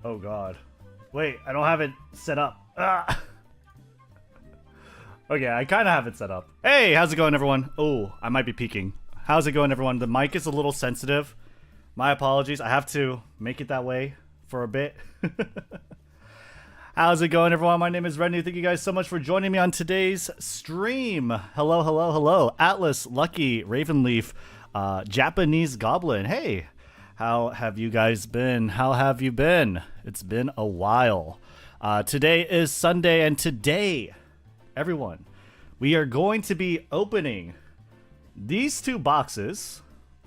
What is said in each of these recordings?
Oh god. Wait, I don't have it set up. Ah. Okay, I kind of have it set up. Hey, how's it going, everyone? Oh, I might be peeking. How's it going, everyone? The mic is a little sensitive. My apologies. I have to make it that way for a bit. How's it going, everyone? My name is Rednu. Thank you guys so much for joining me on today's stream. Hello, hello, hello. Atlas, Lucky, Ravenleaf, Japanese Goblin. Hey, how have you guys been? How have you been? It's been a while. Today is Sunday, and today, everyone, we are going to be opening these two boxes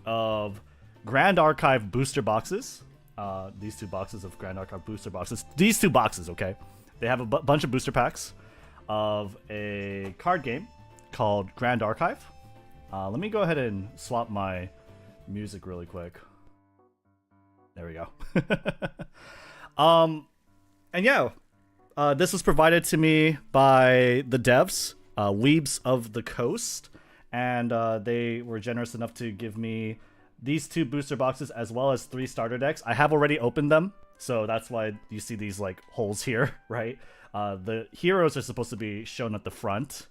of Grandarchive booster boxes. These two boxes of Grandarchive booster boxes. These two boxes, okay? They have a bunch of booster packs of a card game called Grandarchive. Let me go ahead and swap my music really quick. There we go. And yeah, this was provided to me by the devs, Weebs of the Coast, and they were generous enough to give me these two booster boxes as well as 3 starter decks. I have already opened them, so that's why you see these like holes here, right? The heroes are supposed to be shown at the front,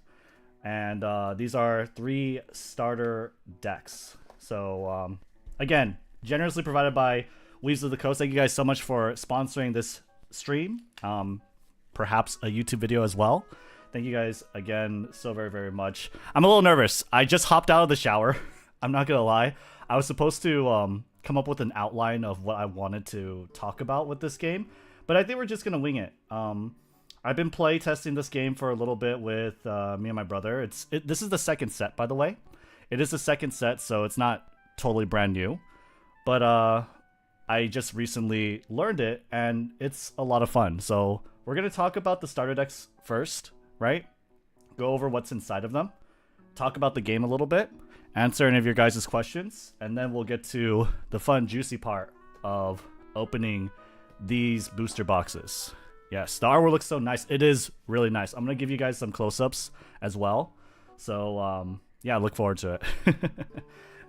and these are 3 starter decks. So again, generously provided by Weaves of the Coast. Thank you guys so much for sponsoring this stream, perhaps a YouTube video as well. Thank you guys again so very, very much. I'm a little nervous. I just hopped out of the shower. I'm not gonna lie. I was supposed to come up with an outline of what I wanted to talk about with this game, but I think we're just gonna wing it. I've been play testing this game for a little bit with me and my brother. This is the second set, by the way. It is the second set, so it's not totally brand new, but I just recently learned it, and it's a lot of fun. So we're gonna talk about the starter decks first, right? Go over what's inside of them, talk about the game a little bit, answer any of your guys' questions, and then we'll get to the fun, juicy part of opening these booster boxes. Yes, the artwork looks so nice. It is really nice. I'm going to give you guys some close-ups as well. So, yeah, look forward to it.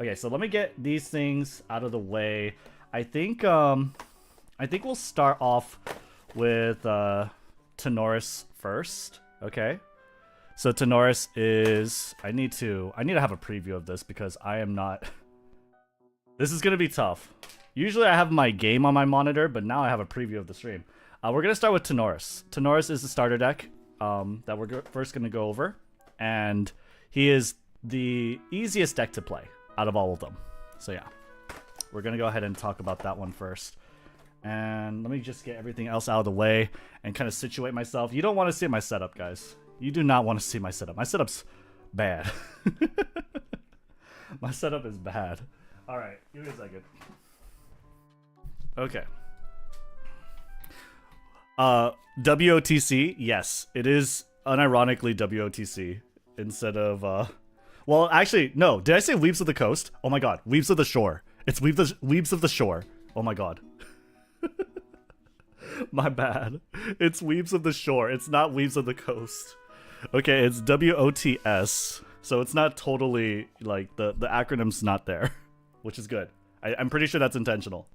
Okay, so let me get these things out of the way. I think we'll start off with Tenoris first, okay? So Tenoris is... I need to have a preview of this because I am not... This is going to be tough. Usually I have my game on my monitor, but now I have a preview of the stream. We're going to start with Tenoris. Tenoris is the starter deck that we're first going to go over. And he is the easiest deck to play out of all of them. So yeah, we're going to go ahead and talk about that one first. And let me just get everything else out of the way and kind of situate myself. You don't want to see my setup, guys. You do not want to see my setup. My setup's bad. My setup is bad. Alright, give me a second. Okay. WOTC, yes. It is unironically WOTC instead of, well, actually, no. Did I say Weebs of the Coast? Oh my god. Weebs of the Shore. It's Weebs of the Shore. Oh my god. My bad. It's Weebs of the Shore. It's not Weebs of the Coast. Okay, it's WOTS. So it's not totally, like, the acronym's not there. Which is good. I'm pretty sure that's intentional.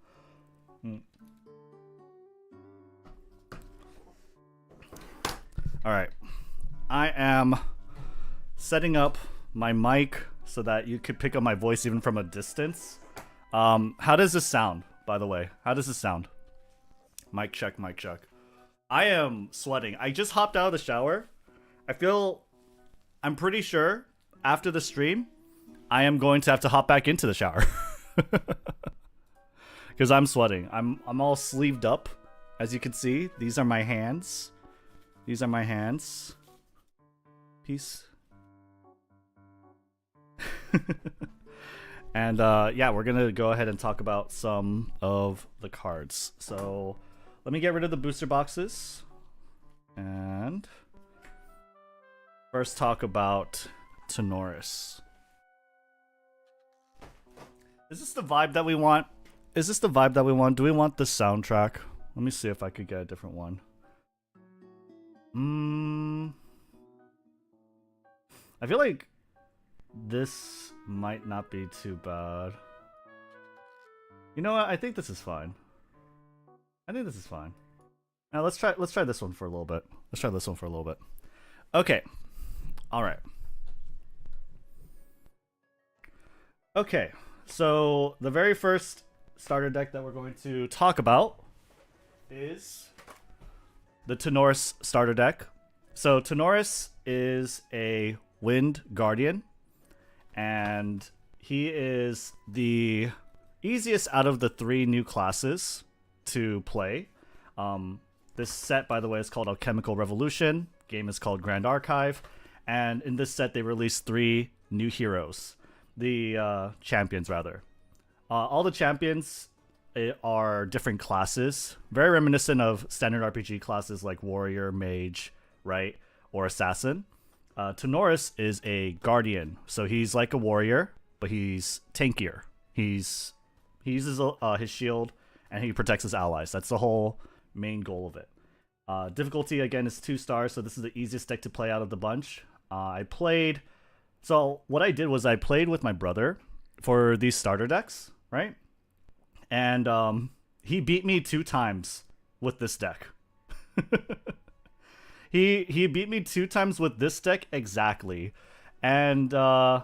Alright. I am setting up my mic so that you could pick up my voice even from a distance. How does this sound, by the way? How does this sound? Mic check, mic check. I am sweating. I just hopped out of the shower. I'm pretty sure after the stream, I am going to have to hop back into the shower. Because I'm sweating. I'm all sleeved up, as you can see. These are my hands. These are my hands. Peace. And yeah, we're gonna go ahead and talk about some of the cards. So let me get rid of the booster boxes. And first talk about Tenoris. Is this the vibe that we want? Is this the vibe that we want? Do we want the soundtrack? Let me see if I could get a different one. I feel like this might not be too bad. You know what? I think this is fine. I think this is fine. Now let's try this one for a little bit. Let's try this one for a little bit. Okay. All right. Okay. So the very first starter deck that we're going to talk about is the Tenoris starter deck. So Tenoris is a Wind Guardian, and he is the easiest out of the 3 new classes to play. This set, by the way, is called Alchemical Revolution. Game is called Grandarchive, and in this set they released 3 new heroes, the champions rather. All the champions are different classes, very reminiscent of standard RPG classes like warrior, mage, right, or assassin. Tenoris is a guardian, so he's like a warrior, but he's tankier. He uses his shield and he protects his allies. That's the whole main goal of it. Difficulty again is 2 stars, so this is the easiest deck to play out of the bunch. So what I did was I played with my brother for these starter decks, right? And he beat me 2 times with this deck. He beat me 2 times with this deck exactly, and I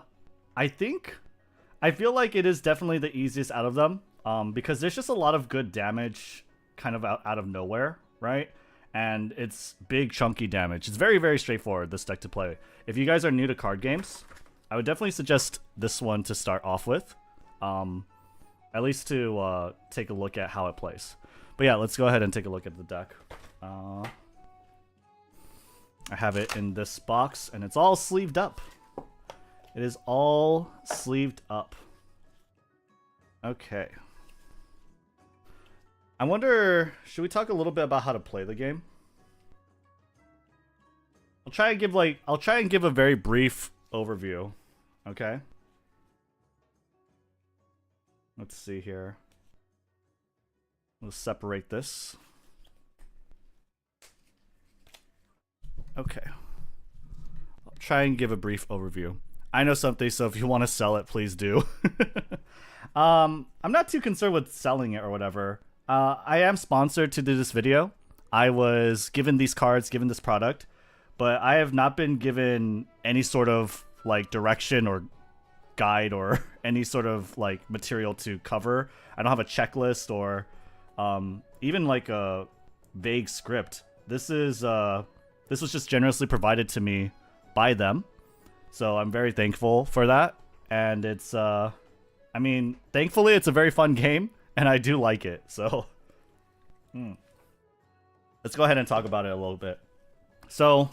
feel like it is definitely the easiest out of them, because there's just a lot of good damage kind of out of nowhere, right? And it's big chunky damage. It's very, very straightforward, this deck to play. If you guys are new to card games, I would definitely suggest this one to start off with, at least to take a look at how it plays. But yeah, let's go ahead and take a look at the deck. I have it in this box, and it's all sleeved up. It is all sleeved up. Okay. I wonder, should we talk a little bit about how to play the game? I'll try and give a very brief overview. Okay. Let's see here. Let's separate this. Okay. I'll try and give a brief overview. I know something, so if you want to sell it, please do. I'm not too concerned with selling it or whatever. I am sponsored to do this video. I was given these cards, given this product, but I have not been given any sort of like direction or guide or any sort of like material to cover. I don't have a checklist or even like a vague script. This was just generously provided to me by them, so I'm very thankful for that. And it's I mean, thankfully it's a very fun game, and I do like it. So let's go ahead and talk about it a little bit. So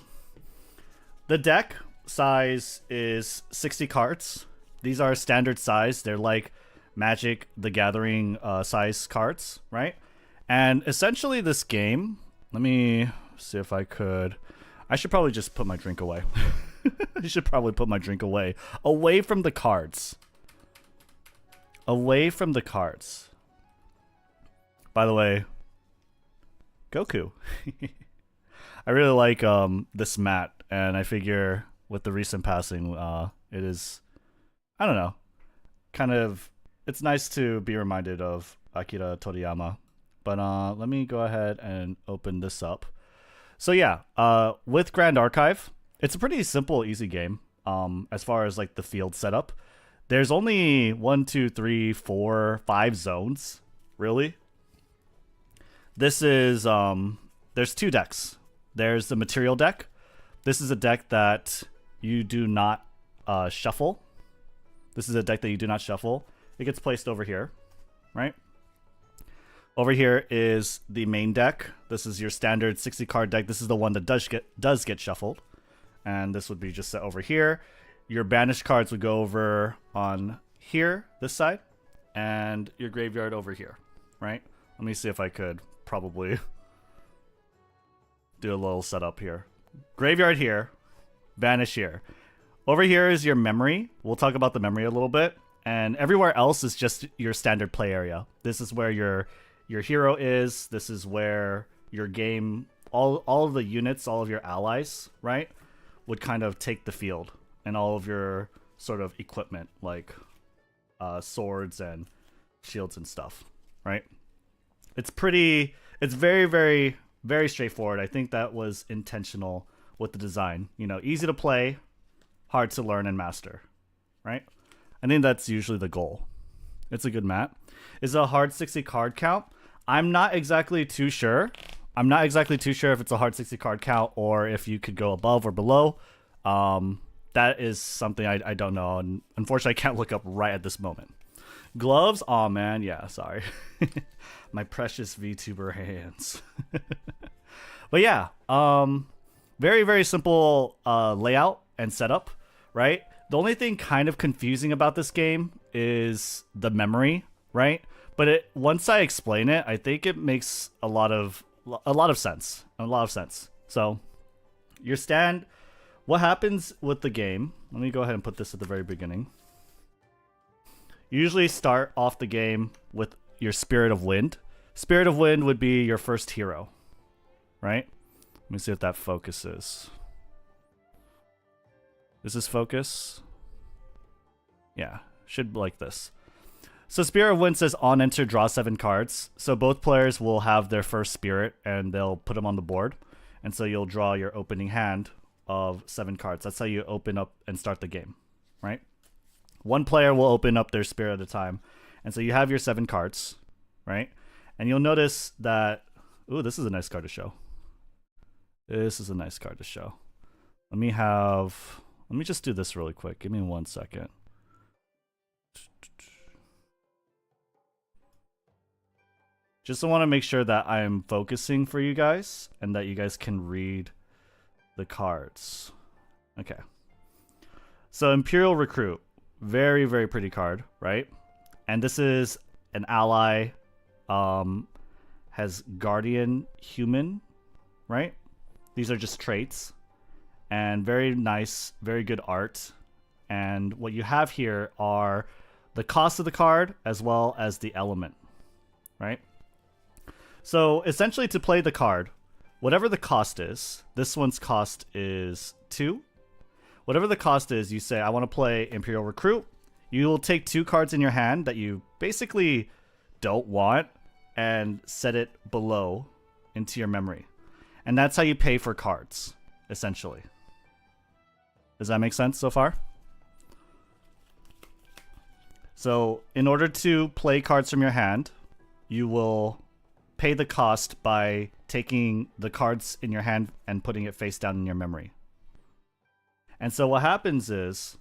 the deck size is 60 cards. These are standard size. They're like Magic the Gathering size cards, right? And essentially this game, let me see if I could. I should probably just put my drink away. I should probably put my drink away. Away from the cards. Away from the cards. By the way, Goku. I really like this mat, and I figure with the recent passing, it is, I don't know, kind of, it's nice to be reminded of Akira Toriyama. But let me go ahead and open this up. So yeah, with Grandarchive, it's a pretty simple, easy game. As far as like the field setup, there's only 1, 2, 3, 4, 5 zones, really. This is there's 2 decks. There's the material deck. This is a deck that you do not shuffle. This is a deck that you do not shuffle. It gets placed over here, right? Over here is the main deck. This is your standard 60 card deck. This is the one that does get shuffled. And this would be just set over here. Your banished cards would go over on here, this side, and your graveyard over here, right? Let me see if I could probably do a little setup here. Graveyard here, banish here. Over here is your memory. We'll talk about the memory a little bit. And everywhere else is just your standard play area. This is where your hero is. This is where your game, all of the units, all of your allies, right, would kind of take the field. And all of your sort of equipment, like swords and shields and stuff, right? It's pretty It's very, very, very straightforward. I think that was intentional with the design. You know, easy to play, hard to learn and master, right? I think that's usually the goal. It's a good map. Is it a hard 60 card count? I'm not exactly too sure. I'm not exactly too sure if it's a hard 60 card count or if you could go above or below. That is something I don't know, and unfortunately I can't look up right at this moment. Gloves? Oh man, yeah, sorry. My precious VTuber hands. But yeah, very, very simple layout and setup, right? The only thing kind of confusing about this game is the memory, right? But once I explain it, I think it makes a lot of sense. So your stand, what happens with the game? Let me go ahead and put this at the very beginning. You usually start off the game with your Spirit of Wind. Spirit of Wind would be your first hero, right? Let me see if that focuses. Is this focus? Yeah, should be like this. So Spirit of Wind says on enter, draw 7 cards. So both players will have their first spirit and they'll put them on the board. And so you'll draw your opening hand of 7 cards. That's how you open up and start the game, right? One player will open up their spirit at a time. And so you have your 7 cards, right? And you'll notice that, ooh, this is a nice card to show. This is a nice card to show. Let me just do this really quick. Give me 1 second. Just want to make sure that I'm focusing for you guys and that you guys can read the cards. Okay. So Imperial Recruit. Very, very pretty card, right? And this is an ally, has Guardian Human, right? These are just traits. And very nice, very good art. And what you have here are the cost of the card as well as the element, right? So essentially to play the card, whatever the cost is, this one's cost is 2. Whatever the cost is, you say, I want to play Imperial Recruit. You will take 2 cards in your hand that you basically don't want and set it below into your memory. And that's how you pay for cards, essentially. Does that make sense so far? So in order to play cards from your hand, you will pay the cost by taking the cards in your hand and putting it face down in your memory. And so what happens is,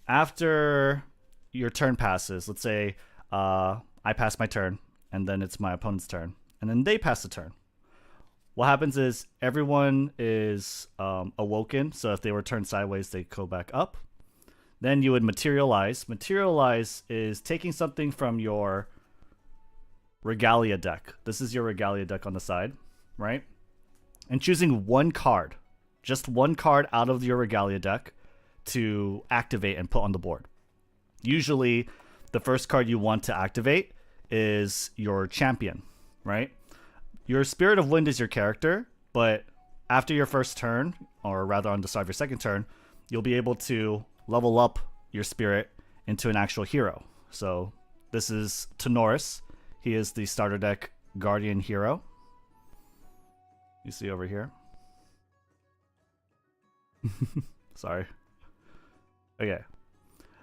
after your turn passes, let's say I pass my turn, and then it's my opponent's turn, and then they pass the turn. What happens is everyone is awoken, so if they were turned sideways, they go back up. Then you would materialize. Materialize is taking something from your Regalia deck. This is your Regalia deck on the side, right? And choosing 1 card, just 1 card out of your Regalia deck to activate and put on the board. Usually, the first card you want to activate is your champion, right? Your Spirit of Wind is your character, but after your first turn, or rather on the start of your second turn, you'll be able to level up your spirit into an actual hero. So this is Tenoris. He is the starter deck Guardian hero. You see over here. Sorry. Okay.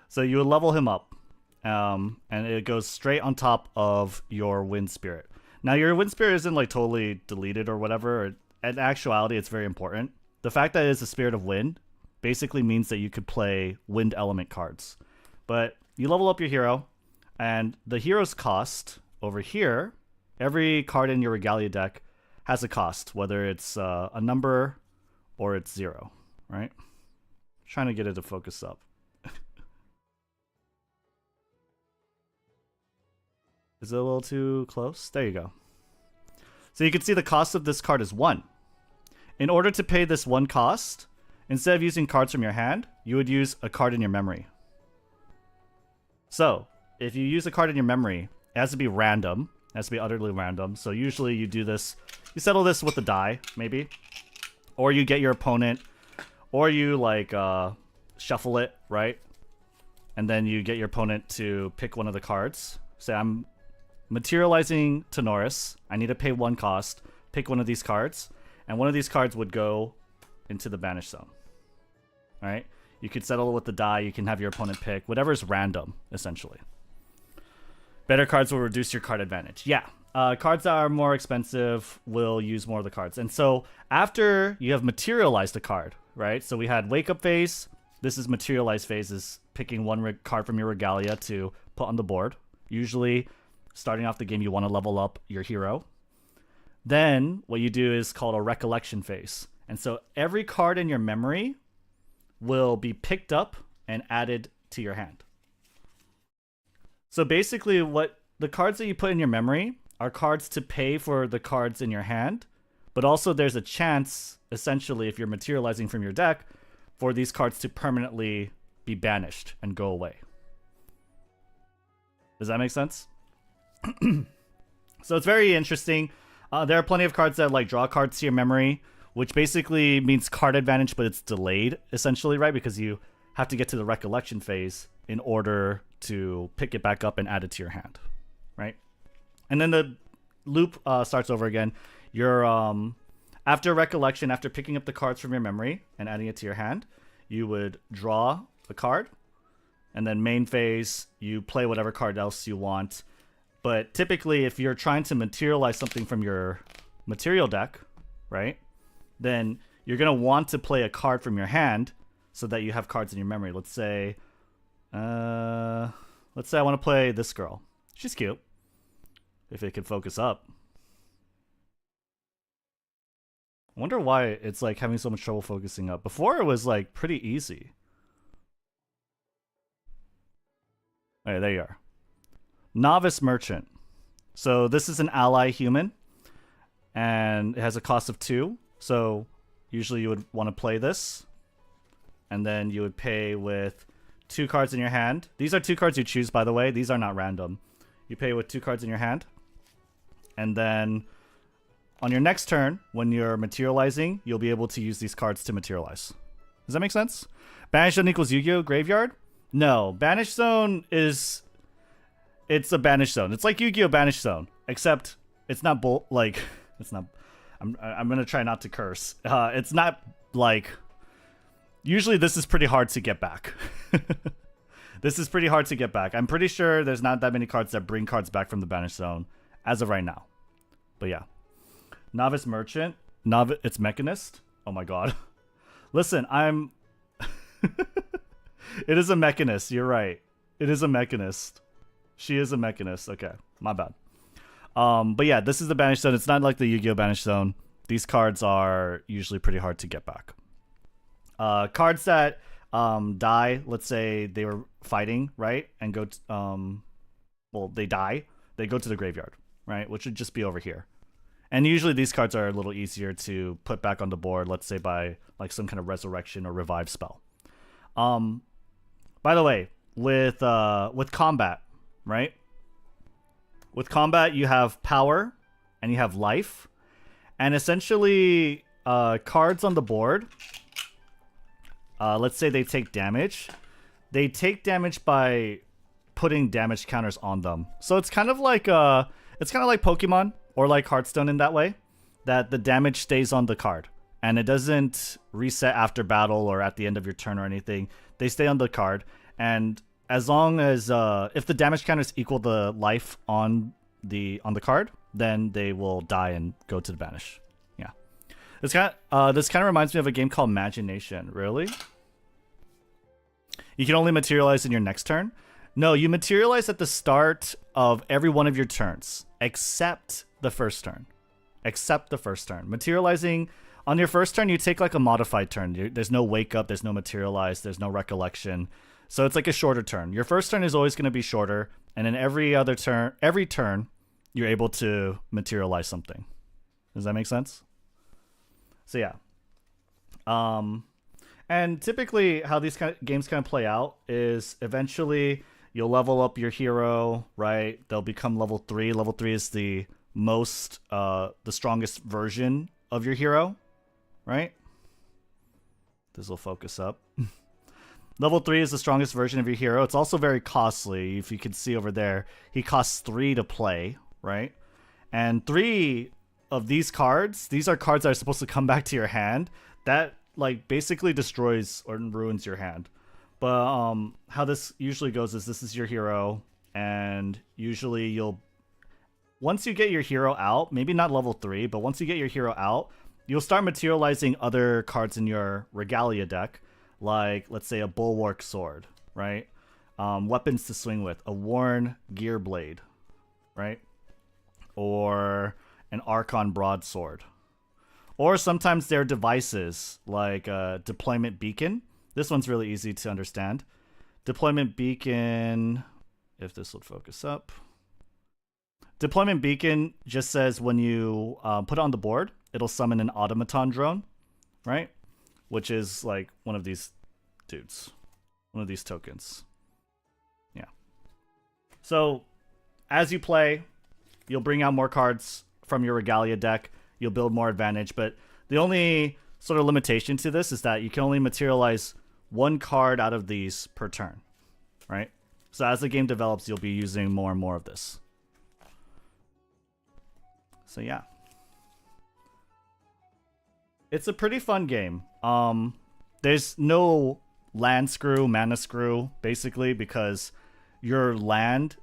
So you would level him up. And it goes straight on top of your Wind Spirit. Now your Wind Spirit isn't like totally deleted or whatever. In actuality, it's very important. The fact that it is a Spirit of Wind basically means that you could play Wind element cards. But you level up your hero, and the hero's cost over here, every card in your Regalia deck has a cost, whether it's a number or it's 0, right? Trying to get it to focus up. Is it a little too close? There you go. So you can see the cost of this card is 1. In order to pay this 1 cost, instead of using cards from your hand, you would use a card in your memory. So, if you use a card in your memory, it has to be random. It has to be utterly random. So usually you do this, you settle this with a die, maybe. Or you get your opponent, or you like shuffle it, right? And then you get your opponent to pick one of the cards. Say materializing Tenoris. I need to pay 1 cost, pick one of these cards, and one of these cards would go into the banish zone. All right? You could settle it with the die. You can have your opponent pick. Whatever's random, essentially. Better cards will reduce your card advantage. Yeah. Cards that are more expensive will use more of the cards. And so after you have materialized a card, right? So we had Wake Up phase. This is materialized phase, is picking one card from your regalia to put on the board. Usually, starting off the game, you want to level up your hero. Then what you do is called a recollection phase. And so every card in your memory will be picked up and added to your hand. So basically, what the cards that you put in your memory are cards to pay for the cards in your hand, but also there's a chance, essentially, if you're materializing from your deck, for these cards to permanently be banished and go away. Does that make sense? So it's very interesting. There are plenty of cards that like draw cards to your memory, which basically means card advantage, but it's delayed, essentially, right? Because you have to get to the recollection phase in order to pick it back up and add it to your hand, right? And then the loop starts over again. You're after recollection, after picking up the cards from your memory and adding it to your hand, you would draw a card, and then main phase, you play whatever card else you want. But typically, if you're trying to materialize something from your material deck, right, then you're gonna want to play a card from your hand so that you have cards in your memory. Let's say I want to play this girl. She's cute. If it could focus up. I wonder why it's like having so much trouble focusing up. Before it was like pretty easy. Alright, there you are. Novice Merchant. So this is an ally human. And it has a cost of 2. So usually you would want to play this. And then you would pay with 2 cards in your hand. These are 2 cards you choose, by the way. These are not random. You pay with 2 cards in your hand. And then on your next turn, when you're materializing, you'll be able to use these cards to materialize. Does that make sense? Banish Zone equals Yu-Gi-Oh! Graveyard? No. Banish Zone is... It's a Banish Zone. It's like Yu-Gi-Oh! Banish Zone. Except it's not it's not... I'm gonna try not to curse. It's not like... Usually this is pretty hard to get back. This is pretty hard to get back. I'm pretty sure there's not that many cards that bring cards back from the Banish Zone as of right now. But yeah. Novice Merchant. It's Mechanist. Oh my god. Listen, I'm... It is a Mechanist. You're right. It is a Mechanist. She is a Mechanist. Okay. My bad. But yeah, this is the Banish Zone. It's not like the Yu-Gi-Oh! Banish Zone. These cards are usually pretty hard to get back. Cards that die, let's say they were fighting, right? And go to, well, they die. They go to the graveyard, right? Which would just be over here. And usually these cards are a little easier to put back on the board, let's say by like some kind of resurrection or revive spell. By the way, with combat, right? With combat, you have power and you have life. And essentially, cards on the board, let's say they take damage. They take damage by putting damage counters on them. So it's kind of like Pokemon or like Hearthstone in that way, that the damage stays on the card and it doesn't reset after battle or at the end of your turn or anything. They stay on the card, and as long as if the damage counters equal the life on the card, then they will die and go to the banish. Yeah, this kind of reminds me of a game called Imagination. Really? You can only materialize in your next turn. No, you materialize at the start of every one of your turns, except the first turn. Except the first turn. Materializing on your first turn, you take like a modified turn. There's no wake up, there's no materialize, there's no recollection. So it's like a shorter turn. Your first turn is always going to be shorter, and then every turn, you're able to materialize something. Does that make sense? So yeah. And typically how these kind of games kind of play out is eventually you'll level up your hero, right? They'll become level 3. Level 3 is the strongest version of your hero, right? This will focus up. Level 3 is the strongest version of your hero. It's also very costly. If you can see over there, he costs 3 to play, right? And 3 of these cards, these are cards that are supposed to come back to your hand. That like basically destroys or ruins your hand. But how this usually goes is this is your hero, and usually you'll, once you get your hero out, maybe not level 3, but once you get your hero out, you'll start materializing other cards in your Regalia deck, like, let's say, a Bulwark Sword, right? Weapons to swing with, a Worn Gear Blade, right? Or an Archon Broadsword. Or sometimes they're devices, like a Deployment Beacon. This one's really easy to understand. Deployment Beacon, if this would focus up. Deployment Beacon just says when you put it on the board, it'll summon an automaton drone, right? Which is like one of these dudes, one of these tokens. Yeah. So as you play, you'll bring out more cards from your Regalia deck. You'll build more advantage, but the only sort of limitation to this is that you can only materialize 1 card out of these per turn, right? So as the game develops, you'll be using more and more of this. So yeah. It's a pretty fun game. There's no land screw, mana screw, basically, because your land,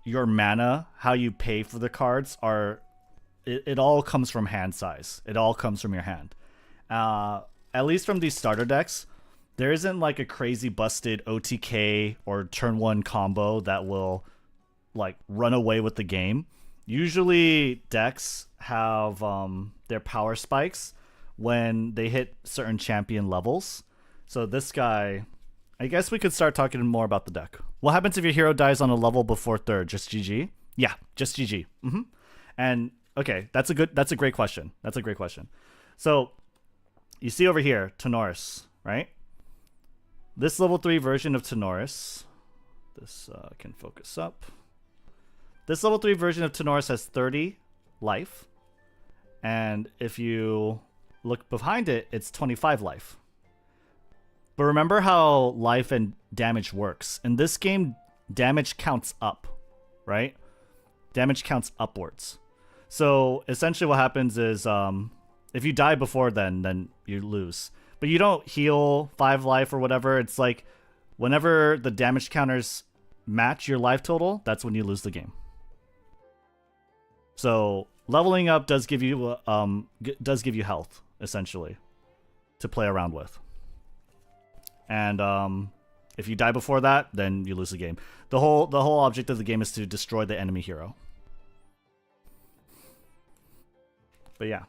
your mana, how you pay for the cards are, it all comes from hand size. It all comes from your hand. At least from these starter decks, there isn't like a crazy busted OTK or turn 1 combo that will like run away with the game. Usually decks have their power spikes when they hit certain champion levels. So this guy, I guess we could start talking more about the deck. What happens if your hero dies on a level before 3rd? Just GG? Yeah, just GG. And okay, that's a great question. That's a great question. So you see over here, Tenoris, right? This level 3 version of Tenoris, this can focus up. This level 3 version of Tenoris has 30 life. And if you look behind it, it's 25 life. But remember how life and damage works. In this game, damage counts up, right? Damage counts upwards. So essentially what happens is if you die before then you lose. But you don't heal 5 life or whatever. It's like whenever the damage counters match your life total, that's when you lose the game. So leveling up does give you health, essentially, to play around with. And if you die before that, then you lose the game. The whole object of the game is to destroy the enemy hero. But yeah.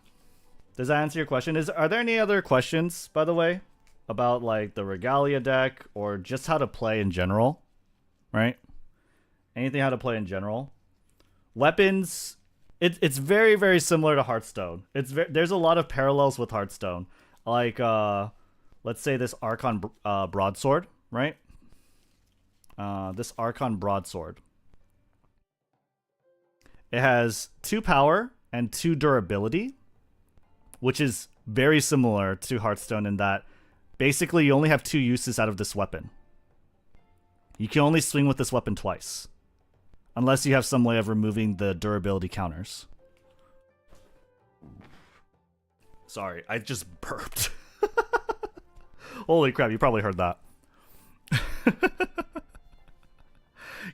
Does that answer your question? Are there any other questions, by the way, about like the Regalia deck or just how to play in general? Right? Anything how to play in general? Weapons, it's very, very similar to Hearthstone. There's a lot of parallels with Hearthstone. Like let's say this Archon Broadsword, right? This Archon Broadsword. It has 2 power and 2 durability, which is very similar to Hearthstone in that basically you only have 2 uses out of this weapon. You can only swing with this weapon twice, unless you have some way of removing the durability counters. Sorry, I just burped. Holy crap, you probably heard that.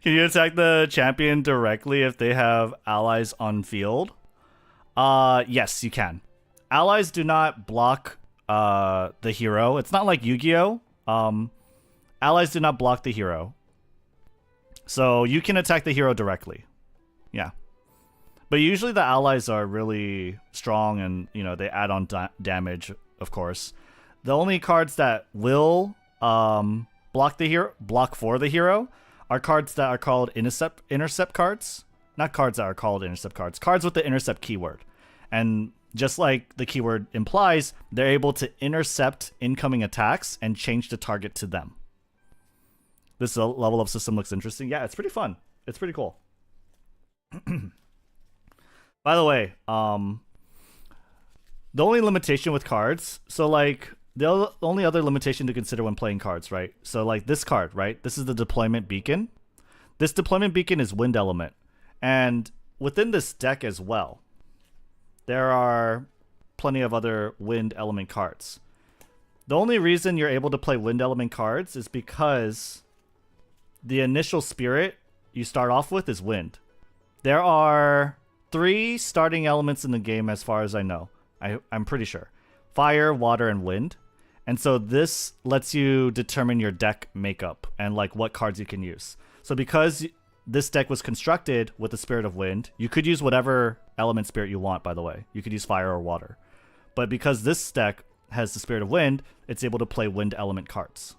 Can you attack the champion directly if they have allies on field? Yes, you can. Allies do not block the hero. It's not like Yu-Gi-Oh! Allies do not block the hero. So you can attack the hero directly. Yeah. But usually the allies are really strong and, you know, they add on damage, of course. The only cards that will block for the hero are cards that are called intercept cards. Not cards that are called intercept cards. Cards with the intercept keyword. And just like the keyword implies, they're able to intercept incoming attacks and change the target to them. This level up system looks interesting. Yeah, it's pretty fun. It's pretty cool. By the way, the only limitation with cards, so like the only other limitation to consider when playing cards, right? So like this card, right? This is the deployment beacon. This deployment beacon is wind element. And within this deck as well, there are plenty of other wind element cards. The only reason you're able to play wind element cards is because the initial spirit you start off with is wind. There are 3 starting elements in the game as far as I know. I'm pretty sure. Fire, water, and wind. And so this lets you determine your deck makeup and like what cards you can use. So because this deck was constructed with the spirit of wind, you could use whatever element spirit you want, by the way. You could use fire or water. But because this deck has the spirit of wind, it's able to play wind element cards.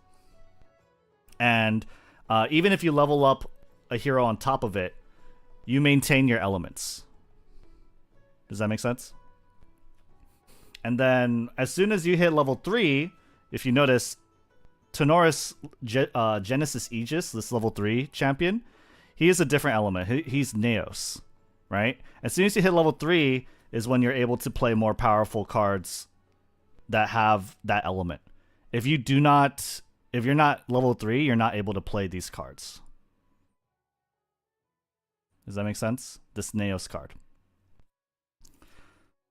And even if you level up a hero on top of it, you maintain your elements. Does that make sense? And then as soon as you hit level 3, if you notice, Tenoris Genesis Aegis, this level 3 champion, he is a different element. He's Neos, right? As soon as you hit level 3 is when you're able to play more powerful cards that have that element. If you're not level 3, you're not able to play these cards. Does that make sense? This Neos card.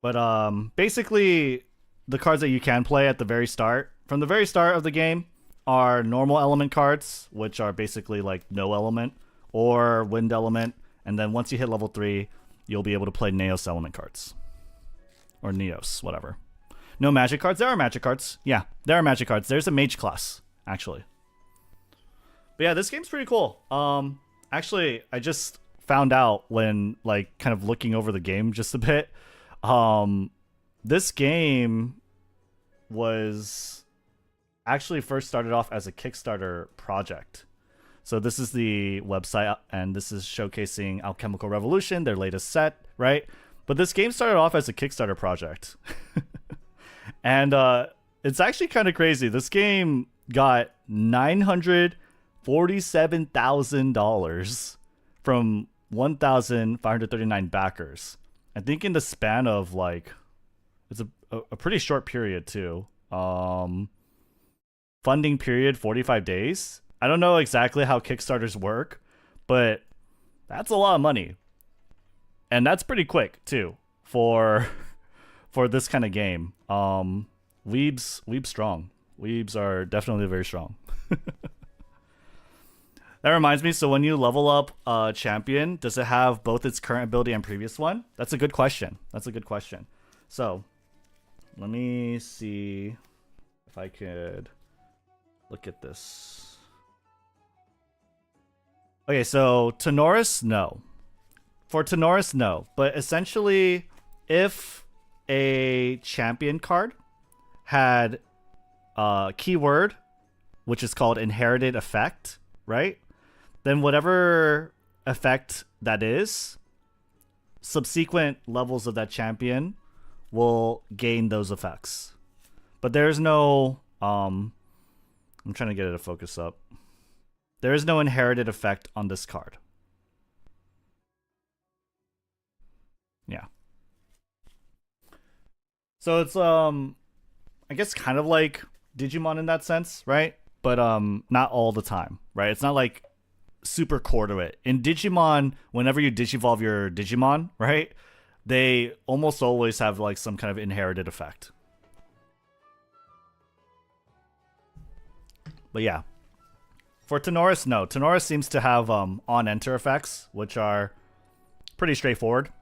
But basically, the cards that you can play at the very start, from the very start of the game, are normal element cards, which are basically like no element, or wind element. And then once you hit level 3, you'll be able to play Neos element cards. Or Neos, whatever. No magic cards? There are magic cards. Yeah, there are magic cards. There's a mage class, actually. But yeah, this game's pretty cool. Actually, I just found out when like kind of looking over the game just a bit. This game was actually first started off as a Kickstarter project. So this is the website, and this is showcasing Alchemical Revolution, their latest set, right? But this game started off as a Kickstarter project. And it's actually kind of crazy. This game got $947,000 from 1,539 backers. I think in the span of like, it's a pretty short period too. Funding period 45 days. I don't know exactly how Kickstarters work, but that's a lot of money. And that's pretty quick too for this kind of game. Weebs strong. Weebs are definitely very strong. That reminds me, so when you level up a champion, does it have both its current ability and previous one? That's a good question. That's a good question. So, let me see if I could look at this. Okay, so Tenoris, no. For Tenoris, no. But essentially, if a champion card had a keyword, which is called inherited effect, right? Then whatever effect that is, subsequent levels of that champion will gain those effects. But there's no I'm trying to get it to focus up. There is no inherited effect on this card. Yeah. So it's I guess kind of like Digimon in that sense, right? But not all the time, right? It's not like super core to it. In Digimon, whenever you digivolve your Digimon, right? They almost always have like some kind of inherited effect. But yeah. For Tenoris, no. Tenoris seems to have on-enter effects, which are pretty straightforward.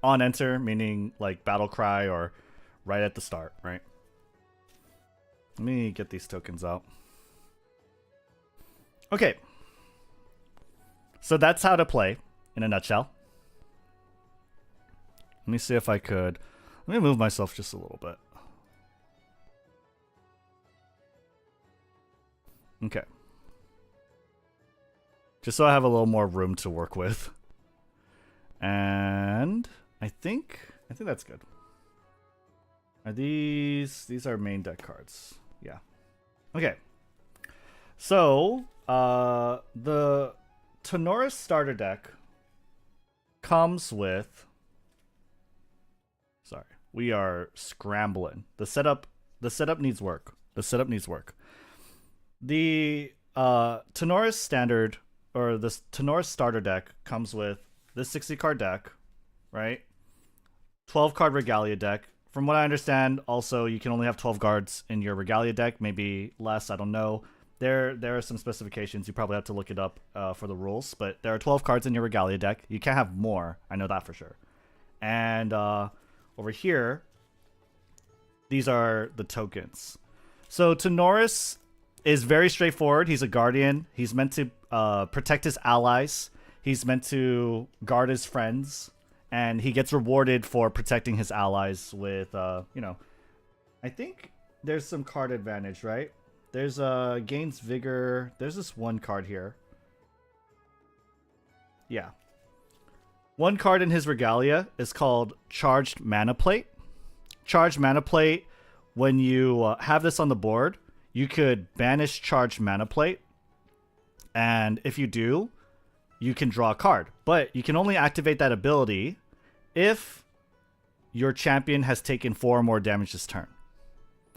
On-enter meaning like battle cry or right at the start, right? Let me get these tokens out. Okay. So that's how to play in a nutshell. Let me see if I could. Let me move myself just a little bit. Okay. Just so I have a little more room to work with. And I think that's good. Are these are main deck cards. Yeah. Okay. So, the Tenoris starter deck comes with, sorry, we are scrambling. The setup needs work. The setup needs work. The Tenoris standard, or the Tenoris starter deck, comes with this 60 card deck, right? 12 card Regalia deck. From what I understand, also you can only have 12 cards in your Regalia deck, maybe less, I don't know. There are some specifications. You probably have to look it up for the rules, but there are 12 cards in your Regalia deck. You can't have more. I know that for sure. And over here, these are the tokens. So Tenoris is very straightforward. He's a guardian. He's meant to protect his allies. He's meant to guard his friends. And he gets rewarded for protecting his allies with, you know, I think there's some card advantage, right? There's gains vigor. There's this one card here. Yeah. One card in his Regalia is called Charged Mana Plate. Charged Mana Plate, when you have this on the board, you could banish Charged Mana Plate. And if you do, you can draw a card. But you can only activate that ability if your champion has taken 4 or more damage this turn.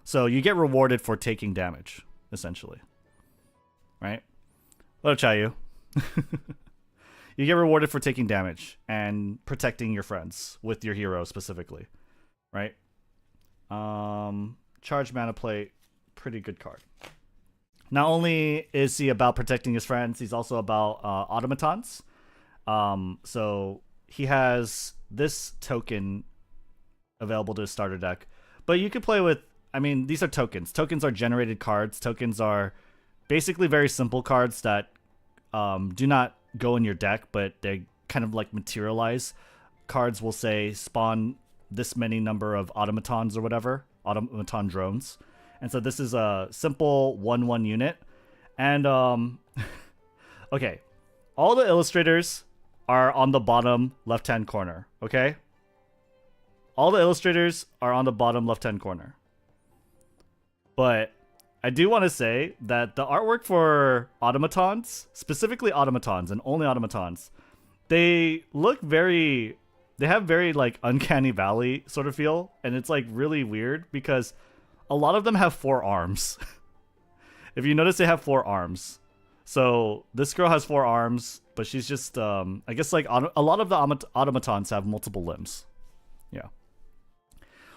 So you get rewarded for taking damage, essentially. Right? What up, Chayu? You get rewarded for taking damage and protecting your friends with your hero specifically. Right? Charge Mana Plate, pretty good card. Not only is he about protecting his friends, he's also about automatons. So he has this token available to his starter deck. But you could play with, I mean, these are tokens. Tokens are generated cards. Tokens are basically very simple cards that do not go in your deck, but they kind of like materialize. Cards will say spawn this many number of automatons or whatever, automaton drones. And so this is a simple 1/1 unit. And okay, all the illustrators are on the bottom left-hand corner, okay? All the illustrators are on the bottom left-hand corner. But I do want to say that the artwork for automatons, specifically automatons and only automatons, they look very, they have very like uncanny valley sort of feel. And it's like really weird because a lot of them have 4 arms. If you notice, they have 4 arms. So this girl has 4 arms, but she's just, I guess like a lot of the automatons have multiple limbs. Yeah.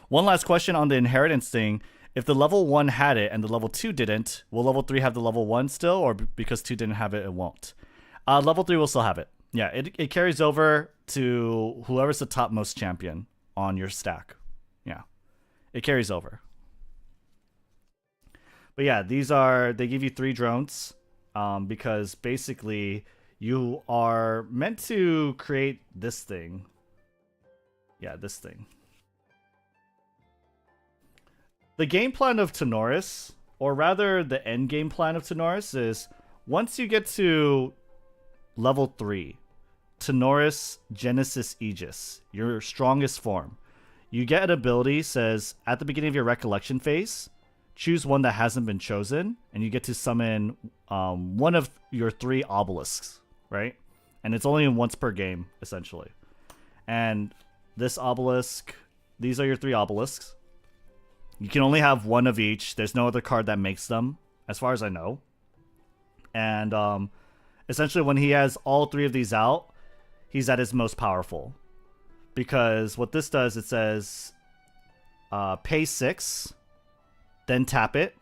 One last question on the inheritance thing. If the level 1 had it and the level 2 didn't, will level 3 have the level 1 still? Or because 2 didn't have it, it won't? Level 3 will still have it. Yeah, it carries over to whoever's the topmost champion on your stack. Yeah, it carries over. But yeah, they give you 3 drones because basically you are meant to create this thing. Yeah, this thing. The game plan of Tenoris, or rather the end game plan of Tenoris, is once you get to level 3, Tenoris Genesis Aegis, your strongest form, you get an ability says at the beginning of your recollection phase, choose one that hasn't been chosen, and you get to summon one of your 3 obelisks, right? And it's only once per game, essentially. And this obelisk, these are your 3 obelisks. You can only have one of each. There's no other card that makes them, as far as I know. And essentially, when he has all 3 of these out, he's at his most powerful. Because what this does, it says, pay 6, then tap it.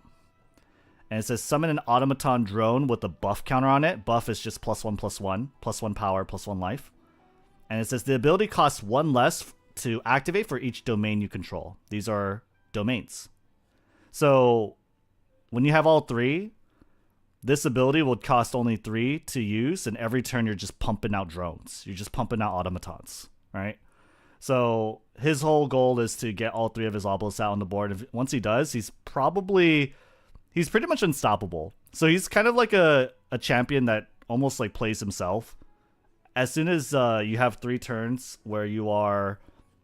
And it says, summon an automaton drone with a buff counter on it. Buff is just +1/+1, +1 power, +1 life. And it says, the ability costs 1 less to activate for each domain you control. These are domains. So when you have all 3, this ability will cost only 3 to use, and every turn you're just pumping out drones. You're just pumping out automatons, right? So his whole goal is to get all 3 of his obelisks out on the board. Once he does, he's pretty much unstoppable. So he's kind of like a champion that almost like plays himself. As soon as you have 3 turns where you are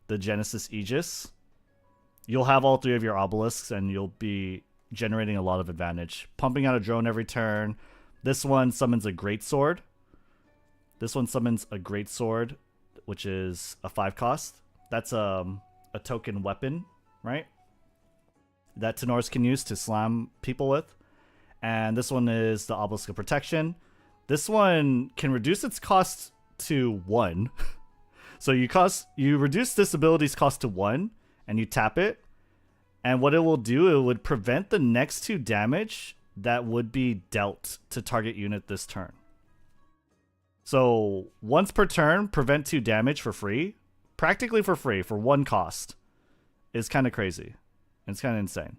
the Genesis Aegis, you'll have all 3 of your obelisks and you'll be generating a lot of advantage. Pumping out a drone every turn. This one summons a greatsword. This one summons a greatsword, which is a 5 cost. That's a token weapon, right? that Tenoris can use to slam people with. And this one is the Obelisk of Protection. This one can reduce its cost to 1. So you reduce this ability's cost to 1, and you tap it. And what it will do, it would prevent the next 2 damage that would be dealt to target unit this turn. So once per turn, prevent 2 damage for free. Practically for free, for 1 cost. Is kind of crazy. It's kind of insane.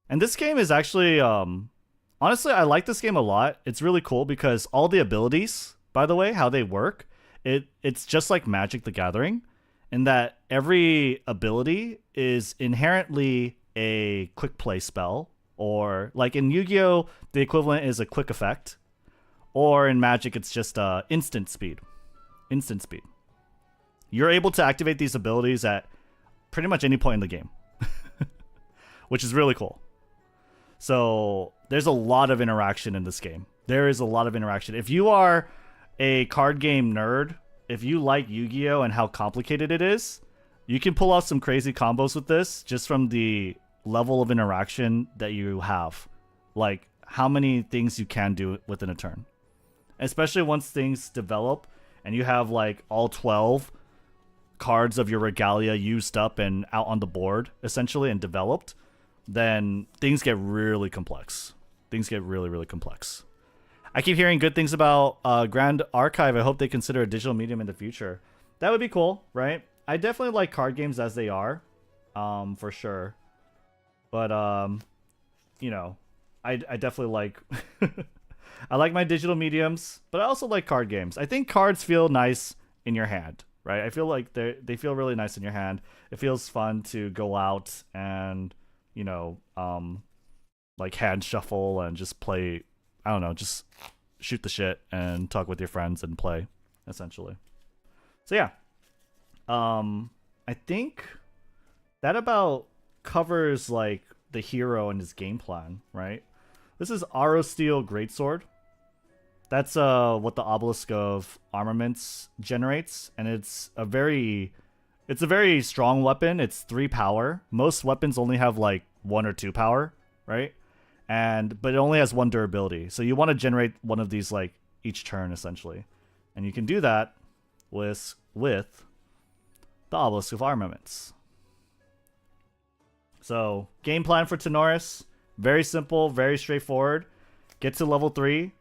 And this game is actually, honestly, I like this game a lot. It's really cool because all the abilities, by the way, how they work, it's just like Magic the Gathering, in that every ability is inherently a quick play spell, or like in Yu-Gi-Oh, the equivalent is a quick effect, or in Magic, it's just instant speed. Instant speed. You're able to activate these abilities at pretty much any point in the game, which is really cool. So there's a lot of interaction in this game. There is a lot of interaction. If you are a card game nerd, if you like Yu-Gi-Oh and how complicated it is, you can pull off some crazy combos with this just from the level of interaction that you have. Like how many things you can do within a turn. Especially once things develop and you have like all 12 cards of your regalia used up and out on the board, essentially, and developed, then things get really complex. Things get really, really complex. I keep hearing good things about Grandarchive. I hope they consider a digital medium in the future. That would be cool, right? I definitely like card games as they are, for sure. But, you know, I definitely like... I like my digital mediums, but I also like card games. I think cards feel nice in your hand, right? I feel like they feel really nice in your hand. It feels fun to go out and, you know, like hand shuffle and just play, I don't know, just shoot the shit and talk with your friends and play, essentially. So yeah. I think that about covers like the hero and his game plan, right? This is Aro Steel Greatsword. That's what the Obelisk of Armaments generates, and it's a very strong weapon. It's 3 power. Most weapons only have like 1 or 2 power, right? But it only has 1 durability. So you want to generate one of these like each turn essentially. And you can do that with the Obelisk of Armaments. So, game plan for Tenoris, very simple, very straightforward. Get to level 3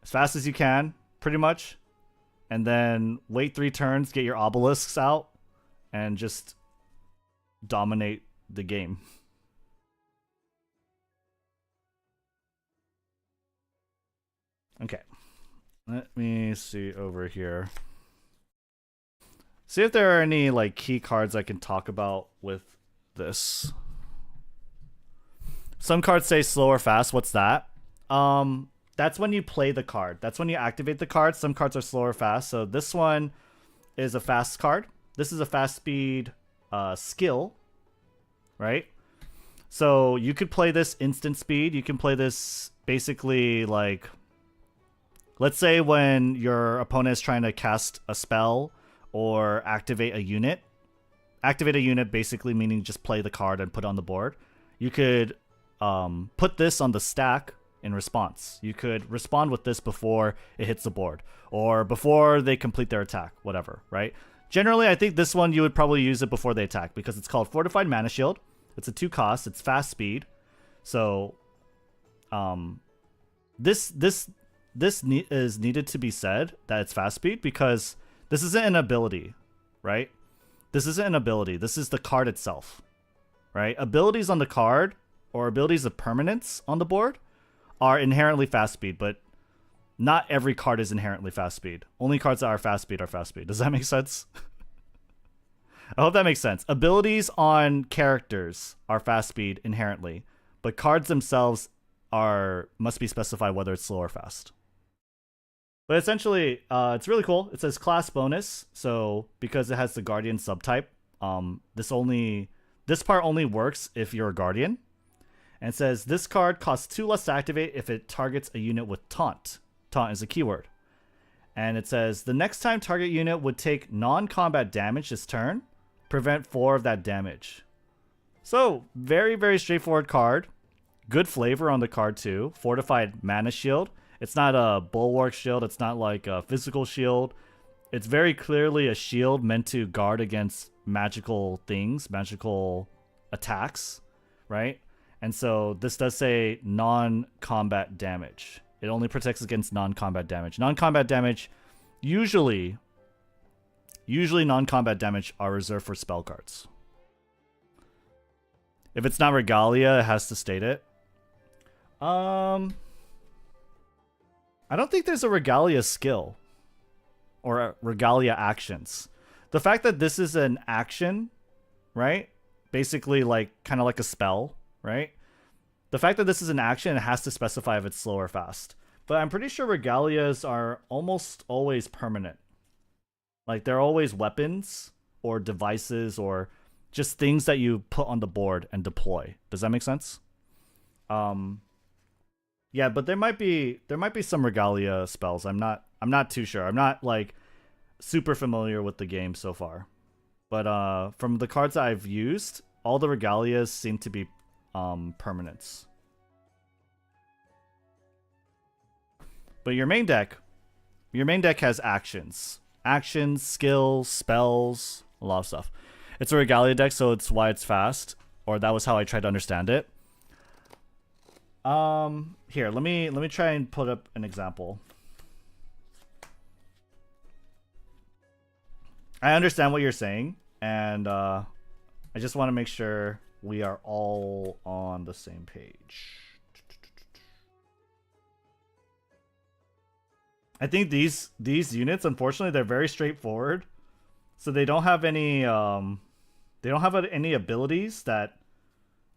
as fast as you can, pretty much. And then wait 3 turns, get your obelisks out, and just dominate the game. Okay. Let me see over here. See if there are any like key cards I can talk about with this. Some cards say slow or fast. What's that? That's when you play the card. That's when you activate the card. Some cards are slow or fast. So this one is a fast card. This is a fast speed skill, right? So you could play this instant speed. You can play this basically like, let's say when your opponent is trying to cast a spell or activate a unit. Activate a unit basically meaning just play the card and put it on the board. You could put this on the stack in response. You could respond with this before it hits the board or before they complete their attack, whatever, right? Generally, I think this one you would probably use it before they attack because it's called Fortified Mana Shield. It's a 2 cost. It's fast speed. So this is needed to be said that it's fast speed because this isn't an ability, right? This isn't an ability. This is the card itself, right? Abilities on the card or abilities of permanence on the board are inherently fast speed, but not every card is inherently fast speed. Only cards that are fast speed are fast speed. Does that make sense? I hope that makes sense. Abilities on characters are fast speed inherently, but cards themselves must be specified whether it's slow or fast. But essentially, it's really cool. It says class bonus, so because it has the Guardian subtype, this part only works if you're a Guardian. And it says this card costs 2 less to activate if it targets a unit with taunt. Taunt is a keyword. And it says the next time target unit would take non-combat damage this turn, prevent 4 of that damage. So, very, very straightforward card. Good flavor on the card too. Fortified mana shield. It's not a bulwark shield. It's not like a physical shield. It's very clearly a shield meant to guard against magical things, magical attacks, right? And so this does say non-combat damage. It only protects against non-combat damage. Non-combat damage, usually non-combat damage are reserved for spell cards. If it's not Regalia, it has to state it. I don't think there's a Regalia skill or a Regalia actions. The fact that this is an action, right? Basically like kind of like a spell, right? The fact that this is an action, it has to specify if it's slow or fast. But I'm pretty sure Regalias are almost always permanent. Like they're always weapons or devices or just things that you put on the board and deploy. Does that make sense? Yeah, but there might be some Regalia spells. I'm not too sure. I'm not like super familiar with the game so far. But from the cards that I've used, all the Regalias seem to be permanents. But your main deck has actions. Actions, skills, spells, a lot of stuff. It's a Regalia deck, so it's why it's fast. Or that was how I tried to understand it. Here, let me try and put up an example. I understand what you're saying, and I just want to make sure we are all on the same page. I think these units, unfortunately, they're very straightforward, so they don't have any any abilities that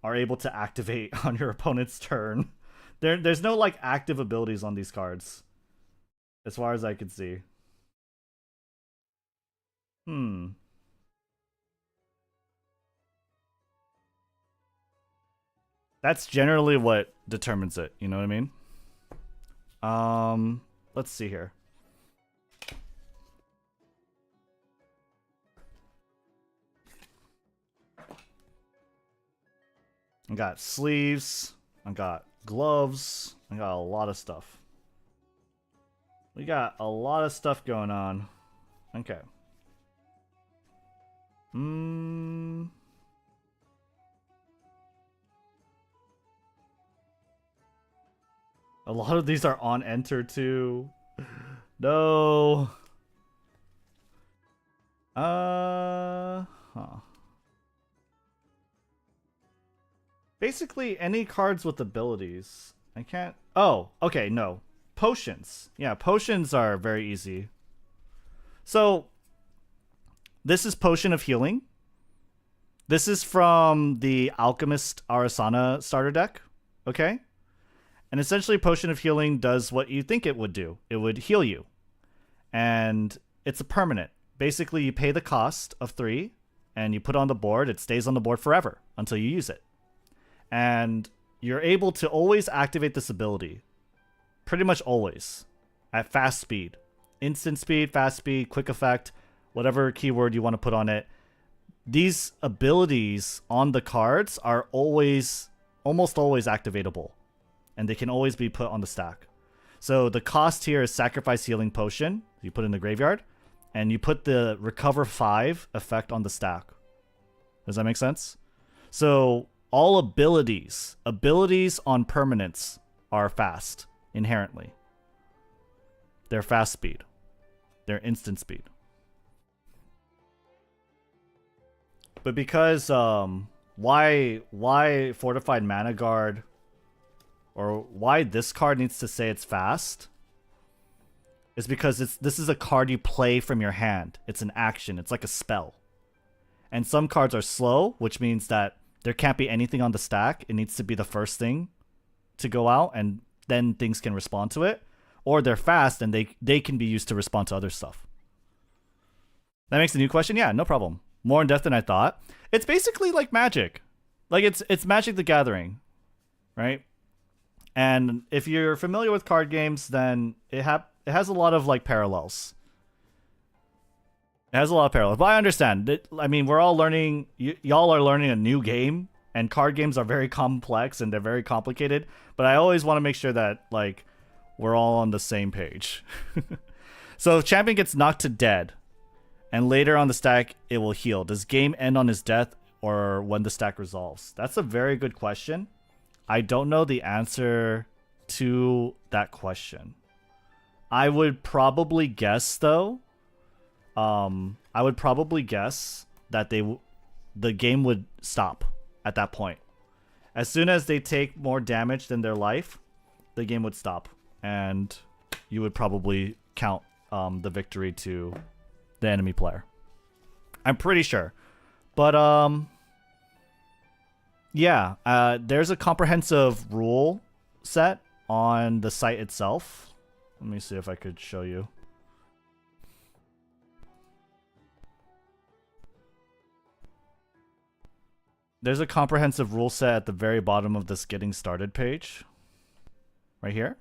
are able to activate on your opponent's turn. There's no like active abilities on these cards, as far as I could see. That's generally what determines it, you know what I mean? Let's see here. I got sleeves, I got gloves, I got a lot of stuff. We got a lot of stuff going on. Okay. A lot of these are on enter too. No. Basically, any cards with abilities. I can't... Oh, okay, no. Potions. Yeah, potions are very easy. So, this is Potion of Healing. This is from the Alchemist Arasana starter deck. Okay? And essentially, Potion of Healing does what you think it would do. It would heal you. And it's a permanent. Basically, you pay the cost of 3, and you put it on the board. It stays on the board forever until you use it. And you're able to always activate this ability. Pretty much always. At fast speed. Instant speed, fast speed, quick effect, whatever keyword you want to put on it. These abilities on the cards are almost always activatable. And they can always be put on the stack. So the cost here is Sacrifice Healing Potion. You put in the graveyard. And you put the Recover 5 effect on the stack. Does that make sense? So all abilities on permanents are fast, inherently. They're fast speed. They're instant speed. But because, why Fortified Mana Guard, or why this card needs to say it's fast, is because this is a card you play from your hand. It's an action. It's like a spell. And some cards are slow, which means that there can't be anything on the stack. It needs to be the first thing to go out, and then things can respond to it. Or they're fast, and they can be used to respond to other stuff. That makes a new question? Yeah, no problem. More in depth than I thought. It's basically like Magic. Like, it's Magic the Gathering, right? And if you're familiar with card games, then it has a lot of like parallels. It has a lot of parallels. But I understand. I mean, we're all learning. Y'all are learning a new game and card games are very complex and they're very complicated, but I always want to make sure that like we're all on the same page. So if champion gets knocked to dead and later on the stack it will heal, does game end on his death or when the stack resolves? That's a very good question. I don't know the answer to that question. I would probably guess though. I would probably guess that the game would stop at that point. As soon as they take more damage than their life, the game would stop, and you would probably count the victory to the enemy player. I'm pretty sure, but yeah, there's a comprehensive rule set on the site itself. Let me see if I could show you. There's a comprehensive rule set at the very bottom of this getting started page. Right here.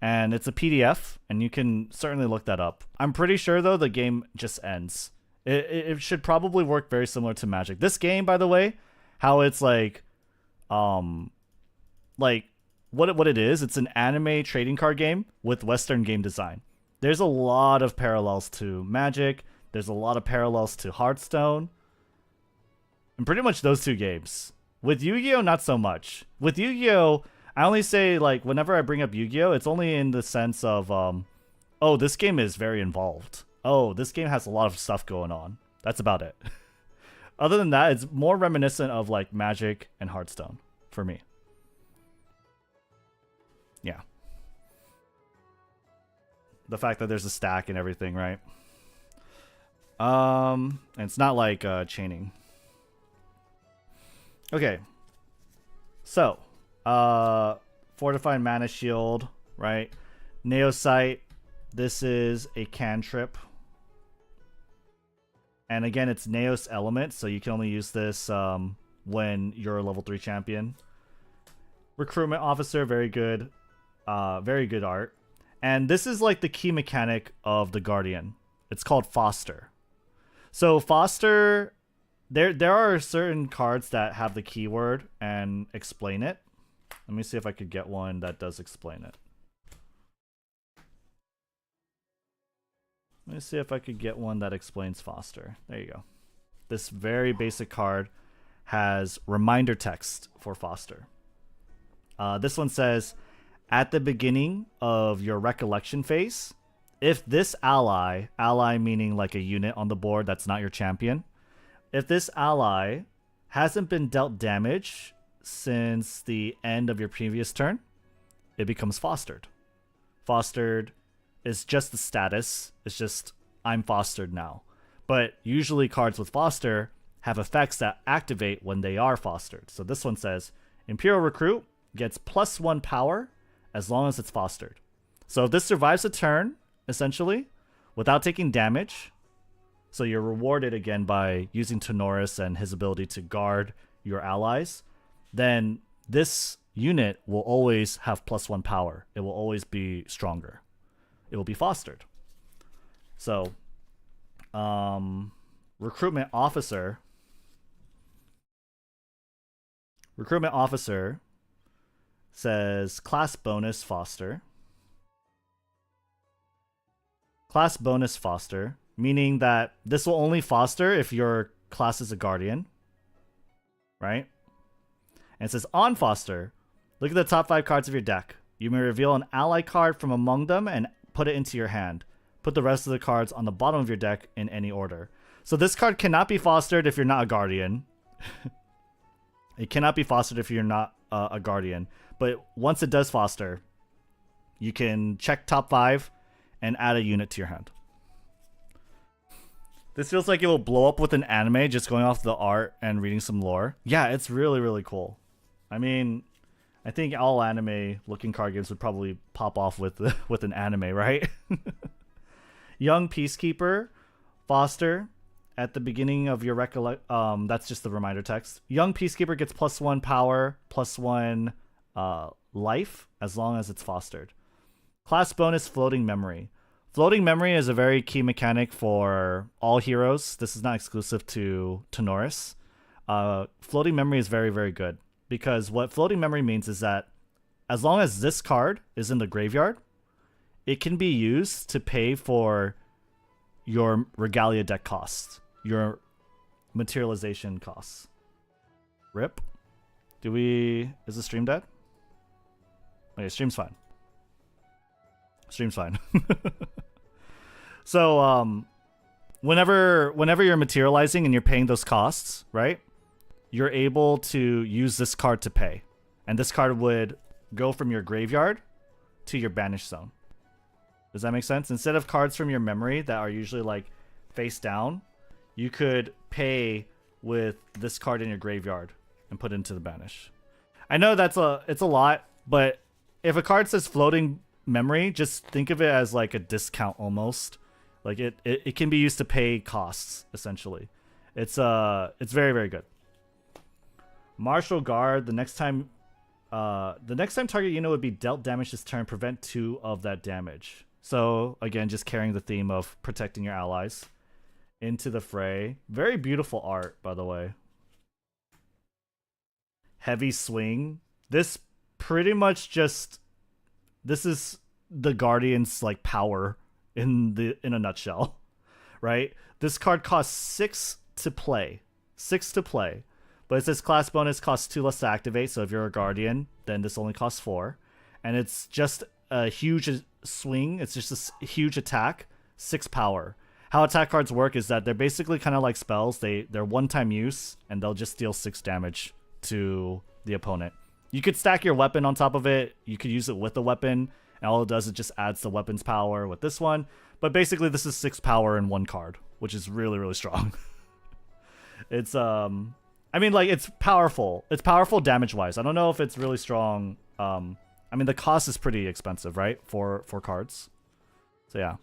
And it's a PDF, and you can certainly look that up. I'm pretty sure, though, the game just ends. It should probably work very similar to Magic. This game, by the way, how it's like what it is, it's an anime trading card game with Western game design. There's a lot of parallels to Magic. There's a lot of parallels to Hearthstone. And pretty much those two games. With Yu-Gi-Oh, not so much. With Yu-Gi-Oh, I only say, like, whenever I bring up Yu-Gi-Oh, it's only in the sense of, oh, this game is very involved. Oh, this game has a lot of stuff going on. That's about it. Other than that, it's more reminiscent of, like, Magic and Hearthstone for me. Yeah. The fact that there's a stack and everything, right? And it's not like chaining. Okay. So, Fortified Mana Shield, right? Neosite, this is a cantrip. And again, it's Neos element, so you can only use this when you're a level 3 champion. Recruitment Officer, very good. Very good art. And this is like the key mechanic of the Guardian. It's called Foster. So Foster, there are certain cards that have the keyword and explain it. Let me see if I could get one that does explain it. Let me see if I could get one that explains Foster. There you go. This very basic card has reminder text for Foster. This one says, at the beginning of your recollection phase, if this ally meaning like a unit on the board that's not your champion, if this ally hasn't been dealt damage since the end of your previous turn, it becomes fostered. Fostered is just the status. It's just, I'm fostered now. But usually cards with foster have effects that activate when they are fostered. So this one says, Imperial Recruit gets +1 power as long as it's fostered. So if this survives a turn, essentially, without taking damage, so you're rewarded again by using Tenoris and his ability to guard your allies, then this unit will always have +1 power. It will always be stronger. It will be fostered. So, Recruitment Officer says class bonus foster. Class bonus foster, meaning that this will only foster if your class is a guardian, right? And it says on foster, look at the top 5 cards of your deck. You may reveal an ally card from among them and put it into your hand. Put the rest of the cards on the bottom of your deck in any order. So this card cannot be fostered if you're not a guardian. It cannot be fostered if you're not a guardian. But once it does foster, you can check top 5 and add a unit to your hand. This feels like it will blow up with an anime, just going off the art and reading some lore. Yeah, it's really, really cool. I mean, I think all anime looking card games would probably pop off with an anime, right? Young Peacekeeper, foster. At the beginning of your that's just the reminder text. Young Peacekeeper gets +1 power, +1 life, as long as it's fostered. Class bonus Floating Memory. Floating Memory is a very key mechanic for all heroes. This is not exclusive to Tenoris. floating memory is very, very good. Because what floating memory means is that as long as this card is in the graveyard, it can be used to pay for your regalia deck costs, your materialization costs. Rip. Is the stream dead? Okay, stream's fine. Stream's fine. So, whenever you're materializing and you're paying those costs, right? You're able to use this card to pay. And this card would go from your graveyard to your banish zone. Does that make sense? Instead of cards from your memory that are usually like face down, you could pay with this card in your graveyard and put it into the banish. I know it's a lot, but if a card says floating memory, just think of it as like a discount almost. Like it can be used to pay costs essentially. It's very, very good. Martial Guard, the next time target unit would be dealt damage this turn, prevent 2 of that damage. So again, just carrying the theme of protecting your allies into the fray. Very beautiful art, by the way. Heavy swing. This pretty much just, this is the Guardian's like power in a nutshell, right? This card costs 6 to play. 6 to play. But it says class bonus costs 2 less to activate, so if you're a Guardian, then this only costs 4. And it's just a huge swing. It's just a huge attack. 6 power. How attack cards work is that they're basically kind of like spells. They're one-time use, and they'll just deal 6 damage to the opponent. You could stack your weapon on top of it. You could use it with the weapon, and all it does is just adds the weapon's power with this one. But basically, this is 6 power in one card, which is really, really strong. It's I mean, like, it's powerful. It's powerful damage-wise. I don't know if it's really strong. I mean, the cost is pretty expensive, right? For cards. So, yeah.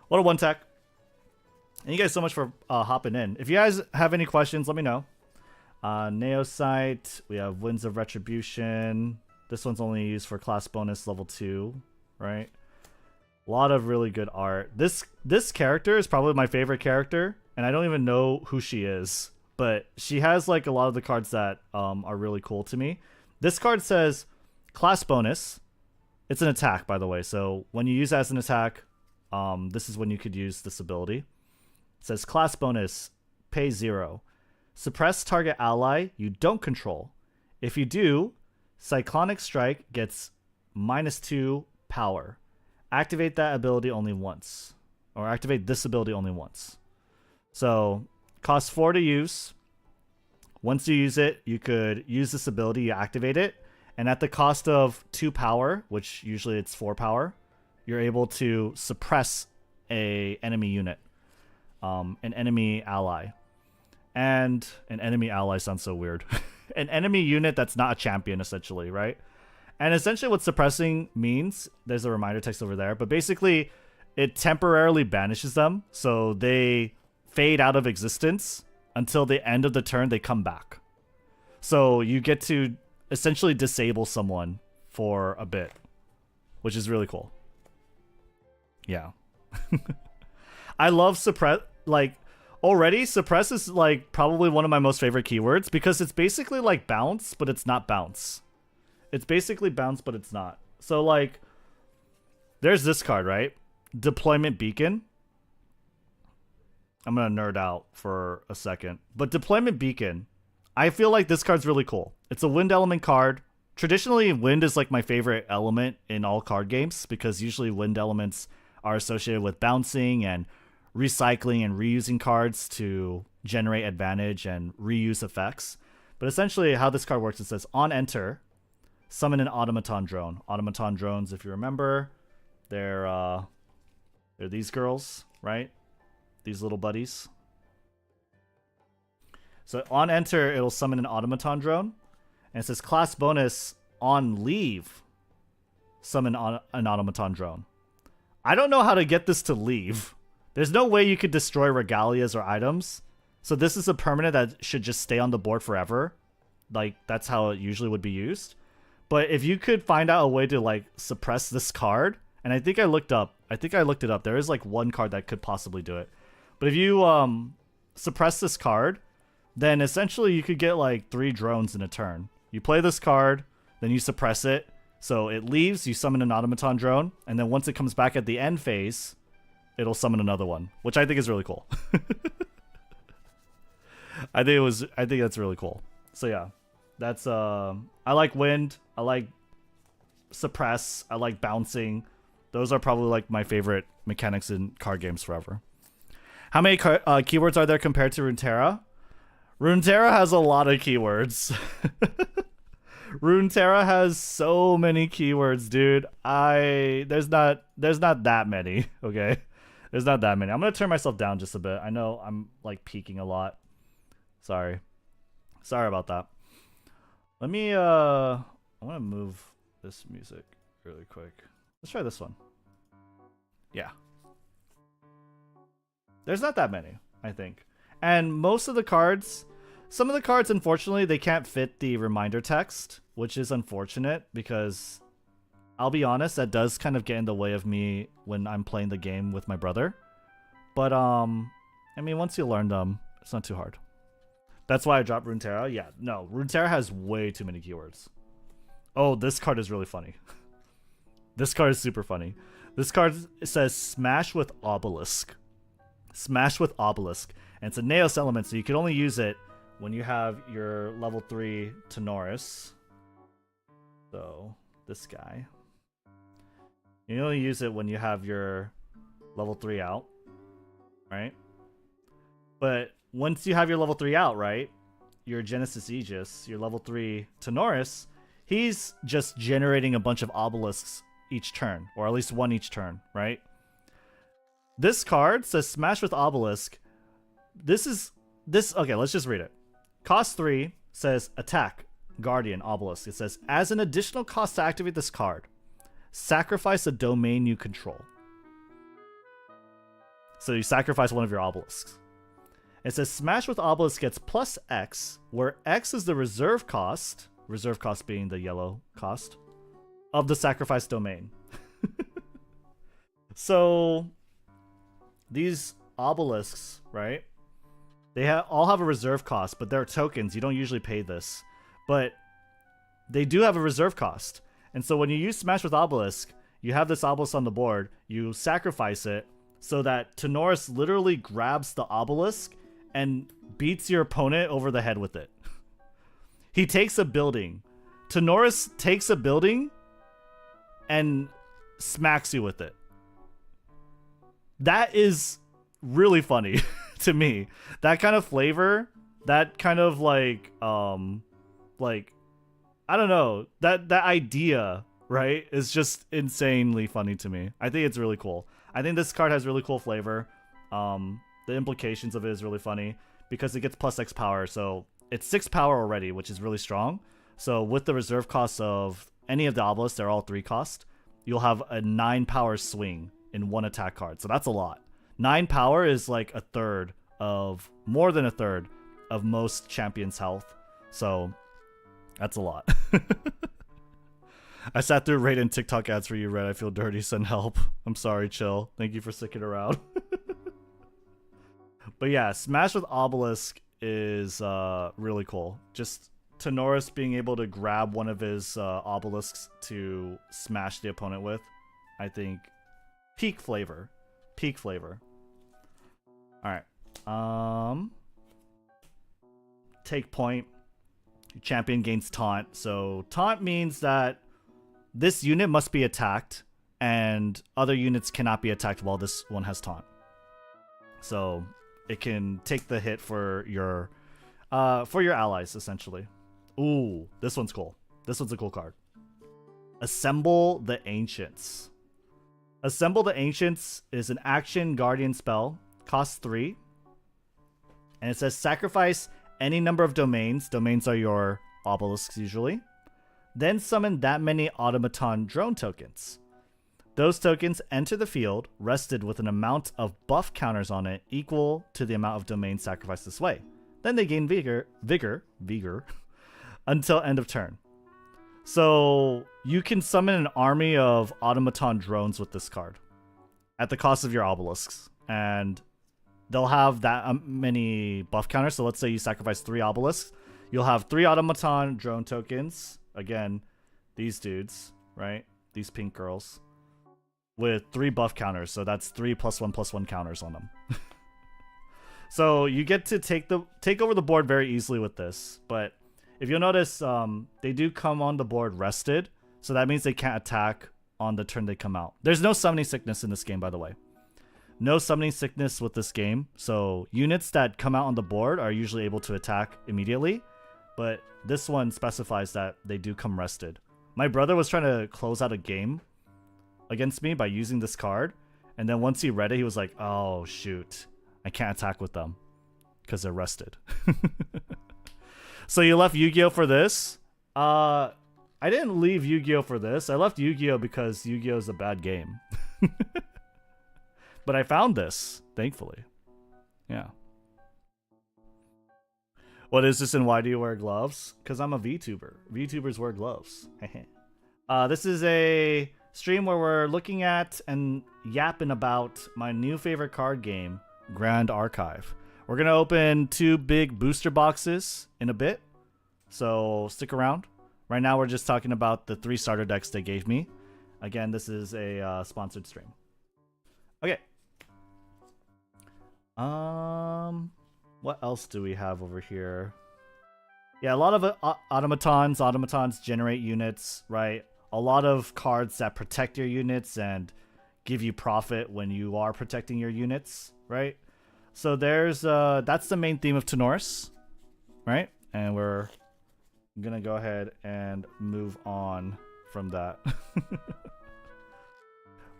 What a one tech. And you guys so much for hopping in. If you guys have any questions, let me know. Neosite. We have Winds of Retribution. This one's only used for class bonus level 2, right? A lot of really good art. This character is probably my favorite character, and I don't even know who she is. But she has like a lot of the cards that are really cool to me. This card says class bonus. It's an attack, by the way. So when you use it as an attack, this is when you could use this ability. It says class bonus, pay 0. Suppress target ally you don't control. If you do, Cyclonic Strike gets -2 power. Activate that ability only once. Or activate this ability only once. So costs 4 to use. Once you use it, you could use this ability, you activate it, and at the cost of 2 power, which usually it's 4 power, you're able to suppress a enemy unit, an enemy ally. And an enemy ally sounds so weird. An enemy unit that's not a champion, essentially, right? And essentially what suppressing means, there's a reminder text over there, but basically it temporarily banishes them, so they fade out of existence until the end of the turn they come back. So you get to essentially disable someone for a bit, which is really cool. Yeah. I love suppress. Like, already suppress is like probably one of my most favorite keywords because it's basically like bounce, but it's not bounce. It's basically bounce, but it's not. So like, there's this card, right? Deployment Beacon. I'm going to nerd out for a second. But Deployment Beacon, I feel like this card's really cool. It's a wind element card. Traditionally, wind is like my favorite element in all card games because usually wind elements are associated with bouncing and recycling and reusing cards to generate advantage and reuse effects. But essentially how this card works, it says on enter, summon an automaton drone. Automaton drones, if you remember, they're these girls, right? These little buddies. So on enter, it'll summon an automaton drone. And it says class bonus on leave, summon an automaton drone. I don't know how to get this to leave. There's no way you could destroy regalias or items. So this is a permanent that should just stay on the board forever. Like, that's how it usually would be used. But if you could find out a way to, like, suppress this card, and I think I looked it up. There is, like, one card that could possibly do it. But if you suppress this card, then essentially you could get like 3 drones in a turn. You play this card, then you suppress it, so it leaves, you summon an automaton drone, and then once it comes back at the end phase, it'll summon another one, which I think is really cool. I think that's really cool. So yeah, that's I like wind, I like suppress, I like bouncing. Those are probably like my favorite mechanics in card games forever. How many keywords are there compared to Runeterra? Runeterra has a lot of keywords. Runeterra has so many keywords, dude. There's not that many, okay? There's not that many. I'm gonna turn myself down just a bit. I know I'm like peaking a lot. Sorry about that. Let me I wanna move this music really quick. Let's try this one. Yeah. There's not that many, I think. And most of the cards, some of the cards, unfortunately, they can't fit the reminder text, which is unfortunate because I'll be honest, that does kind of get in the way of me when I'm playing the game with my brother. But, I mean, once you learn them, it's not too hard. That's why I dropped Runeterra. Yeah, no, Runeterra has way too many keywords. Oh, this card is really funny. This card is super funny. This card says Smash with Obelisk. Smash with Obelisk. And it's a Naos element, so you can only use it when you have your level 3 Tenoris. So, this guy. You only use it when you have your level 3 out, right? But once you have your level 3 out, right? Your Genesis Aegis, your level 3 Tenoris, he's just generating a bunch of obelisks each turn, or at least one each turn, right? This card says Smash with Obelisk. Okay, let's just read it. Cost 3 says Attack, Guardian, Obelisk. It says, as an additional cost to activate this card, sacrifice a domain you control. So you sacrifice one of your obelisks. It says Smash with Obelisk gets plus X, where X is the reserve cost being the yellow cost, of the sacrifice domain. So these obelisks, right? They all have a reserve cost, but they're tokens. You don't usually pay this. But they do have a reserve cost. And so when you use Smash with Obelisk, you have this obelisk on the board, you sacrifice it so that Tenoris literally grabs the obelisk and beats your opponent over the head with it. He takes a building. Tenoris takes a building and smacks you with it. That is really funny to me. That kind of flavor, that kind of like I don't know, that idea, right, is just insanely funny to me. I think it's really cool. I think this card has really cool flavor. The implications of it is really funny because it gets plus X power, so it's 6 power already, which is really strong. So with the reserve costs of any of the obelisks, they're all 3 cost, you'll have a 9 power swing in one attack card. So that's a lot. 9 power is like more than a third of most champions' health. So that's a lot. I sat through Raiden TikTok ads for you, Red. I feel dirty. Send help. I'm sorry, chill. Thank you for sticking around. But yeah, Smash with Obelisk is really cool. Just Tenoris being able to grab one of his obelisks to smash the opponent with, I think, peak flavor. Peak flavor. Alright. Take point. Your champion gains taunt. So taunt means that this unit must be attacked and other units cannot be attacked while this one has taunt. So it can take the hit for your allies, essentially. Ooh, this one's cool. This one's a cool card. Assemble the Ancients. Assemble the Ancients is an action guardian spell. Costs 3. And it says sacrifice any number of domains. Domains are your obelisks usually. Then summon that many automaton drone tokens. Those tokens enter the field rested with an amount of buff counters on it equal to the amount of domains sacrificed this way. Then they gain vigor until end of turn. So you can summon an army of automaton drones with this card at the cost of your obelisks. And they'll have that many buff counters. So let's say you sacrifice 3 obelisks. You'll have 3 automaton drone tokens. Again, these dudes, right? These pink girls. With 3 buff counters. So that's 3 +1/+1 counters on them. So you get to take over the board very easily with this. But if you'll notice, they do come on the board rested. So that means they can't attack on the turn they come out. There's no summoning sickness in this game, by the way. No summoning sickness with this game. So units that come out on the board are usually able to attack immediately. But this one specifies that they do come rested. My brother was trying to close out a game against me by using this card. And then once he read it, he was like, oh, shoot. I can't attack with them because they're rested. So you left Yu-Gi-Oh for this? I didn't leave Yu-Gi-Oh for this. I left Yu-Gi-Oh because Yu-Gi-Oh is a bad game. But I found this, thankfully. Yeah. What is this and why do you wear gloves? Because I'm a VTuber. VTubers wear gloves. This is a stream where we're looking at and yapping about my new favorite card game, Grandarchive. We're going to open 2 big booster boxes in a bit, so stick around. Right now we're just talking about the 3 starter decks they gave me. Again, this is a sponsored stream. Okay. What else do we have over here? Yeah, a lot of automatons. Automatons generate units, right? A lot of cards that protect your units and give you profit when you are protecting your units, right? So there's that's the main theme of Tenoris, right? And we're gonna go ahead and move on from that.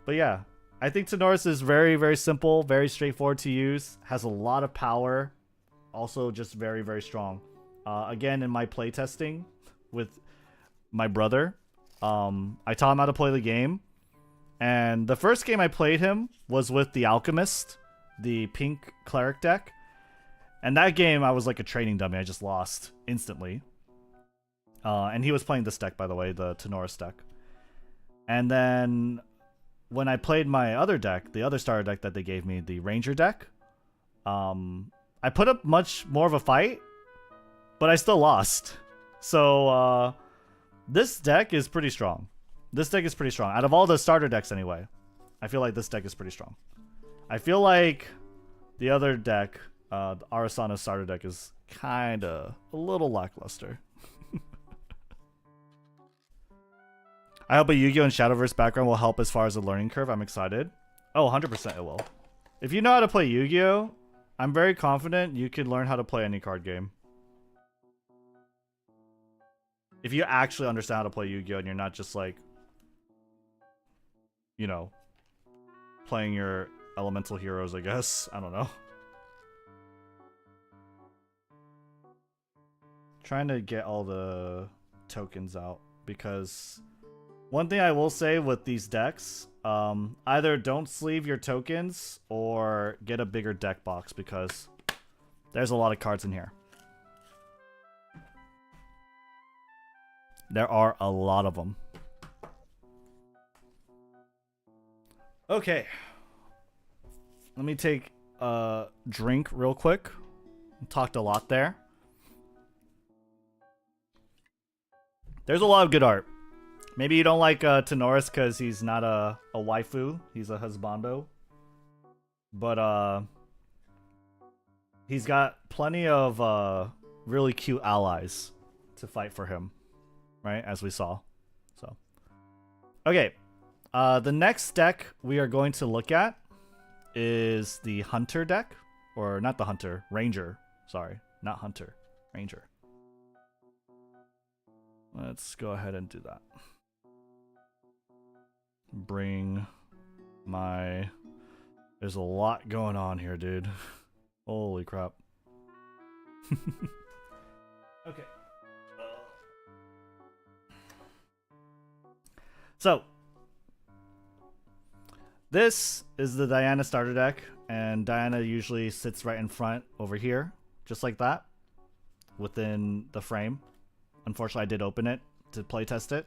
But yeah, I think Tenoris is very, very simple, very straightforward to use, has a lot of power, also just very, very strong. Again, in my playtesting with my brother, I taught him how to play the game. And the first game I played him was with the Alchemist, the pink cleric deck. And that game, I was like a training dummy. I just lost instantly. And he was playing this deck, by the way, the Tenoris deck. And then when I played my other deck, the other starter deck that they gave me, the Ranger deck, I put up much more of a fight, but I still lost. So this deck is pretty strong. This deck is pretty strong. Out of all the starter decks anyway, I feel like this deck is pretty strong. I feel like the other deck, the Arasana starter deck, is kind of a little lackluster. I hope a Yu-Gi-Oh! And Shadowverse background will help as far as the learning curve. I'm excited. Oh, 100% it will. If you know how to play Yu-Gi-Oh!, I'm very confident you can learn how to play any card game. If you actually understand how to play Yu-Gi-Oh! And you're not just like, you know, playing your elemental heroes, I guess. I don't know. Trying to get all the tokens out because one thing I will say with these decks, either don't sleeve your tokens or get a bigger deck box because there's a lot of cards in here. There are a lot of them. Okay. Let me take a drink real quick. Talked a lot there. There's a lot of good art. Maybe you don't like Tenoris because he's not a waifu. He's a husbando. But he's got plenty of really cute allies to fight for him. Right? As we saw. So, okay. The next deck we are going to look at is the Hunter deck. Or not the Hunter. Ranger. Sorry. Not Hunter. Ranger. Let's go ahead and do that. Bring my... There's a lot going on here, dude. Holy crap. Okay. So, this is the Diana starter deck, and Diana usually sits right in front over here, just like that, within the frame. Unfortunately, I did open it to playtest it.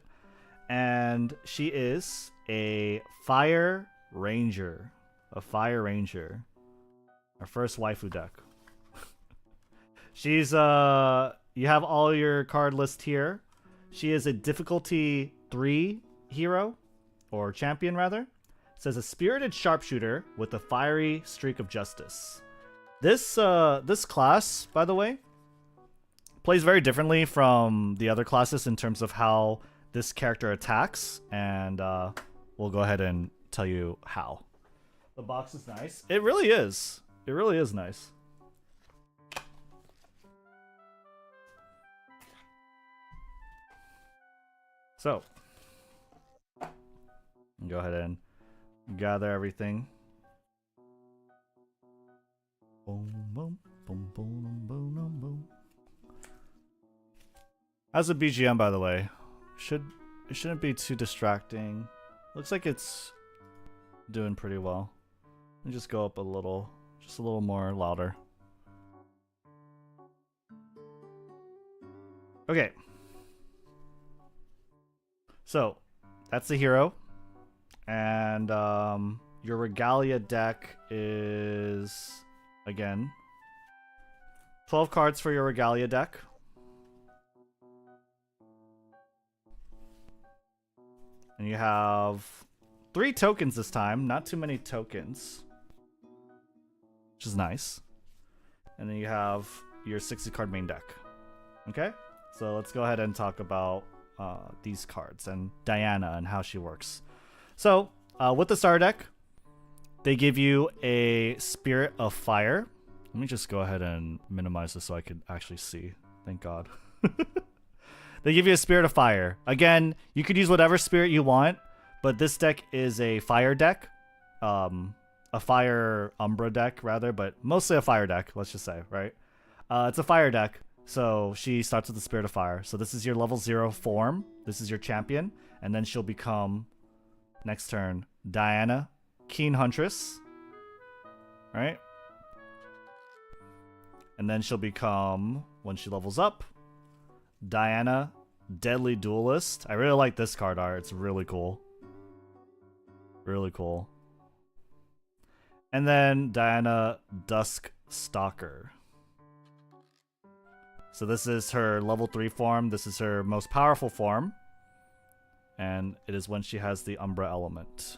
And she is a Fire Ranger. A Fire Ranger. Our first waifu deck. She's you have all your card list here. She is a difficulty 3 hero, or champion rather. It says a spirited sharpshooter with a fiery streak of justice. This this class, by the way, plays very differently from the other classes in terms of how this character attacks, and we'll go ahead and tell you how. The box is nice. It really is. It really is nice. So, go ahead and gather everything. Boom, boom, boom, boom, boom, boom, boom. How's the BGM, by the way? It shouldn't be too distracting. Looks like it's doing pretty well. Let me just go up a little, just a little more louder. Okay. So, that's the hero. And your Regalia deck is, again, 12 cards for your Regalia deck. And you have 3 tokens this time, not too many tokens, which is nice. And then you have your 60 card main deck. Okay, so let's go ahead and talk about these cards and Diana and how she works. So with the starter deck, they give you a Spirit of Fire. Let me just go ahead and minimize this so I could actually see. Thank God. They give you a Spirit of Fire. Again, you could use whatever spirit you want, but this deck is a fire deck. A fire Umbra deck, rather, but mostly a fire deck, let's just say, right? It's a fire deck, so she starts with the Spirit of Fire. So this is your level 0 form. This is your champion, and then she'll become, next turn, Diana, Keen Huntress, right? And then she'll become, when she levels up, Diana, Deadly Duelist. I really like this card art. It's really cool. Really cool. And then Diana, Dusk Stalker. So this is her level 3 form. This is her most powerful form. And it is when she has the Umbra element.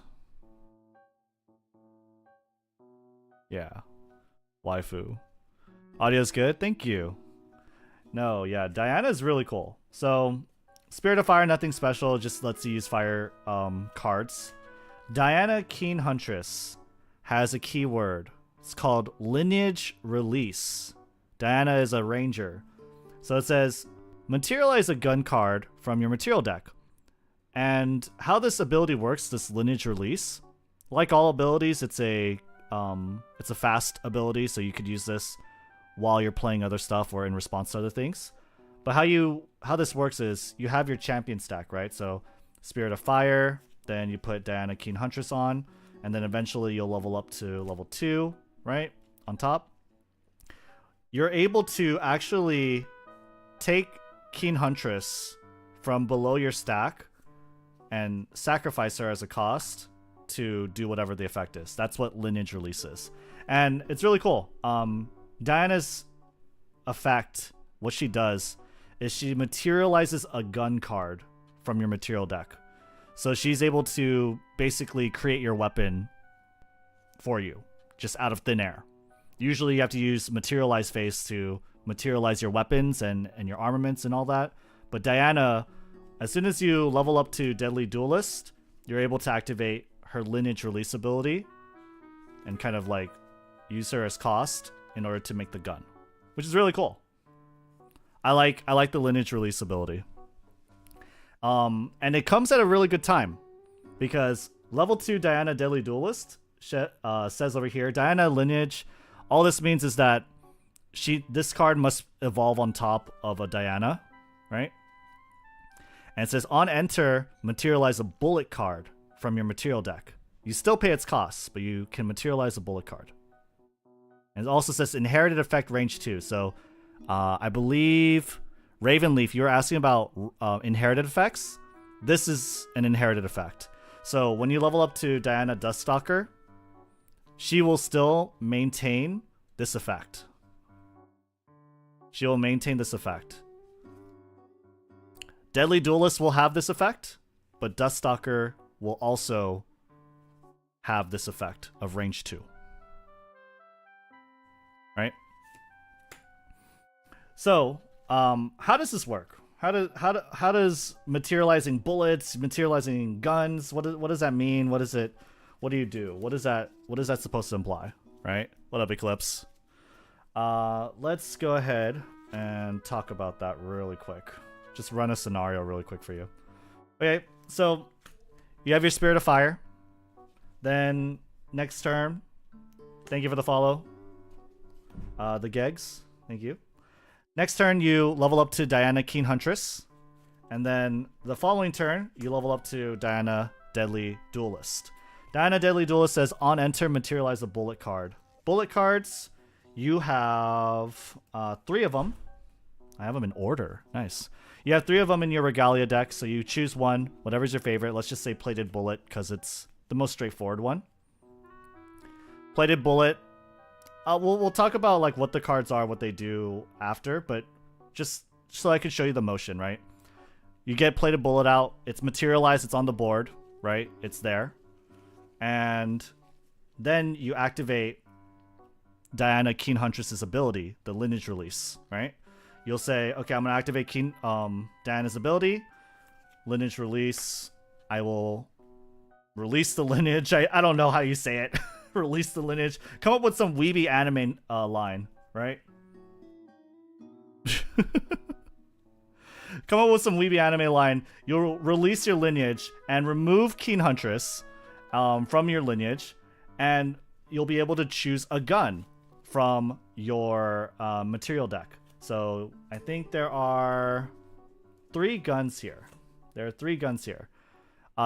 Yeah. Waifu. Audio's good? Thank you. No, yeah, Diana is really cool. So, Spirit of Fire, nothing special, just lets you use fire cards. Diana, Keen Huntress, has a keyword. It's called Lineage Release. Diana is a ranger. So it says, materialize a gun card from your material deck. And how this ability works, this Lineage Release, like all abilities, it's a fast ability, so you could use this while you're playing other stuff or in response to other things. But how this works is you have your champion stack, right? So Spirit of Fire, then you put Diana, Keen Huntress on, and then eventually you'll level up to level 2, right? On top. You're able to actually take Keen Huntress from below your stack and sacrifice her as a cost to do whatever the effect is. That's what Lineage Release is. And it's really cool. Diana's effect, what she does, is she materializes a gun card from your material deck. So she's able to basically create your weapon for you, just out of thin air. Usually you have to use materialize phase to materialize your weapons and your armaments and all that. But Diana, as soon as you level up to Deadly Duelist, you're able to activate her Lineage Release ability and kind of like use her as cost in order to make the gun, which is really cool. I like the Lineage Release ability. And it comes at a really good time because level 2 Diana Deadly Duelist says over here, Diana Lineage, all this means is that this card must evolve on top of a Diana, right? And it says on enter, materialize a bullet card from your material deck. You still pay its costs, but you can materialize a bullet card. And it also says inherited effect range 2. So I believe Ravenleaf, you were asking about inherited effects. This is an inherited effect. So when you level up to Diana Duststalker, she will still maintain this effect. She will maintain this effect. Deadly Duelist will have this effect, but Duststalker will also have this effect of range 2. Right? So, how does this work? How does materializing bullets, materializing guns, what does that mean? What is it? What do you do? What is that supposed to imply? Right? What up, Eclipse? Let's go ahead and talk about that really quick. Just run a scenario really quick for you. Okay, so you have your Spirit of Fire. Then next turn, thank you for the follow. The Gegs, thank you. Next turn, you level up to Diana Keen Huntress. And then the following turn, you level up to Diana Deadly Duelist. Diana Deadly Duelist says, on enter, materialize a bullet card. Bullet cards, you have 3 of them. I have them in order. Nice. You have 3 of them in your Regalia deck, so you choose one, whatever's your favorite. Let's just say Plated Bullet, because it's the most straightforward one. Plated Bullet. We'll talk about like what the cards are, what they do after, but just so I can show you the motion, right? You get Plated Bullet out. It's materialized. It's on the board, right? It's there. And then you activate Diana Keen Huntress's ability, the Lineage Release, right? You'll say, okay, I'm going to activate Diana's ability. Lineage Release. I will release the lineage. I don't know how you say it. Release the lineage. Come up with some weeby anime line, right? Come up with some weeby anime line. You'll release your lineage and remove Keen Huntress from your lineage, and you'll be able to choose a gun from your material deck. So I think there are 3 guns here. There are 3 guns here.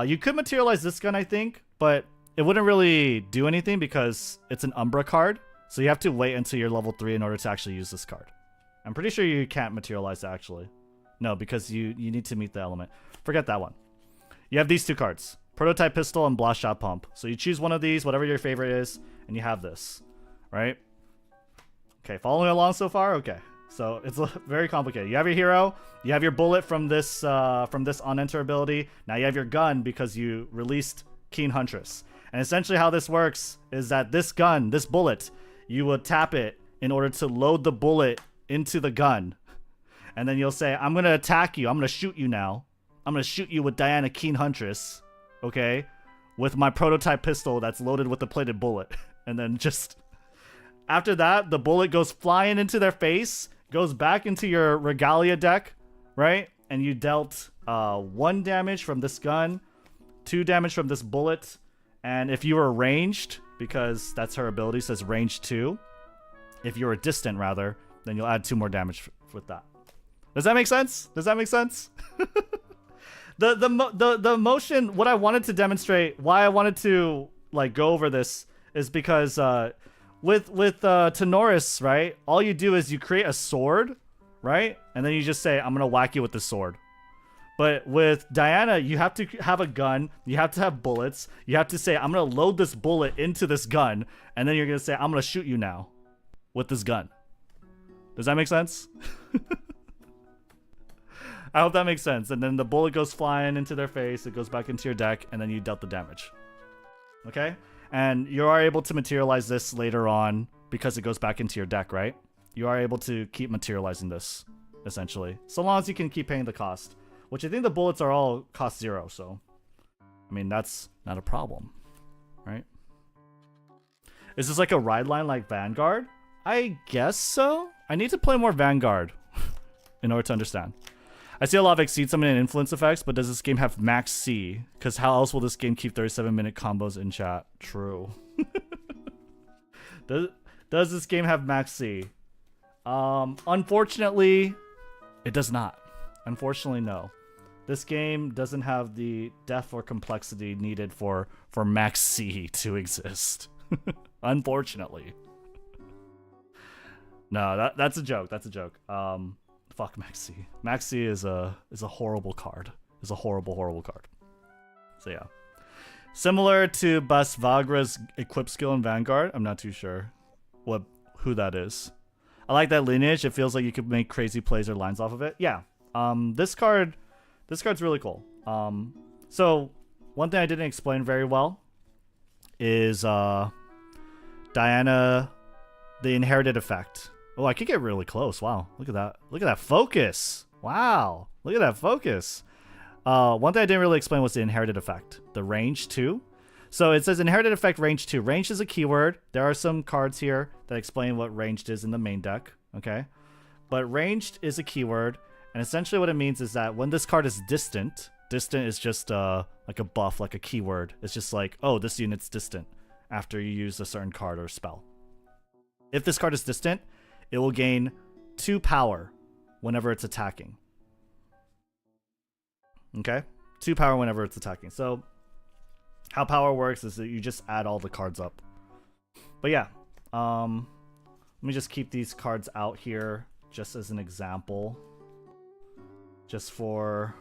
You could materialize this gun, I think, but it wouldn't really do anything because it's an Umbra card. So you have to wait until you're level 3 in order to actually use this card. I'm pretty sure you can't materialize it, actually. No, because you need to meet the element. Forget that one. You have these 2 cards. Prototype Pistol and Blast Shot Pump. So you choose one of these, whatever your favorite is, and you have this. Right? Okay, following along so far? Okay. So it's very complicated. You have your hero, you have your bullet from this on enter ability. Now you have your gun because you released Keen Huntress. And essentially how this works is that this gun, this bullet, you would tap it in order to load the bullet into the gun. And then you'll say, I'm going to attack you. I'm going to shoot you now. I'm going to shoot you with Diana Keen Huntress, okay? With my prototype pistol that's loaded with the plated bullet. And then just after that, the bullet goes flying into their face, goes back into your Regalia deck, right? And you dealt 1 damage from this gun, 2 damage from this bullet, and if you were ranged, because that's her ability, says range 2. If you were distant, rather, then you'll add 2 more damage with that. Does that make sense? Does that make sense? The motion, what I wanted to demonstrate, why I wanted to like go over this, is because with Tenoris, right? All you do is you create a sword, right? And then you just say, I'm gonna whack you with the sword. But with Diana, you have to have a gun, you have to have bullets, you have to say, I'm gonna load this bullet into this gun, and then you're gonna say, I'm gonna shoot you now with this gun. Does that make sense? I hope that makes sense. And then the bullet goes flying into their face, it goes back into your deck, and then you dealt the damage. Okay? And you are able to materialize this later on because it goes back into your deck, right? You are able to keep materializing this, essentially. So long as you can keep paying the cost. Which I think the bullets are all cost 0, so... I mean, that's not a problem, right? Is this like a ride line like Vanguard? I guess so. I need to play more Vanguard in order to understand. I see a lot of Exceed Summon and Influence effects, but does this game have max C? Because how else will this game keep 37-minute combos in chat? True. Does this game have max C? Unfortunately, it does not. Unfortunately, no. This game doesn't have the depth or complexity needed for max C to exist. Unfortunately. No, that's a joke. That's a joke. Fuck Maxi. Maxi is a horrible card. Is a horrible card. So yeah. Similar to Basvagra's equip skill in Vanguard. I'm not too sure who that is. I like that lineage. It feels like you could make crazy plays or lines off of it. Yeah. This card's really cool. So one thing I didn't explain very well is Diana, the inherited effect. Oh, I could get really close. Wow, look at that. Look at that focus. Wow, look at that focus. One thing I didn't really explain was the inherited effect, the range 2. So it says inherited effect range 2. Range is a keyword. There are some cards here that explain what ranged is in the main deck. Okay, but ranged is a keyword, and essentially what it means is that when this card is distant is just like a buff, like a keyword. It's just like, oh, this unit's distant after you use a certain card or spell. If this card is distant, it will gain 2 power whenever it's attacking. Okay, 2 power whenever it's attacking. So how power works is that you just add all the cards up. But yeah, let me just keep these cards out here just as an example, just for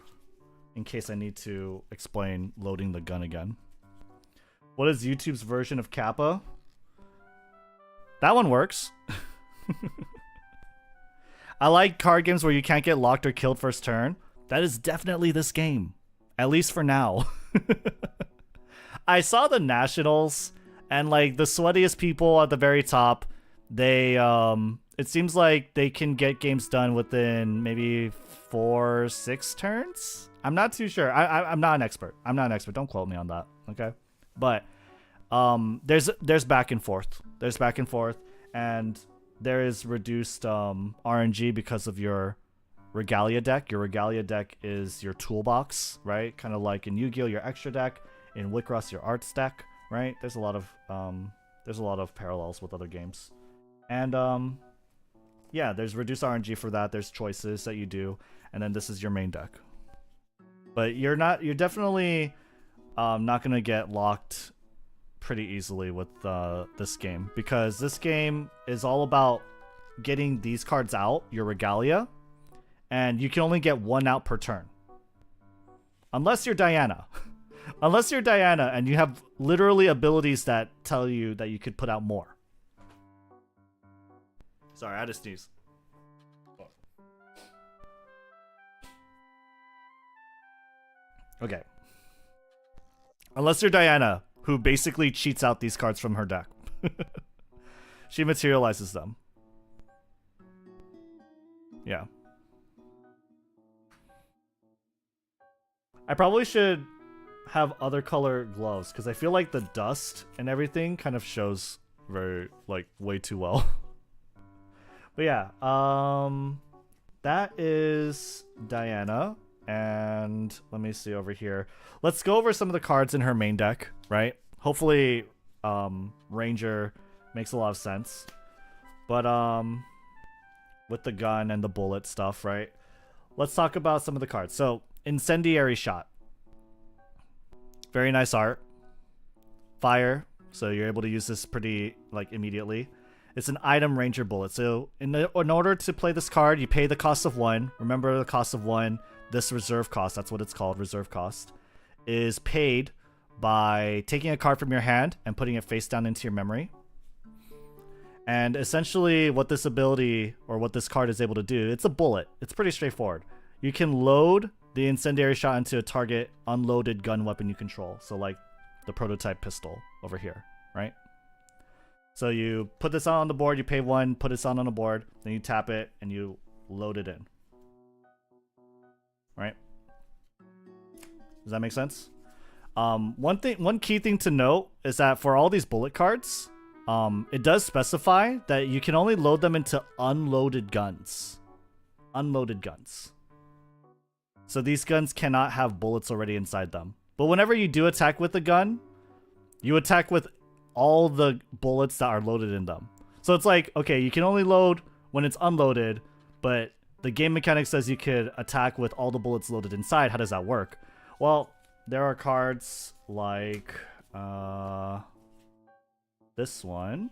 in case I need to explain loading the gun again. What is YouTube's version of Kappa? That one works. I like card games where you can't get locked or killed first turn. That is definitely this game, at least for now. I saw the Nationals, and like the sweatiest people at the very top, they it seems like they can get games done within maybe 4-6 turns. I'm not too sure. I'm not an expert. Don't quote me on that. Okay, but there's back and forth. And there is reduced RNG because of your Regalia deck. Your Regalia deck is your toolbox, right? Kind of like in Yu-Gi-Oh, your extra deck. In Wicross, your arts deck, right? There's a lot of parallels with other games, and yeah, there's reduced RNG for that. There's choices that you do, and then this is your main deck. But you're definitely not gonna get locked pretty easily with this game, because this game is all about getting these cards out, your Regalia, and you can only get 1 out per turn. Unless you're Diana. Unless you're Diana and you have literally abilities that tell you that you could put out more. Sorry, I had to sneeze. Okay. Unless you're Diana, who basically cheats out these cards from her deck. She materializes them. Yeah. I probably should have other color gloves, because I feel like the dust and everything kind of shows very, like, way too well. But yeah, that is Diana. And let me see over here. Let's go over some of the cards in her main deck, right? Hopefully Ranger makes a lot of sense. But with the gun and the bullet stuff, right? Let's talk about some of the cards. So, Incendiary Shot. Very nice art. Fire, so you're able to use this pretty, like, immediately. It's an item ranger bullet. So in order to play this card, you pay the cost of 1. Remember the cost of 1. This reserve cost, that's what it's called, reserve cost, is paid by taking a card from your hand and putting it face down into your memory. And essentially what this ability, or what this card is able to do, it's a bullet. It's pretty straightforward. You can load the incendiary shot into a target unloaded gun weapon you control. So like the prototype pistol over here, right? So you put this on the board, you pay 1, put this on the board, then you tap it and you load it in. Right? Does that make sense? One key thing to note is that for all these bullet cards, it does specify that you can only load them into unloaded guns. Unloaded guns. So these guns cannot have bullets already inside them. But whenever you do attack with a gun, you attack with all the bullets that are loaded in them. So it's like, okay, you can only load when it's unloaded, but the game mechanic says you could attack with all the bullets loaded inside. How does that work? Well, there are cards like this one.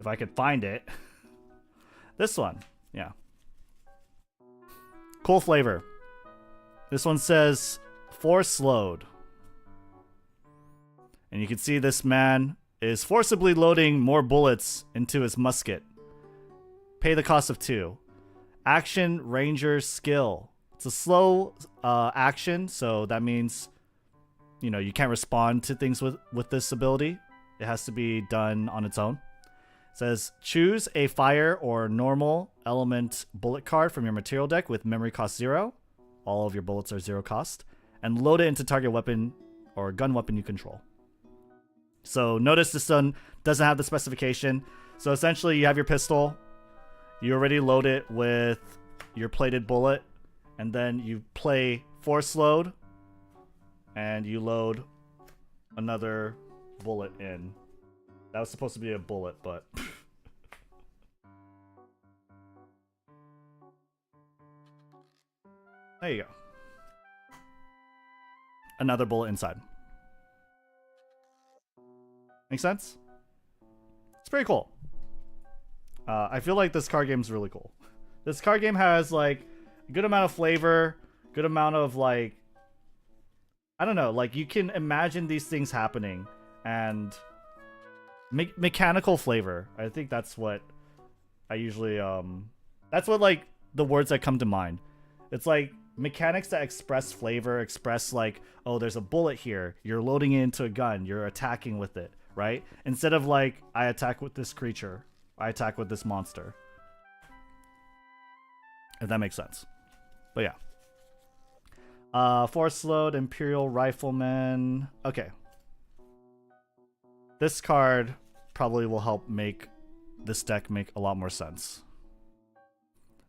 If I could find it. This one, yeah. Cool flavor. This one says force load. And you can see this man is forcibly loading more bullets into his musket. Pay the cost of 2. Action Ranger skill. It's a slow action, so that means, you know, you can't respond to things with this ability. It has to be done on its own. It says, choose a fire or normal element bullet card from your material deck with memory cost 0. All of your bullets are 0 cost. And load it into target weapon or gun weapon you control. So notice this one doesn't have the specification. So essentially you have your pistol. You already load it with your plated bullet. And then you play force load. And you load another bullet in. That was supposed to be a bullet, but... There you go. Another bullet inside. Make sense? It's pretty cool. I feel like this card game is really cool. This card game has like a good amount of flavor, good amount of like, I don't know, like you can imagine these things happening, and mechanical flavor. I think that's what I usually that's what like the words that come to mind. It's like mechanics that express flavor, express like, oh, there's a bullet here, you're loading it into a gun, you're attacking with it, right? Instead of like, I attack with this creature, I attack with this monster. If that makes sense. But yeah. Force load, Imperial Rifleman. Okay. This card probably will help make this deck make a lot more sense.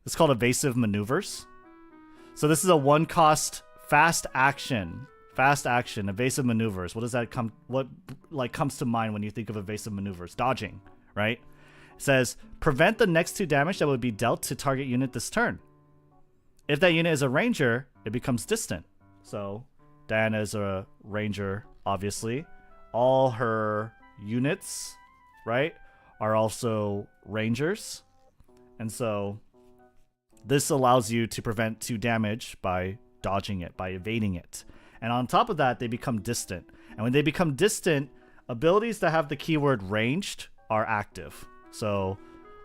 It's called Evasive Maneuvers. So this is a 1-cost fast action. Fast action, evasive maneuvers. What does that comes to mind when you think of evasive maneuvers? Dodging, right? It says, prevent the next 2 damage that would be dealt to target unit this turn. If that unit is a ranger, it becomes distant. So Diana is a ranger, obviously. All her units, right, are also rangers. And so this allows you to prevent 2 damage by dodging it, by evading it. And on top of that, they become distant. And when they become distant, abilities that have the keyword ranged are active. So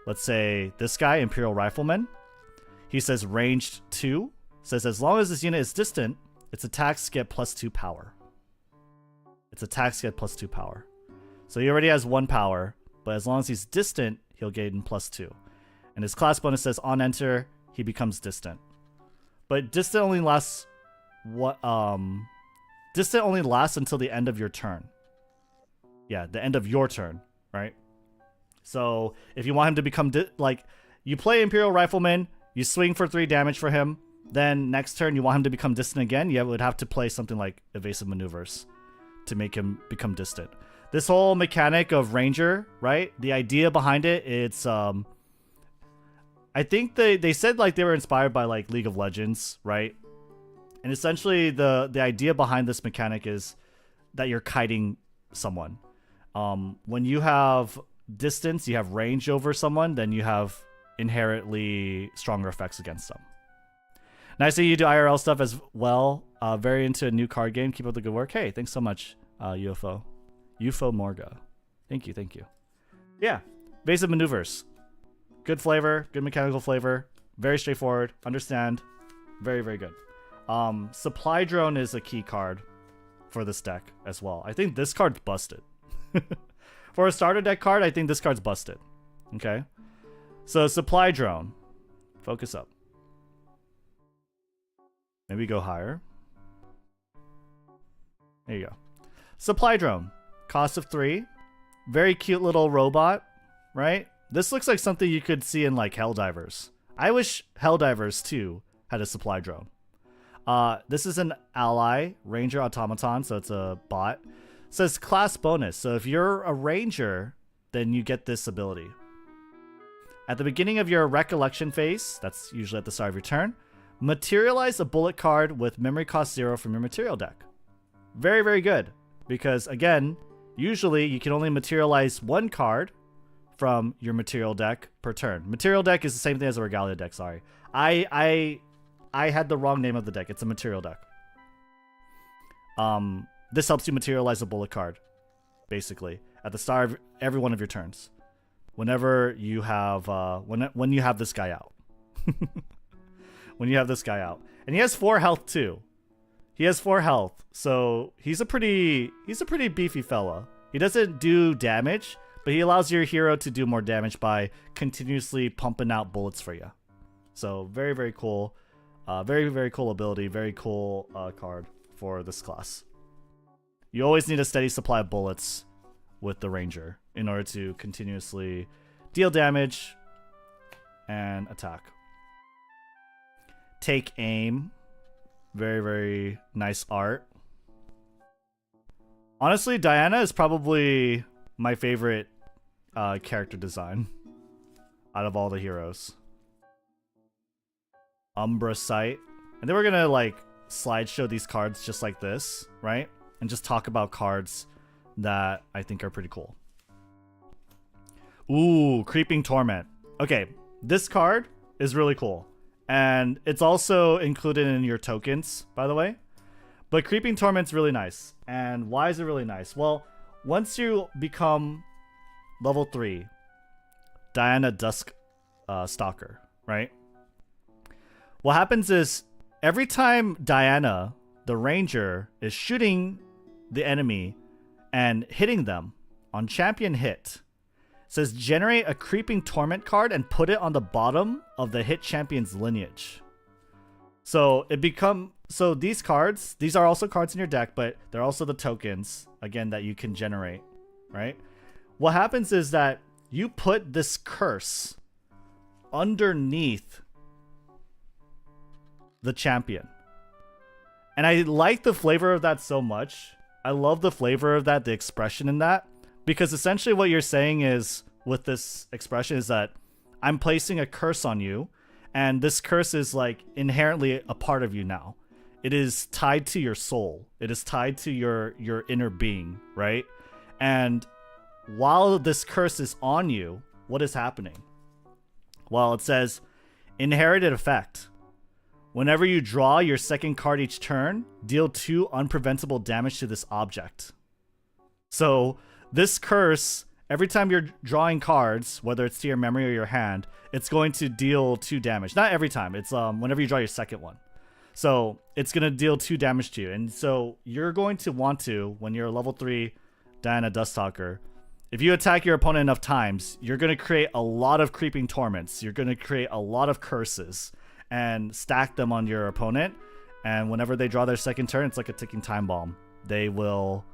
let's say this guy, Imperial Rifleman, he says ranged 2. Says as long as this unit is distant, its attacks get +2 power. Its attacks get +2 power. So he already has 1 power, but as long as he's distant, he'll gain +2. And his class bonus says on enter, he becomes distant. But distant only lasts distant only lasts until the end of your turn. Yeah, the end of your turn, right? So if you want him to become like, you play Imperial Rifleman, you swing for 3 damage for him, then next turn you want him to become distant again, you would have to play something like Evasive Maneuvers to make him become distant. This whole mechanic of Ranger, right? The idea behind it, it's I think they said like they were inspired by like League of Legends, right? And essentially the idea behind this mechanic is that you're kiting someone. When you have distance, you have range over someone, then you have inherently stronger effects against them. Nice that you do IRL stuff as well. Very into a new card game. Keep up the good work. Hey, thanks so much, UFO. UFO Morga. Thank you, thank you. Yeah, Evasive Maneuvers. Good flavor, good mechanical flavor. Very straightforward. Understand. Very, very good. Supply Drone is a key card for this deck as well. I think this card's busted. For a starter deck card, I think this card's busted. Okay. So Supply Drone. Focus up. Maybe go higher. There you go. Supply Drone. Cost of 3. Very cute little robot, right? This looks like something you could see in like Helldivers. I wish Helldivers 2 had a Supply Drone. This is an ally, Ranger Automaton, so it's a bot. It says class bonus. So if you're a Ranger, then you get this ability. At the beginning of your recollection phase, that's usually at the start of your turn, materialize a bullet card with memory cost 0 from your material deck. Very, very good. Because again, usually you can only materialize 1 card from your material deck per turn. Material deck is the same thing as a Regalia deck, sorry. I had the wrong name of the deck. It's a material deck. This helps you materialize a bullet card basically, at the start of every one of your turns. Whenever you have, when you have this guy out. When you have this guy out. And he has 4 health too. He has 4 health, so he's a pretty beefy fella. He doesn't do damage, but he allows your hero to do more damage by continuously pumping out bullets for you. So very, very cool. Very, very cool ability. Very cool card for this class. You always need a steady supply of bullets with the Ranger in order to continuously deal damage and attack. Take aim. Very, very nice art. Honestly, Diana is probably my favorite character design out of all the heroes. Umbra Sight. And then we're gonna like slideshow these cards just like this, right? And just talk about cards that I think are pretty cool. Ooh, Creeping Torment. Okay, this card is really cool. And it's also included in your tokens, by the way. But Creeping Torment's really nice. And why is it really nice? Well, once you become level 3, Diana Dusk Stalker, right? What happens is every time Diana, the Ranger, is shooting the enemy and hitting them on champion hit, it says generate a Creeping Torment card and put it on the bottom of the hit champion's lineage. So these cards, these are also cards in your deck, but they're also the tokens, again, that you can generate, right? What happens is that you put this curse underneath the champion. And I like the flavor of that so much. I love the flavor of that, the expression in that. Because essentially what you're saying is, with this expression, is that I'm placing a curse on you. And this curse is like inherently a part of you now. It is tied to your soul. It is tied to your inner being, right? And while this curse is on you, what is happening? Well, it says, inherited effect. Whenever you draw your second card each turn, deal 2 unpreventable damage to this object. So this curse, every time you're drawing cards, whether it's to your memory or your hand, it's going to deal 2 damage. Not every time. It's whenever you draw your second one. So it's going to deal 2 damage to you. And so you're going to want to, when you're a level 3 Diana Duststalker, if you attack your opponent enough times, you're going to create a lot of Creeping Torments. You're going to create a lot of curses and stack them on your opponent. And whenever they draw their second turn, it's like a ticking time bomb. They will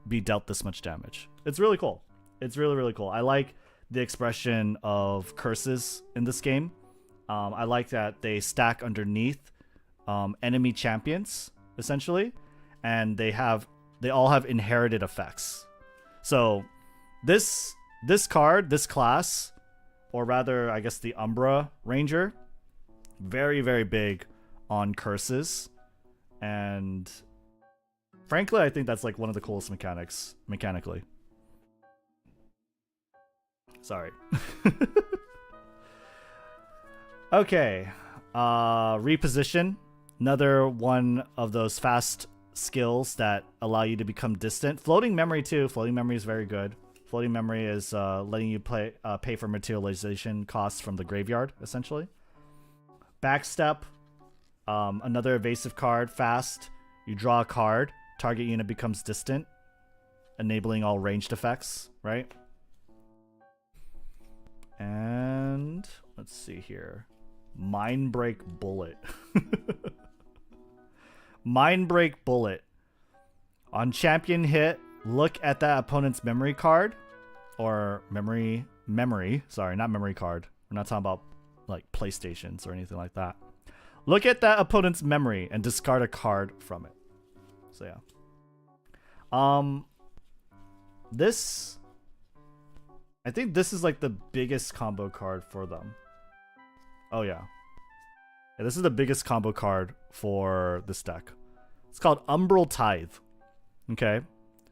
be dealt this much damage. It's really cool. It's really, really cool. I like the expression of curses in this game. I like that they stack underneath enemy champions, essentially. And they all have inherited effects. So this card, this class, or rather, I guess the Umbra Ranger, very, very big on curses. And frankly, I think that's like one of the coolest mechanics mechanically. Sorry. Okay. Reposition. Another one of those fast skills that allow you to become distant. Floating memory too. Floating memory is very good. Floating memory is letting you pay for materialization costs from the graveyard, essentially. Backstep. Another evasive card. Fast. You draw a card. Target unit becomes distant, enabling all ranged effects, right? And let's see here. Mindbreak Bullet. Mindbreak Bullet. On champion hit, look at that opponent's memory card. Or memory. Sorry, not memory card. We're not talking about like PlayStations or anything like that. Look at that opponent's memory and discard a card from it. So yeah. I think this is like the biggest combo card for them. Oh yeah. Yeah, this is the biggest combo card for this deck. It's called Umbral Tithe. Okay.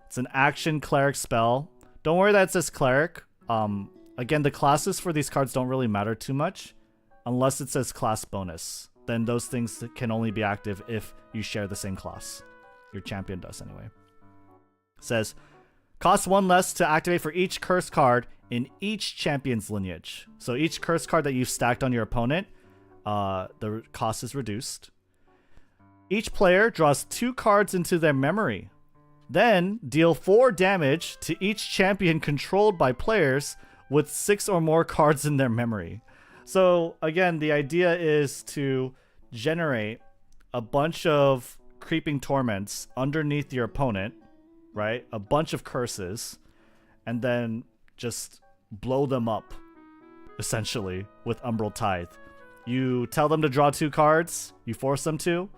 It's an action cleric spell. Don't worry that it says cleric. Again, the classes for these cards don't really matter too much unless it says class bonus. Then those things can only be active if you share the same class. Your champion does anyway. It says, Costs 1 less to activate for each curse card in each champion's lineage. So each curse card that you've stacked on your opponent, the cost is reduced. Each player draws 2 cards into their memory. Then deal 4 damage to each champion controlled by players with 6 or more cards in their memory. So again, the idea is to generate a bunch of creeping torments underneath your opponent, right? A bunch of curses, and then just blow them up, essentially, with Umbral Tithe. You tell them to draw 2 cards, you force them to,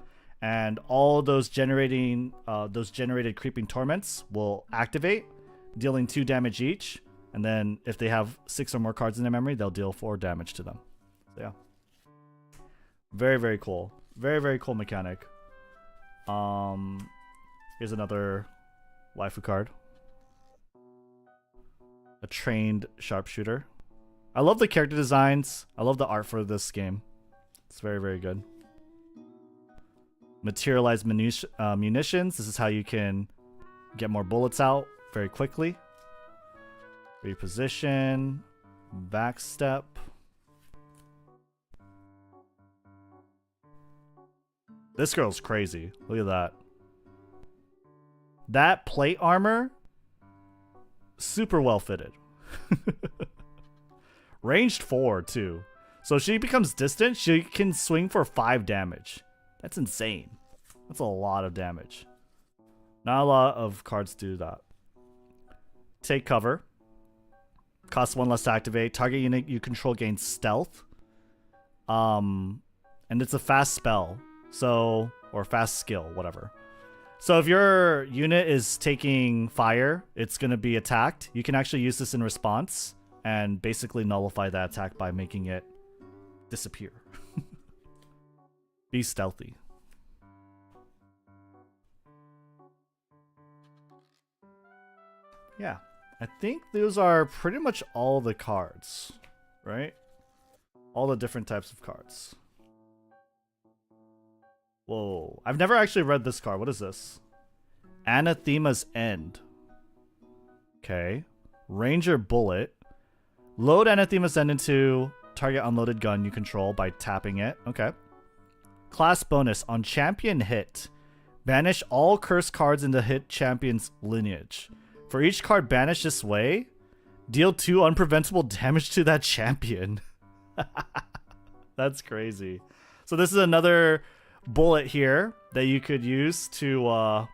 and all those generated creeping torments will activate, dealing 2 damage each. And then if they have 6 or more cards in their memory, they'll deal 4 damage to them. So yeah, very, very cool. Very, very cool mechanic. Here's another waifu card. A trained sharpshooter. I love the character designs. I love the art for this game. It's very, very good. Materialized munitions. This is how you can get more bullets out very quickly. Reposition. Backstep. This girl's crazy. Look at that. That plate armor, super well fitted. Ranged 4 too. So she becomes distant, she can swing for 5 damage. That's insane. That's a lot of damage. Not a lot of cards do that. Take cover. Costs 1 less to activate. Target unit you control gains stealth. And it's a fast spell. So, or fast skill, whatever. So if your unit is taking fire, it's going to be attacked. You can actually use this in response and basically nullify that attack by making it disappear. Be stealthy. Yeah, I think those are pretty much all the cards, right? All the different types of cards. Whoa, I've never actually read this card. What is this? Anathema's End. Okay. Ranger Bullet. Load Anathema's End into target unloaded gun you control by tapping it. Okay. Class bonus. On champion hit, banish all curse cards in the hit champion's lineage. For each card banished this way, deal 2 unpreventable damage to that champion. That's crazy. So this is another bullet here that you could use to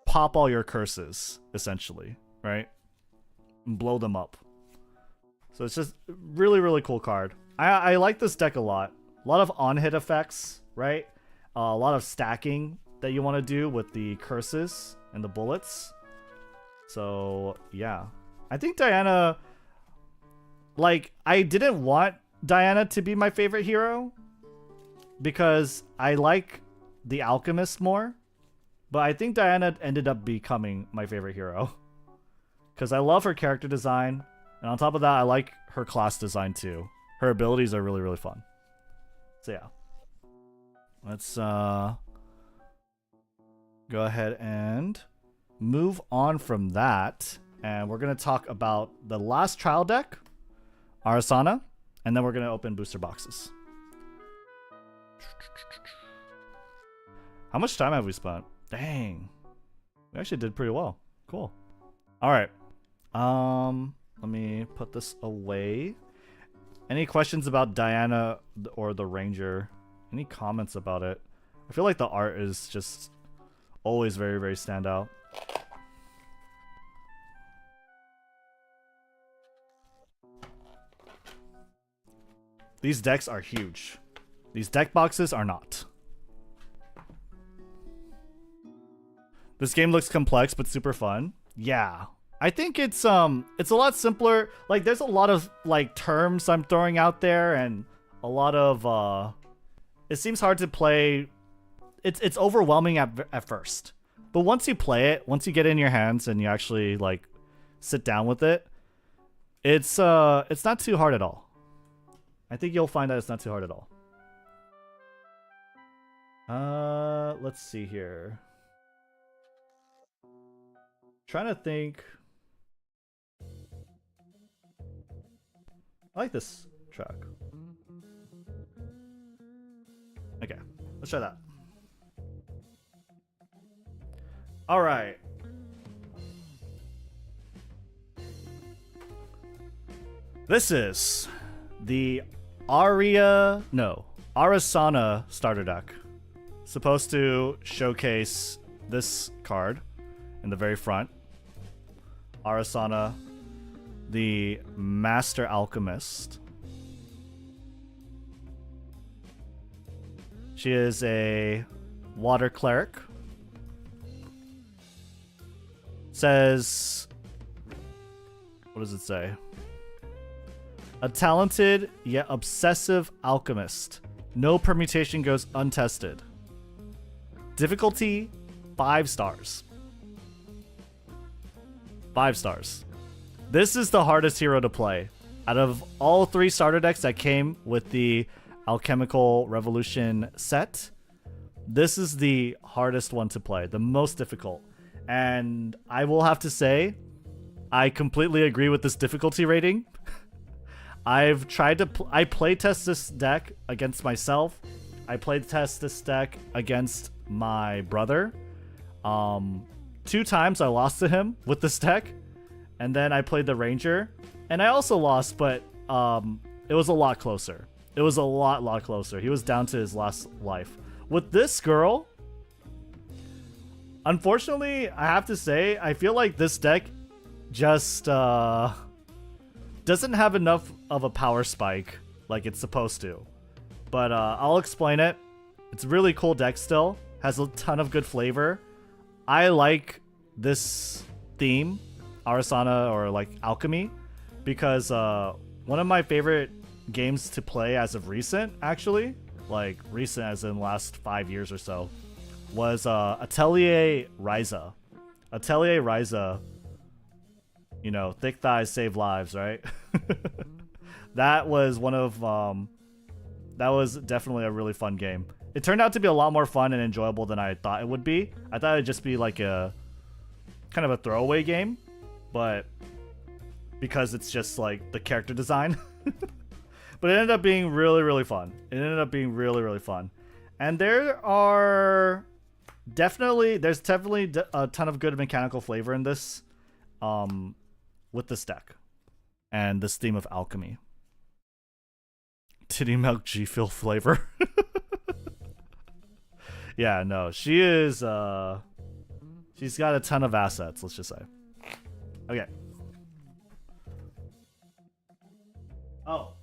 pop all your curses, essentially, right? And blow them up. So it's just really, really cool card. I like this deck a lot. A lot of on-hit effects, right? A lot of stacking that you want to do with the curses and the bullets. So yeah, I think Diana, like, I didn't want Diana to be my favorite hero because I like the Alchemist more, but I think Diana ended up becoming my favorite hero because I love her character design, and on top of that, I like her class design too. Her abilities are really, really fun. So yeah, let's go ahead and move on from that, and we're gonna talk about the last trial deck, Arasana, and then we're gonna open booster boxes. How much time have we spent? Dang, we actually did pretty well. Cool. All right, let me put this away. Any questions about Diana or the Ranger? Any comments about it? I feel like the art is just always very, very standout. These decks are huge. These deck boxes are not. This game looks complex but super fun. Yeah. I think it's a lot simpler. Like, there's a lot of like terms I'm throwing out there, and a lot of it seems hard to play. It's overwhelming at first. But once you play it, once you get it in your hands and you actually like sit down with it, it's not too hard at all. I think you'll find that it's not too hard at all. Let's see here. Trying to think. I like this track. Okay, let's try that. All right. This is the Arasana starter deck. Supposed to showcase this card in the very front. Arasana, the Master Alchemist. She is a water cleric. Says, what does it say? A talented yet obsessive alchemist. No permutation goes untested. Difficulty 5 stars. 5 stars. This is the hardest hero to play. Out of all 3 starter decks that came with the Alchemical Revolution set, this is the hardest one to play, the most difficult. And I will have to say, I completely agree with this difficulty rating. I've tried to I playtest this deck against myself. I playtest this deck against my brother. 2 times I lost to him with this deck, and then I played the Ranger, and I also lost, but it was a lot closer. It was a lot closer. He was down to his last life. With this girl, unfortunately, I have to say, I feel like this deck just doesn't have enough of a power spike like it's supposed to. But I'll explain it. It's a really cool deck still. Has a ton of good flavor. I like this theme, Arasana or like alchemy, because one of my favorite games to play as of recent, actually, like recent as in last 5 years or so, was Atelier Ryza. Atelier Ryza, you know, thick thighs save lives, right? That was one of that was definitely a really fun game. It turned out to be a lot more fun and enjoyable than I thought it would be. I thought it'd just be like a kind of a throwaway game, but because it's just like the character design. But it ended up being really fun. It ended up being really fun. And there's definitely a ton of good mechanical flavor in this with this deck and this theme of alchemy. Titty milk G-Fill flavor. Yeah, no, she is she's got a ton of assets, let's just say. Okay. Oh,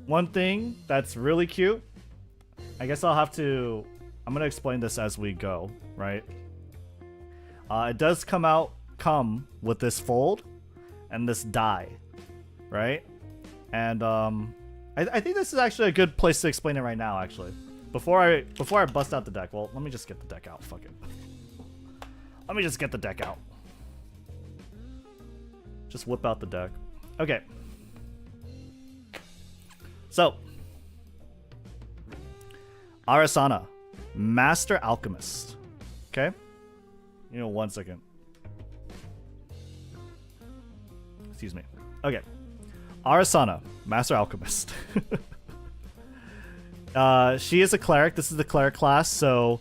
one thing that's really cute, I guess I'm gonna explain this as we go, right? It does come with this fold and this die, right? And I think this is actually a good place to explain it right now, actually. Before I bust out the deck. Well, let me just get the deck out. Fuck it. Let me just get the deck out. Just whip out the deck. Okay. So, Arasana, Master Alchemist. Okay? You know, 1 second. Excuse me. Okay. Arasana, Master Alchemist. She is a cleric. This is the cleric class, so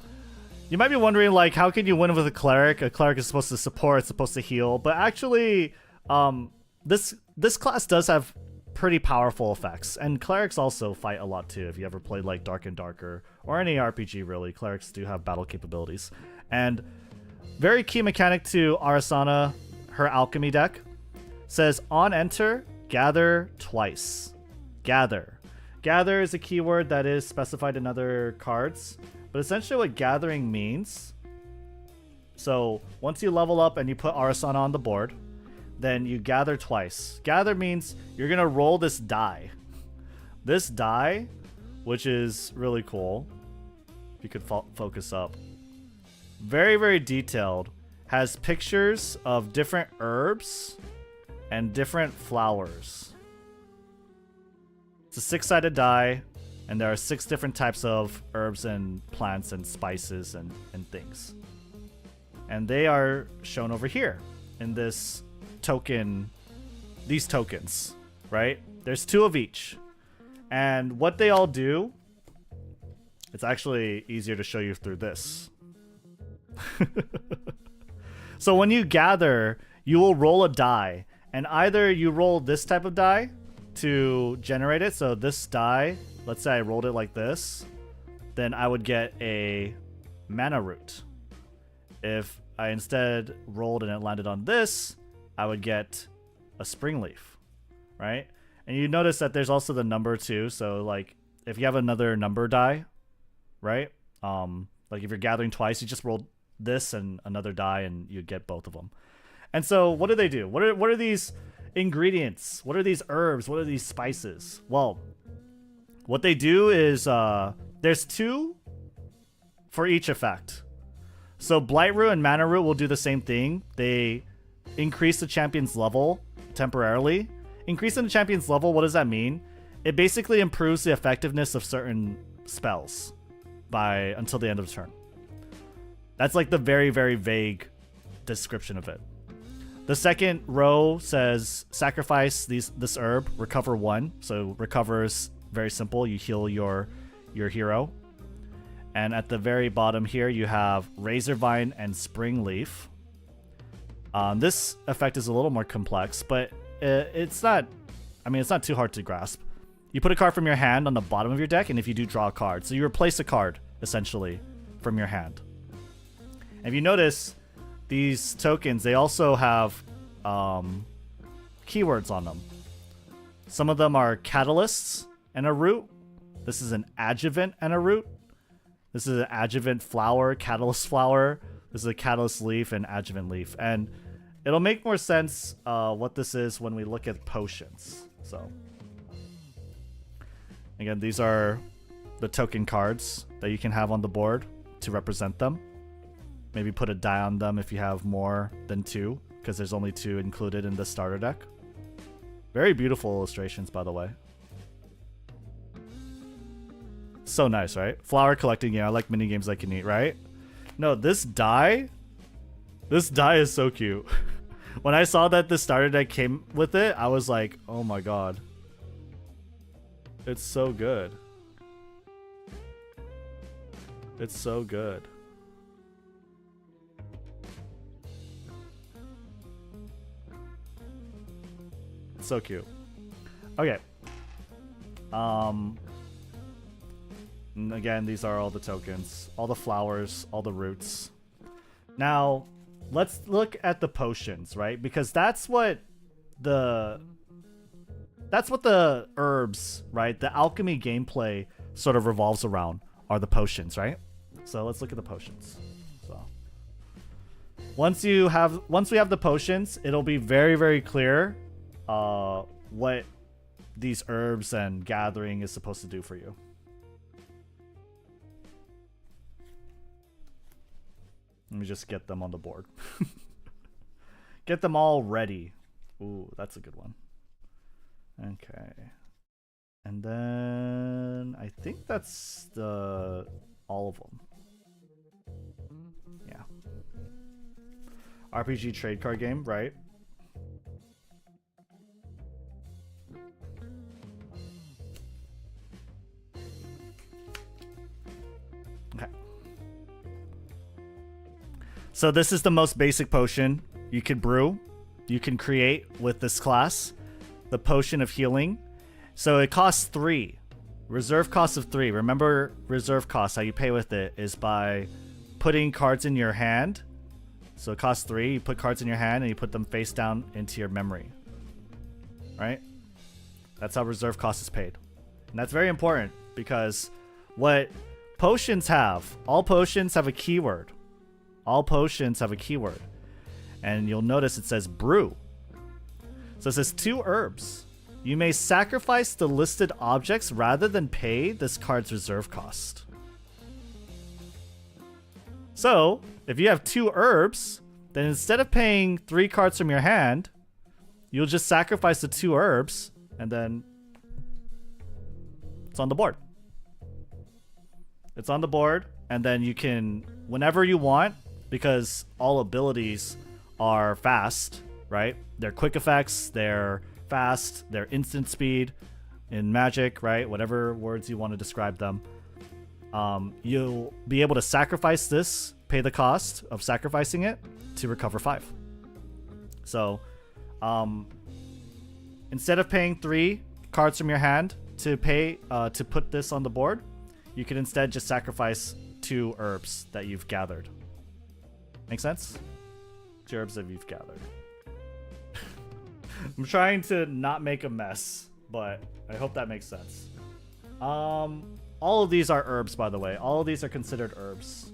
you might be wondering, like, how can you win with a cleric? A cleric is supposed to support, it's supposed to heal, but actually, this class does have pretty powerful effects, and clerics also fight a lot too. If you ever played like Dark and Darker or any RPG, really, clerics do have battle capabilities. And very key mechanic to Arasana, her alchemy deck, says on enter, gather twice. Gather. Gather is a keyword that is specified in other cards, but essentially what gathering means, so once you level up and you put Arasana on the board, then you gather twice. Gather means you're gonna roll this die. This die, which is really cool, if you could focus up, very detailed, has pictures of different herbs and different flowers. It's a 6-sided die, and there are 6 different types of herbs and plants and spices and things. And they are shown over here in this token, these tokens, right? There's 2 of each. And what they all do, it's actually easier to show you through this. So when you gather, you will roll a die, and either you roll this type of die to generate it. So this die, let's say I rolled it like this, then I would get a mana root. If I instead rolled and it landed on this, I would get a spring leaf, right? And you notice that there's also the number too. So like if you have another number die, right? Like if you're gathering twice, you just roll this and another die and you get both of them. And so what do they do? What are these ingredients? What are these herbs? What are these spices? Well, what they do is there's 2 for each effect. So Blight Root and Mana Root will do the same thing. They increase the champion's level temporarily. Increasing the champion's level, what does that mean? It basically improves the effectiveness of certain spells by until the end of the turn. That's like the very, very vague description of it. The second row says sacrifice this herb, recover 1. So recover is very simple. You heal your hero. And at the very bottom here, you have Razor Vine and Spring Leaf. This effect is a little more complex, but it's not, I mean, it's not too hard to grasp. You put a card from your hand on the bottom of your deck, and if you do, draw a card. So you replace a card, essentially, from your hand. And if you notice, these tokens, they also have keywords on them. Some of them are catalysts and a root. This is an adjuvant and a root. This is an adjuvant flower, catalyst flower. This is a catalyst leaf and adjuvant leaf. And it'll make more sense what this is when we look at potions. So, again, these are the token cards that you can have on the board to represent them. Maybe put a die on them if you have more than 2, because there's only 2 included in the starter deck. Very beautiful illustrations, by the way. So nice, right? Flower collecting, yeah, I like mini games I can eat, right? No, this die is so cute. When I saw that the starter deck came with it, I was like, oh my god. It's so good. It's so good. It's so cute. Okay. And again, these are all the tokens, all the flowers, all the roots. Now, let's look at the potions, right? Because that's what the herbs, right? The alchemy gameplay sort of revolves around are the potions, right? So let's look at the potions. So once we have the potions, it'll be very, very clear what these herbs and gathering is supposed to do for you. Let me just get them on the board. Get them all ready. Ooh, that's a good one. Okay. And then I think that's all of them. Yeah. RPG trade card game, right? Okay. So this is the most basic potion you can brew, you can create with this class. The potion of healing. So it costs 3. Reserve cost of 3. Remember reserve cost, how you pay with it is by putting cards in your hand. So it costs 3. You put cards in your hand and you put them face down into your memory. Right? That's how reserve cost is paid. And that's very important because what potions have, all potions have a keyword. All potions have a keyword. And you'll notice it says brew. So it says 2 herbs. You may sacrifice the listed objects rather than pay this card's reserve cost. So, if you have 2 herbs, then instead of paying 3 cards from your hand, you'll just sacrifice the 2 herbs, and then it's on the board. It's on the board, and then you can, whenever you want, because all abilities are fast, right? They're quick effects, they're fast, they're instant speed in magic, right? Whatever words you want to describe them. You'll be able to sacrifice this, pay the cost of sacrificing it to recover 5. So, instead of paying 3 cards from your hand to pay to put this on the board, you can instead just sacrifice 2 herbs that you've gathered. Make sense? 2 herbs that you've gathered. I'm trying to not make a mess, but I hope that makes sense. All of these are herbs, by the way. All of these are considered herbs.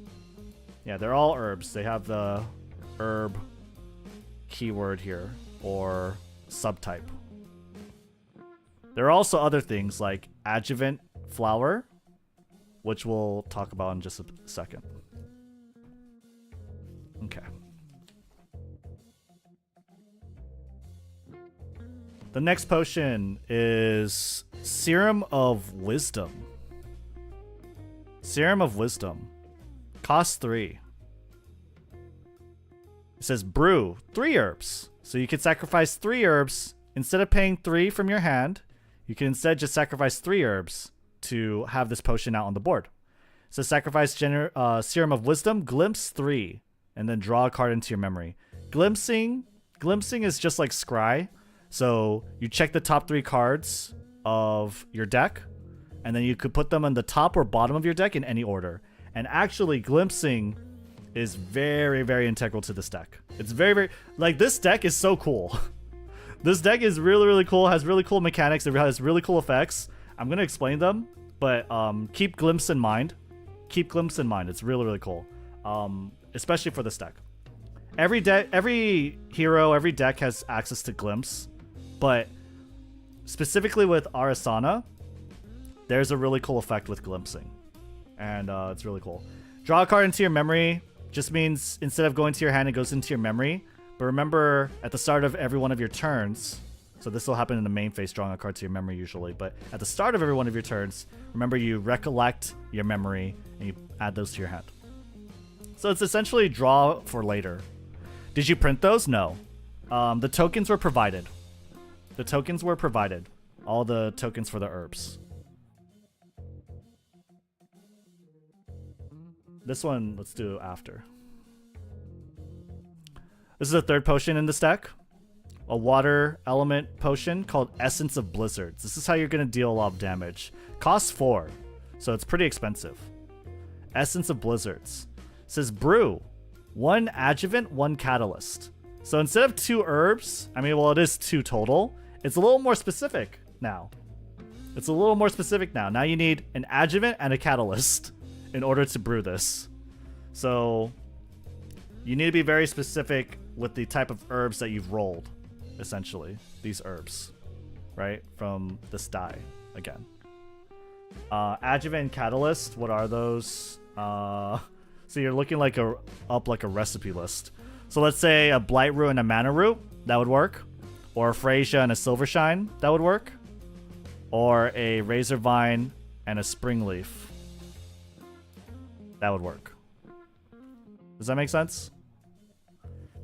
Yeah, they're all herbs. They have the herb keyword here, or subtype. There are also other things like adjuvant flower, which we'll talk about in just a second. Okay. The next potion is Serum of Wisdom. Serum of Wisdom. Cost 3. It says brew 3 herbs. So you can sacrifice 3 herbs. Instead of paying 3 from your hand, you can instead just sacrifice 3 herbs to have this potion out on the board. So sacrifice Serum of Wisdom, glimpse 3, and then draw a card into your memory. Glimpsing is just like scry. So you check the top 3 cards of your deck, and then you could put them on the top or bottom of your deck in any order. And actually, glimpsing is very, very integral to this deck. It's very, very... Like, this deck is so cool. This deck is really, really cool. Has really cool mechanics. It has really cool effects. I'm going to explain them, but keep Glimpse in mind. Keep Glimpse in mind. It's really, really cool. Especially for this deck. Every hero, every deck has access to Glimpse, but specifically with Arasana, there's a really cool effect with glimpsing, and it's really cool. Draw a card into your memory just means instead of going to your hand, it goes into your memory. But remember, at the start of every one of your turns, so this will happen in the main phase, drawing a card to your memory usually, but at the start of every one of your turns, remember you recollect your memory and you add those to your hand. So it's essentially draw for later. Did you print those? No. The tokens were provided. The tokens were provided. All the tokens for the herbs. This one, let's do after. This is a 3rd potion in this deck. A water element potion called Essence of Blizzards. This is how you're going to deal a lot of damage. Costs 4, so it's pretty expensive. Essence of Blizzards. It says brew 1 adjuvant, 1 catalyst. So instead of 2 herbs, I mean, well, it is 2 total. It's a little more specific now. It's a little more specific now. Now you need an adjuvant and a catalyst in order to brew this. So you need to be very specific with the type of herbs that you've rolled, essentially. These herbs, right? From this die, again. Adjuvant and catalyst, what are those? So you're looking like up like a recipe list. So let's say a Blight Root and a Mana Root, that would work. Or a Freysia and a Silvershine, that would work. Or a Razor Vine and a Spring Leaf. That would work. Does that make sense?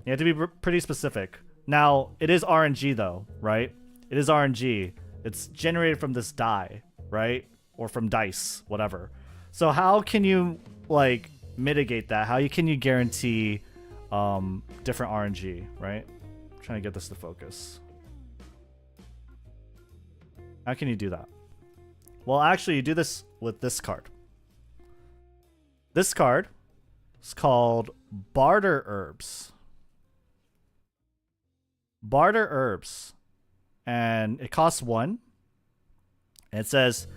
You have to be pretty specific. Now, it is RNG though, right? It is RNG. It's generated from this die, right? Or from dice, whatever. So how can you, like, mitigate that? How can you guarantee different RNG, right? I'm trying to get this to focus. How can you do that? Well, actually, you do this with this card. This card is called Barter Herbs. Barter Herbs. And it costs 1. And it says,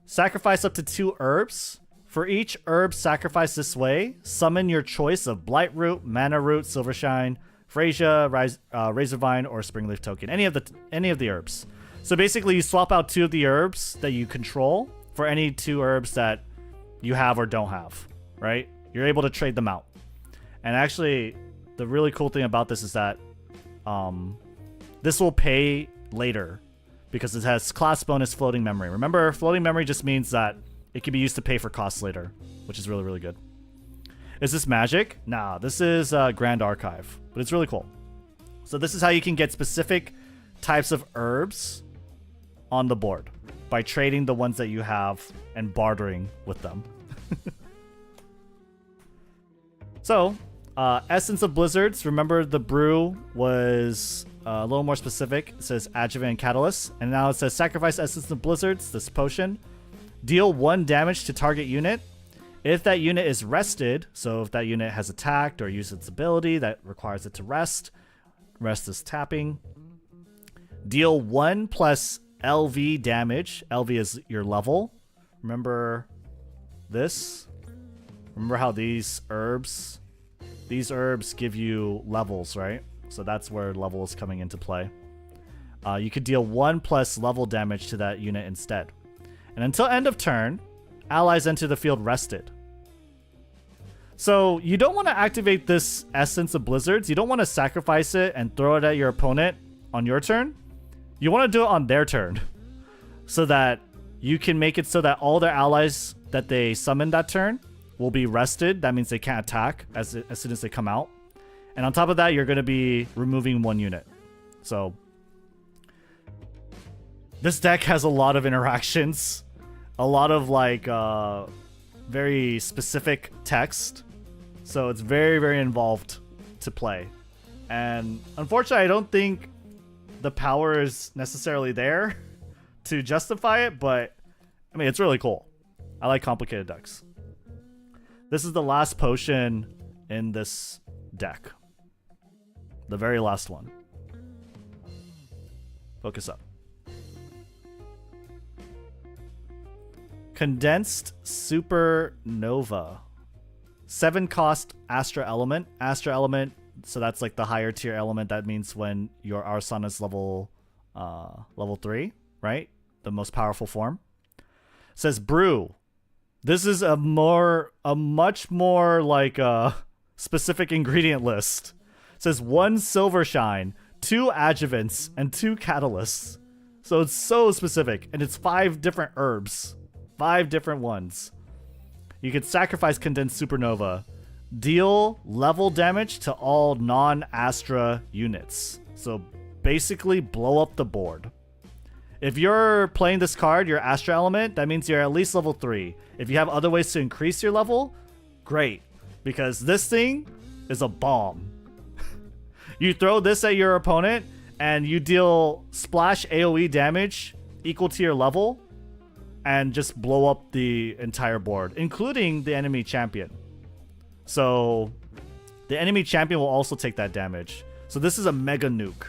sacrifice up to 2 herbs. For each herb sacrificed this way, summon your choice of Blight Root, Mana Root, Silvershine, Freysia, Razorvine, or Springleaf token. Any of the herbs. So basically, you swap out 2 of the herbs that you control for any 2 herbs that you have or don't have, right? You're able to trade them out. And actually, the really cool thing about this is that this will pay later because it has class bonus floating memory. Remember, floating memory just means that it can be used to pay for costs later, which is really, really good. Is this magic? Nah, this is Grandarchive, but it's really cool. So this is how you can get specific types of herbs on the board by trading the ones that you have and bartering with them. So, Essence of Blizzards. Remember the brew was a little more specific. It says Adjuvant and Catalyst. And now it says Sacrifice Essence of Blizzards, this potion. Deal 1 damage to target unit. If that unit is rested, so if that unit has attacked or used its ability that requires it to rest, rest is tapping. Deal 1 plus LV damage. LV is your level. Remember this? Remember how these herbs give you levels, right? So that's where level is coming into play. You could deal 1 plus level damage to that unit instead. And until end of turn, allies enter the field rested. So you don't want to activate this Essence of Blizzards. You don't want to sacrifice it and throw it at your opponent on your turn. You want to do it on their turn so that you can make it so that all their allies that they summon that turn will be rested. That means they can't attack as soon as they come out. And on top of that, you're going to be removing 1 unit. So this deck has a lot of interactions, a lot of like very specific text. So it's very, very involved to play. And unfortunately, I don't think the power is necessarily there to justify it, but I mean, it's really cool. I like complicated decks. This is the last potion in this deck. The very last one. Focus up. Condensed Supernova. 7 cost Astra Element. Astra Element, so that's like the higher tier element. That means when your Arson is level 3, right? The most powerful form. Says brew. This is a much more like specific ingredient list. It says 1 silver shine, 2 adjuvants, and 2 catalysts. So it's so specific, and it's 5 different herbs, 5 different ones. You can sacrifice Condensed Supernova. Deal level damage to all non-Astra units. So basically blow up the board. If you're playing this card, your Astra element, that means you're at least level 3. If you have other ways to increase your level, great. Because this thing is a bomb. You throw this at your opponent and you deal splash AoE damage equal to your level and just blow up the entire board, including the enemy champion. So the enemy champion will also take that damage. So this is a mega nuke.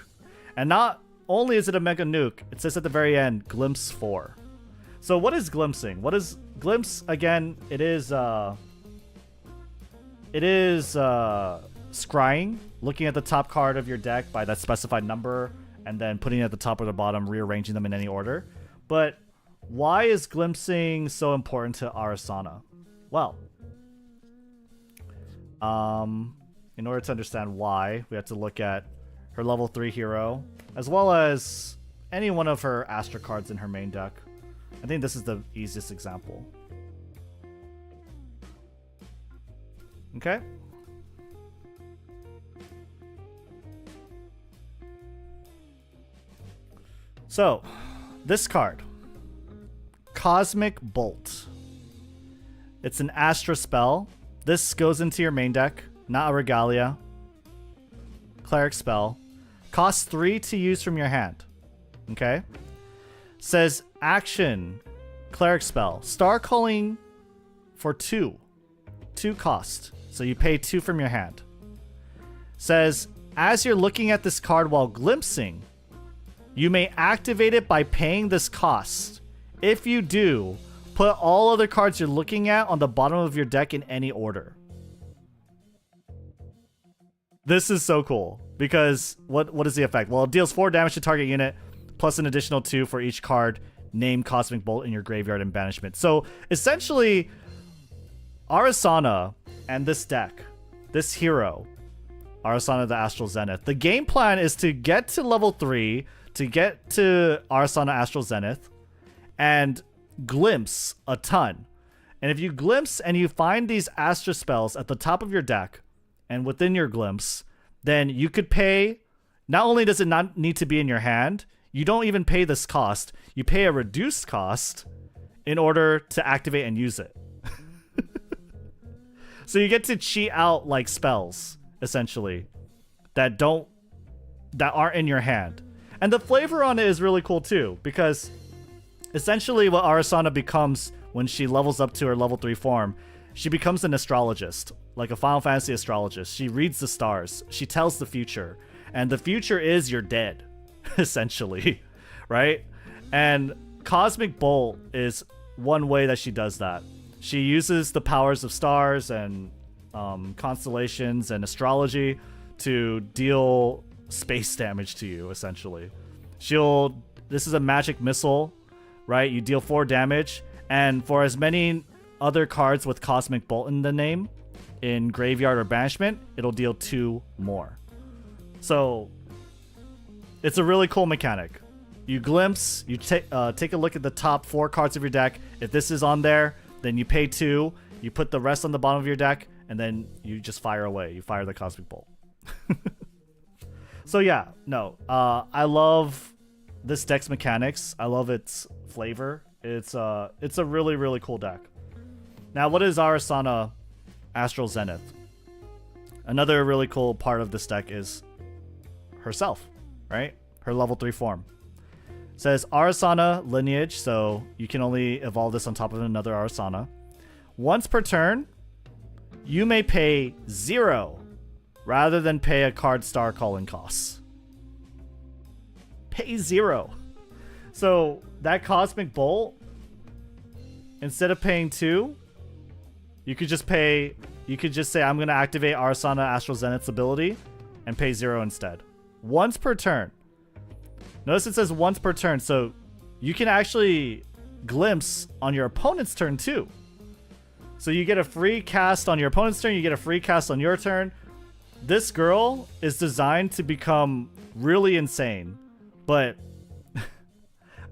And not only is it a mega nuke, it says at the very end, Glimpse 4. So what is glimpsing? What is glimpse? Again, it is scrying, looking at the top card of your deck by that specified number, and then putting it at the top or the bottom, rearranging them in any order. But why is glimpsing so important to Arasana? Well, in order to understand why, we have to look at her level 3 hero, as well as any one of her Astra cards in her main deck. I think this is the easiest example. Okay. So, this card, Cosmic Bolt. It's an Astra spell. This goes into your main deck, not a Regalia. Cleric spell. Costs 3 to use from your hand. Okay? Says action, Cleric spell. Star Calling for 2. 2 cost. So you pay 2 from your hand. Says, as you're looking at this card while glimpsing, you may activate it by paying this cost. If you do, put all other cards you're looking at on the bottom of your deck in any order. This is so cool, because what is the effect? Well, it deals 4 damage to target unit, plus an additional 2 for each card named Cosmic Bolt in your graveyard and banishment. So essentially, Arasana and this deck, this hero, Arasana the Astral Zenith, the game plan is to get to level 3, to get to Arasana Astral Zenith, and glimpse a ton. And if you glimpse and you find these Astra spells at the top of your deck and within your glimpse, then you could pay. Not only does it not need to be in your hand, you don't even pay this cost. You pay a reduced cost in order to activate and use it. So you get to cheat out like spells, essentially, that aren't in your hand. And the flavor on it is really cool too, because essentially what Arasana becomes when she levels up to her level 3 form, she becomes an astrologist, like a Final Fantasy astrologist. She reads the stars. She tells the future. And the future is you're dead, essentially, right? And Cosmic Bolt is one way that she does that. She uses the powers of stars and constellations and astrology to deal space damage to you, essentially. This is a magic missile, right? You deal 4 damage, and for as many other cards with Cosmic Bolt in the name, in Graveyard or Banishment, it'll deal 2 more. So, it's a really cool mechanic. You glimpse, you take a look at the top 4 cards of your deck. If this is on there, then you pay 2, you put the rest on the bottom of your deck, and then you just fire away. You fire the Cosmic Bolt. So yeah, no, I love this deck's mechanics. I love its flavor. It's a really, really cool deck. Now, what is Arasana Astral Zenith? Another really cool part of this deck is herself, right? Her level 3 form. It says Arasana lineage, so you can only evolve this on top of another Arasana. Once per turn, you may pay 0 rather than pay a card star calling costs. Pay 0. So that Cosmic Bolt, instead of paying 2, you could just say, I'm going to activate Arasana Astral Zenith's ability and pay 0 instead. Once per turn. Notice it says once per turn, so you can actually glimpse on your opponent's turn too. So you get a free cast on your opponent's turn, you get a free cast on your turn. This girl is designed to become really insane, but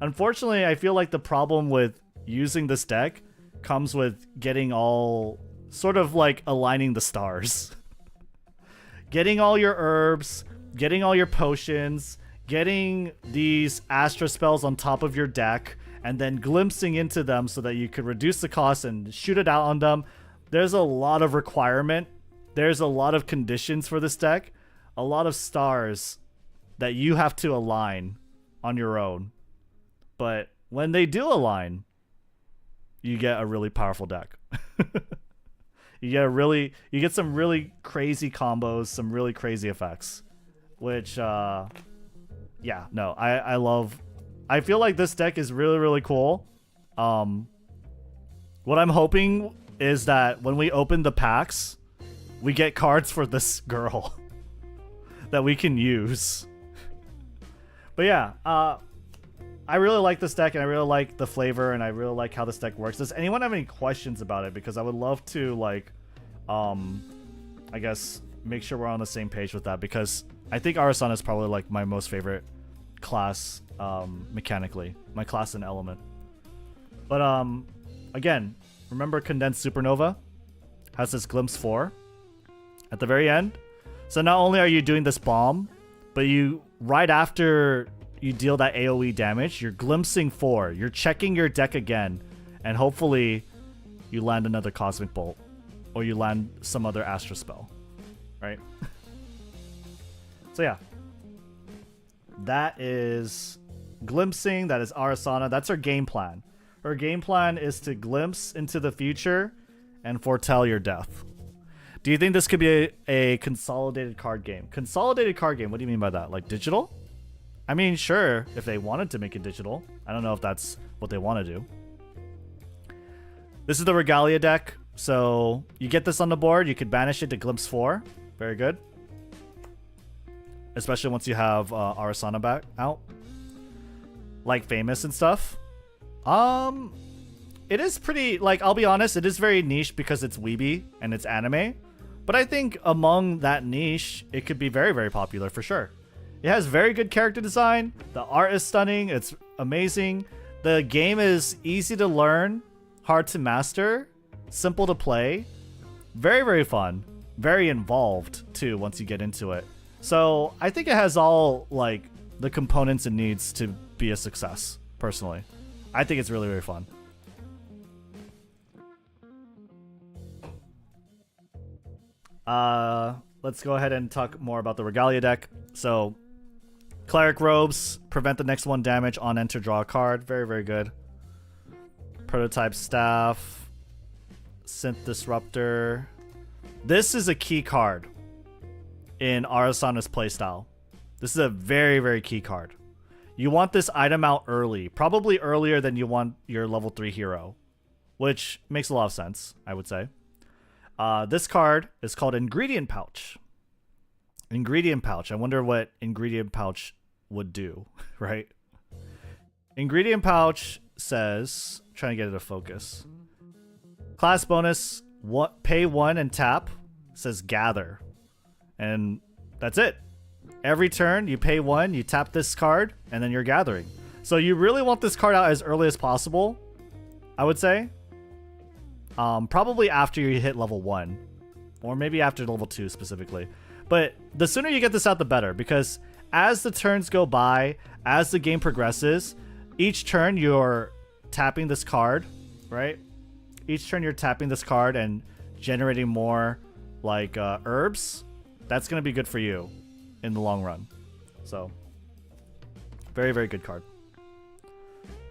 unfortunately, I feel like the problem with using this deck comes with getting all sort of like aligning the stars. Getting all your herbs, getting all your potions, getting these Astra spells on top of your deck, and then glimpsing into them so that you could reduce the cost and shoot it out on them. There's a lot of requirement. There's a lot of conditions for this deck. A lot of stars that you have to align on your own. But when they do align, you get a really powerful deck. You get some really crazy combos, some really crazy effects. Which yeah, no, I love. I feel like this deck is really, really cool. What I'm hoping is that when we open the packs, we get cards for this girl that we can use. But yeah, I really like this deck, and I really like the flavor, and I really like how this deck works. Does anyone have any questions about it? Because I would love to, like, I guess, make sure we're on the same page with that, because I think Arasana is probably, like, my most favorite class, mechanically. My class and element. But, again, remember Condensed Supernova has this Glimpse 4 at the very end. So not only are you doing this bomb, but you, right after you deal that AoE damage, you're glimpsing 4. You're checking your deck again, and hopefully you land another Cosmic Bolt, or you land some other Astra spell, right? So yeah, that is glimpsing. That is Arasana. That's her game plan. Her game plan is to glimpse into the future and foretell your death. Do you think this could be a consolidated card game? Consolidated card game, what do you mean by that? Like digital? I mean, sure, if they wanted to make it digital. I don't know if that's what they want to do. This is the Regalia deck. So you get this on the board. You could banish it to Glimpse 4. Very good. Especially once you have Arasana back out. Like Famous and stuff. It is pretty, like, I'll be honest, it is very niche because it's weeby and it's anime. But I think among that niche, it could be very, very popular for sure. It has very good character design. The art is stunning. It's amazing. The game is easy to learn, hard to master. simple to play, very, very fun, very involved too once you get into it. So I think it has all like the components it needs to be a success, personally. I think it's really, really fun. Let's go ahead and talk more about the Regalia deck. So, Cleric Robes, prevent the next one damage on enter, draw a card. Very, very good. Prototype Staff, Synth Disruptor. This is a key card in Arasana's playstyle. This is a very, very key card. You want this item out early, probably earlier than you want your level 3 hero, which makes a lot of sense, I would say. This card is called Ingredient Pouch. Ingredient Pouch. I wonder what Ingredient Pouch would do, right? Ingredient Pouch says, trying to get it to focus. Class bonus, pay 1 and tap, says gather. And that's it. Every turn, you pay 1, you tap this card, and then you're gathering. So you really want this card out as early as possible, I would say. Probably after you hit level 1. Or maybe after level 2 specifically. But the sooner you get this out, the better. Because as the turns go by, as the game progresses, each turn you're tapping this card, right? Each turn you're tapping this card and generating more like herbs. That's going to be good for you in the long run. So, very, very good card.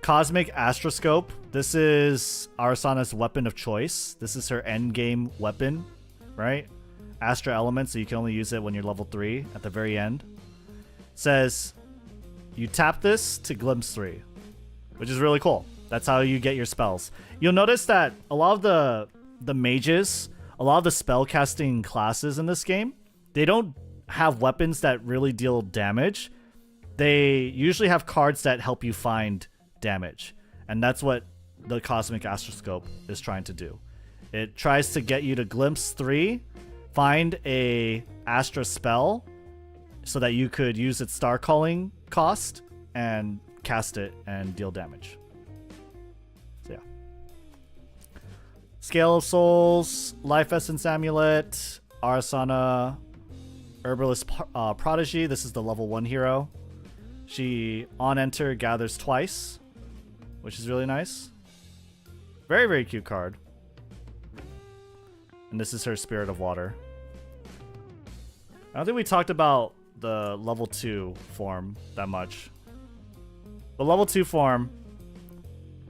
Cosmic Astroscope. This is Arasana's weapon of choice. This is her endgame weapon, right? Astra element, so you can only use it when you're level 3 at the very end. Says you tap this to glimpse 3, which is really cool. That's how you get your spells. You'll notice that a lot of the mages, a lot of the spell casting classes in this game, they don't have weapons that really deal damage. They usually have cards that help you find damage, and that's what the Cosmic Astroscope is trying to do. It tries to get you to glimpse 3, find a Astra spell so that you could use its Star Calling cost and cast it and deal damage. So yeah. Scale of Souls, Life Essence Amulet, Arasana Herbalist Prodigy. This is the level 1 hero. She on enter gathers twice, which is really nice. Very, very cute card. And this is her Spirit of Water. I don't think we talked about the level 2 form that much. The level 2 form,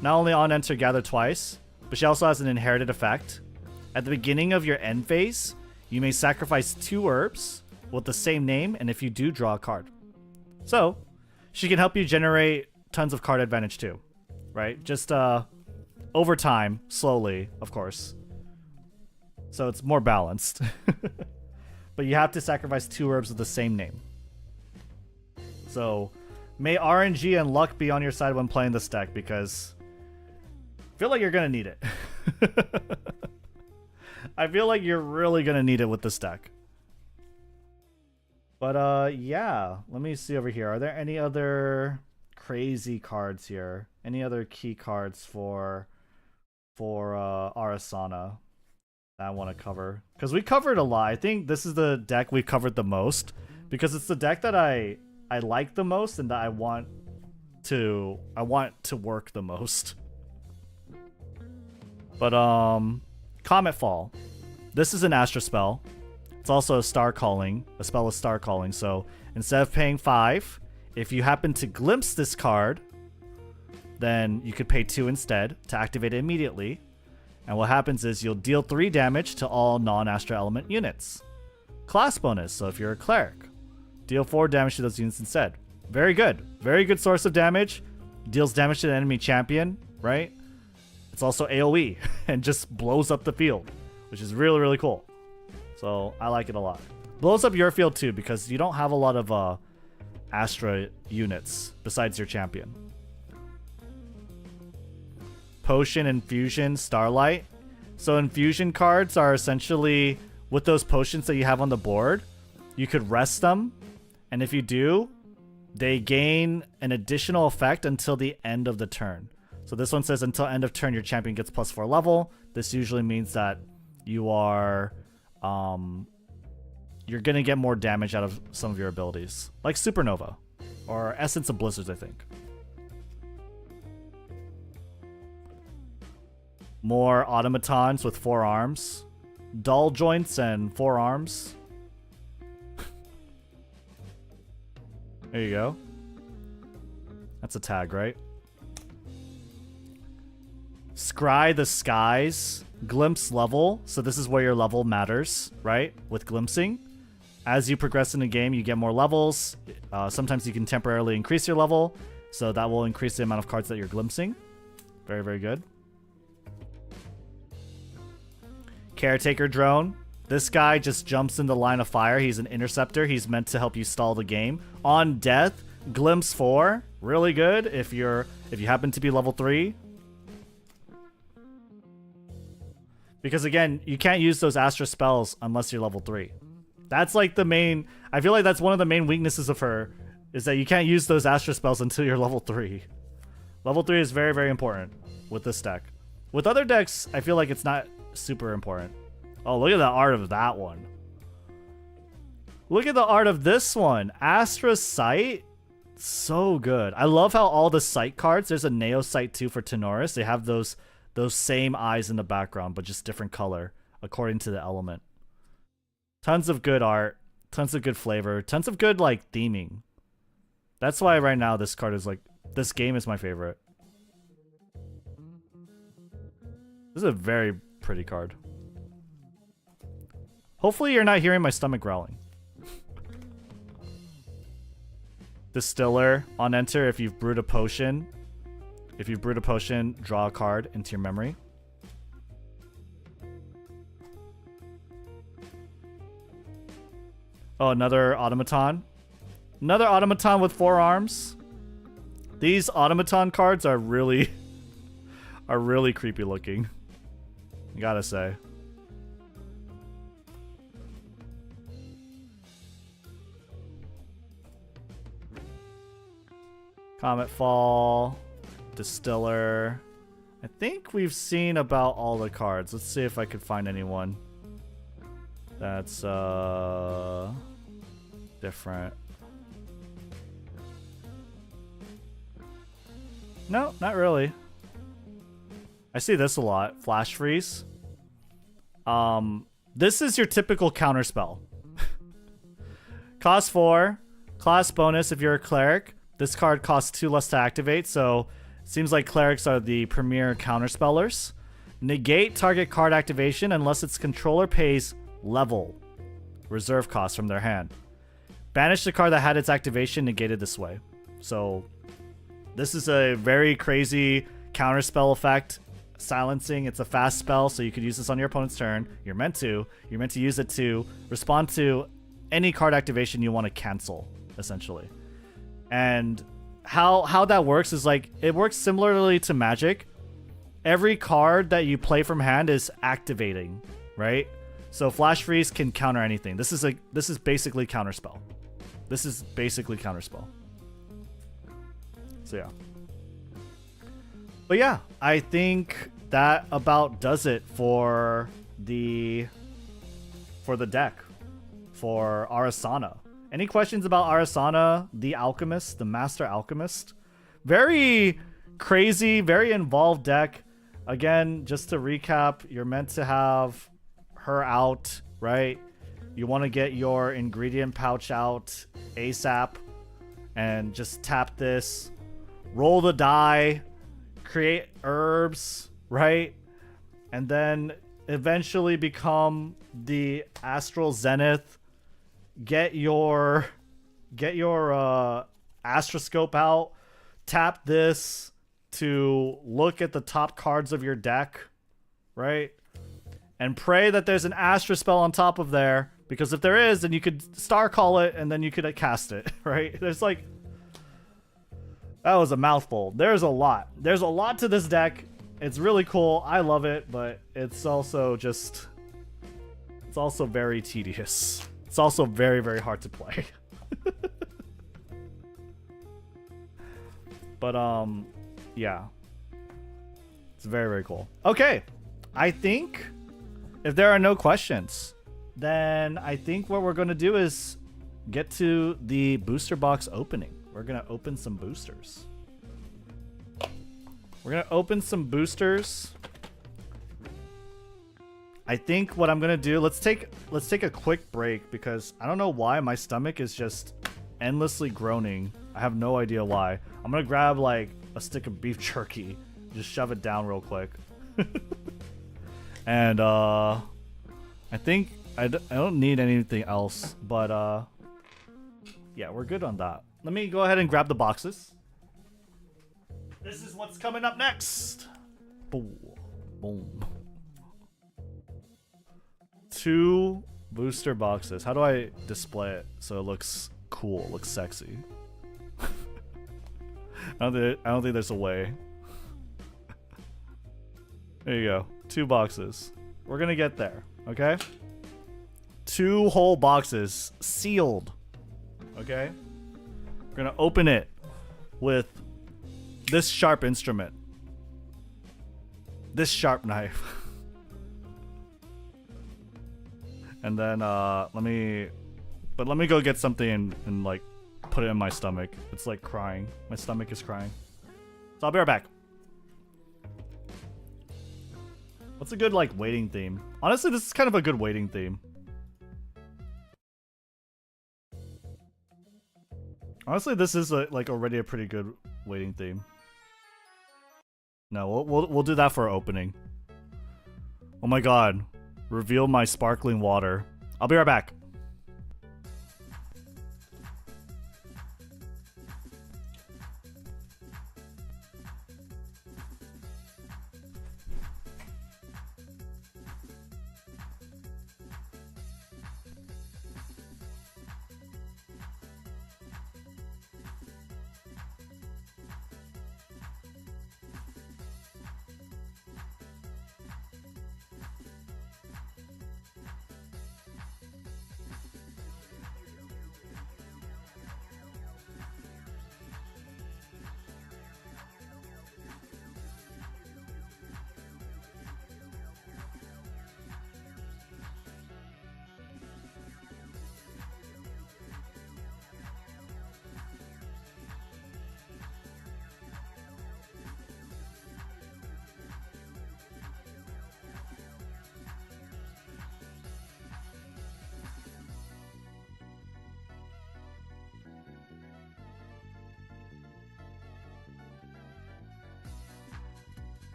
not only on enter gather twice, but she also has an inherited effect. At the beginning of your end phase, you may sacrifice 2 herbs with the same name, and if you do, draw a card. So, she can help you generate tons of card advantage too, right? Just over time, slowly, of course. So it's more balanced. But you have to sacrifice 2 herbs with the same name. So may RNG and luck be on your side when playing this deck, because I feel like you're going to need it. I feel like you're really going to need it with this deck. But yeah, let me see over here. Are there any other crazy cards here? Any other key cards for Arasana that I want to cover? Because we covered a lot. I think this is the deck we covered the most, because it's the deck that I like the most and that I want to work the most. But Comet Fall. This is an Astra spell. It's also a Star Calling, a spell with Star Calling. So instead of paying 5, if you happen to glimpse this card, then you could pay 2 instead to activate it immediately. And what happens is you'll deal 3 damage to all non-Astra element units. Class bonus, so if you're a cleric, deal 4 damage to those units instead. Very good. Very good source of damage. Deals damage to the enemy champion, right? It's also AoE and just blows up the field, which is really, really cool. So I like it a lot. Blows up your field too, because you don't have a lot of Astra units besides your champion. Potion, Infusion, Starlight. So infusion cards are essentially, with those potions that you have on the board, you could rest them, and if you do, they gain an additional effect until the end of the turn. So this one says until end of turn your champion gets +4 level. This usually means that you are you're gonna get more damage out of some of your abilities, like Supernova or Essence of Blizzards, I think. More automatons with 4 arms, dull joints and 4 arms. There you go. That's a tag, right? Scry the skies, glimpse level. So this is where your level matters, right? With glimpsing. As you progress in the game, you get more levels. Sometimes you can temporarily increase your level. So that will increase the amount of cards that you're glimpsing. Very, very good. Caretaker drone. This guy just jumps in the line of fire. He's an interceptor. He's meant to help you stall the game. On death, glimpse 4. Really good if you happen to be level 3. Because again, you can't use those Astra spells unless you're level 3. That's like the main... I feel like that's one of the main weaknesses of her, is that you can't use those Astra spells until you're level 3. Level 3 is very, very important with this deck. With other decks, I feel like it's not super important. Oh, look at the art of that one. Look at the art of this one. Astra Sight. So good. I love how all the Sight cards, there's a Neo Sight too for Tenoris. They have those same eyes in the background, but just different color according to the element. Tons of good art, tons of good flavor, tons of good like theming. That's why right now this card is like, this game is my favorite. This is a very pretty card. Hopefully you're not hearing my stomach growling. Distiller on enter if you've brewed a potion. If you've brewed a potion, draw a card into your memory. Oh, another automaton. Another automaton with 4 arms. These automaton cards are really creepy looking. I gotta say. Comet Fall, Distiller. I think we've seen about all the cards. Let's see if I could find anyone that's different. No, not really. I see this a lot. Flash Freeze. This is your typical counter spell. Cost 4. Class bonus if you're a cleric. This card costs 2 less to activate, so it seems like clerics are the premier counterspellers. Negate target card activation unless its controller pays level reserve cost from their hand. Banish the card that had its activation negated this way. So this is a very crazy counterspell effect. Silencing, it's a fast spell, so you could use this on your opponent's turn. You're meant to use it to respond to any card activation you want to cancel, essentially. And how that works is like, it works similarly to Magic. Every card that you play from hand is activating, right? So Flash Freeze can counter anything. This is basically counterspell. This is basically counterspell. So yeah. But yeah, I think that about does it for the deck for Arasana. Any questions about Arasana, the Alchemist, the Master Alchemist? Very crazy, very involved deck. Again, just to recap, you're meant to have her out, right? You want to get your ingredient pouch out ASAP and just tap this, roll the die, create herbs, right? And then eventually become the Astral Zenith. Get your astroscope out, tap this to look at the top cards of your deck, right? And pray that there's an Astra spell on top of there, because if there is, then you could star call it and then you could cast it, right? There's like, that was a mouthful. There's a lot to this deck. It's really cool. I love it, but it's also very tedious. It's also very, very hard to play. But, yeah. It's very, very cool. Okay, I think if there are no questions, then I think what we're going to do is get to the booster box opening. We're going to open some boosters. We're going to open some boosters. I think what I'm going to do, let's take a quick break because I don't know why my stomach is just endlessly groaning. I have no idea why. I'm going to grab like a stick of beef jerky, just shove it down real quick. And I think I don't need anything else, but yeah, we're good on that. Let me go ahead and grab the boxes. This is what's coming up next. Boom. Boom. 2 booster boxes. How do I display it so it looks cool, looks sexy? I don't think there's a way. There you go. 2 boxes. We're gonna get there, okay? 2 whole boxes, sealed. Okay? We're gonna open it with this sharp instrument. This sharp knife. And then let me go get something and like put it in my stomach. It's like crying. My stomach is crying. So I'll be right back. What's a good like waiting theme? Honestly, this is kind of a good waiting theme. Honestly, this is like already a pretty good waiting theme. No, we'll do that for our opening. Oh my god. Reveal my sparkling water. I'll be right back.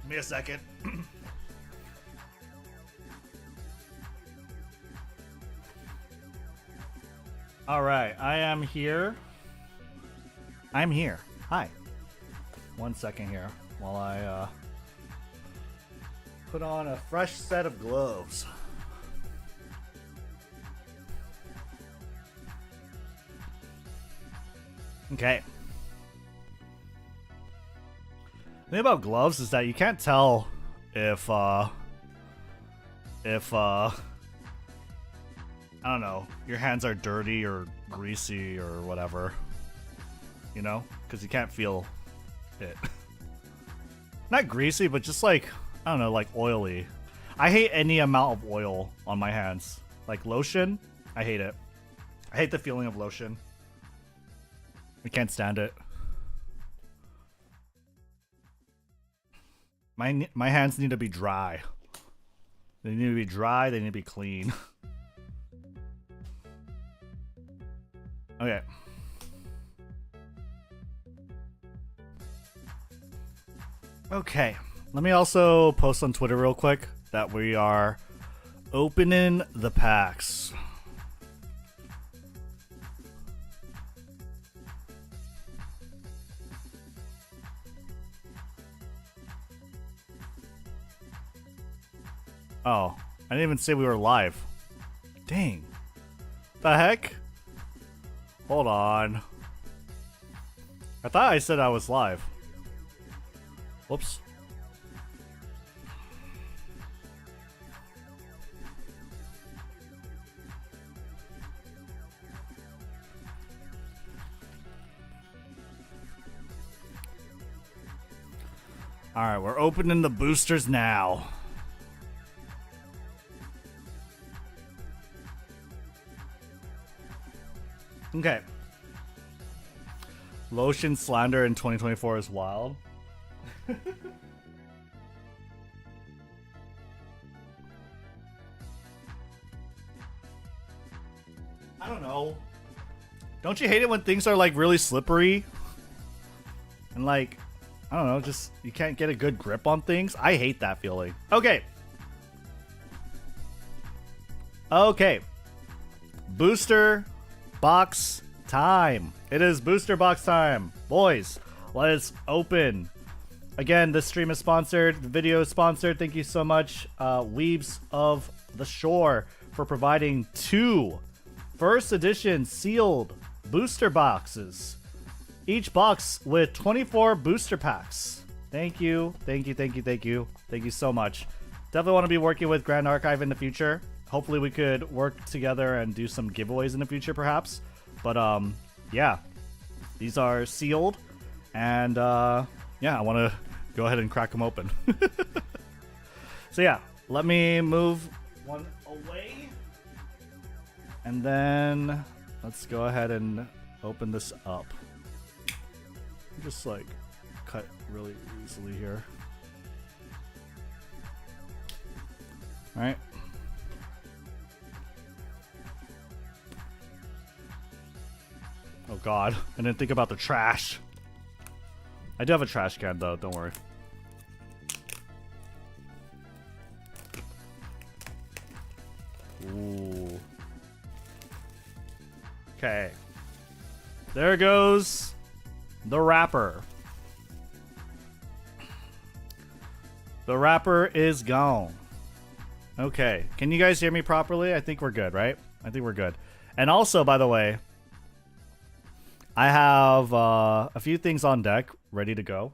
Give me a second. All right, I am here. I'm here. Hi. 1 second here while I put on a fresh set of gloves. Okay. The thing about gloves is that you can't tell if I don't know, your hands are dirty or greasy or whatever, you know, because you can't feel it. Not greasy, but just like, I don't know, like oily. I hate any amount of oil on my hands. Like lotion, I hate it. I hate the feeling of lotion. I can't stand it. My hands need to be dry. They need to be dry, they need to be clean. Okay. Okay. Let me also post on Twitter real quick that we are opening the packs. Oh, I didn't even say we were live. Dang. The heck? Hold on. I thought I said I was live. Whoops. Alright, we're opening the boosters now. Okay. Lotion slander in 2024 is wild. I don't know. Don't you hate it when things are like really slippery? And like, I don't know, just you can't get a good grip on things? I hate that feeling. Okay. Okay. Booster box time. It is booster box time. Boys, let's open. Again, this stream is sponsored. The video is sponsored. Thank you so much, Weebs of the Shore, for providing 2 first edition sealed booster boxes. Each box with 24 booster packs. Thank you. Thank you. Thank you. Thank you. Thank you so much. Definitely want to be working with grandarchive in the future. Hopefully we could work together and do some giveaways in the future perhaps. But yeah, these are sealed, and yeah, I want to go ahead and crack them open. So yeah, let me move one away, and then let's go ahead and open this up. Just like cut really easily here. All right. Oh god, I didn't think about the trash. I do have a trash can though, don't worry. Ooh. Okay. There goes the wrapper. The wrapper is gone. Okay, can you guys hear me properly? I think we're good, right? I think we're good. And also, by the way, I have a few things on deck ready to go.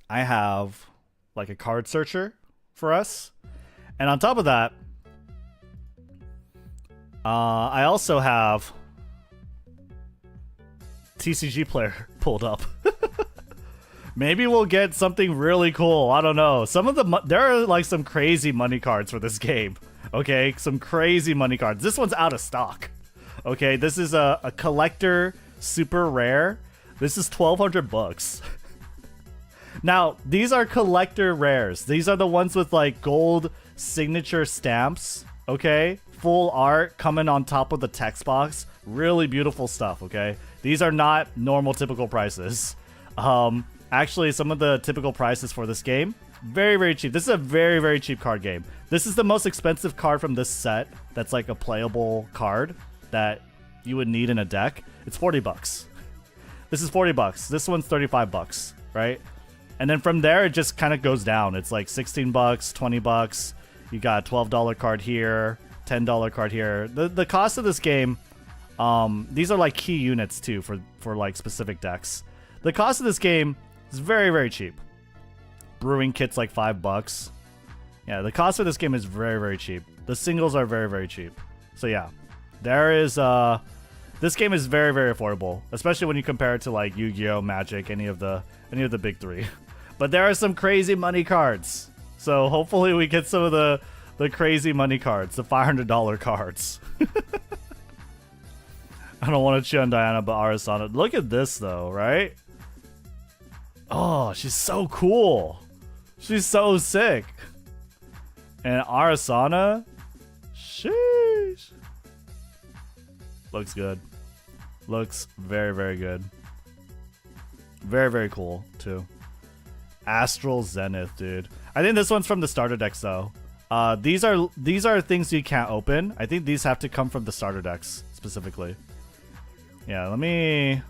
I have like a card searcher for us. And on top of that, I also have TCG player pulled up. Maybe we'll get something really cool. I don't know. Some of the there are like some crazy money cards for this game. Okay, some crazy money cards. This one's out of stock. Okay, this is a collector super rare. This is 1,200 bucks. Now, these are collector rares. These are the ones with like gold signature stamps. Okay, full art coming on top of the text box. Really beautiful stuff. Okay, these are not normal typical prices. Actually, some of the typical prices for this game, very, very cheap. This is a very, very cheap card game. This is the most expensive card from this set that's like a playable card that you would need in a deck. It's 40 bucks. This is 40 bucks. This one's 35 bucks, right? And then from there, it just kind of goes down. It's like 16 bucks, 20 bucks. You got a $12 card here, $10 card here. The cost of this game, these are like key units too for like specific decks. The cost of this game is very, very cheap. Brewing kit's like 5 bucks. Yeah, the cost of this game is very, very cheap. The singles are very, very cheap. So yeah, there is this game is very, very affordable, especially when you compare it to like Yu-Gi-Oh, Magic, any of the big three. But there are some crazy money cards. So hopefully we get some of the crazy money cards, the $500 cards. I don't want to cheat on Diana, but Arasana. Look at this though, right? Oh, she's so cool. She's so sick. And Arasana, sheesh. Looks good. Looks very, very good. Very, very cool, too. Astral Zenith, dude. I think this one's from the starter decks, though. These are things you can't open. I think these have to come from the starter decks, specifically. Yeah, let me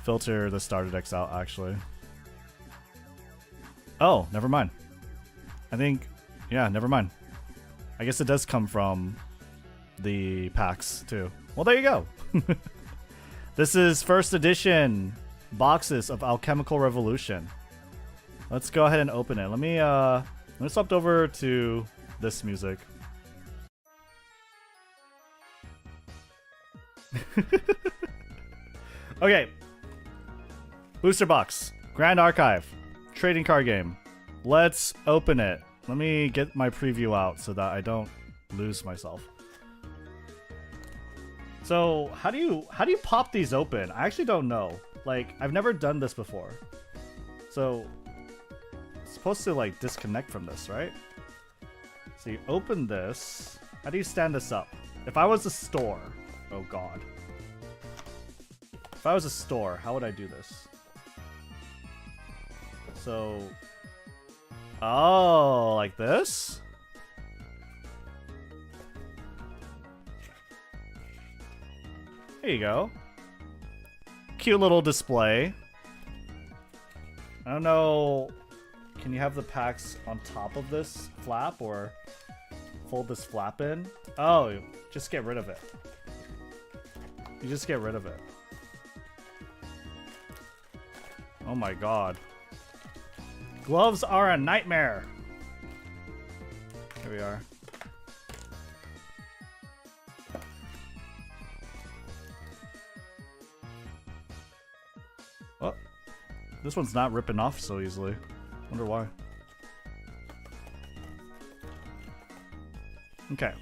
filter the starter decks out, actually. Oh, never mind. I think, yeah, never mind. I guess it does come from the packs, too. Well, there you go. This is first edition boxes of Alchemical Revolution. Let's go ahead and open it. Let me swap over to this music. Okay. Booster box. Grand Archive. Trading card game. Let's open it. Let me get my preview out so that I don't lose myself. So how do you pop these open? I actually don't know. Like, I've never done this before. So it's supposed to like disconnect from this, right? So you open this. How do you stand this up? If I was a store, oh god. If I was a store, how would I do this? So, oh, like this? There you go. Cute little display. I don't know. Can you have the packs on top of this flap or fold this flap in? Oh, just get rid of it. You just get rid of it. Oh my god. Gloves are a nightmare. Here we are. Oh, this one's not ripping off so easily. Wonder why. Okay.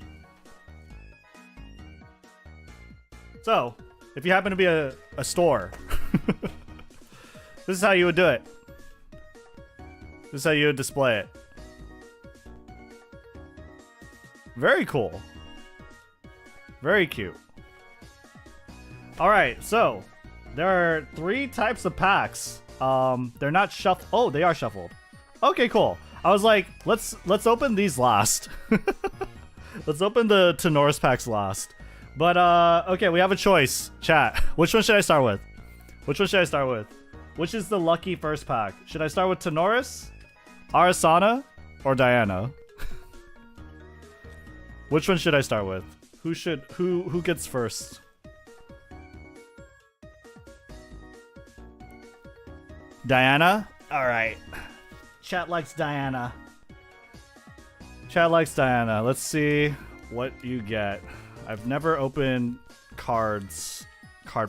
So, if you happen to be a store, this is how you would do it. This is how you would display it. Very cool. Very cute. Alright, so there are 3 types of packs. They're not shuffled. Oh, they are shuffled. Okay, cool. I was like, let's open these last. Let's open the Tenoris packs last. But okay, we have a choice. Chat. Which one should I start with? Which one should I start with? Which is the lucky first pack? Should I start with Tenoris, Arasana, or Diana? Which one should I start with? Who gets first? Diana? Alright. Chat likes Diana. Chat likes Diana. Let's see what you get. I've never opened card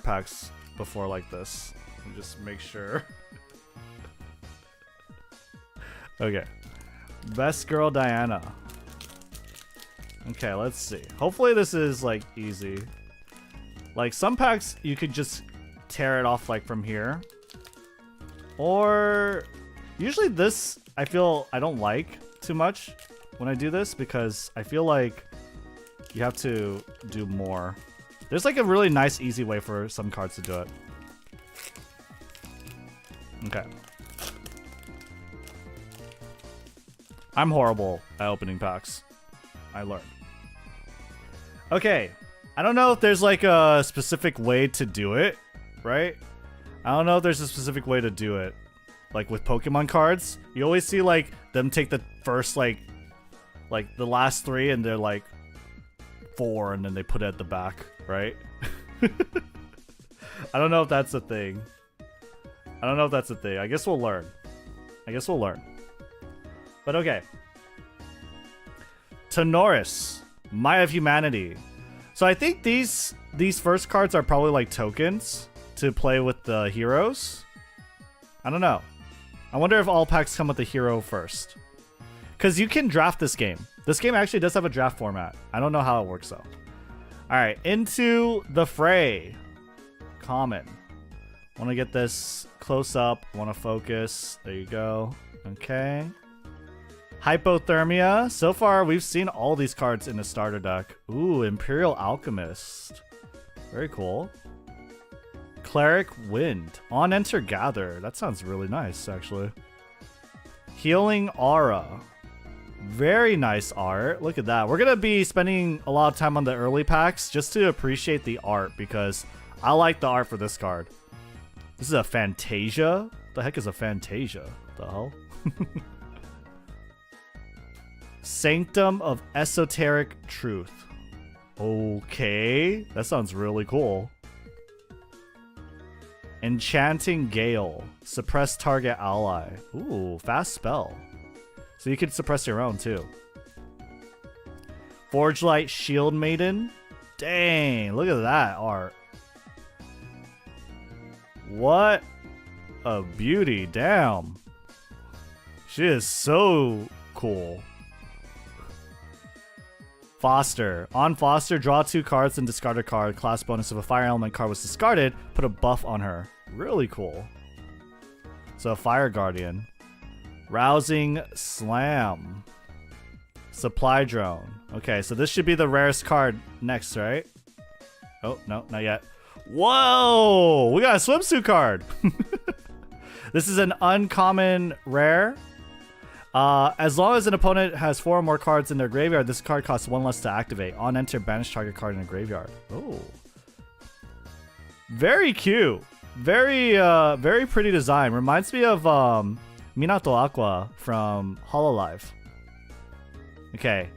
packs before like this. Let me just make sure. Okay. Best girl Diana. Okay, let's see. Hopefully this is like easy. Like some packs you could just tear it off like from here. Or usually this I feel I don't like too much when I do this because I feel like you have to do more. There's like a really nice easy way for some cards to do it. Okay. I'm horrible at opening packs. I learned. Okay. I don't know if there's like a specific way to do it, right? I don't know if there's a specific way to do it. Like with Pokemon cards, you always see like them take the first like the last 3 and they're like 4 and then they put it at the back, right? I don't know if that's a thing. I don't know if that's a thing. I guess we'll learn. But okay. Tenoris, Might of Humanity. So I think these first cards are probably like tokens to play with the heroes. I don't know. I wonder if all packs come with the hero first. Because you can draft this game. This game actually does have a draft format. I don't know how it works though. Alright, Into the Fray. Common. Want to get this close up. Want to focus. There you go. Okay. Hypothermia. So far, we've seen all these cards in the starter deck. Ooh, Imperial Alchemist. Very cool. Cleric Wind. On enter gather. That sounds really nice, actually. Healing Aura. Very nice art. Look at that. We're going to be spending a lot of time on the early packs just to appreciate the art because I like the art for this card. This is a Fantasia? What the heck is a Fantasia? What the hell? Sanctum of Esoteric Truth. Okay. That sounds really cool. Enchanting Gale. Suppress target ally. Ooh, fast spell. So you could suppress your own too. Forge Light Shield Maiden. Dang, look at that art. What a beauty. Damn. She is so cool. Foster. On Foster, draw 2 cards and discard a card. Class bonus if a fire element card was discarded, put a buff on her. Really cool. So a Fire Guardian. Rousing Slam. Supply Drone. Okay, so this should be the rarest card next, right? Oh, no, not yet. Whoa! We got a swimsuit card! This is an uncommon rare. As long as an opponent has 4 or more cards in their graveyard, this card costs 1 less to activate. On enter, banish target card in a graveyard. Oh. Very cute. Very, very pretty design. Reminds me of Minato Aqua from Hololive. Okay.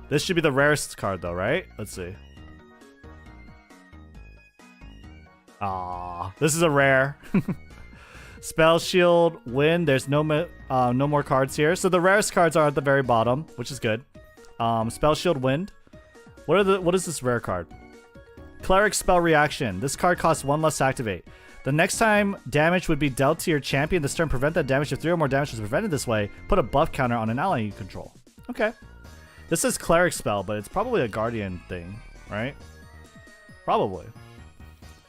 This should be the rarest card though, right? Let's see. Ah, this is a rare. Spell Shield, Wind. There's no more cards here. So the rarest cards are at the very bottom, which is good. Spell Shield, Wind. What is this rare card? Cleric Spell Reaction. This card costs 1 less to activate. The next time damage would be dealt to your champion this turn, prevent that damage. If 3 or more damage is prevented this way, put a buff counter on an ally you control. Okay. This is Cleric Spell, but it's probably a Guardian thing, right? Probably.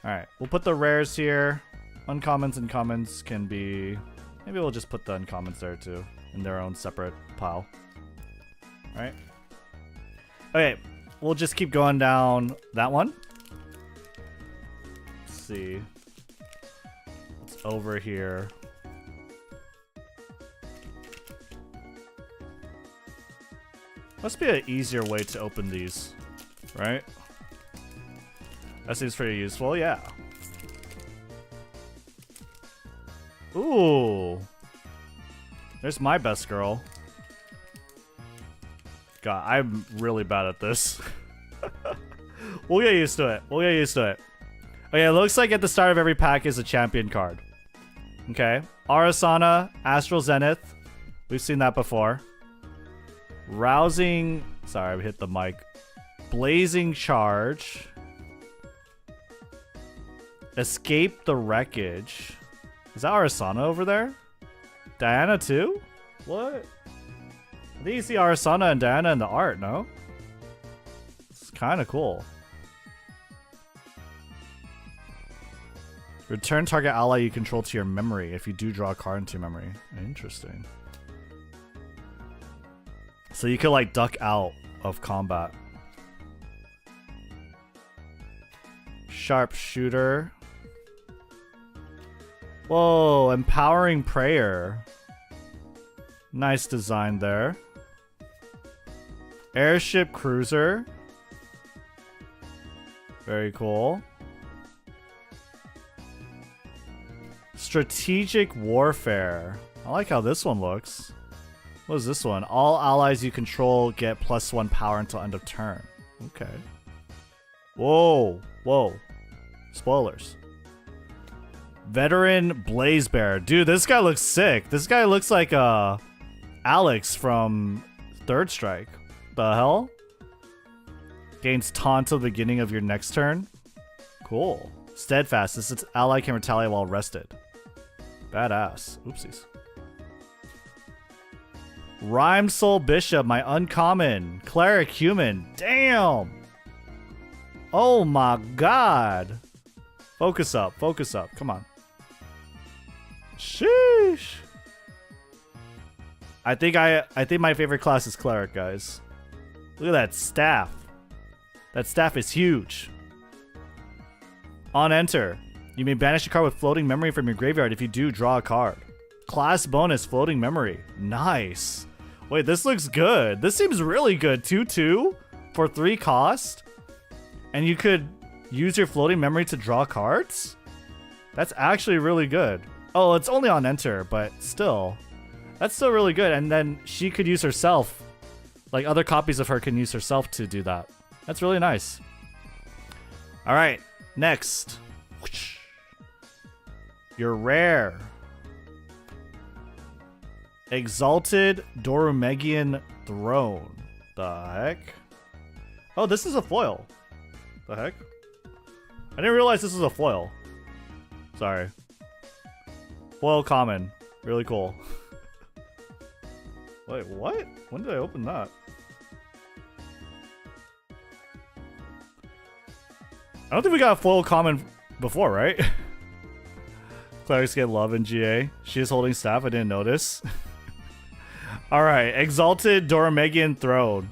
Alright, we'll put the rares here. Uncommons and commons can be... Maybe we'll just put the uncommons there too, in their own separate pile. Alright. Okay, we'll just keep going down that one. Let's see. It's over here. Must be an easier way to open these, right? That seems pretty useful, yeah. Ooh. There's my best girl. God, I'm really bad at this. We'll get used to it. We'll get used to it. Okay, it looks like at the start of every pack is a champion card. Okay. Arasana, Astral Zenith. We've seen that before. Rousing... Sorry, I hit the mic. Blazing Charge. Escape the Wreckage. Is that Arasana over there? Diana too? What? I think you see Arasana and Diana in the art, no? It's kind of cool. Return target ally you control to your memory if you do draw a card into your memory. Interesting. So you could like duck out of combat. Sharpshooter. Whoa, Empowering Prayer. Nice design there. Airship Cruiser. Very cool. Strategic Warfare. I like how this one looks. What is this one? All allies you control get +1 power until end of turn. Okay. Whoa. Whoa. Spoilers. Veteran Blaze Bear. Dude, this guy looks sick. This guy looks like Alex from Third Strike. The hell? Gains taunt till the beginning of your next turn. Cool. Steadfast. This ally can retaliate while rested. Badass. Oopsies. Rhyme Soul Bishop, my uncommon. Cleric Human. Damn. Oh my god. Focus up. Focus up. Come on. Sheesh. I think my favorite class is Cleric, guys. Look at that staff. That staff is huge. On enter, you may banish a card with floating memory from your graveyard. If you do, draw a card. Class bonus, floating memory. Nice. Wait, this looks good. This seems really good. 2/2 for 3 cost. And you could use your floating memory to draw cards? That's actually really good. Oh, it's only on enter, but still. That's still really good. And then she could use herself. Like, other copies of her can use herself to do that. That's really nice. Alright, next. You're rare. Exalted Dorumegian Throne. The heck? Oh, this is a foil. The heck? I didn't realize this was a foil. Sorry. Foil common. Really cool. Wait, what? When did I open that? I don't think we got a foil common before, right? Clerics get love in GA. She is holding staff. I didn't notice. Alright, Exalted Dorumegian Throne.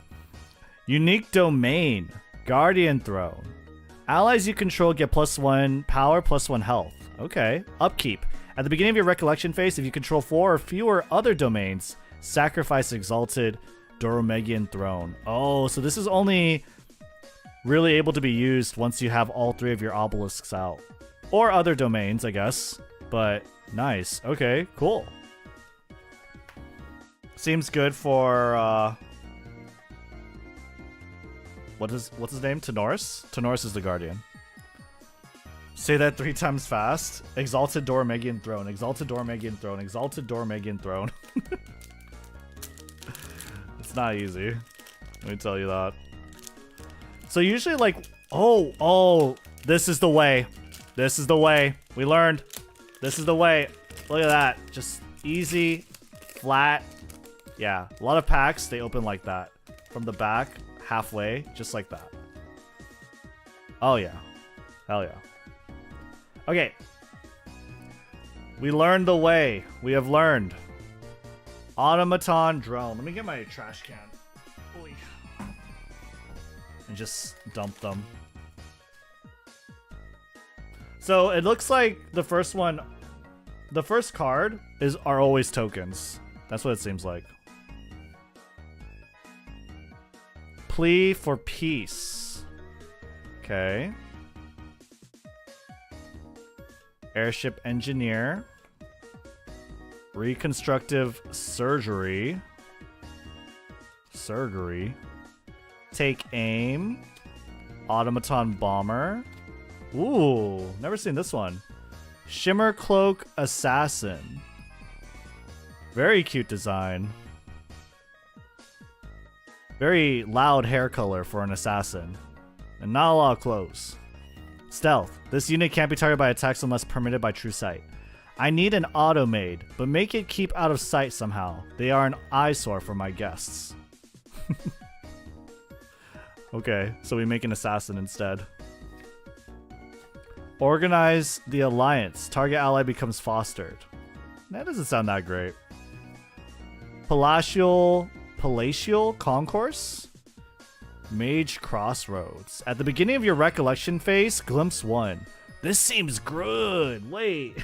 Unique Domain. Guardian Throne. Allies you control get +1 power, +1 health. Okay. Upkeep. At the beginning of your recollection phase, if you control 4 or fewer other domains, sacrifice Exalted Dorumegian Throne. Oh, so this is only really able to be used once you have all 3 of your obelisks out. Or other domains, I guess. But nice. Okay, cool. Seems good for what's his name? Tenoris? Tenoris is the Guardian. Say that 3 times fast. Exalted Dorumegian Throne. Exalted Dorumegian Throne. Exalted Dorumegian Throne. It's not easy. Let me tell you that. So usually like, oh, this is the way. This is the way. We learned. This is the way. Look at that. Just easy, flat. Yeah, a lot of packs, they open like that. From the back, halfway, just like that. Oh yeah. Hell yeah. Okay. We learned the way. We have learned. Automaton Drone. Let me get my trash can. Oy. And just dump them. So it looks like the first one, the first card are always tokens. That's what it seems like. Plea for peace. Okay. Airship engineer. Reconstructive surgery. Take aim. Automaton bomber. Ooh, never seen this one. Shimmer cloak assassin. Very cute design. Very loud hair color for an assassin. And not a lot of clothes. Stealth. This unit can't be targeted by attacks unless permitted by true sight. I need an auto made, but make it keep out of sight somehow. They are an eyesore for my guests. Okay, so we make an assassin instead. Organize the alliance. Target ally becomes fostered. That doesn't sound that great. Palatial Concourse? Mage Crossroads. At the beginning of your recollection phase, glimpse 1. This seems good. Wait.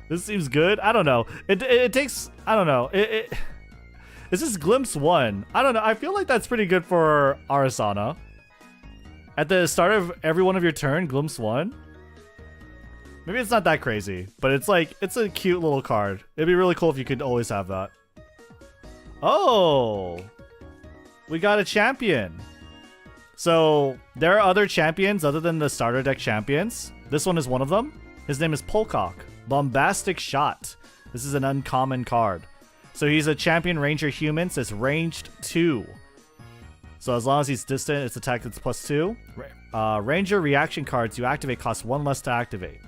This seems good? I don't know. It takes... I don't know. Is this glimpse 1? I don't know. I feel like that's pretty good for Arasana. At the start of every one of your turn, glimpse 1. Maybe it's not that crazy, but it's like, it's a cute little card. It'd be really cool if you could always have that. Oh, we got a champion. So there are other champions other than the starter deck champions. This one is one of them. His name is Polcock. Bombastic Shot. This is an uncommon card. So he's a champion ranger human, so it's ranged 2. So as long as he's distant, its attack is +2. Ranger reaction cards you activate cost 1 less to activate.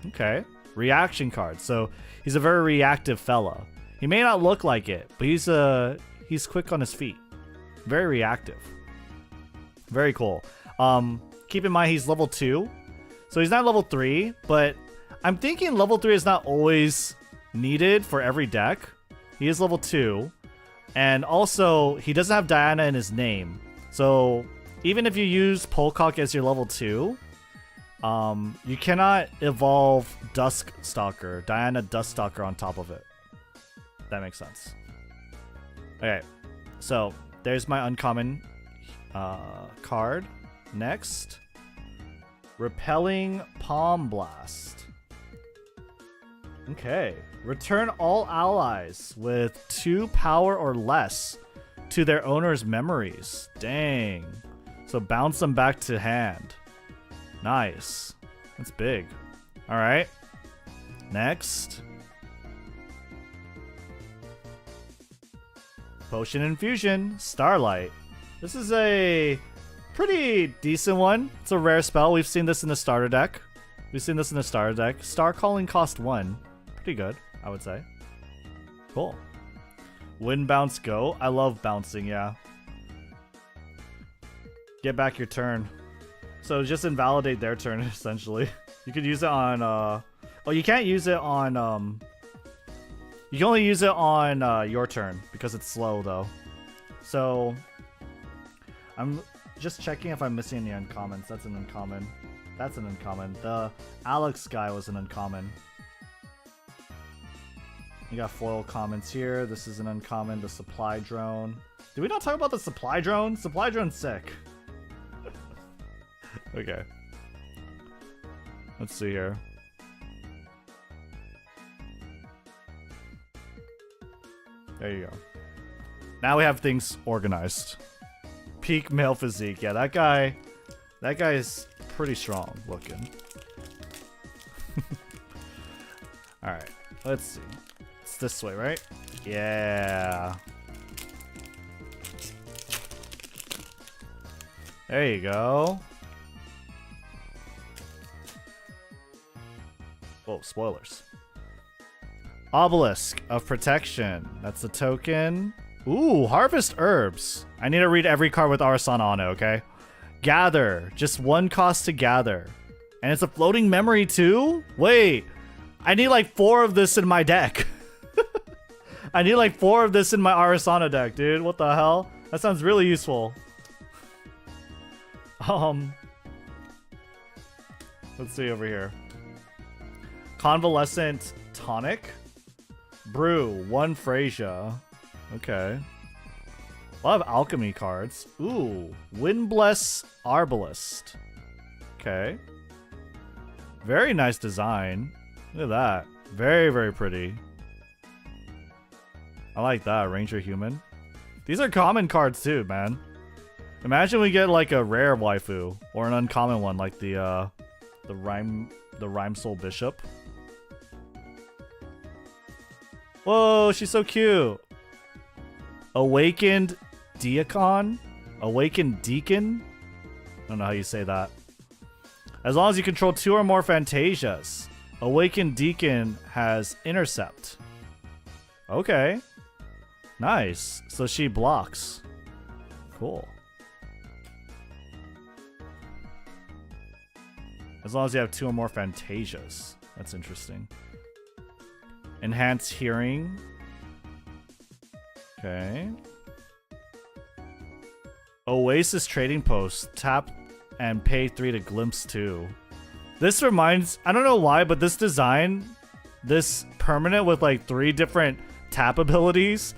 Okay. Reaction cards. So he's a very reactive fella. He may not look like it, but he's quick on his feet. Very reactive. Very cool. Keep in mind he's level 2. So he's not level 3, but I'm thinking level 3 is not always needed for every deck. He is level 2. And also, he doesn't have Diana in his name. So even if you use Polcock as your level 2, You cannot evolve Dusk Stalker, Diana Dusk Stalker on top of it. That makes sense. Okay, so there's my uncommon card. Next, Repelling Palm Blast. Okay, return all allies with 2 power or less to their owner's memories. Dang. So bounce them back to hand. Nice. That's big. Alright. Next. Potion Infusion. Starlight. This is a pretty decent one. It's a rare spell. We've seen this in the starter deck. Star Calling cost 1. Pretty good, I would say. Cool. Wind Bounce Go. I love bouncing, yeah. Get back your turn. So just invalidate their turn, essentially. You could use it on, oh, you can't use it on, you can only use it on your turn, because it's slow, though. So, I'm just checking if I'm missing any uncommons. That's an uncommon. That's an uncommon. The Alex guy was an uncommon. You got foil commons here. This is an uncommon. The supply drone. Did we not talk about the supply drone? Supply drone's sick. Okay. Let's see here. There you go. Now we have things organized. Peak male physique. Yeah, that guy is pretty strong looking. Alright, let's see. It's this way, right? Yeah. There you go. Whoa, spoilers. Obelisk of Protection. That's the token. Ooh, Harvest Herbs. I need to read every card with Arasana on it, okay? Gather. Just 1 cost to gather. And it's a floating memory too? Wait. I need like 4 of this in my deck. I need like 4 of this in my Arasana deck, dude. What the hell? That sounds really useful. Let's see over here. Convalescent Tonic. Brew. 1 Freysia. Okay. A lot of alchemy cards. Ooh. Windbless Arbalist. Okay. Very nice design. Look at that. Very, very pretty. I like that. Ranger Human. These are common cards too, man. Imagine we get like a rare waifu or an uncommon one like the Rhyme Soul Bishop. Whoa, she's so cute. Awakened Deacon? Awakened Deacon? I don't know how you say that. As long as you control 2 or more Fantasias. Awakened Deacon has Intercept. Okay. Nice. So she blocks. Cool. As long as you have 2 or more Fantasias. That's interesting. Enhanced Hearing. Okay. Oasis Trading Post. Tap and pay 3 to glimpse 2. This reminds... I don't know why, but this design... This permanent with like 3 different tap abilities...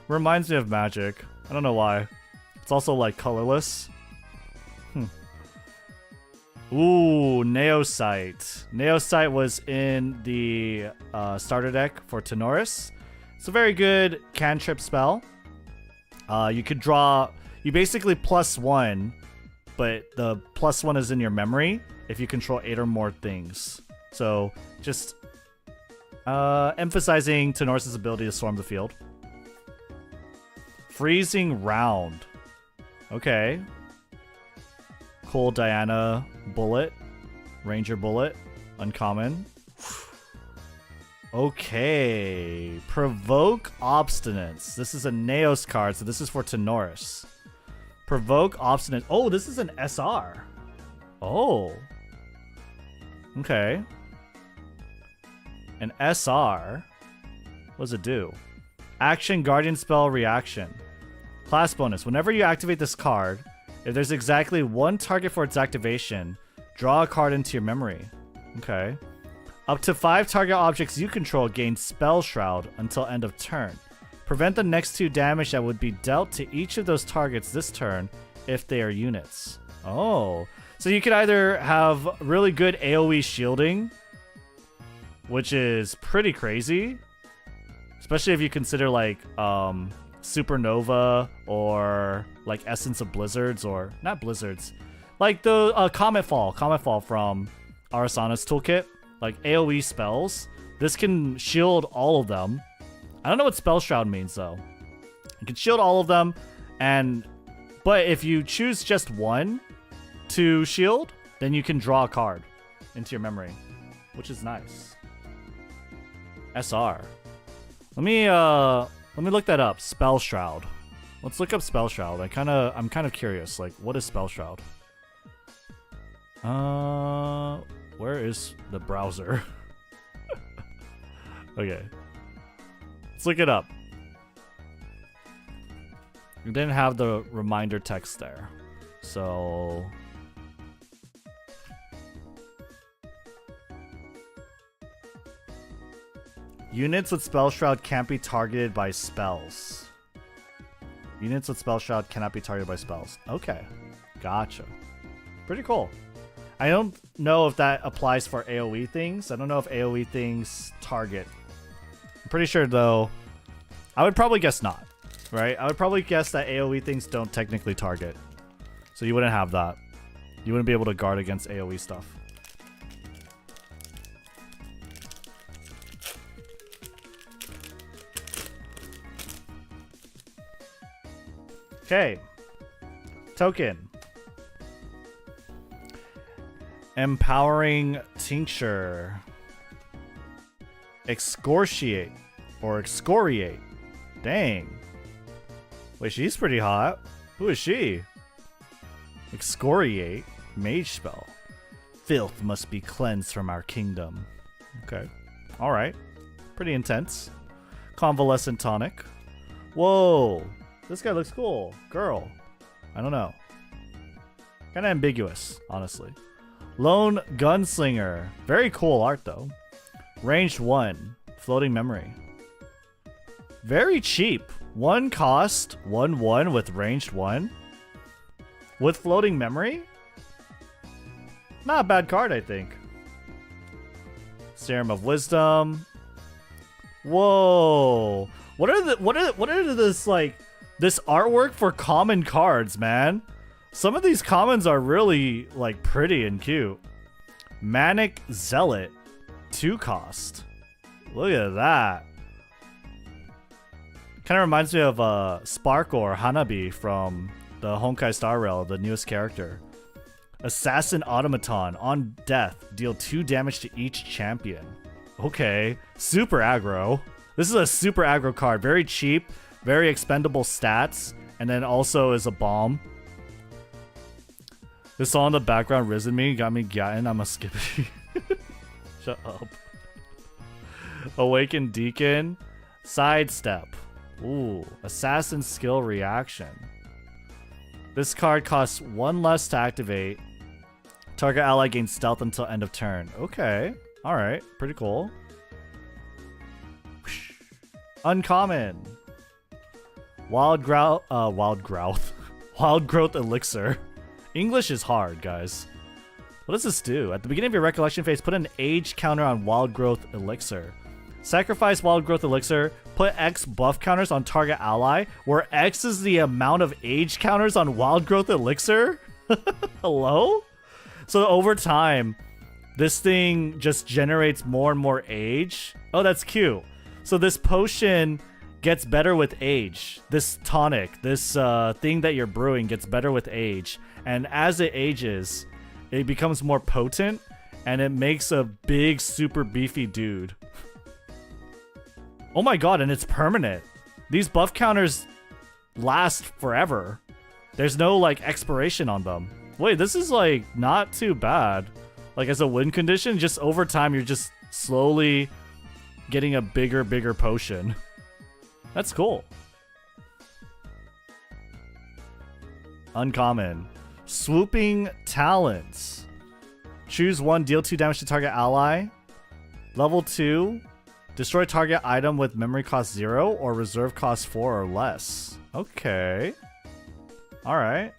reminds me of Magic. I don't know why. It's also like colorless. Ooh, Neosite. Neosite was in the starter deck for Tenoris. It's a very good cantrip spell. You could draw... You basically +1, but the +1 is in your memory if you control 8 or more things. So, just emphasizing Tenoris' ability to swarm the field. Freezing Round. Okay. Cool Diana Bullet. Ranger Bullet. Uncommon. Okay. Provoke Obstinance. This is a Neos card, so this is for Tenoris. Provoke Obstinance. Oh, this is an SR. Oh. Okay. An SR. What does it do? Action Guardian Spell Reaction. Class bonus. Whenever you activate this card, if there's exactly 1 target for its activation, Draw a card into your memory. Okay. Up to 5 target objects you control gain Spell Shroud until end of turn. Prevent the next 2 damage that would be dealt to each of those targets this turn if they are units. Oh. So you could either have really good AoE shielding, which is pretty crazy. Especially if you consider like Supernova or like Essence of Blizzards, or not Blizzards. Like the Comet Fall from Arasana's toolkit. Like AoE spells. This can shield all of them. I don't know what Spell Shroud means though. You can shield all of them, but if you choose just one to shield, then you can draw a card into your memory, which is nice. SR. Let me look that up. Spell Shroud. Let's look up Spell Shroud. I'm kind of curious. Like, what is Spell Shroud? Where is the browser? Okay. Let's look it up. You didn't have the reminder text there. So units with Spell Shroud can't be targeted by spells. Units with Spell Shroud cannot be targeted by spells. Okay. Gotcha. Pretty cool. I don't know if that applies for AoE things. I don't know if AoE things target. I'm pretty sure, though. I would probably guess not. Right? I would probably guess that AoE things don't technically target. So you wouldn't have that. You wouldn't be able to guard against AoE stuff. Okay. Token. Empowering Tincture. Excoriate. Or excoriate. Dang. Wait, she's pretty hot. Who is she? Excoriate. Mage spell. Filth must be cleansed from our kingdom. Okay. Alright. Pretty intense. Convalescent tonic. Whoa. This guy looks cool. Girl. I don't know. Kind of ambiguous, honestly. Lone Gunslinger. Very cool art, though. Ranged 1. Floating memory. Very cheap. 1 cost, 1/1 with ranged 1. With floating memory? Not a bad card, I think. Serum of Wisdom. Whoa. What are this like this artwork for common cards, man? Some of these commons are really like pretty and cute. Manic Zealot. 2 cost. Look at that. Kind of reminds me of Spark or Hanabi from the Honkai Star Rail, the newest character. Assassin Automaton. On death, deal 2 damage to each champion. Okay. Super aggro. This is a super aggro card. Very cheap, very expendable stats, and then also is a bomb. This song in the background, Risen Me, got me getting. I'm a skippy. Shut up. Awakened Deacon. Sidestep. Ooh. Assassin Skill Reaction. This card costs 1 less to activate. Target ally gains stealth until end of turn. Okay. Alright. Pretty cool. Uncommon. Wild Growth Elixir. English is hard, guys. What does this do? At the beginning of your recollection phase, put an age counter on Wild Growth Elixir. Sacrifice Wild Growth Elixir, put X buff counters on target ally, where X is the amount of age counters on Wild Growth Elixir? Hello? So over time, this thing just generates more and more age. Oh, that's cute. So this potion gets better with age. This tonic, this thing that you're brewing gets better with age. And as it ages, it becomes more potent, and it makes a big, super beefy dude. Oh my god, and it's permanent. These buff counters last forever. There's no, like, expiration on them. Wait, this is, like, not too bad. Like, as a win condition, just over time, you're just slowly getting a bigger potion. That's cool. Uncommon. Swooping Talents. Choose 1, deal 2 damage to target ally. Level 2, destroy target item with memory cost 0 or reserve cost 4 or less. Okay. Alright.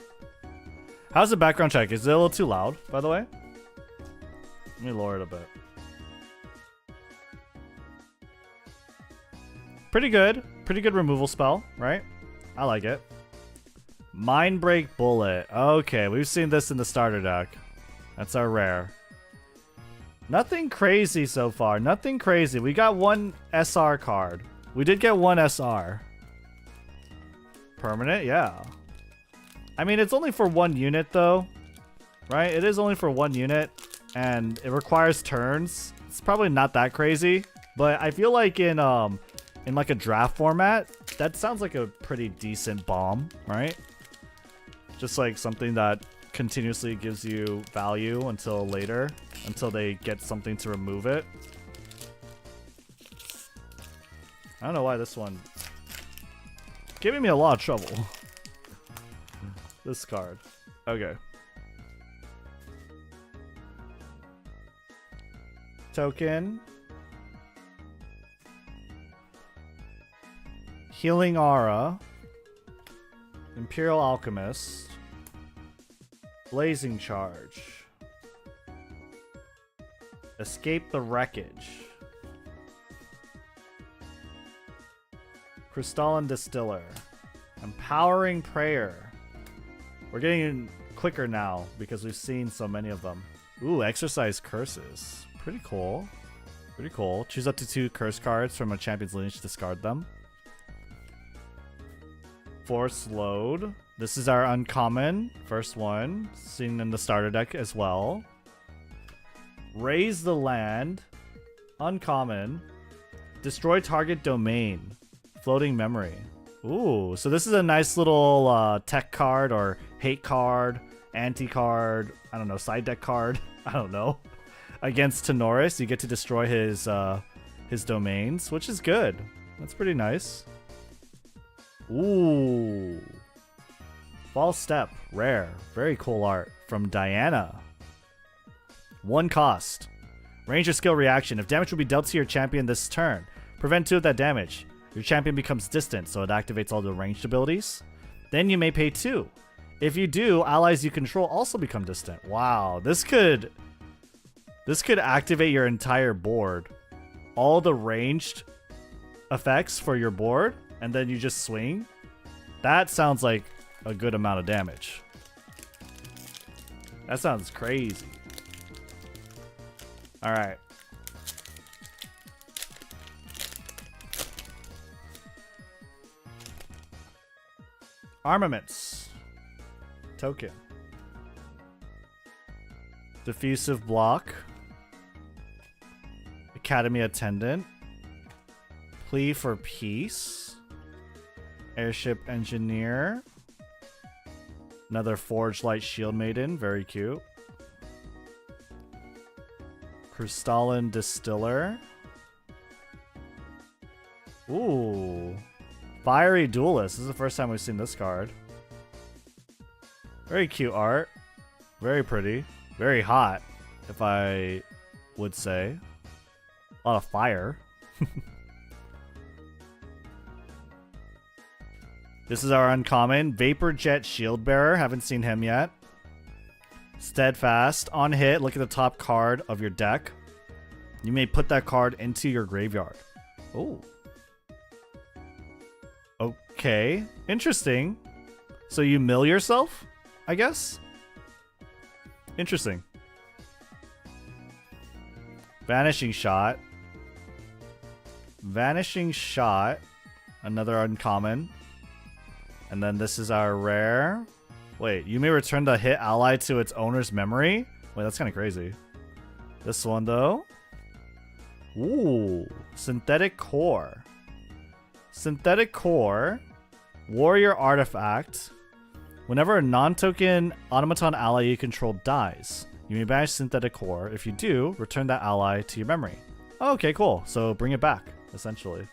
How's the background check? Is it a little too loud, by the way? Let me lower it a bit. Pretty good. Pretty good removal spell, right? I like it. Mind Break Bullet. Okay, we've seen this in the starter deck. That's our rare. Nothing crazy so far. Nothing crazy. We got 1 SR card. We did get 1 SR. Permanent? Yeah. I mean, it's only for 1 unit, though. Right? It is only for 1 unit. And it requires turns. It's probably not that crazy. But I feel like in like a draft format, that sounds like a pretty decent bomb, right? Just like something that continuously gives you value until later, until they get something to remove it. I don't know why this one giving me a lot of trouble. This card. Okay. Token. Healing Aura. Imperial Alchemist. Blazing Charge. Escape the Wreckage. Crystalline Distiller. Empowering Prayer. We're getting quicker now because we've seen so many of them. Ooh, Exercise Curses. Pretty cool. Pretty cool. Choose up to 2 curse cards from a champion's lineage to discard them. Force Load. This is our uncommon. First one. Seen in the starter deck as well. Raise the Land. Uncommon. Destroy target domain. Floating Memory. Ooh, so this is a nice little tech card or hate card, anti-card, I don't know, side deck card. I don't know. Against Tenoris, you get to destroy his domains, which is good. That's pretty nice. Ooh. False Step, rare. Very cool art from Diana. 1 cost. Ranger skill reaction. If damage will be dealt to your champion this turn, prevent 2 of that damage. Your champion becomes distant, so it activates all the ranged abilities. Then you may pay 2. If you do, allies you control also become distant. Wow, this could activate your entire board. All the ranged effects for your board, and then you just swing. That sounds like a good amount of damage. That sounds crazy. Alright. Armaments. Token. Diffusive Block. Academy Attendant. Plea for Peace. Airship Engineer. Another Forge Light Shield Maiden. Very cute. Crystalline Distiller. Ooh. Fiery Duelist. This is the first time we've seen this card. Very cute art. Very pretty. Very hot, if I would say. A lot of fire. This is our uncommon. Vapor Jet Shield Bearer. Haven't seen him yet. Steadfast. On hit, look at the top card of your deck. You may put that card into your graveyard. Oh. Okay. Interesting. So you mill yourself, I guess? Interesting. Vanishing Shot. Vanishing Shot. Another uncommon. And then this is our rare. Wait, you may return the hit ally to its owner's memory? Wait, that's kind of crazy. This one, though. Ooh. Synthetic Core. Synthetic Core. Warrior Artifact. Whenever a non-token automaton ally you control dies, you may banish Synthetic Core. If you do, return that ally to your memory. Oh, okay, cool. So bring it back, essentially.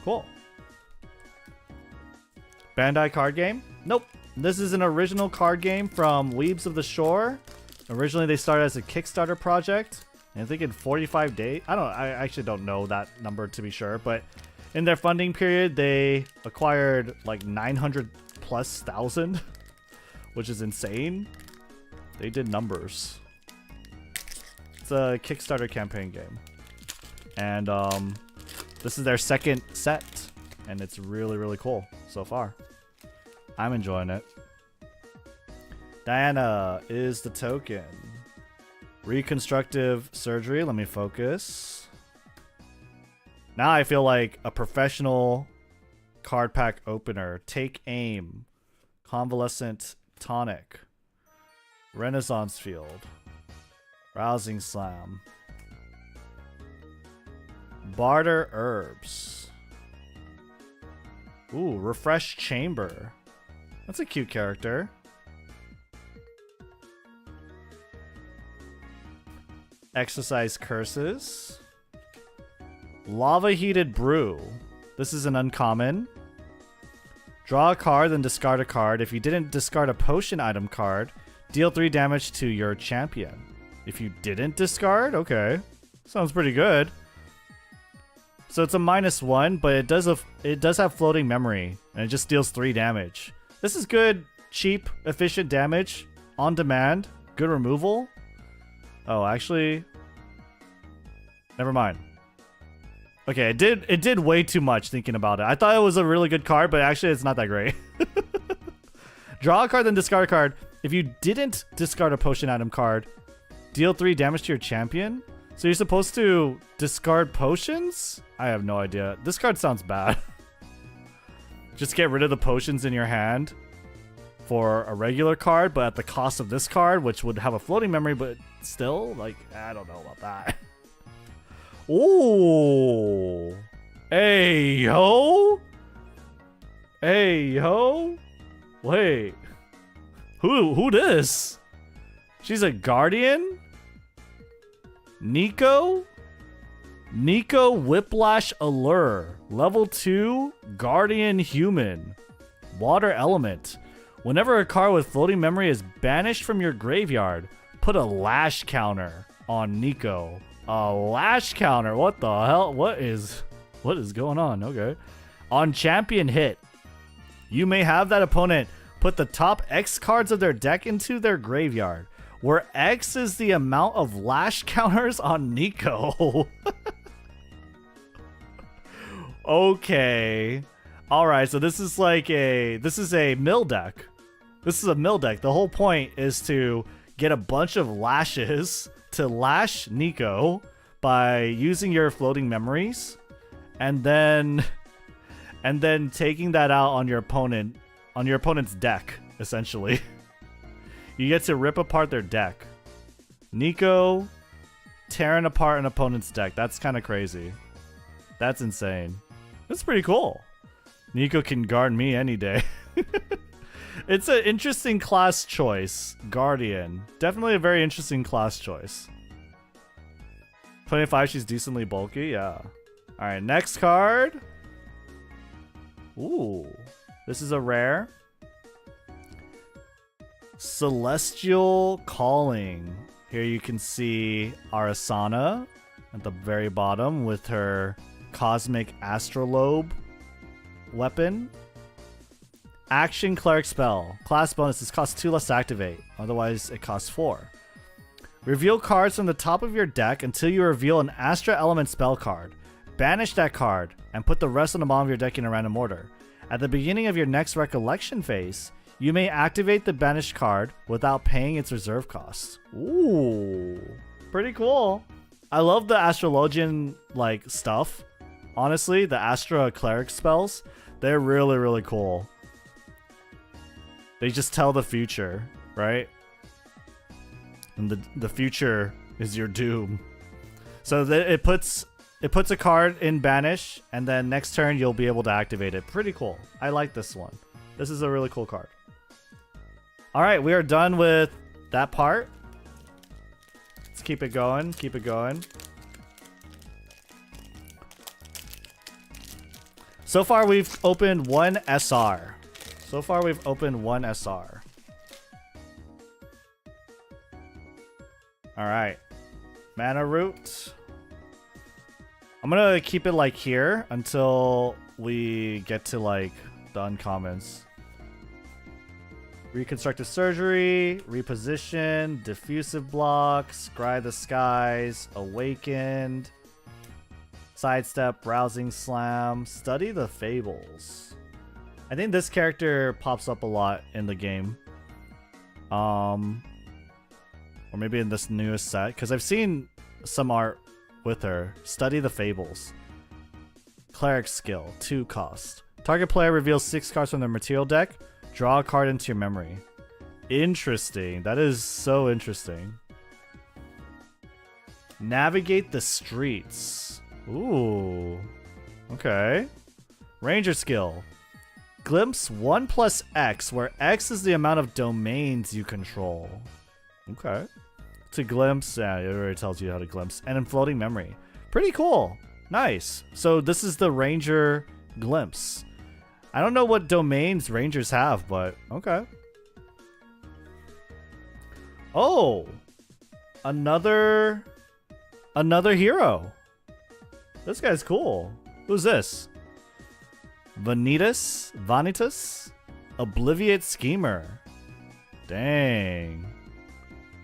Cool. Bandai card game? Nope. This is an original card game from Weebs of the Shore. Originally, they started as a Kickstarter project. And I think in 45 days, I actually don't know that number to be sure, but in their funding period, they acquired like 900,000+, which is insane. They did numbers. It's a Kickstarter campaign game. And this is their second set, and it's really, really cool so far. I'm enjoying it. Diana is the token. Reconstructive surgery. Let me focus. Now I feel like a professional card pack opener. Take aim. Convalescent tonic. Renaissance field. Rousing slam. Barter herbs. Ooh, refresh chamber. That's a cute character. Exercise curses. Lava heated brew. This is an uncommon. Draw a card, then discard a card. If you didn't discard a potion item card, deal 3 damage to your champion. If you didn't discard, okay, sounds pretty good. So it's a -1, but it does have floating memory, and it just deals 3 damage. This is good, cheap, efficient damage on demand. Good removal. Oh, actually, never mind. Okay, it did way too much thinking about it. I thought it was a really good card, but actually it's not that great. Draw a card, then discard a card. If you didn't discard a potion item card, deal 3 damage to your champion. So you're supposed to discard potions? I have no idea. This card sounds bad. Just get rid of the potions in your hand for a regular card, but at the cost of this card, which would have a floating memory, but still, like, I don't know about that. Ooh. Hey, yo. Hey, yo. Wait. Who this? She's a guardian? Nico? Nico Whiplash Allure. Level 2 Guardian Human. Water Element. Whenever a card with floating memory is banished from your graveyard, put a lash counter on Nico. A lash counter? What the hell? What is going on? Okay. On champion hit, you may have that opponent put the top X cards of their deck into their graveyard, where X is the amount of lash counters on Nico. Okay. Alright, so this is like a mill deck. This is a mill deck. The whole point is to get a bunch of lashes to lash Nico by using your floating memories, and then taking that out on your opponent's deck, essentially. You get to rip apart their deck. Nico tearing apart an opponent's deck. That's kind of crazy. That's insane. That's pretty cool. Nico can guard me any day. It's an interesting class choice. Guardian. Definitely a very interesting class choice. 25, she's decently bulky. Yeah. Alright, next card. Ooh. This is a rare. Celestial Calling. Here you can see Arasana at the very bottom with her Cosmic Astrolabe weapon. Action Cleric Spell. Class bonuses cost 2 less to activate. Otherwise, it costs 4. Reveal cards from the top of your deck until you reveal an Astra Element spell card. Banish that card, and put the rest of the bottom of your deck in a random order. At the beginning of your next recollection phase, you may activate the banished card without paying its reserve costs. Ooh. Pretty cool. I love the Astrologian, like, stuff. Honestly, the Astra Cleric spells, they're really, really cool. They just tell the future, right? And the future is your doom. So it puts a card in banish, and then next turn you'll be able to activate it. Pretty cool. I like this one. This is a really cool card. All right, we are done with that part. Let's keep it going. Keep it going. So far, we've opened one SR. Alright. Mana root. I'm gonna keep it like here until we get to like the uncommons. Reconstructive surgery, reposition, diffusive block, scry the skies, awakened, sidestep, rousing slam, study the fables. I think this character pops up a lot in the game. Or maybe in this newest set, because I've seen some art with her. Study the fables. Cleric skill, 2 cost. Target player reveals 6 cards from their material deck. Draw a card into your memory. Interesting. That is so interesting. Navigate the streets. Ooh. Okay. Ranger skill. Glimpse 1 plus X, where X is the amount of domains you control. Okay. To glimpse, yeah, it already tells you how to glimpse. And in floating memory. Pretty cool. Nice. So this is the Ranger glimpse. I don't know what domains Rangers have, but okay. Oh! Another hero. This guy's cool. Who's this? Vanitas? Obliviate Schemer. Dang.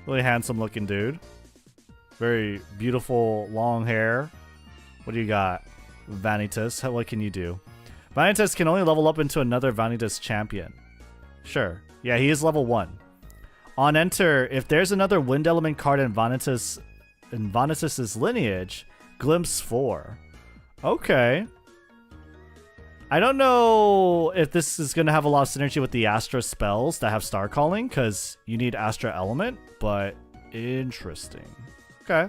Really handsome looking dude. Very beautiful long hair. What do you got? Vanitas. What can you do? Vanitas can only level up into another Vanitas champion. Sure. Yeah, he is level 1. On enter, if there's another wind element card in Vanitas' lineage, glimpse 4. Okay. I don't know if this is going to have a lot of synergy with the Astra spells that have Star Calling, because you need Astra Element, but interesting. Okay.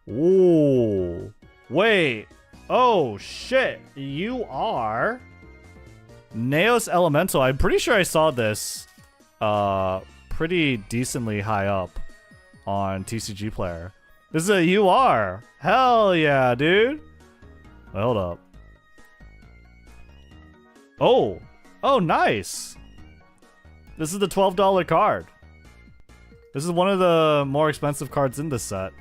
Ooh. Wait. Oh, shit. You are Neos Elemental. I'm pretty sure I saw this pretty decently high up on TCG Player. This is a UR. Hell yeah, dude. Wait, hold up. Oh. Oh, nice. This is the $12 card. This is one of the more expensive cards in this set.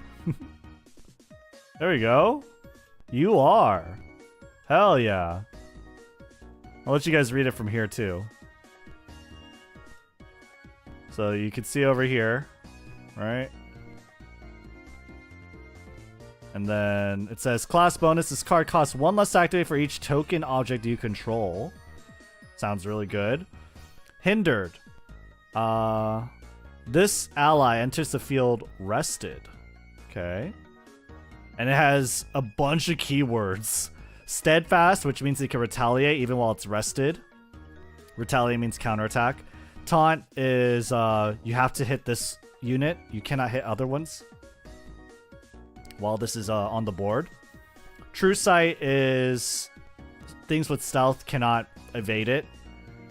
There we go. You are. Hell yeah. I'll let you guys read it from here too. So you can see over here, right? And then it says class bonus. This card costs 1 less to activate for each token object you control. Sounds really good. Hindered. This ally enters the field rested. Okay. And it has a bunch of keywords. Steadfast, which means it can retaliate even while it's rested. Retaliate means counterattack. Taunt is you have to hit this unit. You cannot hit other ones while this is on the board. True Sight is things with stealth cannot evade it.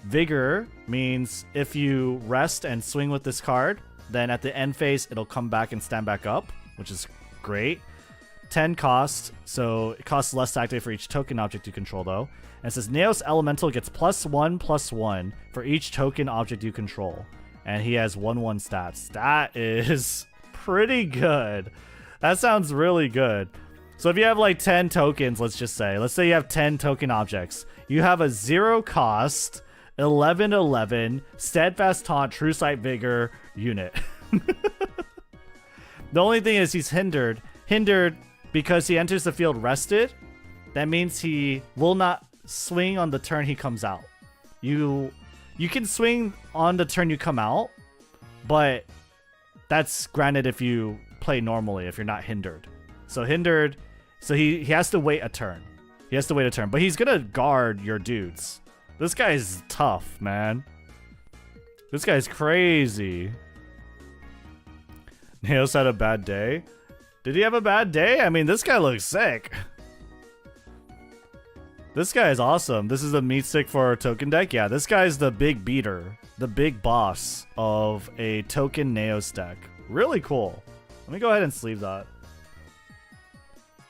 Vigor means if you rest and swing with this card, then at the end phase it'll come back and stand back up, which is great. 10 cost, so it costs less to activate for each token object you control though. And it says Neos Elemental gets +1/+1 for each token object you control. And he has 1/1 stats. That is pretty good. That sounds really good. So if you have like 10 tokens, let's say you have 10 token objects. You have a 0 cost, 11/11, Steadfast Taunt, True Sight Vigor unit. The only thing is he's hindered. Hindered because he enters the field rested. That means he will not swing on the turn he comes out. You can swing on the turn you come out, but that's granted if you play normally, if you're not hindered. So hindered, so he has to wait a turn. He has to wait a turn, but he's gonna guard your dudes. This guy's tough, man. This guy's crazy. Neos had a bad day. Did he have a bad day? I mean, this guy looks sick. This guy is awesome. This is a meat stick for our token deck. Yeah, this guy's the big beater, the big boss of a token Neos deck. Really cool. Let me go ahead and sleeve that.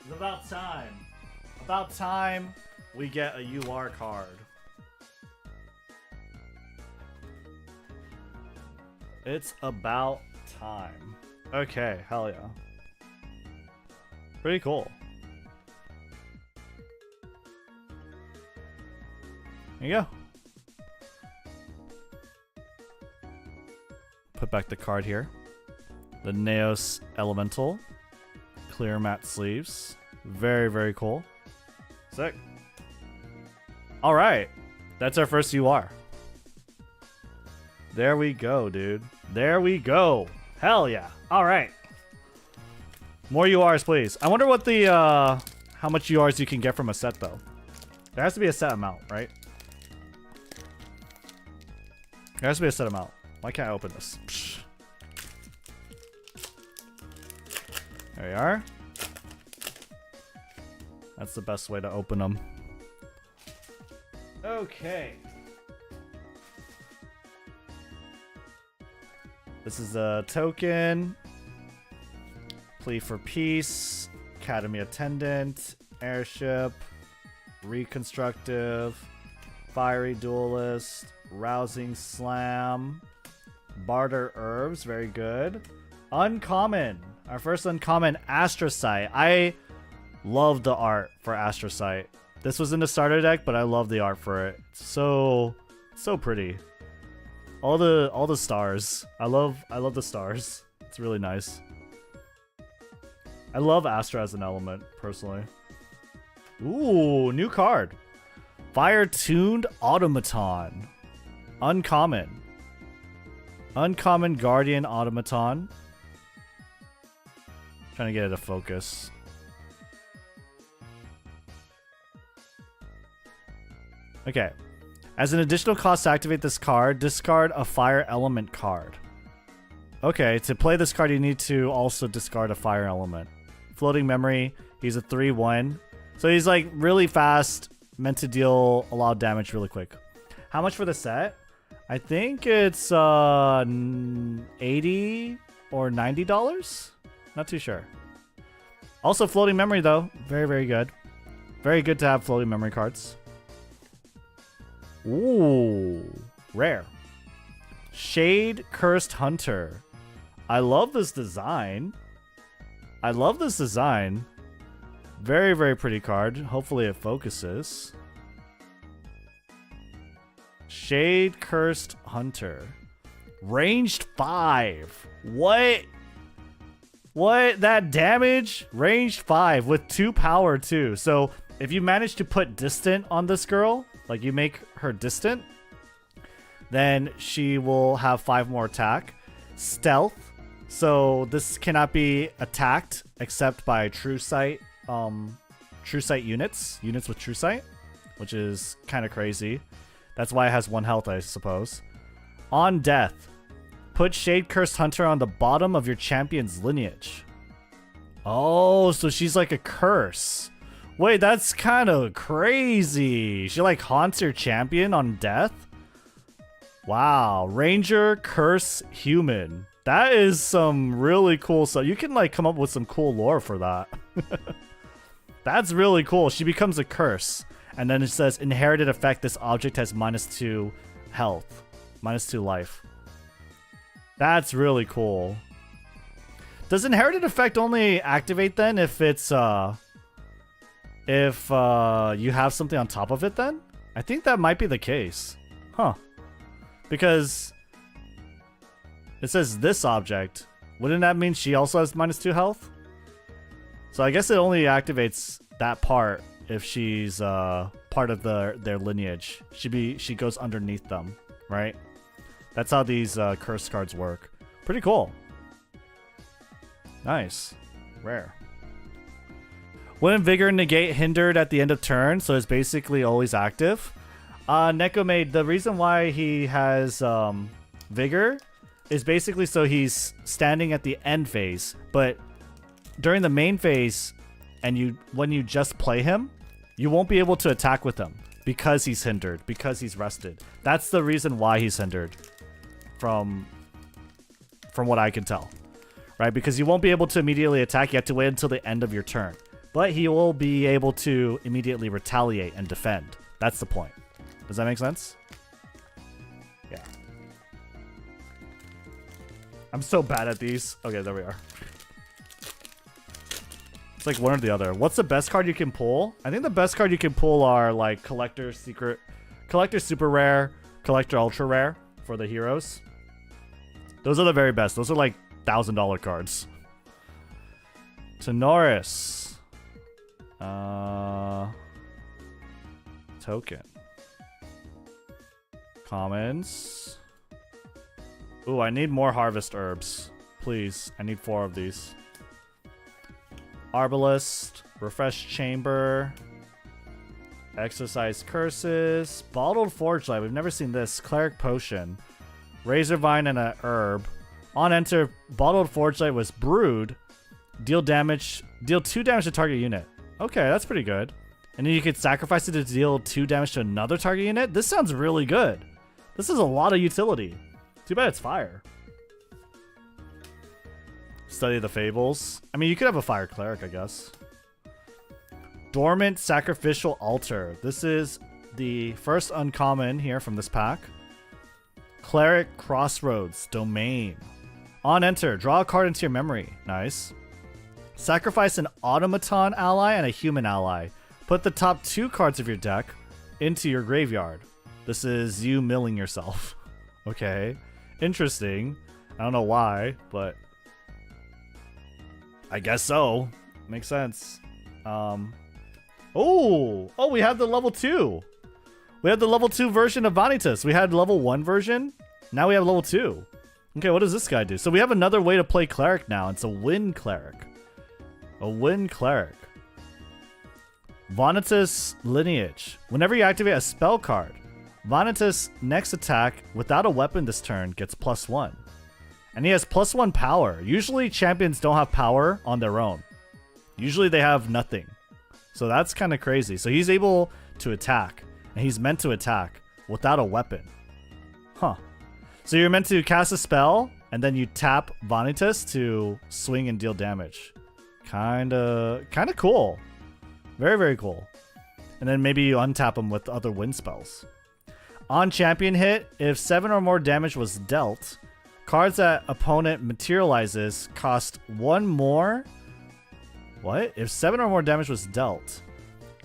It's about time. About time we get a UR card. It's about time. Okay, hell yeah. Pretty cool. There you go. Put back the card here. The Neos Elemental. Clear matte sleeves. Very, very cool. Sick. Alright. That's our first UR. There we go, dude. There we go. Hell yeah. Alright. More URs, please. I wonder what the, how much URs you can get from a set, though. There has to be a set amount, right? There has to be a set amount. Why can't I open this? Psh. There we are. That's the best way to open them. Okay. This is a token. Plea for Peace. Academy Attendant. Airship. Reconstructive. Fiery Duelist. Rousing Slam. Barter Herbs. Very good. Uncommon. Our first uncommon, Astrocyte. I love the art for Astrocyte. This was in the starter deck, but I love the art for it. So pretty. All the stars. I love the stars. It's really nice. I love Astra as an element, personally. Ooh, new card. Fire-tuned Automaton. Uncommon. Uncommon Guardian Automaton. Trying to get it to focus. Okay. As an additional cost to activate this card, discard a fire element card. Okay, to play this card, you need to also discard a fire element. Floating memory, he's a 3/1. So he's like really fast, meant to deal a lot of damage really quick. How much for the set? I think it's $80 or $90. Not too sure. Also floating memory though. Very, very good. Very good to have floating memory cards. Ooh, rare. Shade Cursed Hunter. I love this design. I love this design. Very, very pretty card. Hopefully it focuses. Shade Cursed Hunter. Ranged 5. What? What? That damage? Ranged 5 with 2 power too. So if you manage to put distant on this girl, like you make her distant, then she will have 5 more attack. Stealth. So this cannot be attacked except by true sight units with true sight, which is kind of crazy. That's why it has 1 health, I suppose. On death, put Shade Cursed Hunter on the bottom of your champion's lineage. Oh, so she's like a curse. Wait, that's kind of crazy. She like haunts your champion on death? Wow, Ranger Curse Human. That is some really cool stuff. You can like come up with some cool lore for that. That's really cool. She becomes a curse. And then it says, inherited effect, this object has -2 health. -2 life. That's really cool. Does inherited effect only activate then if it's, if you have something on top of it then? I think that might be the case. Huh. Because it says this object. Wouldn't that mean she also has -2 health? So I guess it only activates that part if she's part of their lineage. She goes underneath them, right? That's how these curse cards work. Pretty cool. Nice. Rare. When Vigor negate hindered at the end of turn, so it's basically always active. Nekomade, the reason why he has Vigor is basically so he's standing at the end phase, but during the main phase, and when you just play him, you won't be able to attack with him because he's hindered, because he's rested. That's the reason why he's hindered, from what I can tell, right? Because you won't be able to immediately attack. You have to wait until the end of your turn, but he will be able to immediately retaliate and defend. That's the point. Does that make sense? Yeah. I'm so bad at these. Okay, there we are. It's like one or the other. What's the best card you can pull? I think the best card you can pull are like Collector Secret, Collector Super Rare, Collector Ultra Rare for the heroes. Those are the very best. Those are like $1,000 cards. Tenoris. Token. Commons. Ooh, I need more harvest herbs. Please, I need 4 of these. Arbalist, Refresh Chamber, Exercise Curses, Bottled Forge Light. We've never seen this. Cleric Potion, Razor Vine, and a herb. On enter, Bottled Forge Light was brewed. Deal 2 damage to target unit. Okay, that's pretty good. And then you could sacrifice it to deal 2 damage to another target unit. This sounds really good. This is a lot of utility. Too bad it's fire. Study the Fables. I mean, you could have a Fire Cleric, I guess. Dormant Sacrificial Altar. This is the first uncommon here from this pack. Cleric Crossroads Domain. On enter, draw a card into your memory. Nice. Sacrifice an automaton ally and a human ally. Put the top 2 cards of your deck into your graveyard. This is you milling yourself. Okay. Interesting. I don't know why, but I guess so. Makes sense. Oh, we have the level 2. We have the level 2 version of Vanitas. We had level 1 version. Now we have level 2. Okay, what does this guy do? So we have another way to play Cleric now. It's a Wind Cleric. A Wind Cleric. Vanitas Lineage. Whenever you activate a spell card, Vanitas' next attack without a weapon this turn gets +1. And he has +1 power. Usually champions don't have power on their own. Usually they have nothing. So that's kind of crazy. So he's able to attack. And he's meant to attack without a weapon. Huh. So you're meant to cast a spell, and then you tap Vanitas to swing and deal damage. Kinda cool. Very, very cool. And then maybe you untap him with other wind spells. On champion hit, if 7 or more damage was dealt, cards that opponent materializes cost 1 more. What? If 7 or more damage was dealt,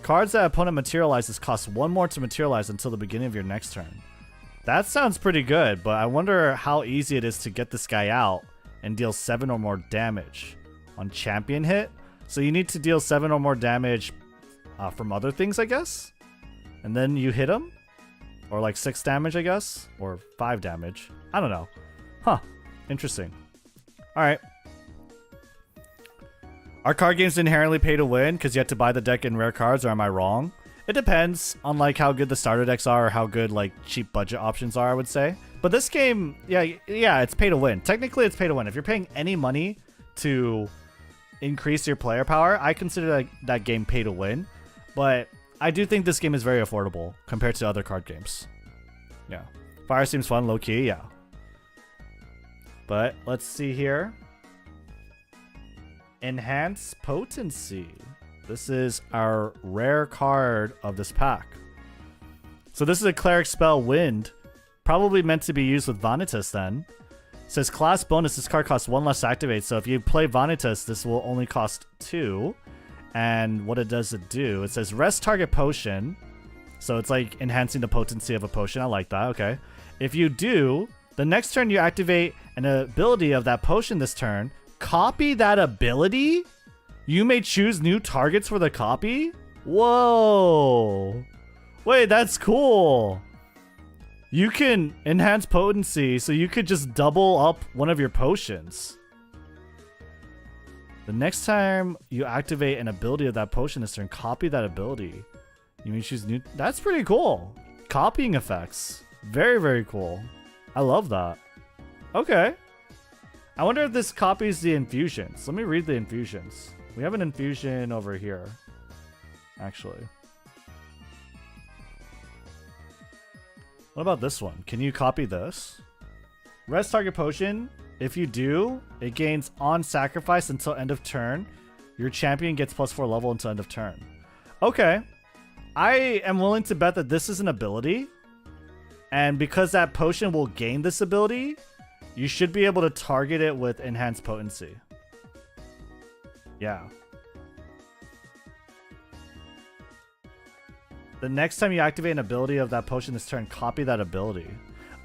cards that opponent materializes cost 1 more to materialize until the beginning of your next turn. That sounds pretty good, but I wonder how easy it is to get this guy out and deal 7 or more damage on champion hit. So you need to deal 7 or more damage from other things, I guess. And then you hit him. Or like 6 damage, I guess. Or 5 damage. I don't know. Huh. Interesting. Alright. Are card games inherently pay to win because you have to buy the deck in rare cards, or am I wrong? It depends on like how good the starter decks are or how good like cheap budget options are, I would say. But this game, yeah, it's pay to win. Technically, it's pay to win. If you're paying any money to increase your player power, I consider that game pay to win. But I do think this game is very affordable compared to other card games. Yeah. Fire seems fun, low-key, yeah. But let's see here. Enhance Potency. This is our rare card of this pack. So this is a Cleric spell, Wind. Probably meant to be used with Vanitas then. It says class bonus, this card costs 1 less to activate. So if you play Vanitas, this will only cost 2. And what it does it do? It says rest target potion. So it's like enhancing the potency of a potion. I like that. Okay. If you do, the next turn you activate an ability of that potion this turn, copy that ability. You may choose new targets for the copy. Whoa. Wait, that's cool. You can enhance potency, so you could just double up one of your potions. The next time you activate an ability of that potion this turn, copy that ability. You may choose new. That's pretty cool. Copying effects. Very, very cool. I love that. Okay. I wonder if this copies the infusions. Let me read the infusions. We have an infusion over here, actually. What about this one? Can you copy this? Rest target potion. If you do, it gains on sacrifice until end of turn. Your champion gets +4 level until end of turn. Okay. I am willing to bet that this is an ability. And because that potion will gain this ability, You should be able to target it with enhanced potency. Yeah. The next time you activate an ability of that potion this turn, copy that ability.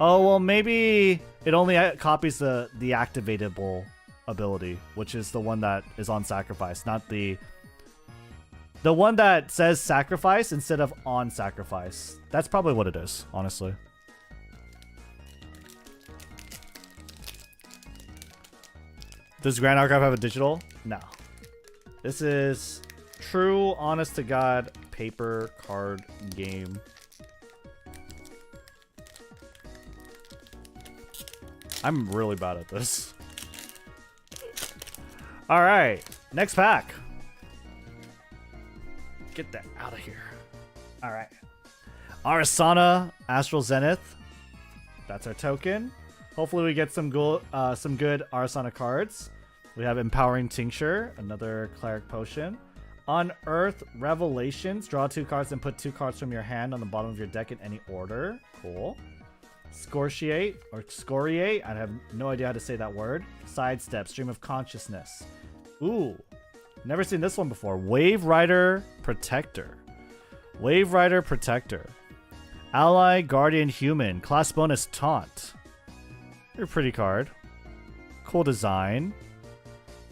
Oh, well, maybe it only copies the activatable ability, which is the one that is on sacrifice, not the one that says sacrifice instead of on sacrifice. That's probably what it is, honestly. Does grandarchive have a digital? No. This is true, honest to God paper card game. I'm really bad at this. All right, next pack. Get that out of here. All right. Arasana, Astral Zenith. That's our token. Hopefully we get some good Arasana cards. We have Empowering Tincture, another Cleric Potion. Unearth Revelations. Draw 2 cards and put 2 cards from your hand on the bottom of your deck in any order. Cool. Scortiate, or Scoriate. I have no idea how to say that word. Sidestep, Stream of Consciousness. Ooh. Never seen this one before. Wave Rider Protector. Wave Rider Protector. Ally Guardian Human. Class bonus Taunt. You're a pretty card. Cool design.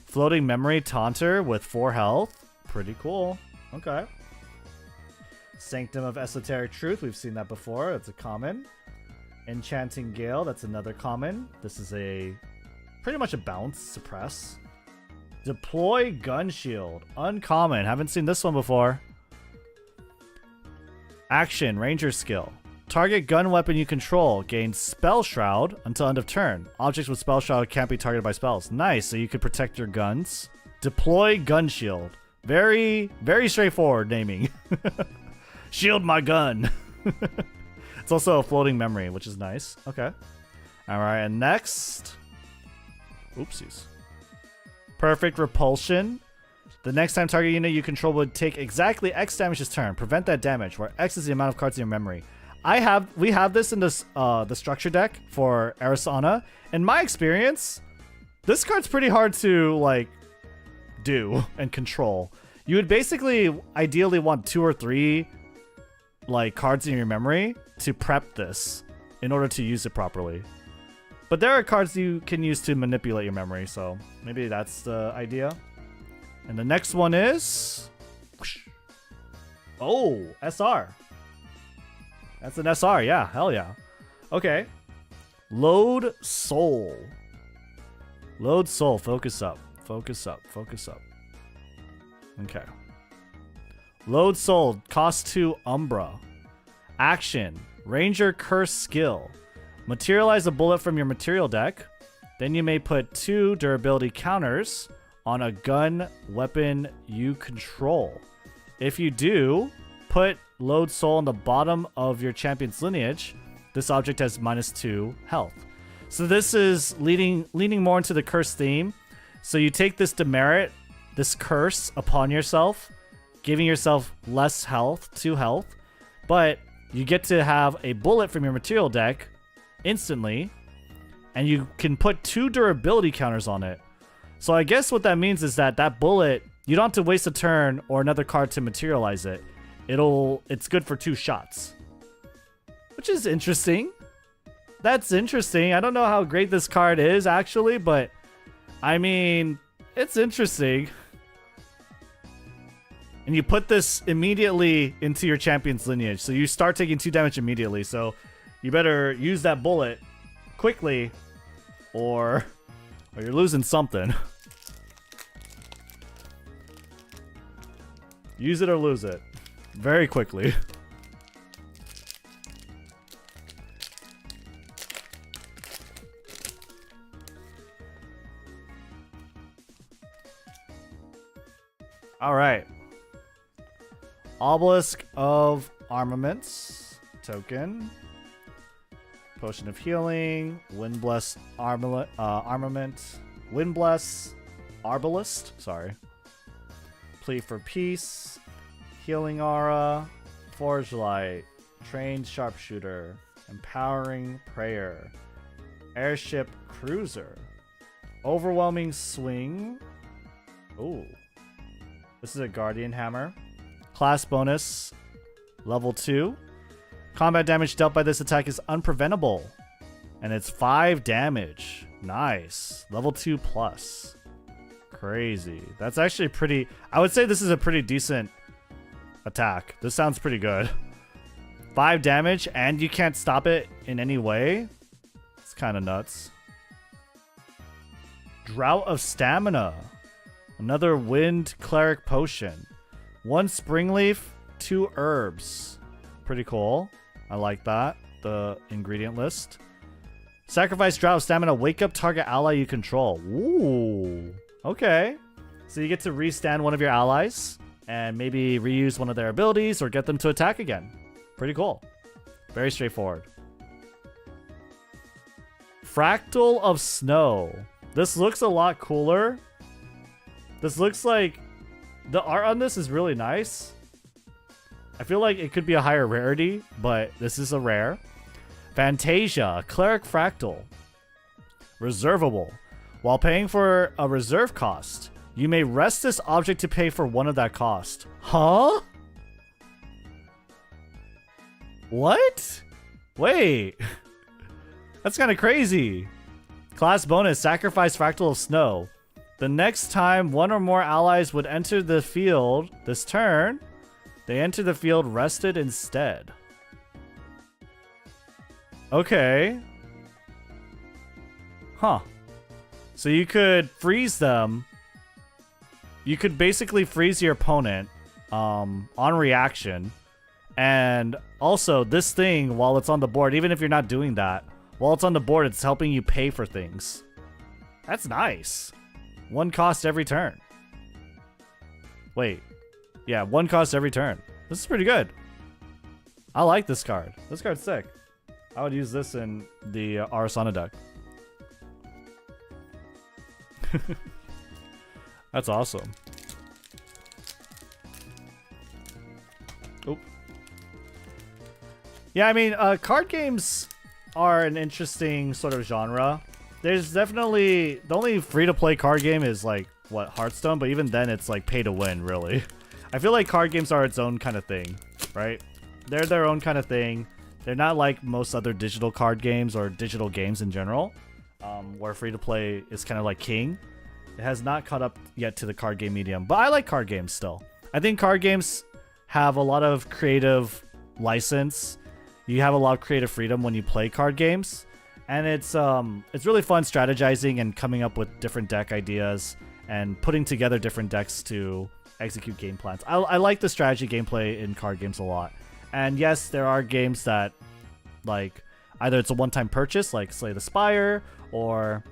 Floating Memory Taunter with 4 health. Pretty cool. Okay. Sanctum of Esoteric Truth. We've seen that before. That's a common. Enchanting Gale. That's another common. This is a pretty much a bounce. Suppress. Deploy Gun Shield. Uncommon. Haven't seen this one before. Action. Ranger skill. Target gun weapon you control gains Spell Shroud until end of turn. Objects with Spell Shroud can't be targeted by spells. Nice. So you could protect your guns. Deploy Gun Shield. Very, very straightforward naming. Shield my gun. It's also a floating memory, which is nice. Okay. All right. And next. Oopsies. Perfect Repulsion. The next time target unit you control would take exactly X damage this turn. Prevent that damage, where X is the amount of cards in your memory. We have this in this the structure deck for Arasana. In my experience, this card's pretty hard to like do and control. You would basically ideally want 2 or 3 like cards in your memory to prep this in order to use it properly. But there are cards you can use to manipulate your memory, so maybe that's the idea. And the next one is... Oh, SR. That's an SR, yeah, hell yeah. Okay. Load Soul. Load Soul, focus up. Focus up, focus up. Okay. Load Soul, cost 2 Umbra. Action, Ranger Curse skill. Materialize a bullet from your material deck. Then you may put 2 durability counters on a gun weapon you control. If you do, put Load Soul on the bottom of your champion's lineage. This object has -2 health. So this is leaning more into the curse theme. So you take this demerit, this curse upon yourself, giving yourself less health, 2 health, but you get to have a bullet from your material deck instantly, and you can put 2 durability counters on it. So I guess what that means is that that bullet, you don't have to waste a turn or another card to materialize it. It's good for 2 shots, which is interesting. That's interesting. I don't know how great this card is actually, but I mean, it's interesting. And you put this immediately into your champion's lineage, so you start taking 2 damage immediately. So you better use that bullet quickly, or you're losing something. Use it or lose it. Very quickly. Alright. Obelisk of Armaments. Token. Potion of Healing. Windbless Armament. Windbless Arbalist. Sorry. Plea for Peace. Healing Aura. Forge Light. Trained Sharpshooter. Empowering Prayer. Airship cruiser. Overwhelming swing. Ooh. This is a guardian hammer. Class bonus. Level 2. Combat damage dealt by this attack is unpreventable. And it's 5 damage. Nice. Level 2 plus. Crazy. That's actually pretty... I would say this is a pretty decent attack. This sounds pretty good. 5 damage and you can't stop it in any way? It's kind of nuts. Drought of Stamina. Another Wind Cleric Potion. 1 Spring Leaf, 2 Herbs. Pretty cool. I like that. The ingredient list. Sacrifice Drought of Stamina. Wake up target ally you control. Ooh. Okay. So you get to restand one of your allies and maybe reuse one of their abilities or get them to attack again. Pretty cool. Very straightforward. Fractal of Snow. This looks a lot cooler. This looks like... The art on this is really nice. I feel like it could be a higher rarity, but this is a rare. Fantasia, Cleric Fractal. Reservable. While paying for a reserve cost, you may rest this object to pay for one of that cost. Huh? What? Wait. That's kind of crazy. Class bonus, Sacrifice Fractal of Snow. The next time one or more allies would enter the field this turn, they enter the field rested instead. Okay. Huh. So you could freeze them. You could basically freeze your opponent on reaction. And also, this thing, while it's on the board, even if you're not doing that, while it's on the board, it's helping you pay for things. That's nice. 1 cost every turn. Wait. Yeah, 1 cost every turn. This is pretty good. I like this card. This card's sick. I would use this in the Arasana deck. That's awesome. Oop. Yeah, I mean, card games are an interesting sort of genre. There's definitely... The only free-to-play card game is, like, what, Hearthstone? But even then, it's, like, pay-to-win, really. I feel like card games are its own kind of thing, right? They're their own kind of thing. They're not like most other digital card games or digital games in general, where free-to-play is kind of like king. It has not caught up yet to the card game medium, but I like card games still. I think card games have a lot of creative license. You have a lot of creative freedom when you play card games, and it's really fun strategizing and coming up with different deck ideas and putting together different decks to execute game plans. I like the strategy gameplay in card games a lot. And yes, there are games that, like, either it's a one-time purchase, like Slay the Spire, or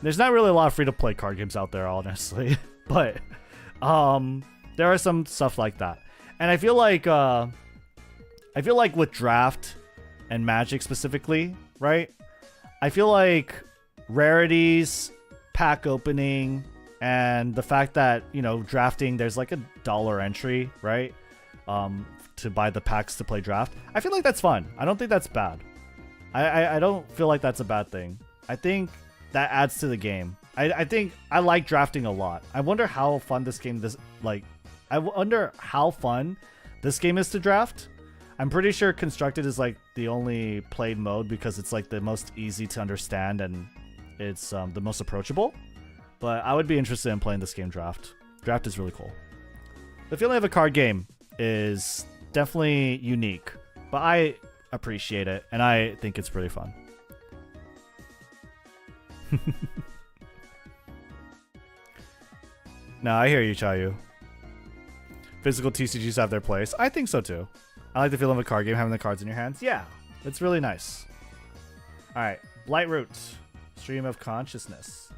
there's not really a lot of free-to-play card games out there, honestly. But there are some stuff like that. And I feel like with Draft and Magic specifically, right? I feel like rarities, pack opening, and the fact that, you know, drafting, there's like $1 entry, right? To buy the packs to play Draft. I feel like that's fun. I don't think that's bad. I don't feel like that's a bad thing. I think that adds to the game. I think I like drafting a lot. I wonder how fun this game I wonder how fun this game is to draft. I'm pretty sure Constructed is like the only played mode because it's like the most easy to understand and it's the most approachable. But I would be interested in playing this game Draft. Draft is really cool. The feeling of a card game is definitely unique, but I appreciate it and I think it's pretty fun. No, I hear you, Chayu. Physical TCGs have their place. I think so too. I like the feeling of a card game, having the cards in your hands. Yeah, it's really nice. Alright, Blightroot. Stream of Consciousness.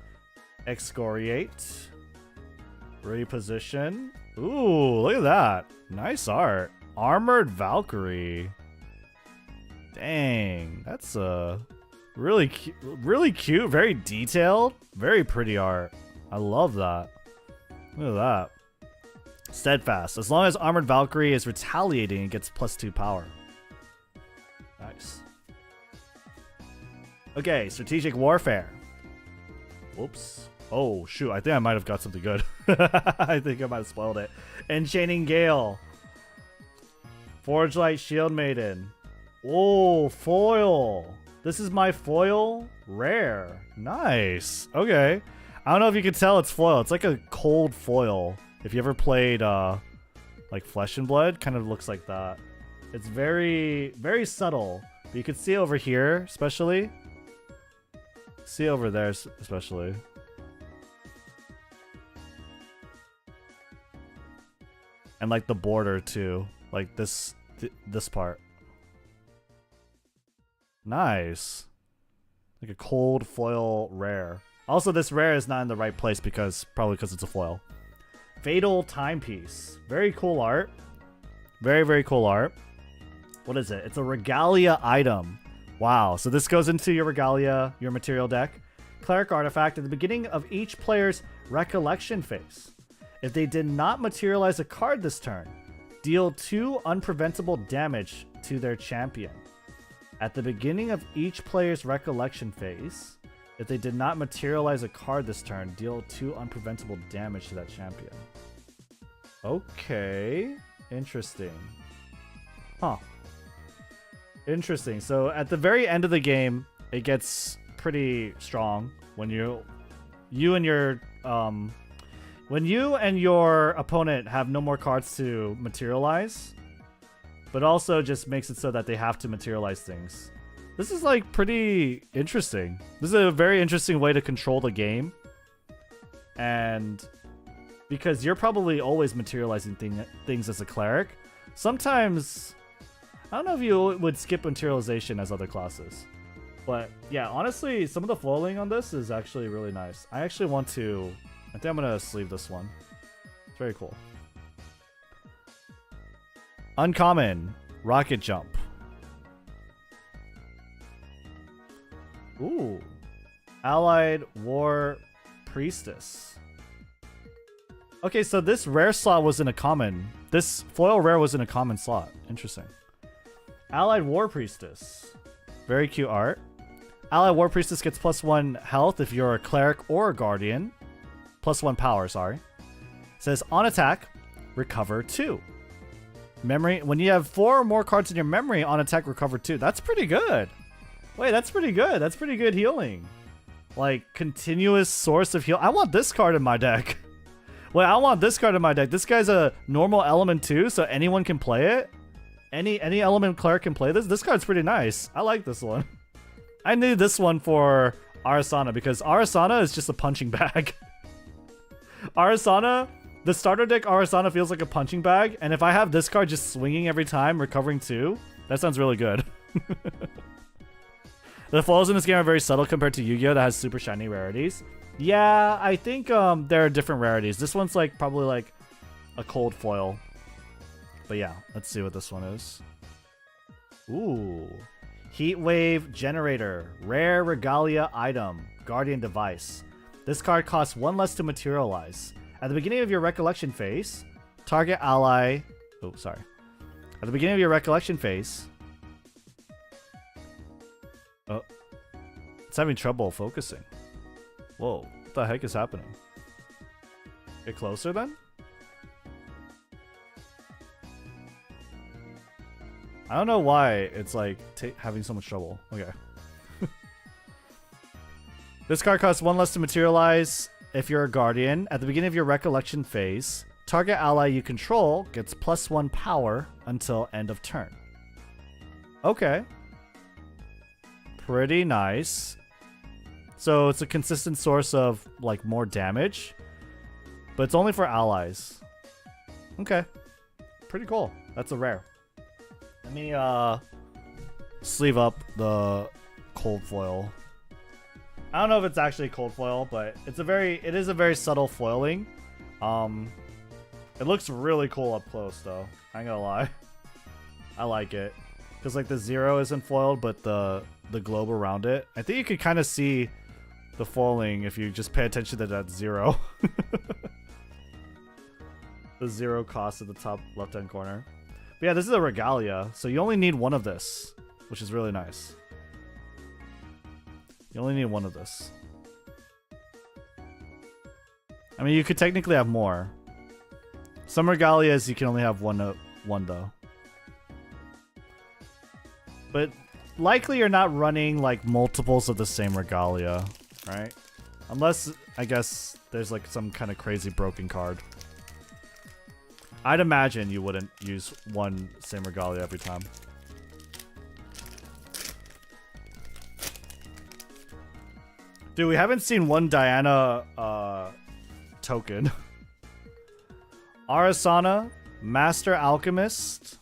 Excoriate. Reposition. Ooh, look at that. Nice art. Armored Valkyrie. Dang, that's really cute, very detailed, very pretty art. I love that. Look at that. Steadfast. As long as Armored Valkyrie is retaliating, it gets +2 power. Nice. Okay, strategic warfare. Whoops. Oh, shoot. I think I might have got something good. I think I might have spoiled it. Enchaining Gale. Forge Light Shield Maiden. Oh, foil. This is my foil rare. Nice. Okay. I don't know if you can tell it's foil. It's like a cold foil. If you ever played like Flesh and Blood, kind of looks like that. It's very, very subtle. But you can see over here, especially. See over there, especially. And like the border too. Like this part. Nice. Like a cold foil rare. Also, this rare is not in the right place probably because it's a foil. Fatal Timepiece. Very cool art. Very, very cool art. What is it? It's a regalia item. Wow. So this goes into your regalia, your material deck. Cleric artifact at the beginning of each player's recollection phase. If they did not materialize a card this turn, deal 2 unpreventable damage to their champion. At the beginning of each player's recollection phase, if they did not materialize a card this turn, deal 2 unpreventable damage to that champion. Okay. Interesting. Huh. Interesting. So at the very end of the game, it gets pretty strong when you and your opponent have no more cards to materialize, but also just makes it so that they have to materialize things. This is like pretty interesting. This is a very interesting way to control the game. And because you're probably always materializing things as a cleric, sometimes I don't know if you would skip materialization as other classes. But yeah, honestly, some of the foiling on this is actually really nice. I think I'm gonna sleeve this one. It's very cool. Uncommon, Rocket Jump. Ooh. Allied War Priestess. Okay, so this rare slot was in a common. This foil rare was in a common slot. Interesting. Allied War Priestess. Very cute art. Allied War Priestess gets +1 health if you're a cleric or a guardian. +1 power, sorry. Says on attack, recover 2. Memory, when you have 4 or more cards in your memory, on attack, recover 2. That's pretty good. Wait, that's pretty good. That's pretty good healing. Like, continuous source of heal. I want this card in my deck. Wait, I want this card in my deck. This guy's a normal element too, so anyone can play it. Any element cleric can play this. This card's pretty nice. I like this one. I need this one for Arasana because Arasana is just a punching bag. Arasana, the starter deck Arasana feels like a punching bag, and if I have this card just swinging every time, recovering 2, that sounds really good. The foils in this game are very subtle compared to Yu-Gi-Oh! That has super shiny rarities. Yeah, I think there are different rarities. This one's like probably like a cold foil. But yeah, let's see what this one is. Ooh. Heatwave Generator. Rare Regalia item. Guardian Device. This card costs 1 less to materialize. At the beginning of your recollection phase, target ally... Oh, sorry. At the beginning of your recollection phase... Oh. It's having trouble focusing. Whoa. What the heck is happening? Get closer then? I don't know why it's like having so much trouble. Okay. This card costs 1 less to materialize if you're a guardian. At the beginning of your recollection phase, target ally you control gets +1 power until end of turn. Okay. Pretty nice. So it's a consistent source of like more damage, but it's only for allies. Okay. Pretty cool. That's a rare. Let me sleeve up the cold foil. I don't know if it's actually cold foil, but it is a very subtle foiling. It looks really cool up close though. I ain't gonna lie. I like it. Cause like the 0 isn't foiled, but the globe around it. I think you could kind of see the foiling if you just pay attention to that 0. The 0 cost at the top left hand corner. But yeah, this is a regalia, so you only need 1 of this, which is really nice. You only need one of this. I mean, you could technically have more. Some regalias you can only have one though. But likely you're not running like multiples of the same regalia, right? Unless, I guess, there's like some kind of crazy broken card. I'd imagine you wouldn't use one same regalia every time. Dude, we haven't seen one Diana token. Arasana, Master Alchemist.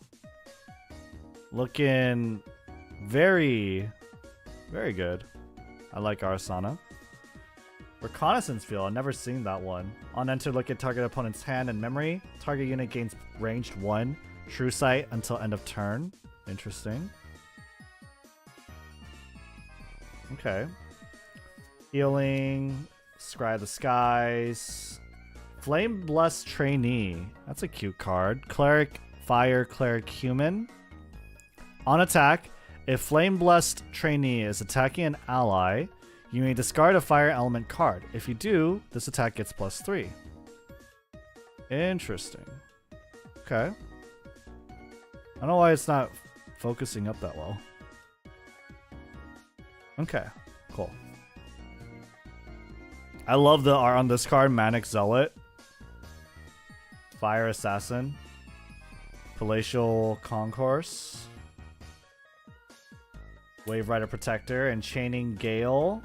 Looking very, very good. I like Arasana. Reconnaissance Field, I've never seen that one. On enter, look at target opponent's hand and memory. Target unit gains ranged 1. True Sight until end of turn. Interesting. Okay. Healing. Scry the Skies. Flame Blessed Trainee. That's a cute card. Cleric, Fire, Cleric, Human. On attack, if Flame Blessed Trainee is attacking an ally, you may discard a fire element card. If you do, this attack gets +3. Interesting. Okay. I don't know why it's not focusing up that well. Okay, cool. I love the art on this card. Manic Zealot. Fire Assassin. Palatial Concourse. Wave Rider Protector. Enchaining Gale.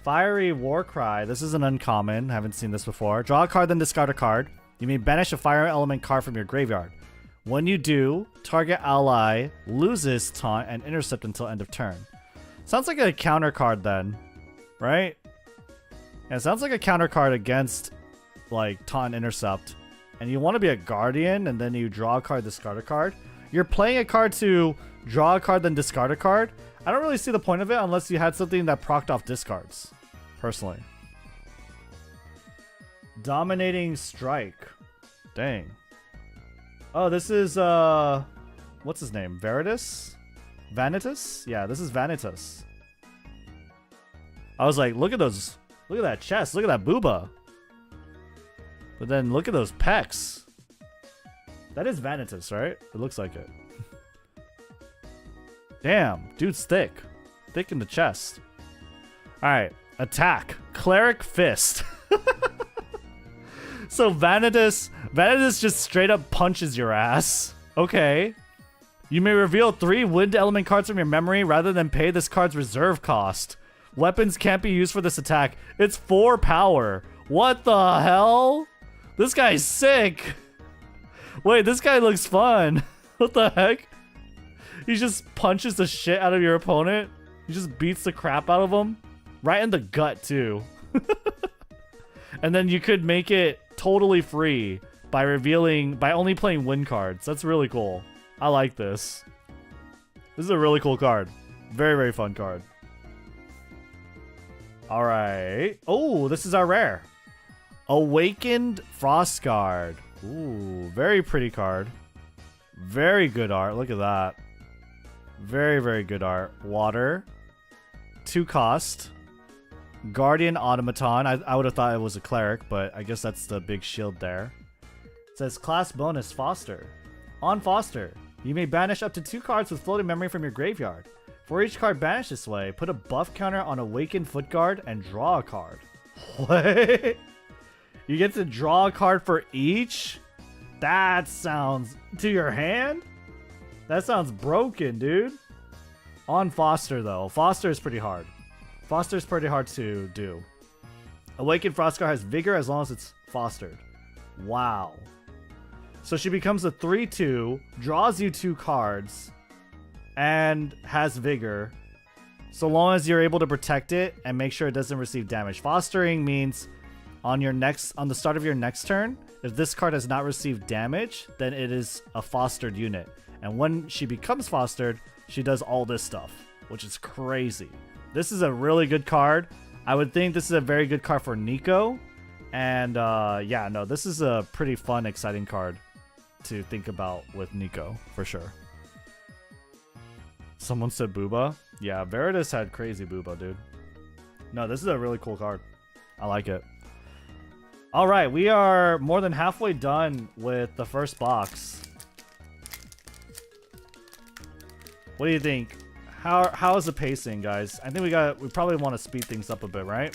Fiery Warcry. This is an uncommon. Haven't seen this before. Draw a card, then discard a card. You may banish a fire element card from your graveyard. When you do, target ally loses taunt and intercept until end of turn. Sounds like a counter card then, right? Yeah, it sounds like a counter card against like taunt and intercept. And you want to be a guardian, and then you draw a card, discard a card. You're playing a card to draw a card, then discard a card. I don't really see the point of it unless you had something that procced off discards, personally. Dominating Strike. Dang. Oh, this is, what's his name? Veritas? Vanitas? Yeah, this is Vanitas. I was like, look at those, look at that chest, look at that booba. But then look at those pecs. That is Vanitas, right? It looks like it. Damn, dude's thick. Thick in the chest. Alright, attack. Cleric Fist. So Vanitas just straight up punches your ass. Okay. You may reveal 3 wind element cards from your memory rather than pay this card's reserve cost. Weapons can't be used for this attack. It's 4 power. What the hell? This guy's sick. Wait, this guy looks fun. What the heck? He just punches the shit out of your opponent. He just beats the crap out of him. Right in the gut, too. And then you could make it totally free by only playing win cards. That's really cool. I like this. This is a really cool card. Very, very fun card. Alright. Oh, this is our rare. Awakened Frostguard. Ooh, very pretty card. Very good art. Look at that. Very, very good art. Water. 2 cost. Guardian Automaton. I would have thought it was a cleric, but I guess that's the big shield there. It says class bonus Foster. On Foster, you may banish up to 2 cards with floating memory from your graveyard. For each card banished this way, put a buff counter on Awakened Footguard and draw a card. What? You get to draw a card for each? That sounds... to your hand? That sounds broken, dude. On Foster, though. Foster is pretty hard. Foster is pretty hard to do. Awakened Frostguard has Vigor as long as it's fostered. Wow. So she becomes a 3/2, draws you 2 cards, and has Vigor. So long as you're able to protect it and make sure it doesn't receive damage. Fostering means on the start of your next turn, if this card has not received damage, then it is a fostered unit. And when she becomes fostered, she does all this stuff, which is crazy. This is a really good card. I would think this is a very good card for Nico. And yeah, no, this is a pretty fun, exciting card to think about with Nico, for sure. Someone said Booba. Yeah, Veritas had crazy Booba, dude. No, this is a really cool card. I like it. All right, we are more than halfway done with the first box. What do you think? How is the pacing, guys? I think we probably want to speed things up a bit, right?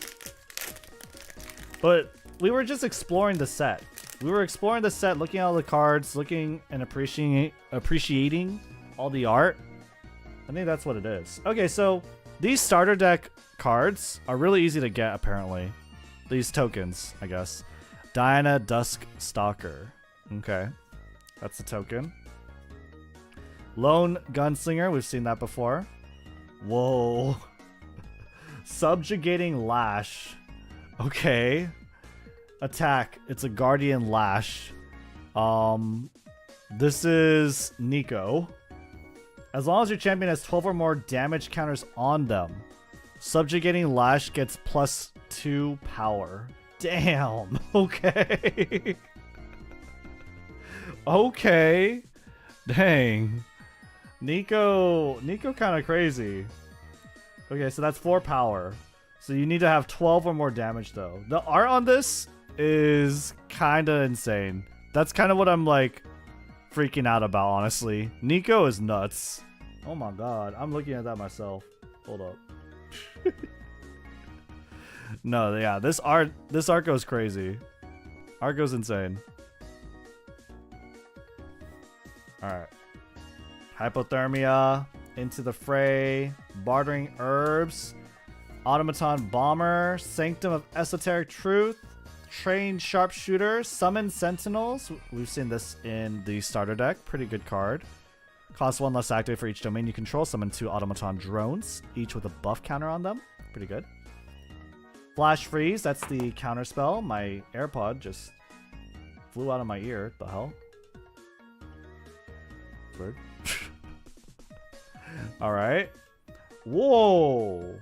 But we were just exploring the set. We were exploring the set, looking at all the cards, looking and appreciating all the art. I think that's what it is. Okay, so these starter deck cards are really easy to get, apparently. These tokens, I guess. Diana Dusk Stalker. Okay, that's the token. Lone Gunslinger, we've seen that before. Whoa. Subjugating Lash. Okay. Attack. It's a Guardian Lash. This is Nico. As long as your champion has 12 or more damage counters on them, Subjugating Lash gets +2 power. Damn. Okay. Okay. Dang. Nico kind of crazy. Okay, so that's 4 power. So you need to have 12 or more damage though. The art on this is kind of insane. That's kind of what I'm like freaking out about, honestly. Nico is nuts. Oh my god, I'm looking at that myself. Hold up. No, yeah, this art goes crazy. Art goes insane. Alright. Hypothermia, Into the Fray, Bartering Herbs, Automaton Bomber, Sanctum of Esoteric Truth, Trained Sharpshooter, Summon Sentinels. We've seen this in the starter deck. Pretty good card. Costs 1 less to activate for each domain you control. Summon 2 Automaton Drones, each with a buff counter on them. Pretty good. Flash Freeze, that's the counter spell. My AirPod just flew out of my ear. What the hell? Weird. Alright. Whoa!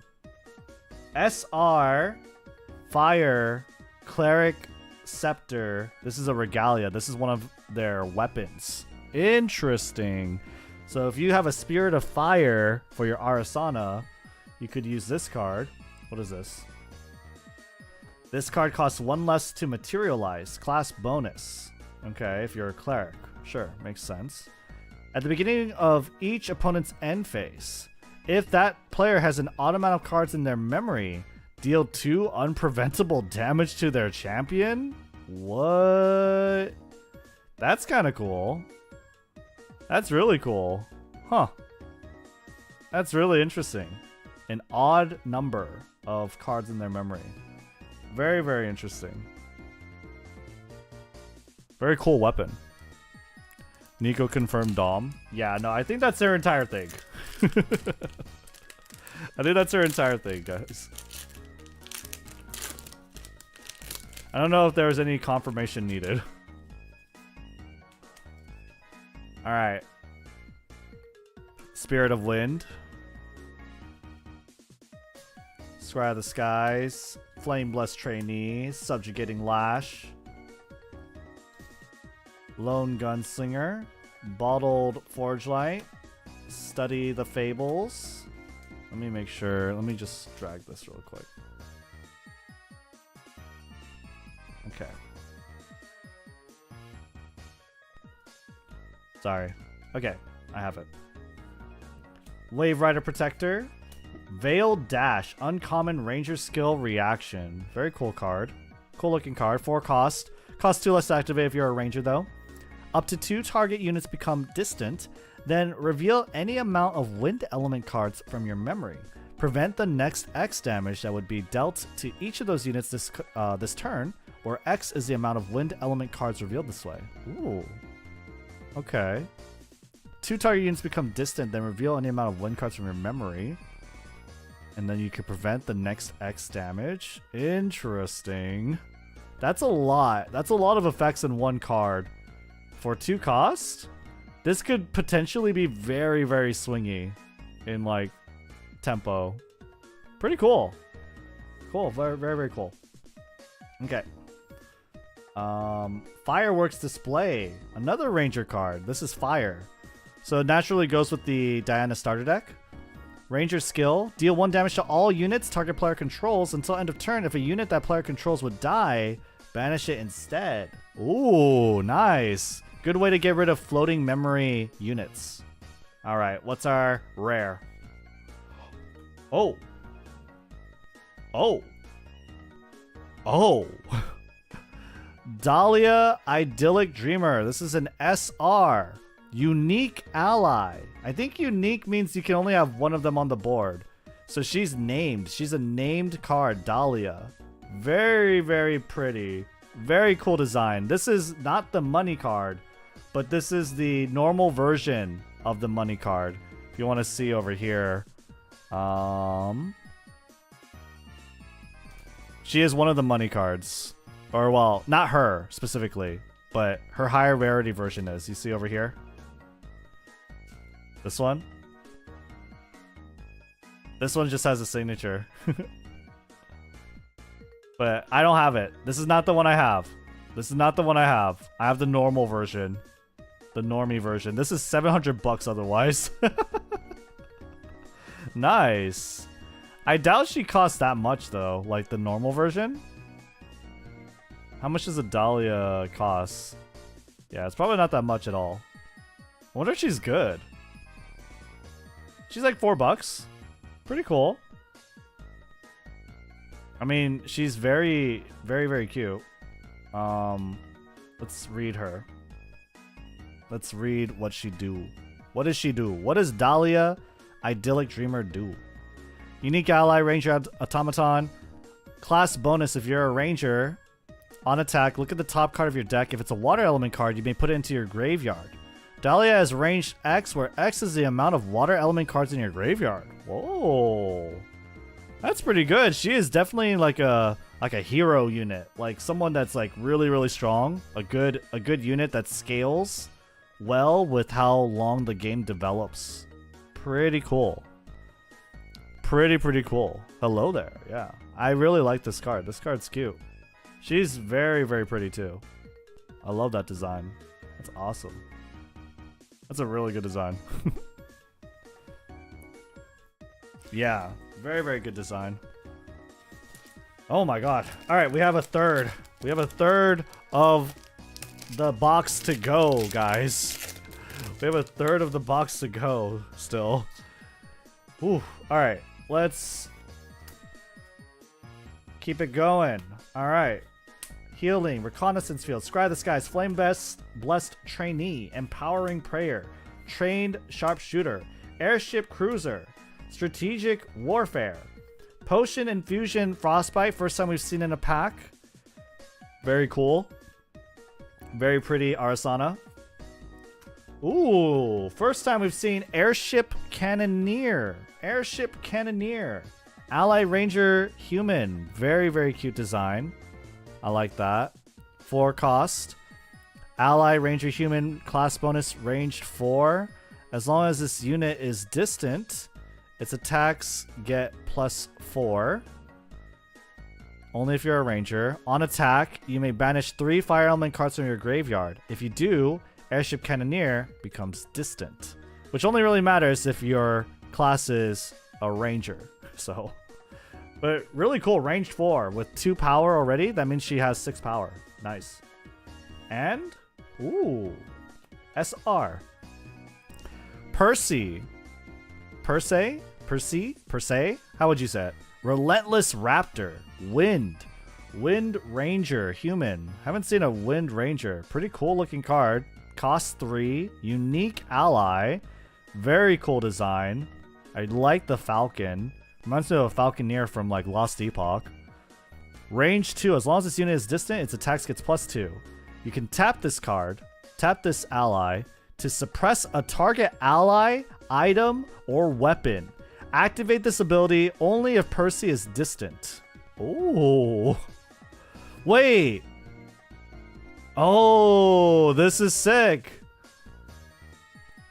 SR Fire Cleric Scepter. This is a Regalia. This is one of their weapons. Interesting. So if you have a Spirit of Fire for your Arasana, you could use this card. What is this? This card costs 1 less to materialize. Class bonus. Okay, if you're a cleric. Sure, makes sense. At the beginning of each opponent's end phase, if that player has an odd amount of cards in their memory, deal 2 unpreventable damage to their champion? What? That's kind of cool. That's really cool. Huh. That's really interesting. An odd number of cards in their memory. Very, very interesting. Very cool weapon. Nico confirmed Dom. Yeah, no, I think that's their entire thing. I think that's their entire thing, guys. I don't know if there was any confirmation needed. Alright. Spirit of Wind. Scry of the Skies. Flame Blessed Trainee. Subjugating Lash. Lone Gunslinger. Bottled Forge Light. Study the Fables. Let me make sure. Let me just drag this real quick. Okay. Sorry. Okay, I have it. Wave Rider Protector. Veiled Dash. Uncommon Ranger Skill Reaction. Very cool card. Cool looking card. 4 cost. Costs 2 less to activate if you're a ranger though. Up to 2 target units become distant. Then reveal any amount of wind element cards from your memory. Prevent the next X damage that would be dealt to each of those units this turn, where X is the amount of wind element cards revealed this way. Ooh. Okay. 2 target units become distant, then reveal any amount of wind cards from your memory. And then you can prevent the next X damage. Interesting. That's a lot. That's a lot of effects in 1 card. For 2 cost? This could potentially be very, very swingy in like tempo. Pretty cool. Cool. Very, very, very cool. Okay. Fireworks Display. Another ranger card. This is fire. So it naturally goes with the Diana starter deck. Ranger skill. Deal 1 damage to all units target player controls until end of turn. If a unit that player controls would die, banish it instead. Ooh, nice. Good way to get rid of floating memory units. Alright, what's our rare? Oh. Oh. Oh. Dahlia Idyllic Dreamer. This is an SR. Unique ally. I think unique means you can only have one of them on the board. So she's named. She's a named card, Dahlia. Very, very pretty. Very cool design. This is not the money card, but this is the normal version of the money card. If you want to see over here. She is one of the money cards. Or, well, not her specifically, but her higher rarity version is. You see over here? This one? This one just has a signature. But I don't have it. This is not the one I have. This is not the one I have. I have the normal version. The normie version. This is 700 bucks otherwise. Nice. I doubt she costs that much though, like the normal version. How much does a Dahlia cost? Yeah, it's probably not that much at all. I wonder if she's good. She's like $4. Pretty cool. I mean, she's very, very, very cute. Let's read her. Let's read what she do. What does she do? What does Dahlia Idyllic Dreamer do? Unique ally, ranger automaton. Class bonus if you're a ranger. On attack, look at the top card of your deck. If it's a water element card, you may put it into your graveyard. Dahlia has range X, where X is the amount of water element cards in your graveyard. Whoa. That's pretty good. She is definitely like a hero unit. Like someone that's like really, really strong. A good unit that scales well with how long the game develops. Pretty cool. Pretty cool. Hello there. Yeah. I really like this card. This card's cute. She's very, very pretty too. I love that design. That's awesome. That's a really good design. Yeah. Very, very good design. Oh my god. Alright, we have a third. We have a third of the box to go, guys. We have a third of the box to go still. Ooh. Alright, let's keep it going. Alright. Healing, reconnaissance field, scry the skies, flame blessed trainee, empowering prayer, trained sharpshooter, airship cruiser, strategic warfare, potion infusion frostbite. First time we've seen in a pack. Very cool. Very pretty Arasana. Ooh, first time we've seen airship cannoneer. Airship cannoneer. Ally ranger human. Very, very cute design. I like that. 4 cost. Ally ranger human class bonus ranged 4. As long as this unit is distant, its attacks get +4. Only if you're a ranger. On attack, you may banish 3 fire element cards from your graveyard. If you do, airship cannoneer becomes distant, which only really matters if your class is a ranger. So, but really cool. Ranged 4 with 2 power already. That means she has 6 power. Nice. And ooh, SR. Percy. Percy? How would you say it? Relentless Raptor. Wind Ranger human. Haven't seen a Wind Ranger. Pretty cool looking card. Cost 3. Unique ally. Very cool design. I like the Falcon. Reminds me of a Falconeer from like Lost Epoch. Range 2. As long as this unit is distant, its attacks gets +2. You can tap this card, tap this ally, to suppress a target ally, item, or weapon. Activate this ability only if Percy is distant. Oh. Wait. Oh, this is sick.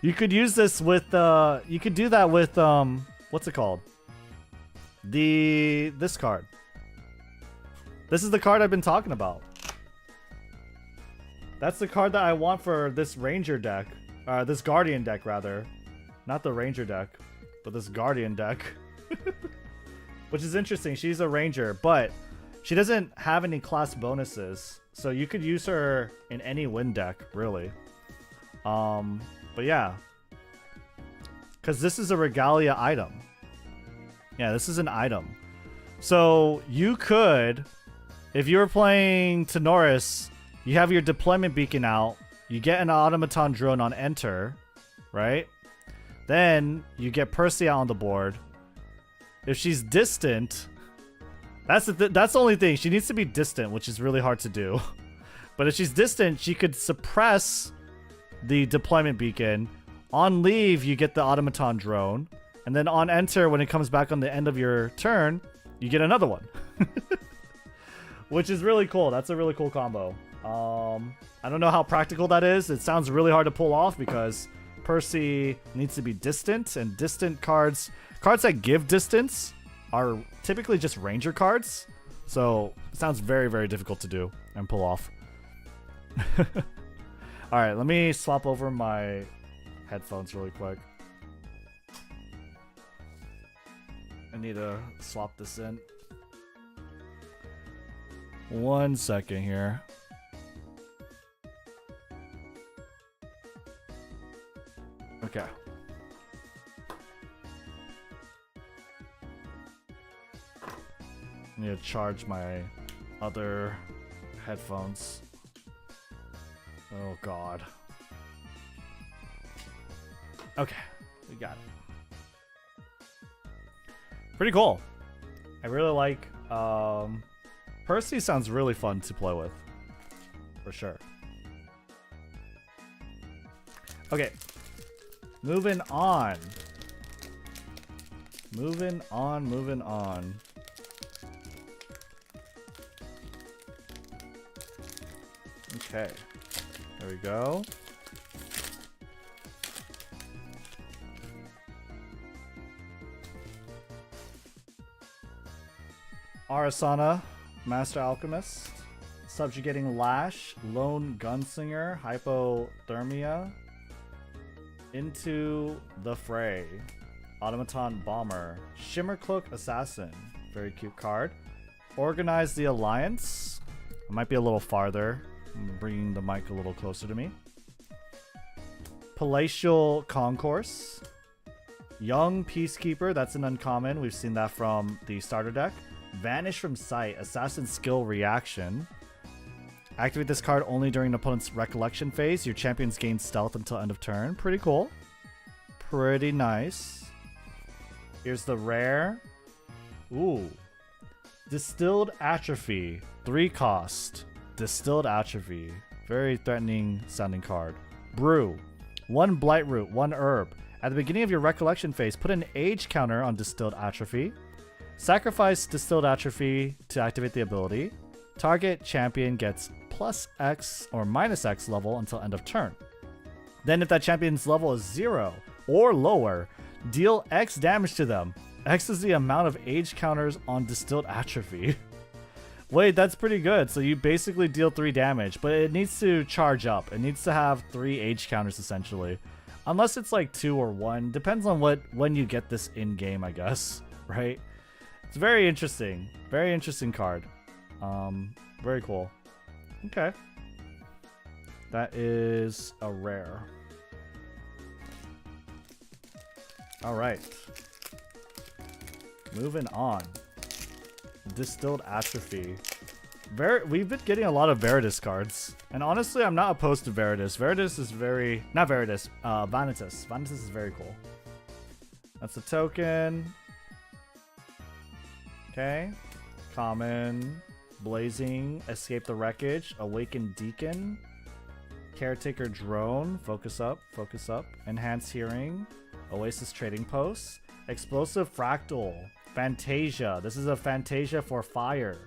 You could use this with, you could do that with, what's it called? This card. This is the card I've been talking about. That's the card that I want for this Ranger deck. This Guardian deck, rather. Not the Ranger deck. with this Guardian deck. Which is interesting. She's a ranger, but she doesn't have any class bonuses. So you could use her in any win deck, really. But yeah. Because this is a regalia item. Yeah, this is an item. So you could, if you were playing Tenoris, you have your deployment beacon out, you get an automaton drone on enter, right? Then you get Percy out on the board. If she's distant, that's the only thing. She needs to be distant, which is really hard to do. But if she's distant, she could suppress the deployment beacon. On leave, you get the automaton drone. And then on enter, when it comes back on the end of your turn, you get another one. Which is really cool. That's a really cool combo. I don't know how practical that is. It sounds really hard to pull off because Percy needs to be distant, and distant cards that give distance are typically just ranger cards. So it sounds very, very difficult to do and pull off. All right, let me swap over my headphones really quick. I need to swap this in. 1 second here. Okay. I need to charge my other headphones. Oh god. Okay, we got it. Pretty cool. I really like Percy sounds really fun to play with. For sure. Okay. Moving on. Moving on. Okay. There we go. Arasana, Master Alchemist. Subjugating Lash, Lone Gunslinger, Hypothermia. Into the Fray. Automaton Bomber. Shimmercloak Assassin. Very cute card. Organize the Alliance. I might be a little farther. I'm bringing the mic a little closer to me. Palatial Concourse. Young Peacekeeper. That's an uncommon. We've seen that from the starter deck. Vanish from Sight. Assassin Skill Reaction. Activate this card only during an opponent's recollection phase. Your champions gain stealth until end of turn. Pretty cool. Pretty nice. Here's the rare. Ooh. Distilled Atrophy. 3 cost. Distilled Atrophy. Very threatening sounding card. Brew. 1 Blight Root, 1 herb. At the beginning of your recollection phase, put an age counter on Distilled Atrophy. Sacrifice Distilled Atrophy to activate the ability. Target champion gets plus X or minus X level until end of turn. Then if that champion's level is 0 or lower, deal X damage to them. X is the amount of age counters on Distilled Atrophy. Wait, that's pretty good. So you basically deal 3 damage, but it needs to charge up. It needs to have 3 age counters essentially. Unless it's like 2 or 1. Depends on when you get this in-game, I guess. Right? It's very interesting. Very interesting card. Very cool. Okay. That is a rare. Alright. Moving on. Distilled Atrophy. We've been getting a lot of Veritas cards. And honestly, I'm not opposed to Veritas. Veritas is very... Not Veritas. Vanitas. Vanitas is very cool. That's a token. Okay. Common. Blazing. Escape the Wreckage. Awakened Deacon. Caretaker Drone. Focus up. Focus up. Enhanced Hearing. Oasis Trading Post. Explosive Fractal. Fantasia. This is a Fantasia for fire.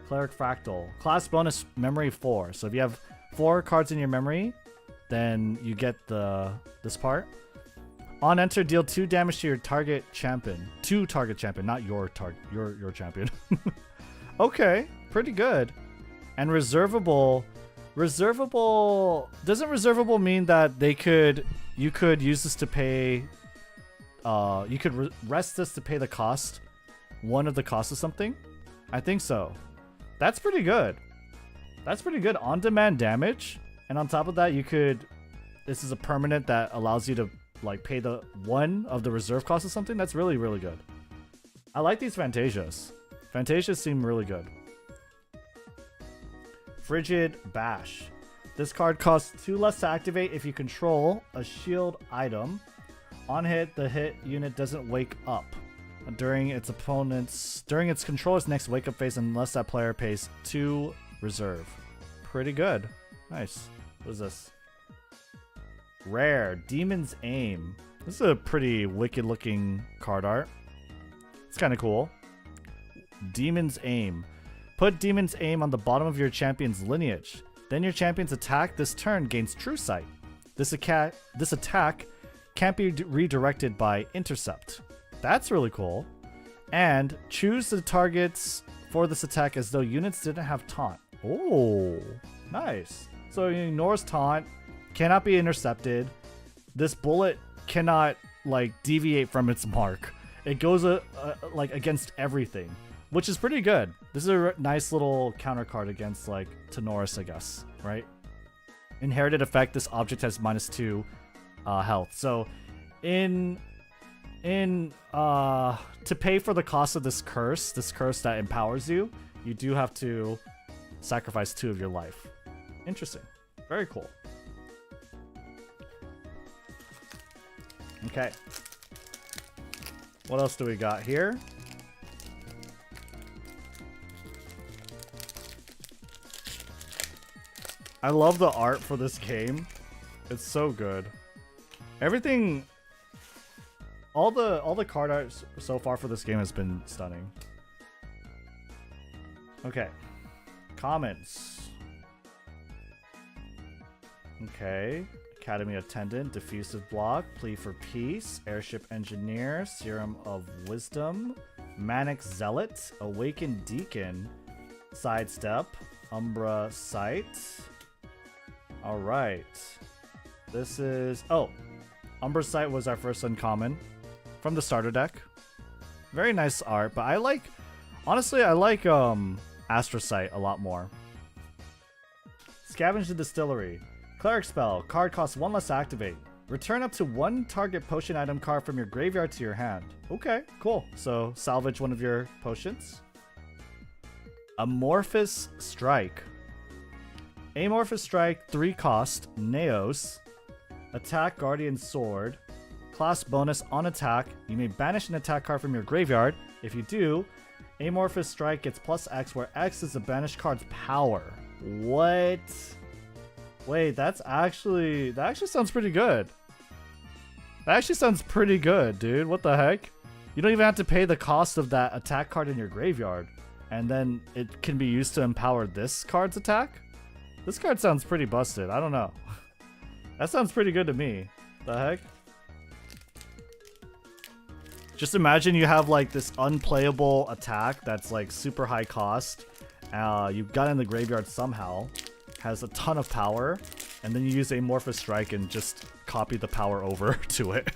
Cleric Fractal. Class bonus memory 4. So if you have 4 cards in your memory, then you get this part. On enter, deal 2 damage to your target champion. To target champion, not your champion. Okay, pretty good. And reservable. Doesn't reservable mean that you could use this to pay you could rest this to pay the cost, one of the cost of something. I think so. That's pretty good. That's pretty good. On-demand damage, and on top of that, you could. This is a permanent that allows you to like pay the one of the reserve cost of something. That's really, really good. I like these Fantasias. Fantasias seem really good. Frigid Bash. This card costs 2 less to activate if you control a shield item. On hit, the hit unit doesn't wake up during its controller's next wake up phase unless that player pays 2 reserve. Pretty good. Nice. What is this? Rare. Demon's Aim. This is a pretty wicked looking card art. It's kind of cool. Demon's Aim. Put Demon's Aim on the bottom of your champion's lineage. Then your champion's attack this turn gains True Sight. This attack can't be redirected by Intercept. That's really cool. And choose the targets for this attack as though units didn't have Taunt. Oh, nice. So you ignores Taunt, cannot be intercepted. This bullet cannot like deviate from its mark. It goes like against everything, which is pretty good. This is a nice little counter card against like Tenoris, I guess, right? Inherited effect, this object has -2 health. So to pay for the cost of this curse that empowers you, you do have to sacrifice 2 of your life. Interesting. Very cool. Okay. What else do we got here? I love the art for this game. It's so good. Everything, all the card art so far for this game has been stunning. Okay. Comments. Okay. Academy Attendant, Diffusive Block, Plea for Peace, Airship Engineer, Serum of Wisdom, Manic Zealot, Awakened Deacon, Sidestep, Umbra Sight. Alright. This is... Oh! Umbra Sight was our first uncommon from the starter deck. Very nice art, but I like... Honestly, I like Astra Sight a lot more. Scavenge the Distillery. Cleric Spell. Card costs 1 less to activate. Return up to 1 target potion item card from your graveyard to your hand. Okay, cool. So salvage one of your potions. Amorphous Strike. Amorphous Strike, 3 cost, Neos. Attack Guardian Sword. Class bonus on attack. You may banish an attack card from your graveyard. If you do, Amorphous Strike gets +X, where X is the banished card's power. What? Wait, that actually sounds pretty good. That actually sounds pretty good, dude. What the heck? You don't even have to pay the cost of that attack card in your graveyard. And then it can be used to empower this card's attack? This card sounds pretty busted. I don't know. That sounds pretty good to me. The heck? Just imagine you have like this unplayable attack that's like super high cost. You got in the graveyard somehow. Has a ton of power. And then you use Amorphous Strike and just copy the power over to it.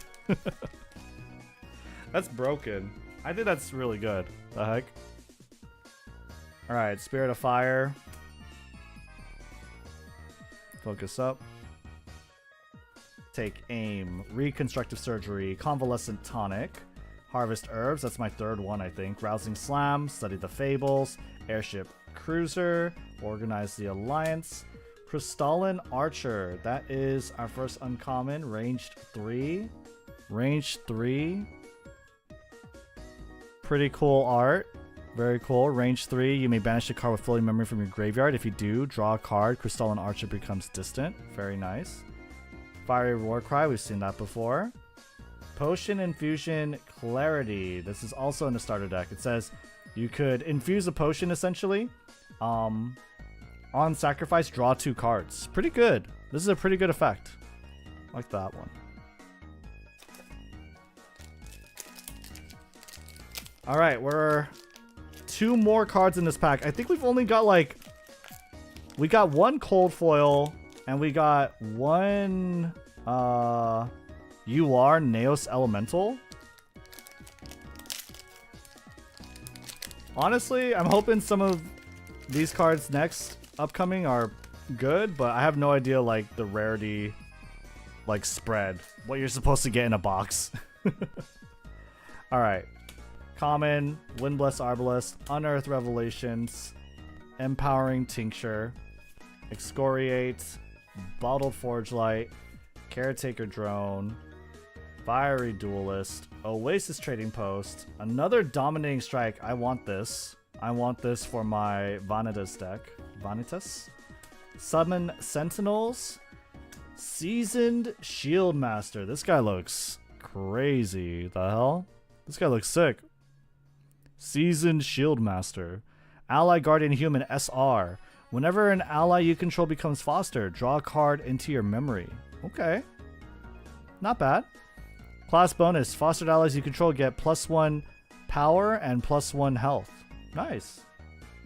That's broken. I think that's really good. The heck? Alright, Spirit of Fire. Focus up. Take Aim. Reconstructive Surgery. Convalescent Tonic. Harvest Herbs. That's my 3rd one, I think. Rousing Slam. Study the Fables. Airship Cruiser. Organize the Alliance. Crystalline Archer. That is our first uncommon. Ranged 3. Range 3. Pretty cool art. Very cool. Range 3. You may banish a card with floating memory from your graveyard. If you do, draw a card. Crystalline Archer becomes distant. Very nice. Fiery Warcry. We've seen that before. Potion Infusion Clarity. This is also in the starter deck. It says you could infuse a potion essentially. On sacrifice, draw 2 cards. Pretty good. This is a pretty good effect. I like that one. Alright, we're 2 more cards in this pack. I think we've only got like... We got 1 cold foil, and we got 1 UR Neos Elemental. Honestly, I'm hoping some of these cards next upcoming are good, but I have no idea like the rarity like spread, what you're supposed to get in a box. Alright. Common, Windbless Arbalest, Unearthed Revelations, Empowering Tincture, Excoriate, Bottled Forge Light, Caretaker Drone, Fiery Duelist, Oasis Trading Post, another Dominating Strike. I want this. I want this for my Vanitas deck. Vanitas? Summon Sentinels, Seasoned Shield Master. This guy looks crazy. The hell? This guy looks sick. Seasoned Shield Master. Ally Guardian Human SR. Whenever an ally you control becomes fostered, draw a card into your memory. Okay. Not bad. Class bonus. Fostered allies you control get +1 power and +1 health. Nice.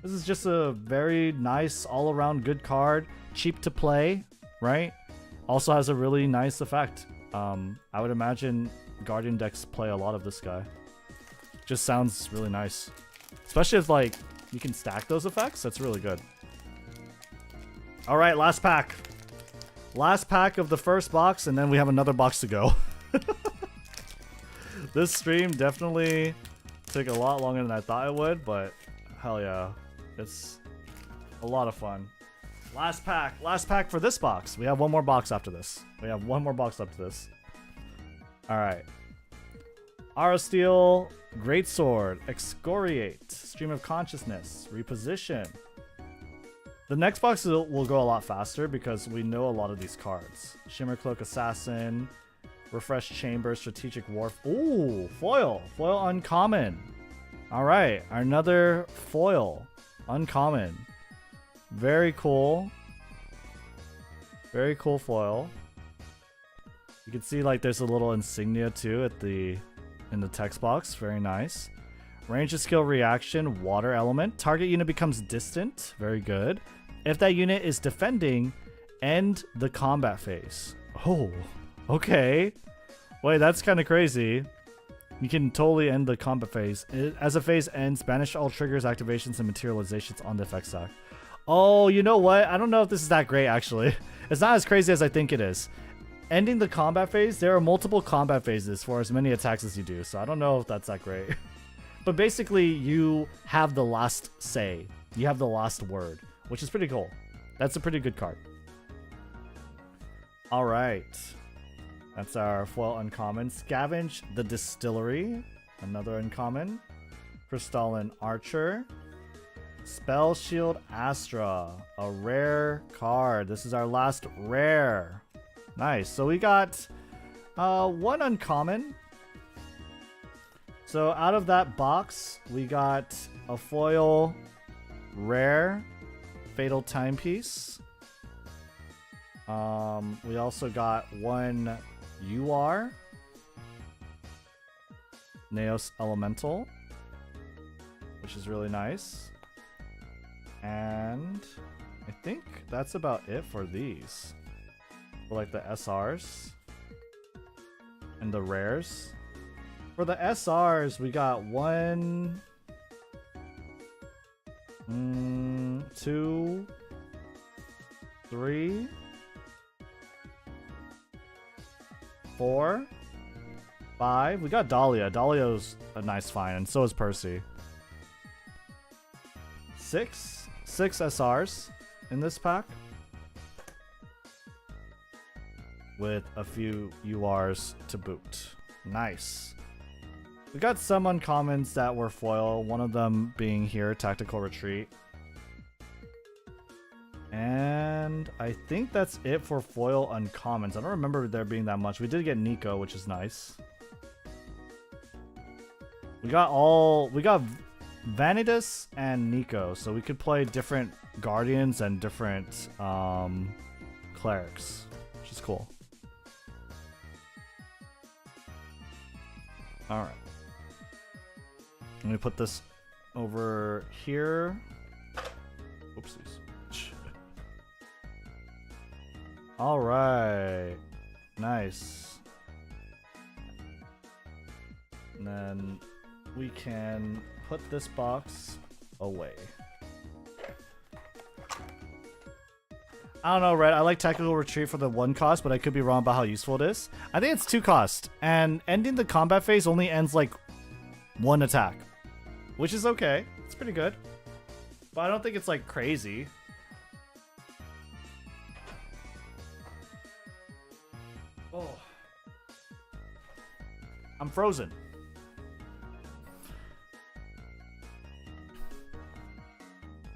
This is just a very nice all-around good card. Cheap to play, right? Also has a really nice effect. I would imagine Guardian decks play a lot of this guy. Just sounds really nice. Especially if like you can stack those effects. That's really good. Alright, last pack. Last pack of the first box, and then we have another box to go. This stream definitely took a lot longer than I thought it would, but hell yeah. It's a lot of fun. Last pack for this box. We have one more box after this. We have one more box after this. Alright. Aurosteel, Greatsword, Excoriate, Stream of Consciousness, Reposition. The next box will go a lot faster because we know a lot of these cards. Shimmercloak Assassin, Refresh Chamber, Strategic Warf. Ooh, foil. Foil uncommon. Alright, another foil. Uncommon. Very cool. Very cool foil. You can see like there's a little insignia too at in the text box. Very nice. Range of skill reaction, water element. Target unit becomes distant. Very good. If that unit is defending, end the combat phase. Oh, okay. Wait, that's kind of crazy. You can totally end the combat phase. As a phase ends, banish all triggers, activations, and materializations on the effect stack. Oh, you know what? I don't know if this is that great, actually. It's not as crazy as I think it is. Ending the combat phase, there are multiple combat phases for as many attacks as you do, so I don't know if that's that great. But basically, you have the last say. You have the last word, which is pretty cool. That's a pretty good card. Alright. That's our foil uncommon. Scavenge the Distillery. Another uncommon. Crystalline Archer. Spell Shield Astra. A rare card. This is our last rare. Nice. So we got one uncommon. So out of that box, we got a foil rare Fatal Timepiece. We also got one UR Naos Elemental, which is really nice. And I think that's about it for these. For like the SRs and the rares. For the SRs, we got 1, 2, 3, 4, 5. We got Dahlia. Dahlia's a nice find, and so is Percy. 6 SRs in this pack. With a few URs to boot. Nice. We got some uncommons that were foil, one of them being here, Tactical Retreat. And I think that's it for foil uncommons. I don't remember there being that much. We did get Nico, which is nice. We got Vanitas and Nico, so we could play different Guardians and different Clerics, which is cool. Alright. Let me put this over here. Oopsies. Alright. Nice. And then we can put this box away. I don't know, Red. I like tactical retreat for the 1 cost, but I could be wrong about how useful it is. I think it's 2 cost, and ending the combat phase only ends like 1 attack, which is okay. It's pretty good, but I don't think it's like crazy. Oh, I'm frozen.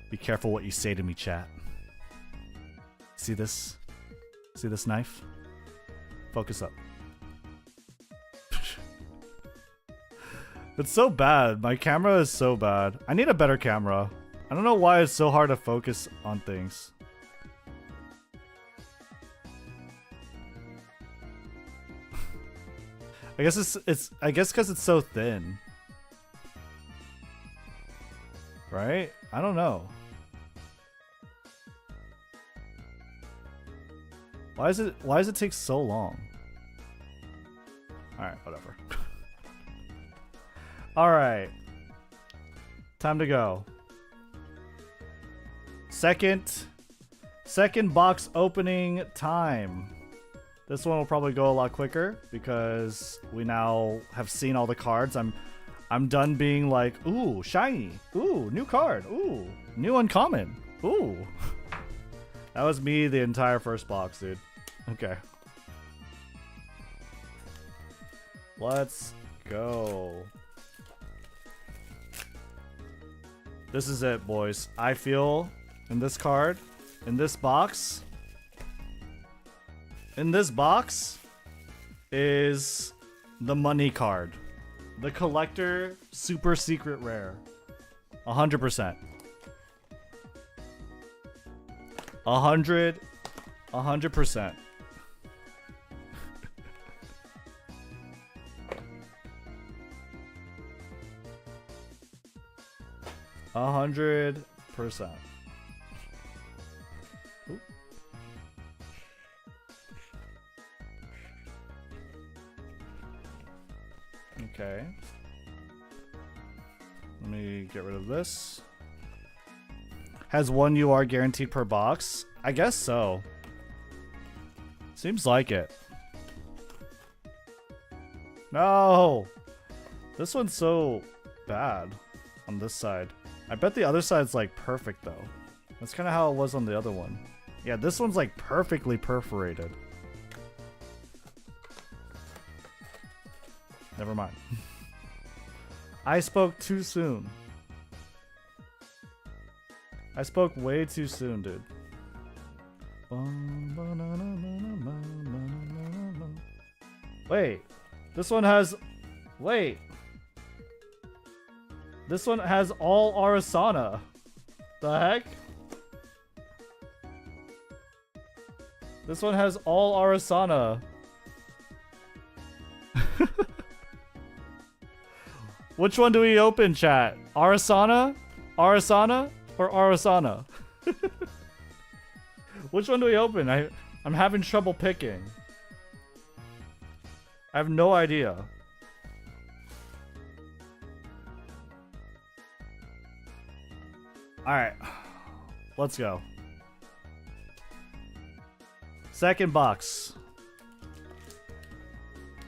Be careful what you say to me, chat. See this? See this knife? Focus up. It's so bad. My camera is so bad. I need a better camera. I don't know why it's so hard to focus on things. I guess I guess because it's so thin. Right? I don't know. Why does it take so long? Alright, whatever. Alright. Time to go. Second box opening time. This one will probably go a lot quicker because we now have seen all the cards. I'm done being like, ooh, shiny. Ooh, new card. Ooh, new uncommon. Ooh. That was me the entire first box, dude. Okay. Let's go. This is it, boys. I feel in this card, in this box is the money card. The collector super secret rare. 100%. 100%. 100%. Oop. Okay. Let me get rid of this. Has 1 UR guaranteed per box? I guess so. Seems like it. No! This one's so bad on this side. I bet the other side's like perfect though. That's kind of how it was on the other one. Yeah, this one's like perfectly perforated. Never mind. I spoke too soon. I spoke way too soon, dude. Wait. This one has... Wait. This one has all Arasana. The heck? This one has all Arasana. Which one do we open, chat? Arasana? Arasana? Or Arasana? Which one do we open? I'm having trouble picking. I have no idea. Alright. Let's go. Second box.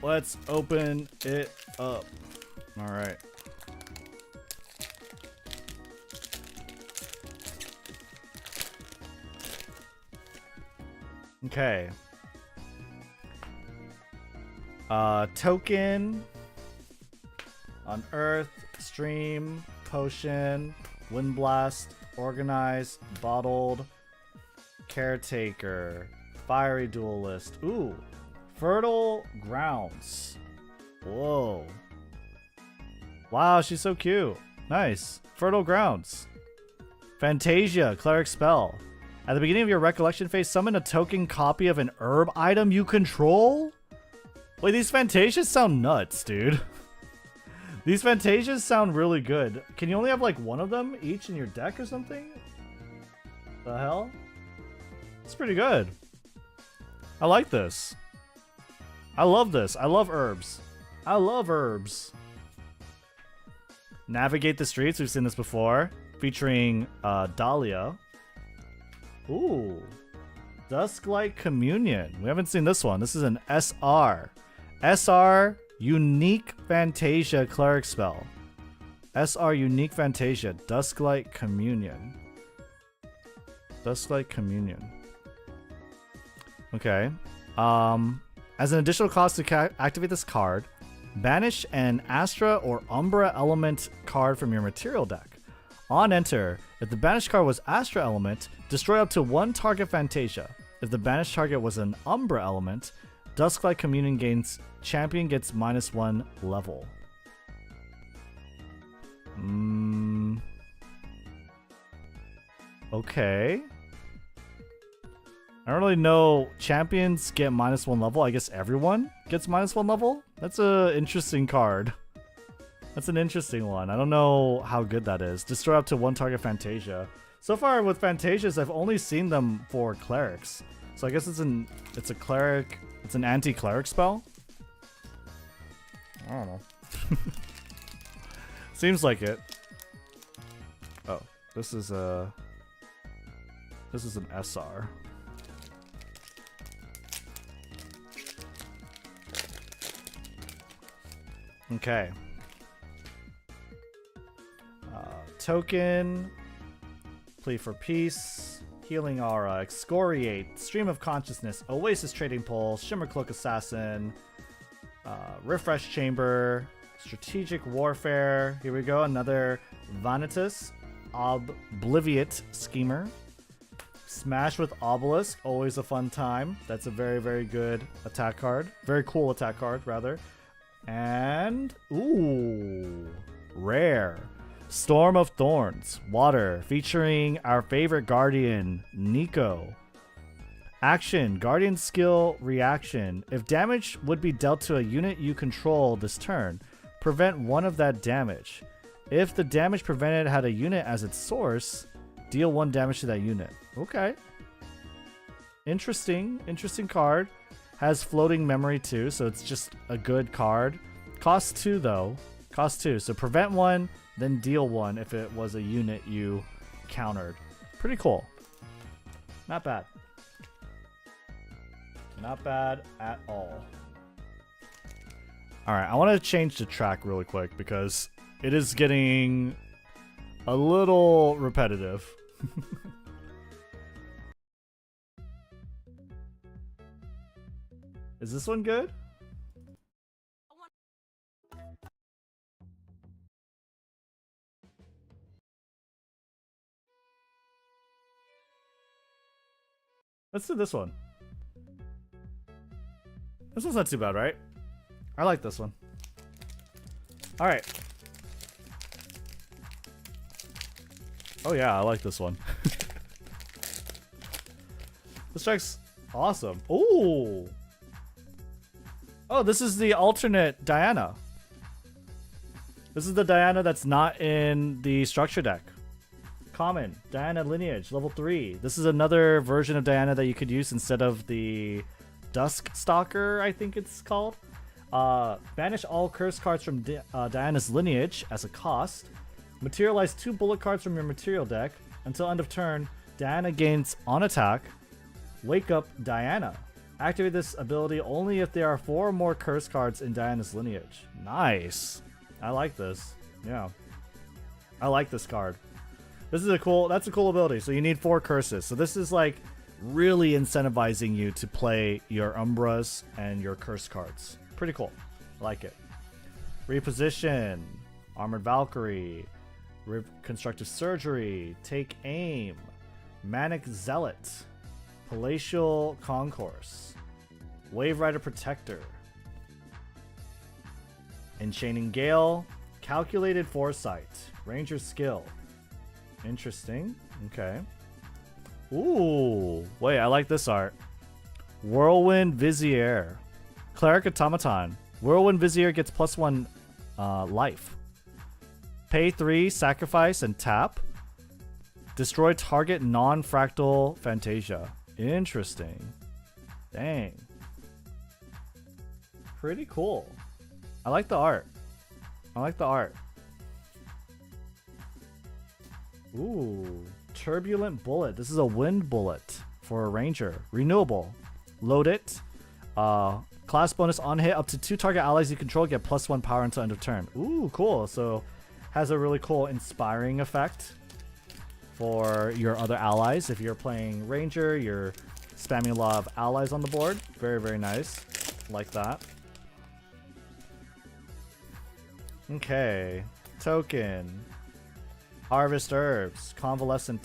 Let's open it up. Alright. Okay. Token. Unearth. Stream. Potion. Windblast. Organized. Bottled. Caretaker. Fiery Duelist. Ooh. Fertile Grounds. Whoa. Wow, she's so cute. Nice. Fertile Grounds. Fantasia. Cleric Spell. At the beginning of your recollection phase, summon a token copy of an herb item you control? Wait, these Fantasias sound nuts, dude. These Fantasias sound really good. Can you only have like one of them each in your deck or something? The hell? It's pretty good. I like this. I love this. I love herbs. I love herbs. Navigate the streets. We've seen this before. featuring Dahlia. Ooh. Dusklight Communion. We haven't seen this one. This is an SR. SR Unique Fantasia Cleric Spell. SR Unique Fantasia. Dusklight Communion. Dusklight Communion. Okay. As an additional cost to activate this card, banish an Astra or Umbra element card from your material deck. On enter, if the banished card was Astra element, destroy up to one target Fantasia. If the banished target was an Umbra element, Dusklight Communion gains champion gets -1 level. Okay. I don't really know. Champions get -1 level. I guess everyone gets -1 level. That's a interesting card. That's an interesting one. I don't know how good that is. Destroy up to one target Fantasia. So far with Fantasias, I've only seen them for clerics. So I guess it's a cleric. It's an anti-cleric spell. I don't know. Seems like it. Oh, this is an SR. Okay. Token. Plea for peace. Healing aura. Excoriate. Stream of consciousness. Oasis trading pole. Shimmer cloak assassin. Refresh chamber. Strategic warfare. Here we go. Another Vanitas. Obliviate schemer. Smash with obelisk. Always a fun time. That's a very, very good attack card. Very cool attack card, rather. And, ooh, rare. Storm of Thorns, water, featuring our favorite guardian, Nico. Action, guardian skill reaction. If damage would be dealt to a unit you control this turn, prevent one of that damage. If the damage prevented had a unit as its source, deal 1 damage to that unit. Okay. Interesting card. Has floating memory too, so it's just a good card. Cost 2 though. Cost 2. So prevent 1, then deal 1 if it was a unit you countered. Pretty cool. Not bad. Not bad at all. Alright, I want to change the track really quick because it is getting a little repetitive. Is this one good? Let's do this one. This one's not too bad, right? I like this one. Alright. Oh yeah, I like this one. This track's awesome. Ooh! Oh, this is the alternate Diana. This is the Diana that's not in the structure deck. Common. Diana Lineage, level 3. This is another version of Diana that you could use instead of the Dusk Stalker, I think it's called. Banish all curse cards from Diana's Lineage as a cost. Materialize 2 bullet cards from your material deck. Until end of turn, Diana gains on attack. Wake up Diana. Activate this ability only if there are 4 or more curse cards in Diana's Lineage. Nice. I like this. Yeah. I like this card. This is that's a cool ability. So you need 4 curses. So this is like really incentivizing you to play your Umbras and your curse cards. Pretty cool. I like it. Reposition. Armored Valkyrie. Constructive Surgery. Take Aim. Manic Zealot. Palatial Concourse. Wave Rider Protector. Enchaining Gale. Calculated Foresight. Ranger Skill. Interesting. Okay. Ooh. Wait, I like this art. Whirlwind Vizier. Cleric Automaton. Whirlwind Vizier gets +1 life. Pay 3, sacrifice, and tap. Destroy target non-fractal Fantasia. Interesting. Dang. Pretty cool. I like the art. I like the art. Ooh, turbulent bullet. This is a wind bullet for a ranger. Renewable. Load it. Class bonus on hit. Up to 2 target allies you control get +1 power until end of turn. Ooh, cool. So has a really cool inspiring effect for your other allies. If you're playing ranger, you're spamming a lot of allies on the board. Very, very nice. Like that. Okay. Token. Harvest herbs. Convalescent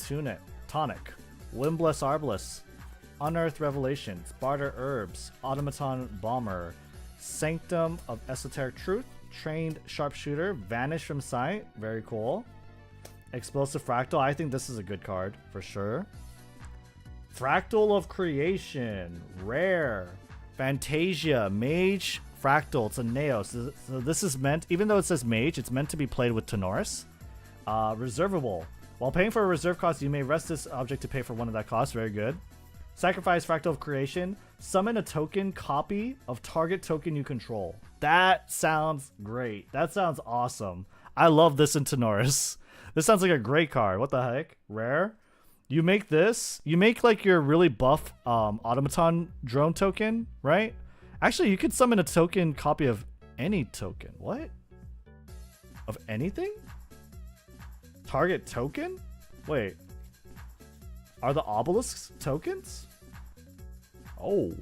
tonic. Windbless arbalest. Unearthed revelations. Barter herbs. Automaton bomber. Sanctum of esoteric truth. Trained sharpshooter. Vanish from sight. Very cool. Explosive fractal. I think this is a good card for sure. Fractal of creation. Rare. Fantasia. Mage. Fractal. It's a Neos. So this is meant, even though it says mage, it's meant to be played with Tenoris. Reservable. While paying for a reserve cost, you may rest this object to pay for one of that cost. Very good. Sacrifice Fractal of Creation. Summon a token copy of target token you control. That sounds great. That sounds awesome. I love this in Tenoris. This sounds like a great card. What the heck? Rare. You make this. You make like your really buff automaton drone token, right? Actually, you could summon a token copy of any token. What? Of anything? Target token? Wait. Are the obelisks tokens? Oh.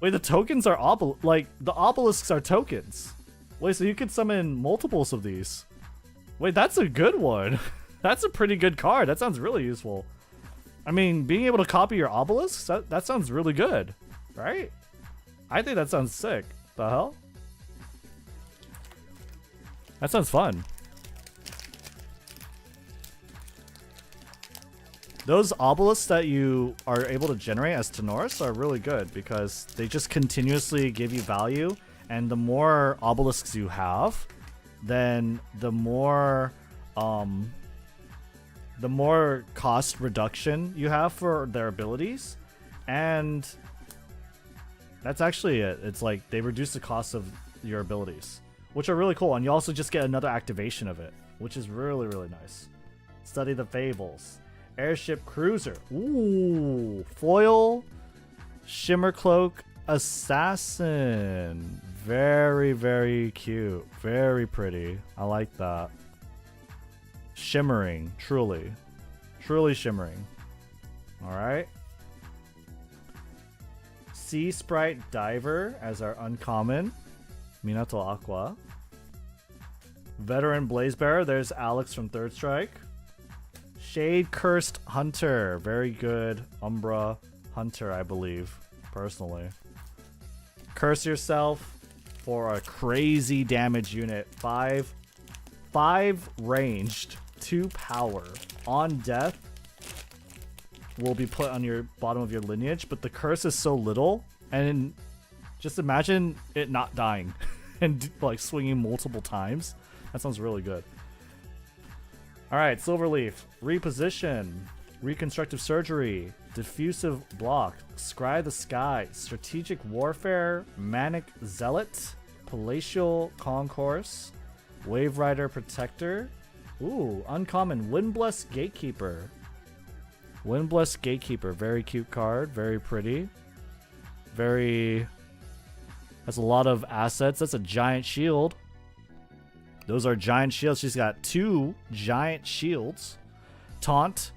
Wait, the tokens are the obelisks are tokens. Wait, so you could summon multiples of these. Wait, that's a good one. That's a pretty good card. That sounds really useful. I mean, being able to copy your obelisks, that sounds really good. Right? I think that sounds sick. The hell? That sounds fun. Those obelisks that you are able to generate as Tenoris are really good because they just continuously give you value, and the more obelisks you have, then the more cost reduction you have for their abilities, and that's actually it. It's like they reduce the cost of your abilities, which are really cool, and you also just get another activation of it, which is really, really nice. Study the Fables. Airship Cruiser. Ooh. Foil. Shimmer Cloak Assassin. Very, very cute. Very pretty. I like that. Shimmering. Truly. Truly shimmering. Alright. Sea Sprite Diver as our uncommon. Minato Aqua. Veteran Blazebearer. There's Alex from Third Strike. Shade Cursed Hunter. Very good Umbra Hunter, I believe. Personally. Curse yourself for a crazy damage unit. 5 ranged, 2 power. On death will be put on your bottom of your lineage, but the curse is so little, and just imagine it not dying and like swinging multiple times. That sounds really good. Alright, Silverleaf. Reposition. Reconstructive Surgery. Diffusive Block. Scry the Sky. Strategic Warfare. Manic Zealot. Palatial Concourse. Wave Rider Protector. Ooh, uncommon. Windbless Gatekeeper. Windbless Gatekeeper. Very cute card. Very pretty. Very... has a lot of assets. That's a giant shield. Those are giant shields. She's got 2 giant shields. Taunt.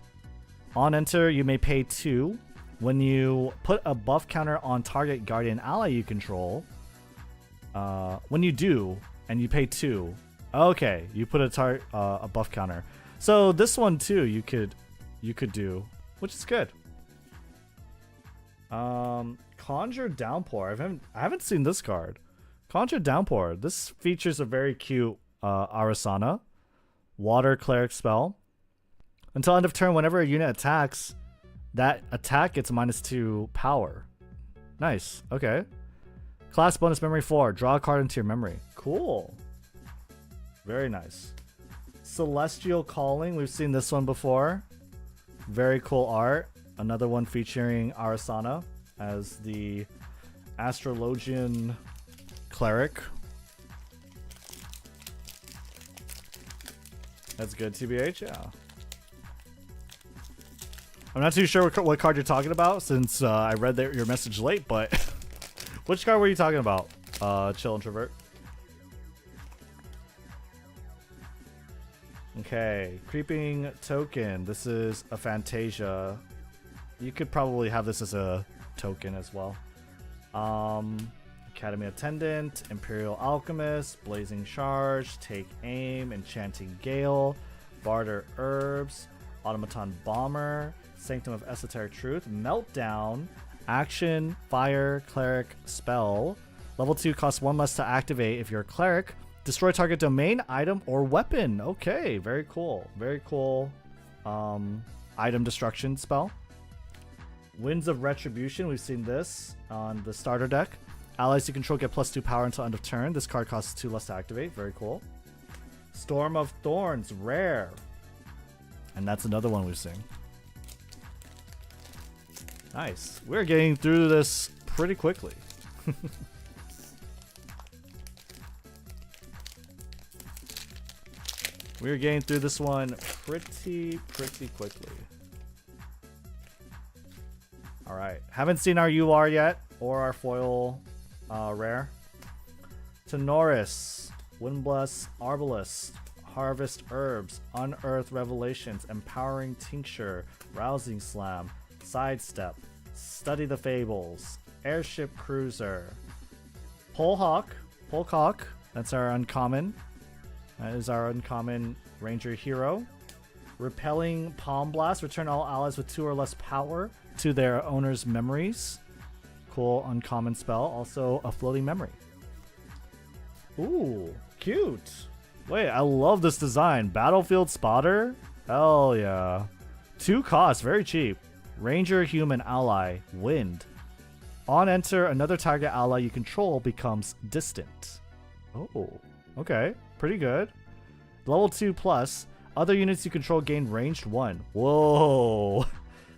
On enter, you may pay 2. When you put a buff counter on target guardian ally you control, when you do, and you pay 2, okay, you put a buff counter. So this one too, you could do, which is good. Conjure Downpour. I haven't seen this card. Conjure Downpour. This features a very cute Arasana. Water Cleric spell. Until end of turn, whenever a unit attacks, that attack gets -2 power. Nice. Okay. Class bonus memory 4. Draw a card into your memory. Cool. Very nice. Celestial Calling. We've seen this one before. Very cool art. Another one featuring Arasana as the Astrologian Cleric. That's good, TBH, yeah. I'm not too sure what card you're talking about since I read your message late, but which card were you talking about? Chill Introvert. Okay, Creeping Token. This is a Fantasia. You could probably have this as a token as well. Academy Attendant, Imperial Alchemist, Blazing Charge, Take Aim, Enchanting Gale, Barter Herbs, Automaton Bomber, Sanctum of Esoteric Truth, Meltdown, Action, Fire, Cleric, Spell. Level 2 costs 1 less to activate if you're a Cleric. Destroy target domain, item, or weapon. Okay, very cool. Very cool item destruction spell. Winds of Retribution, we've seen this on the starter deck. Allies you control get +2 power until end of turn. This card costs 2 less to activate. Very cool. Storm of Thorns, rare. And that's another one we've seen. Nice. We're getting through this pretty quickly. We're getting through this one pretty quickly. Alright. Haven't seen our UR yet, or our foil rare. Tenoris, Windbless, Arbalest, Harvest Herbs, Unearth Revelations, Empowering Tincture, Rousing Slam, Sidestep, Study the Fables, Airship Cruiser, Polhawk, that's our uncommon. That is our uncommon Ranger Hero. Repelling Palm Blast, return all allies with 2 or less power to their owner's memories. Cool uncommon spell. Also a floating memory. Ooh, cute. Wait, I love this design. Battlefield Spotter? Hell yeah. 2 costs, very cheap. Ranger Human Ally, Wind. On enter, another target ally you control becomes distant. Oh, okay. Pretty good. Level 2 plus. Other units you control gain ranged 1. Whoa.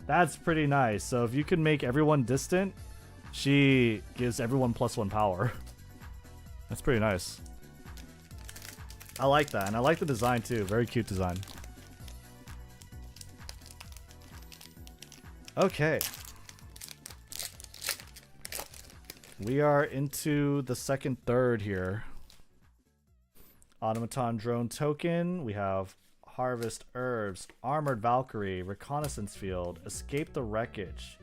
That's pretty nice. So if you can make everyone distant, she gives everyone +1 power. That's pretty nice. I like that. And I like the design too. Very cute design. Okay. We are into the second third here. Automaton Drone Token. We have Harvest Herbs, Armored Valkyrie, Reconnaissance Field, Escape the Wreckage,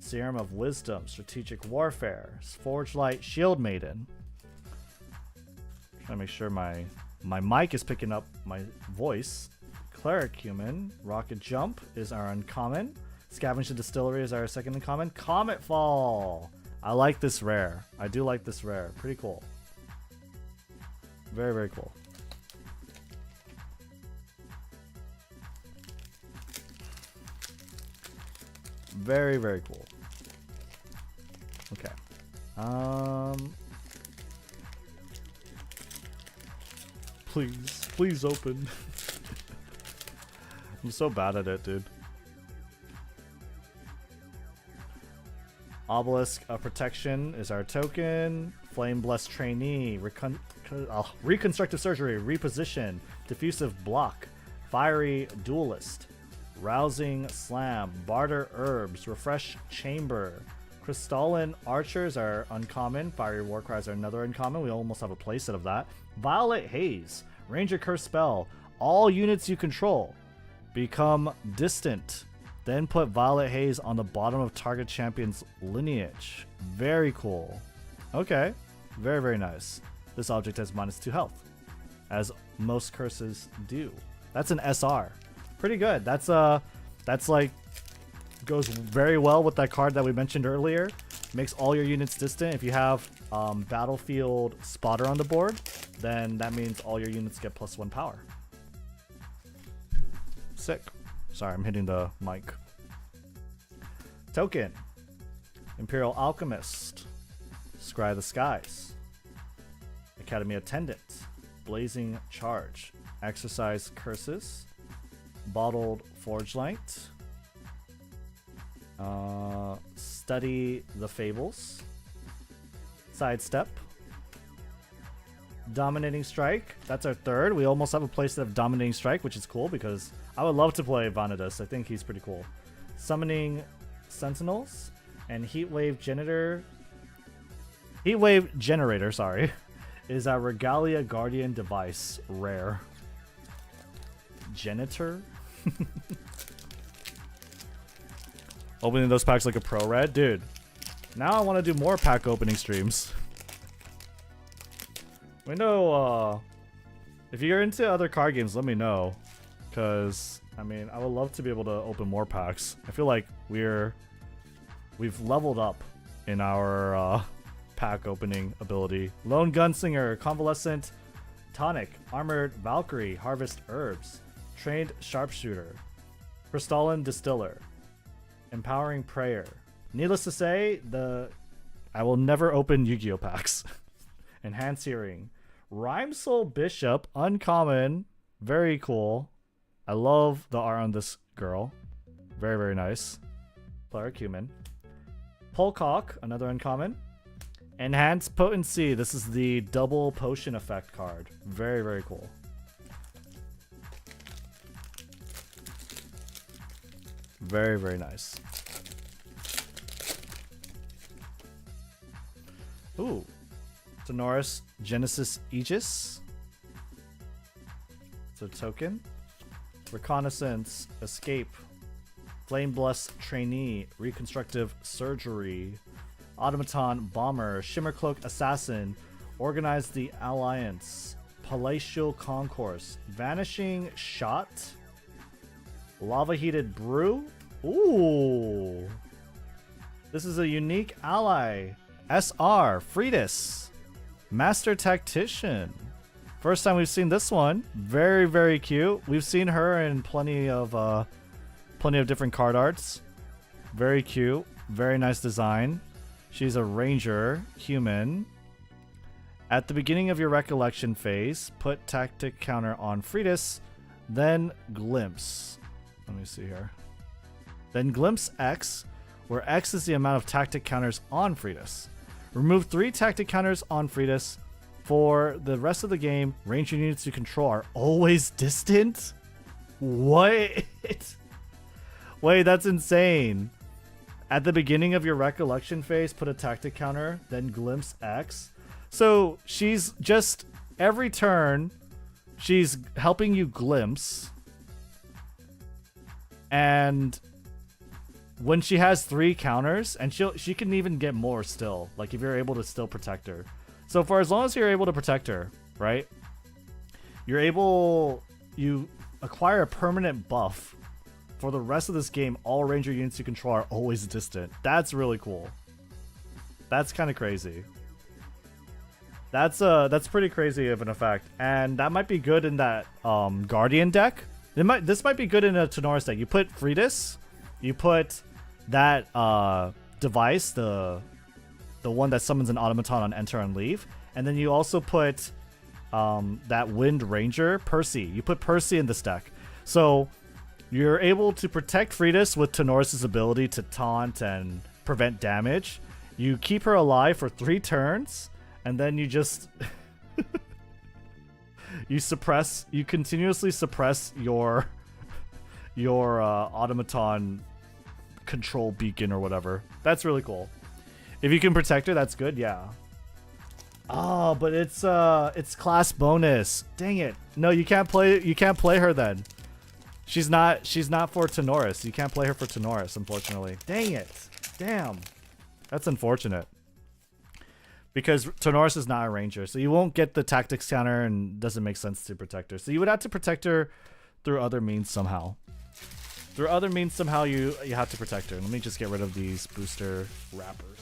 Serum of Wisdom, Strategic Warfare, Forge Light, Shield Maiden. Trying to make sure my mic is picking up my voice. Cleric Human, Rocket Jump is our uncommon. Scavenge the Distillery is our second uncommon. Comet Fall. I like this rare. I do like this rare. Pretty cool. Very cool. Very cool. Okay. Please open. I'm so bad at it, dude. Obelisk of Protection is our token. Flame Blessed Trainee, Reconstructive Surgery, Reposition, Diffusive Block, Fiery Duelist, Rousing Slam, Barter Herbs, Refresh Chamber, Crystalline Archers are uncommon, Fiery Warcries are another uncommon, we almost have a playset of that. Violet Haze, Ranger Curse Spell, all units you control become distant. Then put Violet Haze on the bottom of target champion's lineage. Very cool. Okay. Very nice. This object has -2 health, as most curses do. That's an SR. Pretty good. That's like goes very well with that card that we mentioned earlier. Makes all your units distant. If you have Battlefield Spotter on the board, then that means all your units get +1 power. Sick. Sorry, I'm hitting the mic. Token. Imperial Alchemist. Scry the Skies. Academy Attendant. Blazing Charge. Exercise Curses. Bottled Forge Light. Study the Fables. Sidestep. Dominating Strike. That's our third. We almost have a playset of Dominating Strike, which is cool because I would love to play Vanitas. I think he's pretty cool. Summoning Sentinels and Heatwave Generator, sorry, is our Regalia Guardian device. Rare. Genitor? Opening those packs like a pro red? Dude, now I want to do more pack opening streams. We know, if you're into other card games, let me know. Because, I mean, I would love to be able to open more packs. I feel like we've leveled up in our pack opening ability. Lone Gunslinger, Convalescent Tonic, Armored Valkyrie, Harvest Herbs, Trained Sharpshooter, Crystalline Distiller, Empowering Prayer. Needless to say, I will never open Yu-Gi-Oh packs. Enhanced Hearing. Rhymesoul Bishop, uncommon, very cool. I love the art on this girl. Very, very nice. Player Cumin. Polcock, another uncommon. Enhanced Potency. This is the double potion effect card. Very, very cool. Very, very nice. Ooh. Sonoris Genesis Aegis. It's a token. Reconnaissance, Escape, Flame Bless Trainee, Reconstructive Surgery, Automaton Bomber, Shimmercloak Assassin, Organize the Alliance, Palatial Concourse, Vanishing Shot, Lava Heated Brew. Ooh. This is a unique ally. SR, Freitas, Master Tactician. First time we've seen this one. Very, very cute. We've seen her in plenty of different card arts. Very cute. Very nice design. She's a ranger, human. At the beginning of your recollection phase, put tactic counter on Freitas, then glimpse. Let me see here. Then glimpse X, where X is the amount of tactic counters on Freitas. Remove 3 tactic counters on Freitas. For the rest of the game, ranger units you control are always distant? What? Wait, that's insane. At the beginning of your recollection phase, put a tactic counter, then glimpse X. So she's just, every turn, she's helping you glimpse. And when she has 3 counters, and she can even get more still, like if you're able to still protect her. So for as long as you're able to protect her, right? You acquire a permanent buff. For the rest of this game, all ranger units you control are always distant. That's really cool. That's kind of crazy. That's pretty crazy of an effect. And that might be good in that Guardian deck. This might be good in a Tenoris deck. You put Freitas, you put that device, the one that summons an automaton on enter and leave, and then you also put that Wind Ranger, Percy. You put Percy in this deck. So you're able to protect Freitas with Tenoris' ability to taunt and prevent damage. You keep her alive for 3 turns, and then you just you continuously suppress your automaton control beacon or whatever. That's really cool. If you can protect her, that's good. Yeah. Oh, but it's class bonus. Dang it. No, you can't play her then. She's not for Tenoris. You can't play her for Tenoris, unfortunately. Dang it. Damn. That's unfortunate. Because Tenoris is not a ranger, so you won't get the tactics counter and doesn't make sense to protect her. So you would have to protect her through other means somehow. Through other means somehow you have to protect her. Let me just get rid of these booster wrappers.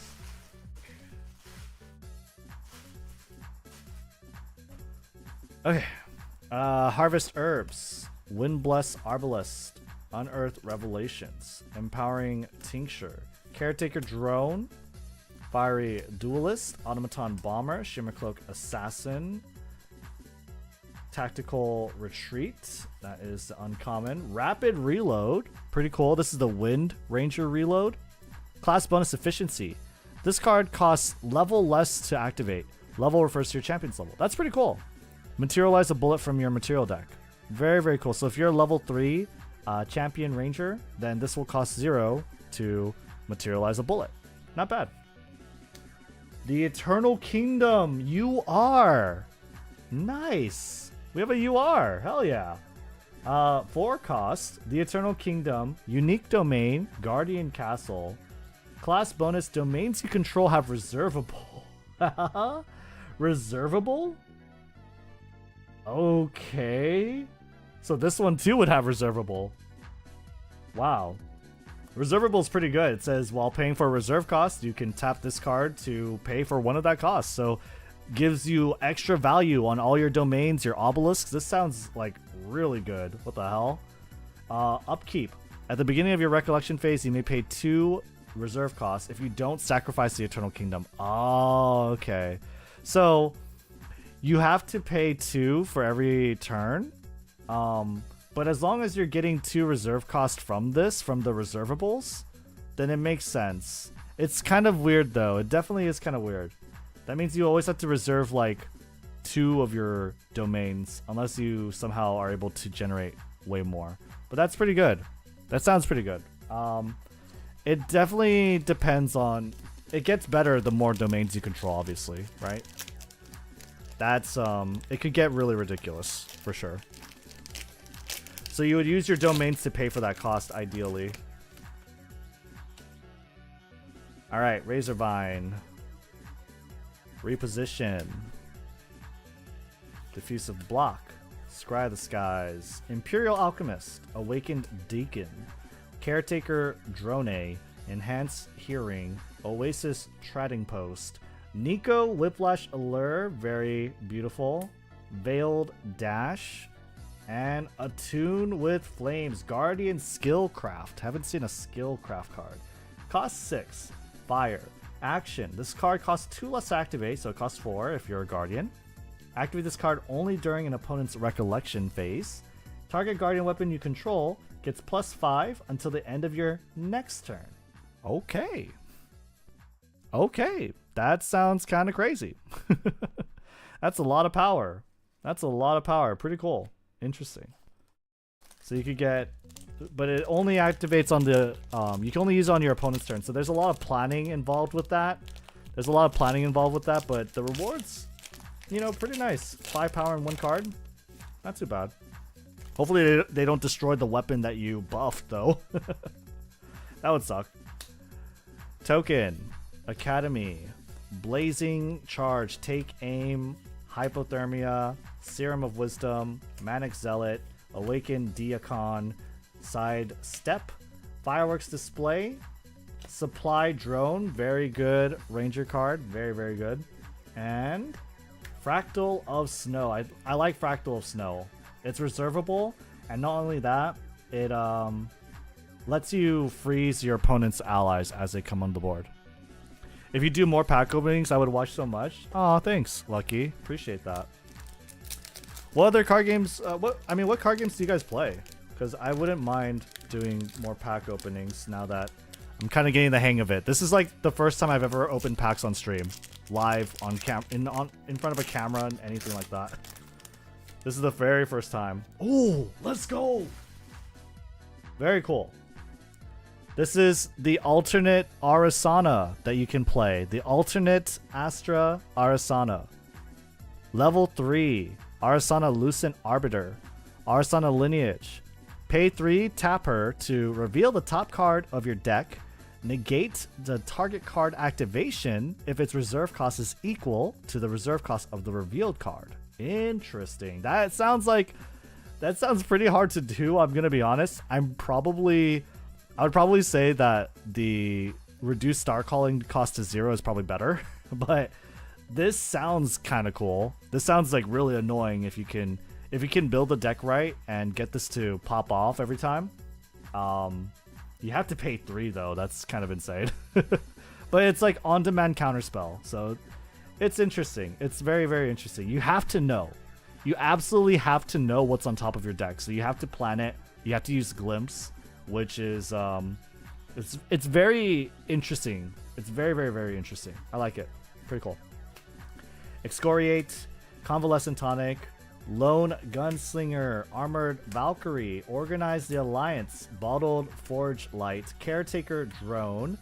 Okay. Harvest Herbs. Windbless Arbalest, Unearthed Revelations, Empowering Tincture, Caretaker Drone, Fiery Duelist, Automaton Bomber, Shimmercloak Assassin, Tactical Retreat, that is the uncommon, Rapid Reload, pretty cool, this is the Wind Ranger Reload, Class Bonus Efficiency, this card costs level less to activate, Level refers to your champion's level. That's pretty cool. Materialize a bullet from your material deck. Very, very cool. So if you're a level 3 champion ranger, then this will cost 0 to materialize a bullet. Not bad. The Eternal Kingdom UR. Nice. We have a UR. Hell yeah. 4 cost. The Eternal Kingdom. Unique domain. Guardian Castle. Class bonus. Domains you control have reservable. Reservable? Okay. So this one too would have reservable. Wow. Reservable is pretty good. It says while paying for a reserve cost, you can tap this card to pay for one of that cost. So gives you extra value on all your domains, your obelisks. This sounds like really good. What the hell? Upkeep. At the beginning of your recollection phase, you may pay 2 reserve costs if you don't sacrifice the Eternal Kingdom. Oh, okay. So you have to pay 2 for every turn. But as long as you're getting 2 reserve costs from this, from the reservables, then it makes sense. It's kind of weird though. It definitely is kind of weird. That means you always have to reserve like 2 of your domains unless you somehow are able to generate way more. But that's pretty good. That sounds pretty good. It definitely depends on... It gets better the more domains you control, obviously, right? That's... It could get really ridiculous, for sure. So you would use your domains to pay for that cost, ideally. Alright, Razorvine. Reposition. Diffusive Block. Scry of the Skies. Imperial Alchemist. Awakened Deacon. Caretaker Drone. Enhanced Hearing. Oasis Trading Post. Nico Whiplash Allure. Very beautiful. Veiled Dash. And Attune with Flames. Guardian Skillcraft. Haven't seen a Skillcraft card. Cost 6. Fire. Action. This card costs 2 less to activate, so it costs 4 if you're a Guardian. Activate this card only during an opponent's recollection phase. Target Guardian weapon you control gets +5 until the end of your next turn. Okay. Okay. That sounds kind of crazy. That's a lot of power. That's a lot of power. Pretty cool. Interesting. So you could get... But it only activates on the... you can only use it on your opponent's turn. So there's a lot of planning involved with that. There's a lot of planning involved with that. But the rewards, you know, pretty nice. 5 power in 1 card. Not too bad. Hopefully they don't destroy the weapon that you buffed, though. That would suck. Token. Academy. Blazing Charge. Take Aim. Hypothermia. Serum of Wisdom. Manic Zealot. Awakened Diakon. Side Step. Fireworks Display. Supply Drone. Very good Ranger card. Very, very good. And Fractal of Snow. I like Fractal of Snow. It's reservable, and not only that, it lets you freeze your opponent's allies as they come on the board. If you do more pack openings, I would watch so much. Aw, thanks, Lucky. Appreciate that. What other card games? What card games do you guys play? Because I wouldn't mind doing more pack openings now that I'm kind of getting the hang of it. This is like the first time I've ever opened packs on stream, live on in front of a camera and anything like that. This is the very first time. Oh, let's go! Very cool. This is the alternate Arasana that you can play. The alternate Astra Arasana. Level 3. Arasana Lucent Arbiter. Arasana Lineage. Pay 3, tap her to reveal the top card of your deck. Negate the target card activation if its reserve cost is equal to the reserve cost of the revealed card. Interesting. That sounds pretty hard to do. I'm gonna be honest. I would probably say that the reduced star calling cost to 0 is probably better. But this sounds kind of cool. This sounds like really annoying if you can build the deck right and get this to pop off every time. You have to pay 3 though. That's kind of insane. But it's like on-demand counterspell, so it's interesting. It's very, very interesting. You have to know. You absolutely have to know what's on top of your deck. So you have to plan it. You have to use Glimpse, which is it's very interesting. It's very, very, very interesting. I like it. Pretty cool. Excoriate, Convalescent Tonic, Lone Gunslinger, Armored Valkyrie, Organize the Alliance, Bottled Forge Light, Caretaker Drone,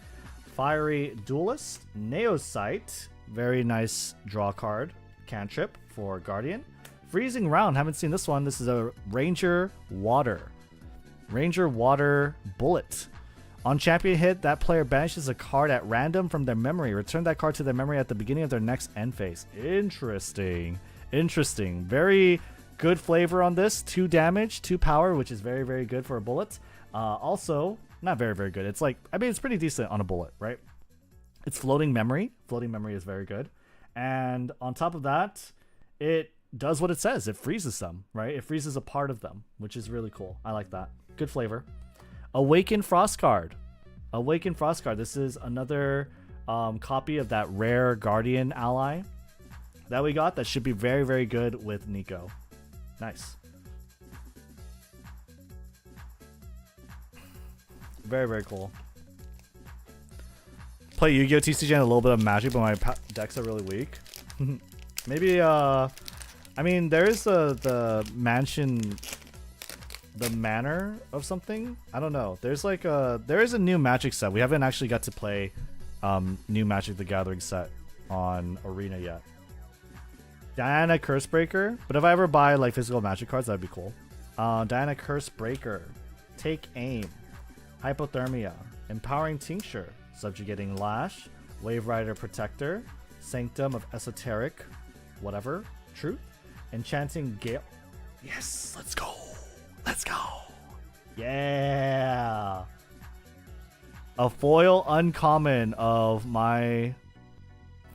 Fiery Duelist, Neosite, very nice draw card, cantrip for Guardian. Freezing Round, haven't seen this one. This is a Ranger Water. Ranger Water Bullet. On champion hit, that player banishes a card at random from their memory. Return that card to their memory at the beginning of their next end phase. Interesting. Interesting. Very good flavor on this. 2 damage, 2 power, which is very, very good for a bullet. Also, not very, very good. It's like, I mean, it's pretty decent on a bullet, right? It's floating memory. Floating memory is very good. And on top of that, it does what it says. It freezes them, right? It freezes a part of them, which is really cool. I like that. Good flavor. Awaken Frostguard. Awaken Frostguard. This is another copy of that rare Guardian ally that we got that should be very, very good with Nico. Nice. Very, very cool. Play Yu-Gi-Oh! TCG and a little bit of Magic, but my decks are really weak. Maybe, I mean, there's the mansion, the manor of something. I don't know. There's like there is a new Magic set. We haven't actually got to play new Magic the Gathering set on Arena yet. Diana Cursebreaker. But if I ever buy like physical Magic cards, that'd be cool. Diana Cursebreaker. Take Aim. Hypothermia. Empowering Tincture. Subjugating Lash. Wave Rider Protector. Sanctum of Esoteric. Whatever. Truth. Enchanting Gale. Yes, let's go. Let's go. Yeah. A foil uncommon of my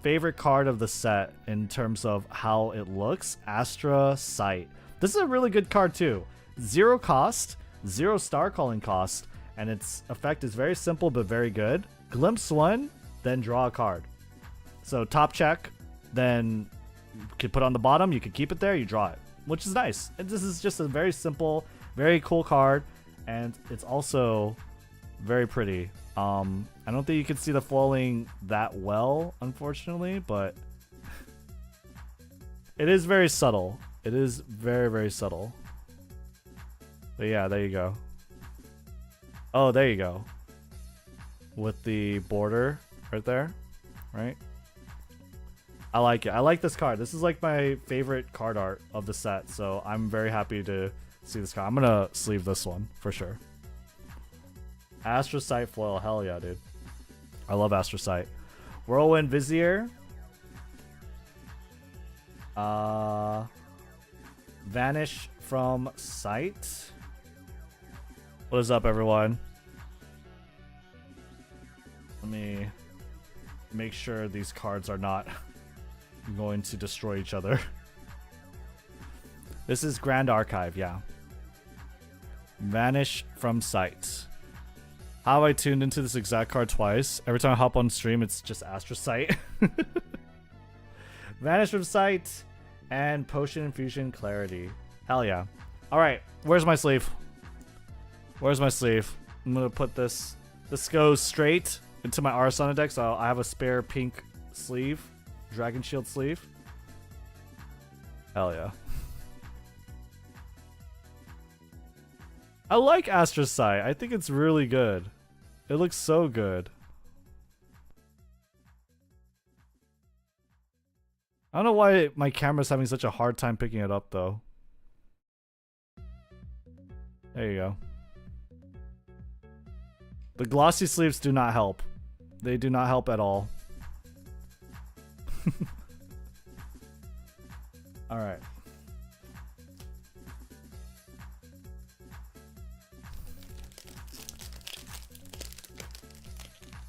favorite card of the set in terms of how it looks. Astra Sight. This is a really good card too. 0 cost, 0 star calling cost, and its effect is very simple but very good. Glimpse 1, then draw a card. So top check, then you could put on the bottom, you could keep it there, you draw it, which is nice. And this is just a very simple, very cool card, and it's also very pretty. I don't think you can see the foiling that well, unfortunately, but it is very subtle. It is very, very subtle. But yeah, there you go. Oh, there you go. With the border right there, right? I like it. I like this card. This is like my favorite card art of the set, so I'm very happy to see this card. I'm gonna sleeve this one for sure. Astrocyte foil, hell yeah, dude. I love Astrocyte. Whirlwind Vizier. Vanish from Sight. What is up, everyone? Let me make sure these cards are not going to destroy each other. This is Grandarchive, yeah. Vanish from Sight. How have I tuned into this exact card twice? Every time I hop on stream, it's just Astrocyte. Vanish from Sight and Potion Infusion Clarity. Hell yeah. Alright, where's my sleeve? Where's my sleeve? I'm gonna put this. This goes straight into my Arasana deck, so I have a spare pink sleeve. Dragon Shield sleeve. Hell yeah. I like Astrocyte. I think it's really good. It looks so good. I don't know why my camera's having such a hard time picking it up, though. There you go. The glossy sleeves do not help. They do not help at all. Alright.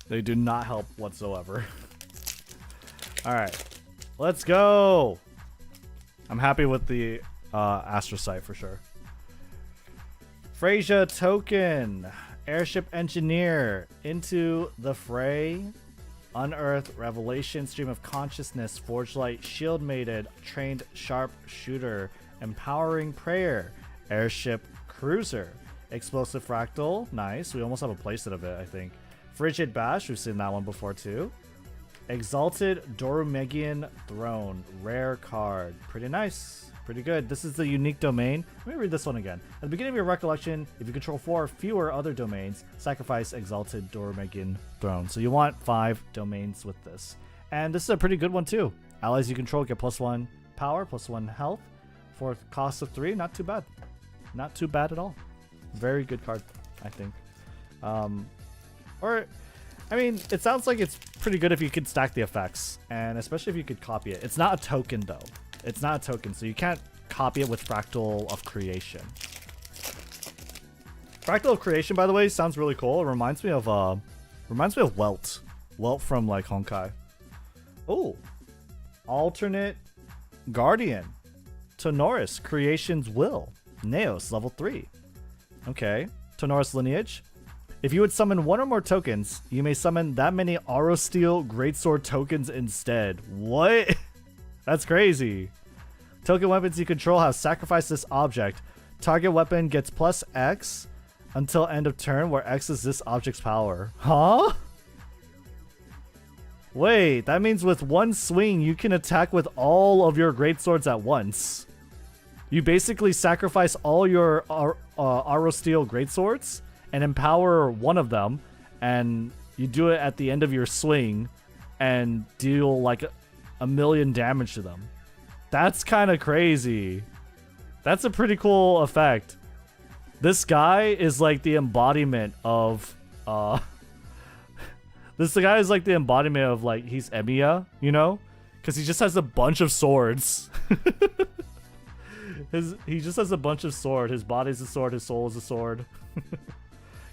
They do not help whatsoever. Alright. Let's go! I'm happy with the Astrocyte for sure. Freyja Token. Airship Engineer. Into the Fray. Unearth Revelation. Stream of Consciousness. Forge Light. Shield Mated. Trained Sharp Shooter. Empowering Prayer. Airship Cruiser. Explosive Fractal. Nice. We almost have a playset of it, I think. Frigid Bash. We've seen that one before too. Exalted Doromegian Throne. Rare card. Pretty nice. Pretty good. This is the unique domain. Let me read this one again. At the beginning of your recollection, if you control 4 or fewer other domains, sacrifice Exalted Doromegian Throne. So you want 5 domains with this. And this is a pretty good one too. Allies you control get +1 power, +1 health for cost of 3. Not too bad. Not too bad at all. Very good card, I think. I mean, it sounds like it's pretty good if you could stack the effects, and especially if you could copy it. It's not a token though. It's not a token, so you can't copy it with Fractal of Creation. Fractal of Creation, by the way, sounds really cool. It reminds me of Welt. Welt from like Honkai. Oh, alternate Guardian. Tonoris, Creation's Will. Neos, level 3. Okay, Tonoris lineage. If you would summon 1 or more tokens, you may summon that many Aurosteel Greatsword tokens instead. What? That's crazy. Token weapons you control have sacrificed this object. Target weapon gets +X until end of turn, where X is this object's power. Huh? Wait, that means with one swing, you can attack with all of your greatswords at once. You basically sacrifice all your Aurosteel greatswords and empower one of them, and you do it at the end of your swing and deal like a million damage to them. That's kind of crazy. That's a pretty cool effect. This guy is like the embodiment of this guy is like the embodiment of like he's Emiya, you know? Because he just has a bunch of swords. He just has a bunch of sword. His body's a sword, his soul is a sword.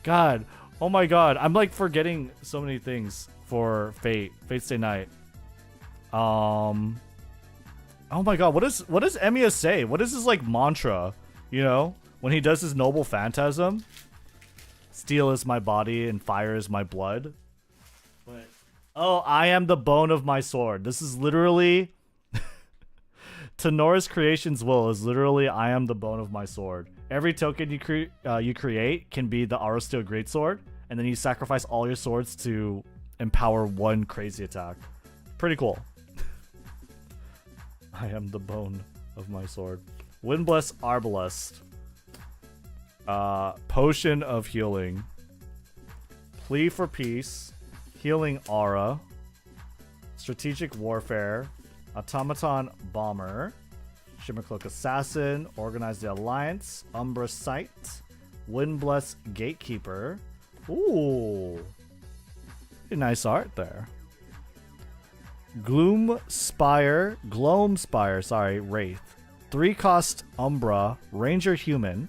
God, oh my god, I'm like forgetting so many things for Fate Stay Night. Oh my god, what does Emiya say? What is his like mantra? You know, when he does his noble phantasm, steel is my body and fire is my blood. But oh, I am the bone of my sword. This is literally Tonoris Creation's Will is literally I am the bone of my sword. Every token you create can be the Aurosteel Greatsword, and then you sacrifice all your swords to empower one crazy attack. Pretty cool. I am the bone of my sword. Windbless Arbalest. Potion of Healing. Plea for Peace. Healing Aura. Strategic Warfare. Automaton Bomber. Shimmercloak Assassin. Organize the Alliance. Umbra Sight. Windbless Gatekeeper. Ooh. Pretty nice art there. Gloom Spire, sorry, Wraith. 3 cost Umbra, Ranger Human.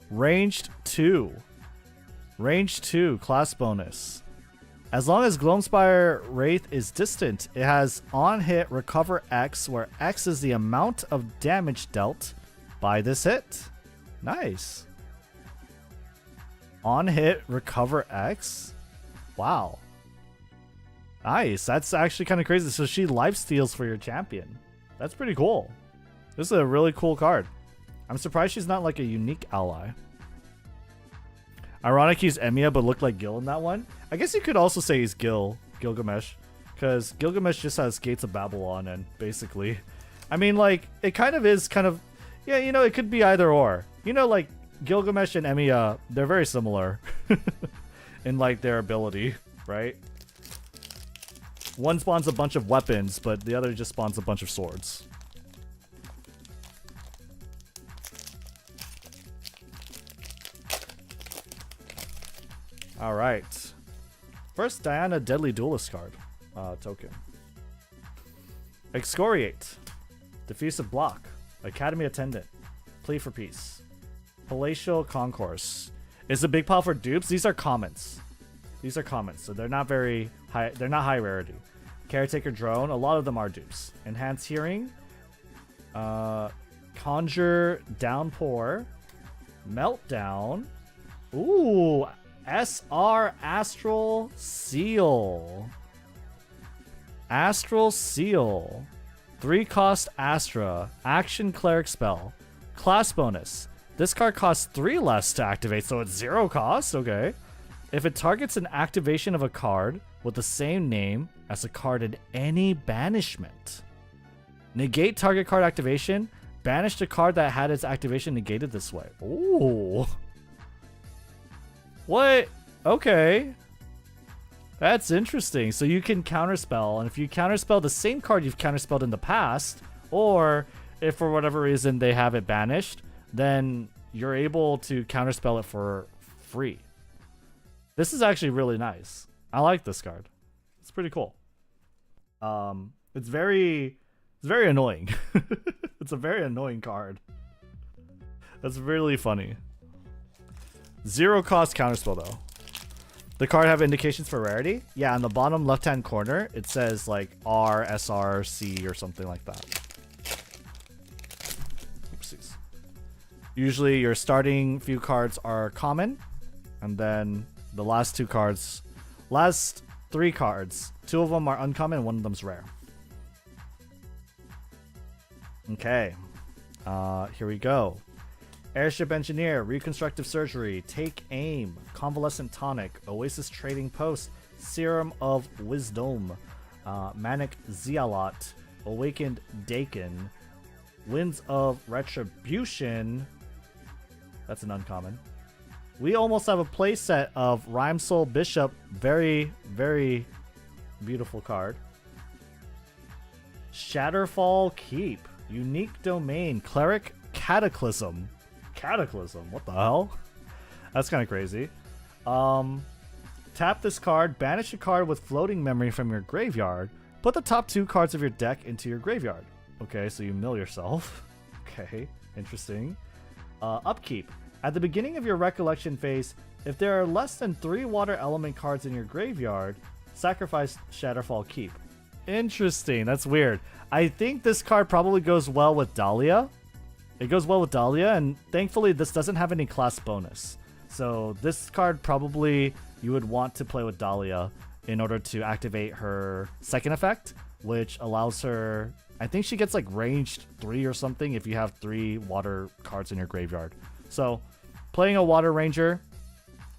Ranged 2. Range 2, class bonus. As long as Gloamspire Wraith is distant, it has on hit recover X, where X is the amount of damage dealt by this hit. Nice. On hit recover X? Wow. Nice. That's actually kind of crazy. So she lifesteals for your champion. That's pretty cool. This is a really cool card. I'm surprised she's not like a unique ally. Ironic he's Emiya but looked like Gil in that one. I guess you could also say he's Gilgamesh. Because Gilgamesh just has Gates of Babylon and basically... I mean, like, it kind of is kind of... Yeah, you know, it could be either or. You know, like, Gilgamesh and Emiya, they're very similar. in, like, their ability, right? One spawns a bunch of weapons, but the other just spawns a bunch of swords. Alright. First, Diana Deadly Duelist card. Token. Excoriate. Diffusive Block. Academy Attendant. Plea for Peace. Palatial Concourse. Is a big pile for dupes? These are commons. These are commons, so they're not very high. They're not high rarity. Caretaker Drone. A lot of them are dupes. Enhanced Hearing. Conjure Downpour. Meltdown. Ooh. SR Astral Seal. Astral Seal. 3 cost Astra. Action Cleric Spell. Class bonus. This card costs 3 less to activate, so it's 0 cost. Okay. If it targets an activation of a card with the same name as a card in any banishment. Negate target card activation. Banish the card that had its activation negated this way. Ooh. What? Okay. That's interesting. So you can counterspell, and if you counterspell the same card you've counterspelled in the past, or if for whatever reason they have it banished, then you're able to counterspell it for free. This is actually really nice. I like this card. It's pretty cool. It's very annoying. It's a very annoying card. That's really funny. 0 cost counterspell though. The card have indications for rarity? Yeah, on the bottom left-hand corner, it says like R, SR, C, or something like that. Oopsies. Usually your starting few cards are common, and then the last 3 cards, 2 of them are uncommon and 1 of them's rare. Okay. Here we go. Airship Engineer, Reconstructive Surgery, Take Aim, Convalescent Tonic, Oasis Trading Post, Serum of Wisdom, Manic Zealot, Awakened Dakin, Winds of Retribution. That's an uncommon. We almost have a playset of Rhymesoul Bishop. Very, very beautiful card. Shatterfall Keep. Unique Domain. Cleric Cataclysm. Cataclysm? What the hell? That's kind of crazy. Tap this card. Banish a card with floating memory from your graveyard. Put the top 2 cards of your deck into your graveyard. Okay, so you mill yourself. Okay, interesting. Upkeep. At the beginning of your recollection phase, if there are less than 3 water element cards in your graveyard, sacrifice Shatterfall Keep. Interesting. That's weird. I think this card probably goes well with Dahlia. It goes well with Dahlia, and thankfully this doesn't have any class bonus. So this card probably you would want to play with Dahlia in order to activate her second effect, which allows her... I think she gets like ranged 3 or something if you have 3 water cards in your graveyard. So playing a Water Ranger,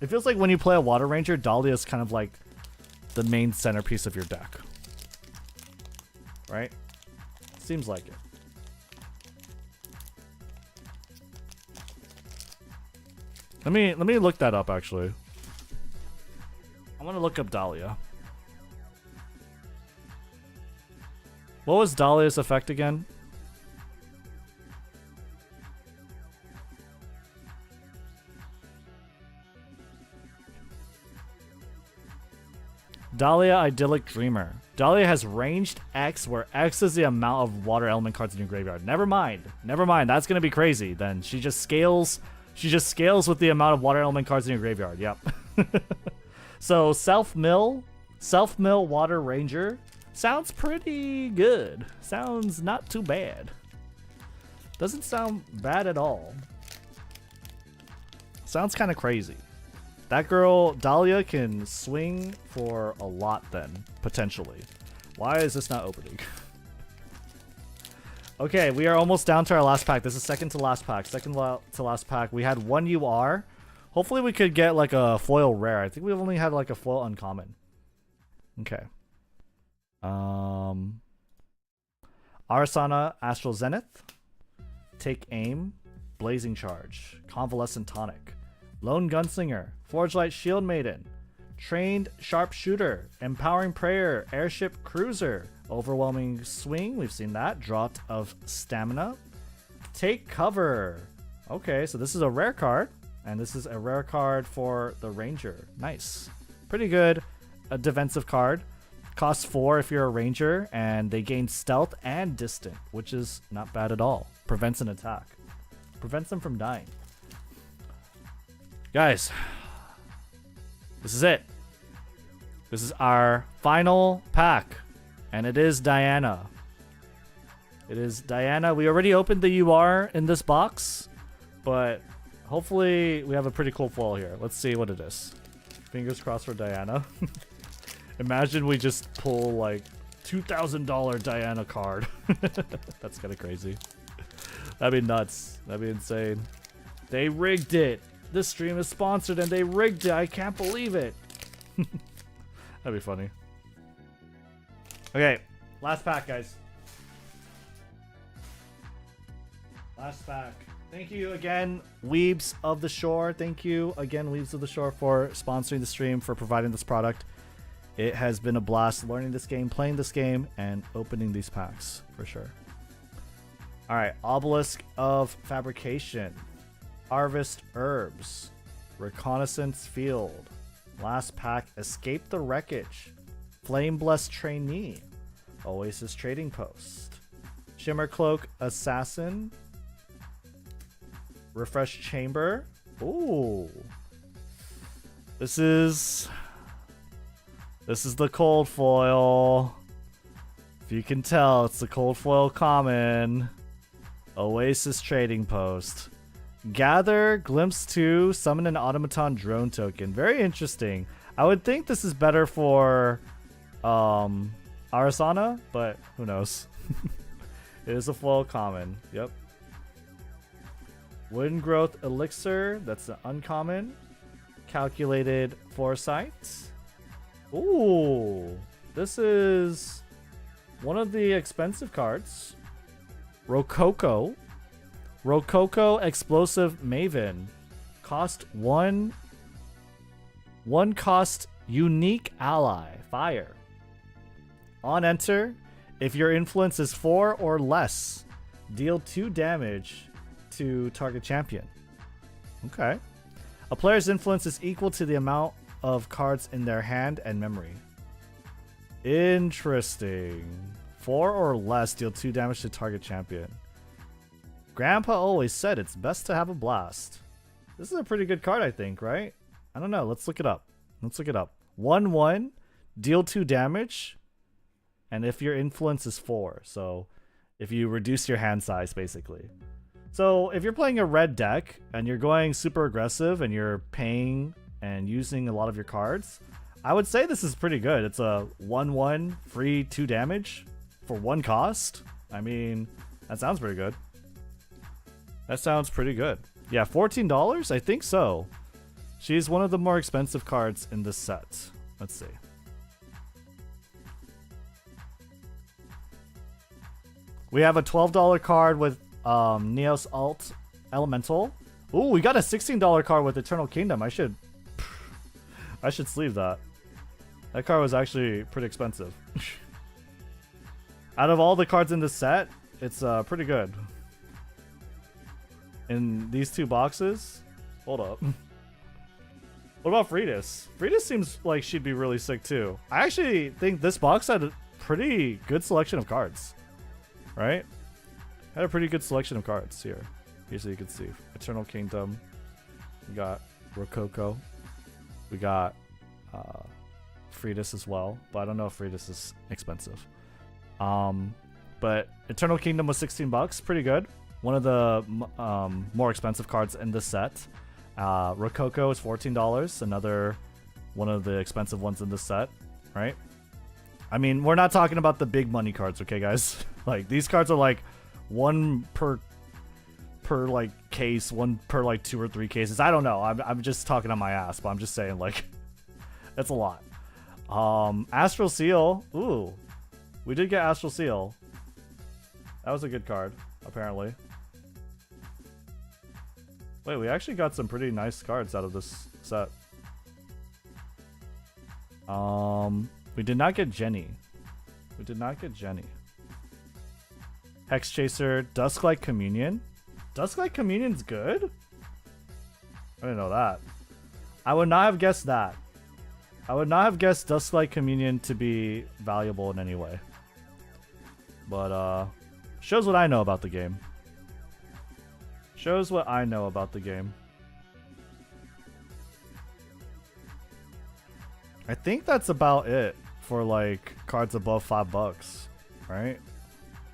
it feels like when you play a Water Ranger, Dahlia is kind of like the main centerpiece of your deck. Right? Seems like it. Let me look that up actually. I want to look up Dahlia. What was Dahlia's effect again? Dahlia Idyllic Dreamer. Dahlia has ranged X, where X is the amount of water element cards in your graveyard. Never mind. Never mind. That's gonna be crazy. Then she just scales. She just scales with the amount of water element cards in your graveyard. Yep. So self-mill Water Ranger sounds pretty good. Sounds not too bad. Doesn't sound bad at all. Sounds kind of crazy. That girl, Dahlia, can swing for a lot then, potentially. Why is this not opening? Okay, we are almost down to our last pack. This is second to last pack. To last pack. We had 1 UR. Hopefully we could get like a foil rare. I think we've only had like a foil uncommon. Okay. Arasana, Astral Zenith. Take Aim. Blazing Charge. Convalescent Tonic. Lone Gunslinger, Forge Light Shield Maiden, Trained Sharpshooter, Empowering Prayer, Airship Cruiser, Overwhelming Swing, we've seen that, Draught of Stamina, Take Cover. Okay, so this is a rare card, and this is a rare card for the Ranger. Nice. Pretty good. A defensive card. Costs 4 if you're a Ranger, and they gain Stealth and Distant, which is not bad at all. Prevents an attack. Prevents them from dying. Guys, this is it. This is our final pack, and it is Diana. It is Diana. We already opened the UR in this box, but hopefully we have a pretty cool foil here. Let's see what it is. Fingers crossed for Diana. Imagine we just pull like $2,000 Diana card. That's kind of crazy. That'd be nuts. That'd be insane. They rigged it. This stream is sponsored and they rigged it. I can't believe it. That'd be funny. Okay, last pack, guys. Last pack. Thank you again, Weebs of the Shore. Thank you again, Weebs of the Shore, for sponsoring the stream, for providing this product. It has been a blast learning this game, playing this game, and opening these packs, for sure. Alright, Obelisk of Fabrication. Harvest Herbs. Reconnaissance Field. Last pack, Escape the Wreckage. Flame Blessed Trainee. Oasis Trading Post. Shimmer Cloak Assassin. Refresh Chamber. Ooh. This is the cold foil. If you can tell, it's the cold foil common. Oasis Trading Post. Gather, Glimpse 2, summon an automaton drone token. Very interesting. I would think this is better for Arasana, but who knows. It is a foil common. Yep. Wind Growth Elixir. That's an uncommon. Calculated Foresight. Ooh. This is one of the expensive cards. Rococo. Rococo Explosive Maven. Cost one cost unique ally. Fire. On enter, if your influence is 4 or less, deal 2 damage to target champion. Okay. A player's influence is equal to the amount of cards in their hand and memory. Interesting. 4 or less, deal 2 damage to target champion. Grandpa always said it's best to have a blast. This is a pretty good card, I think, right? I don't know. Let's look it up. Let's look it up. 1/1, deal 2 damage, and if your influence is 4. So if you reduce your hand size, basically. So if you're playing a red deck and you're going super aggressive and you're paying and using a lot of your cards, I would say this is pretty good. It's a 1/1 free 2 damage for 1 cost. I mean, that sounds pretty good. That sounds pretty good. Yeah, $14? I think so. She's one of the more expensive cards in this set. Let's see. We have a $12 card with Neos Alt Elemental. Ooh, we got a $16 card with Eternal Kingdom. I should sleeve that. That card was actually pretty expensive. Out of all the cards in this set, it's pretty good. In these 2 boxes, hold up. What about Freitas? Freitas seems like she'd be really sick too. I actually think this box had a pretty good selection of cards, right? Had a pretty good selection of cards here. Here, so you can see Eternal Kingdom. We got Rococo. We got Freitas as well, but I don't know if Freitas is expensive. But Eternal Kingdom was $16, pretty good. One of the more expensive cards in this set. Rococo is $14, another one of the expensive ones in this set, right? I mean, we're not talking about the big money cards, okay, guys? Like, these cards are like 1 per like case, 1 per like 2 or 3 cases. I don't know. I'm just talking on my ass, but I'm just saying, like, that's a lot. Astral Seal. Ooh, we did get Astral Seal. That was a good card, apparently. Wait, we actually got some pretty nice cards out of this set. We did not get Jenny. We did not get Jenny. Hex Chaser, Dusklight Communion. Dusklight Communion's good? I didn't know that. I would not have guessed that. I would not have guessed Dusklight Communion to be valuable in any way. But, shows what I know about the game. Shows what I know about the game. I think that's about it for like cards above $5, right?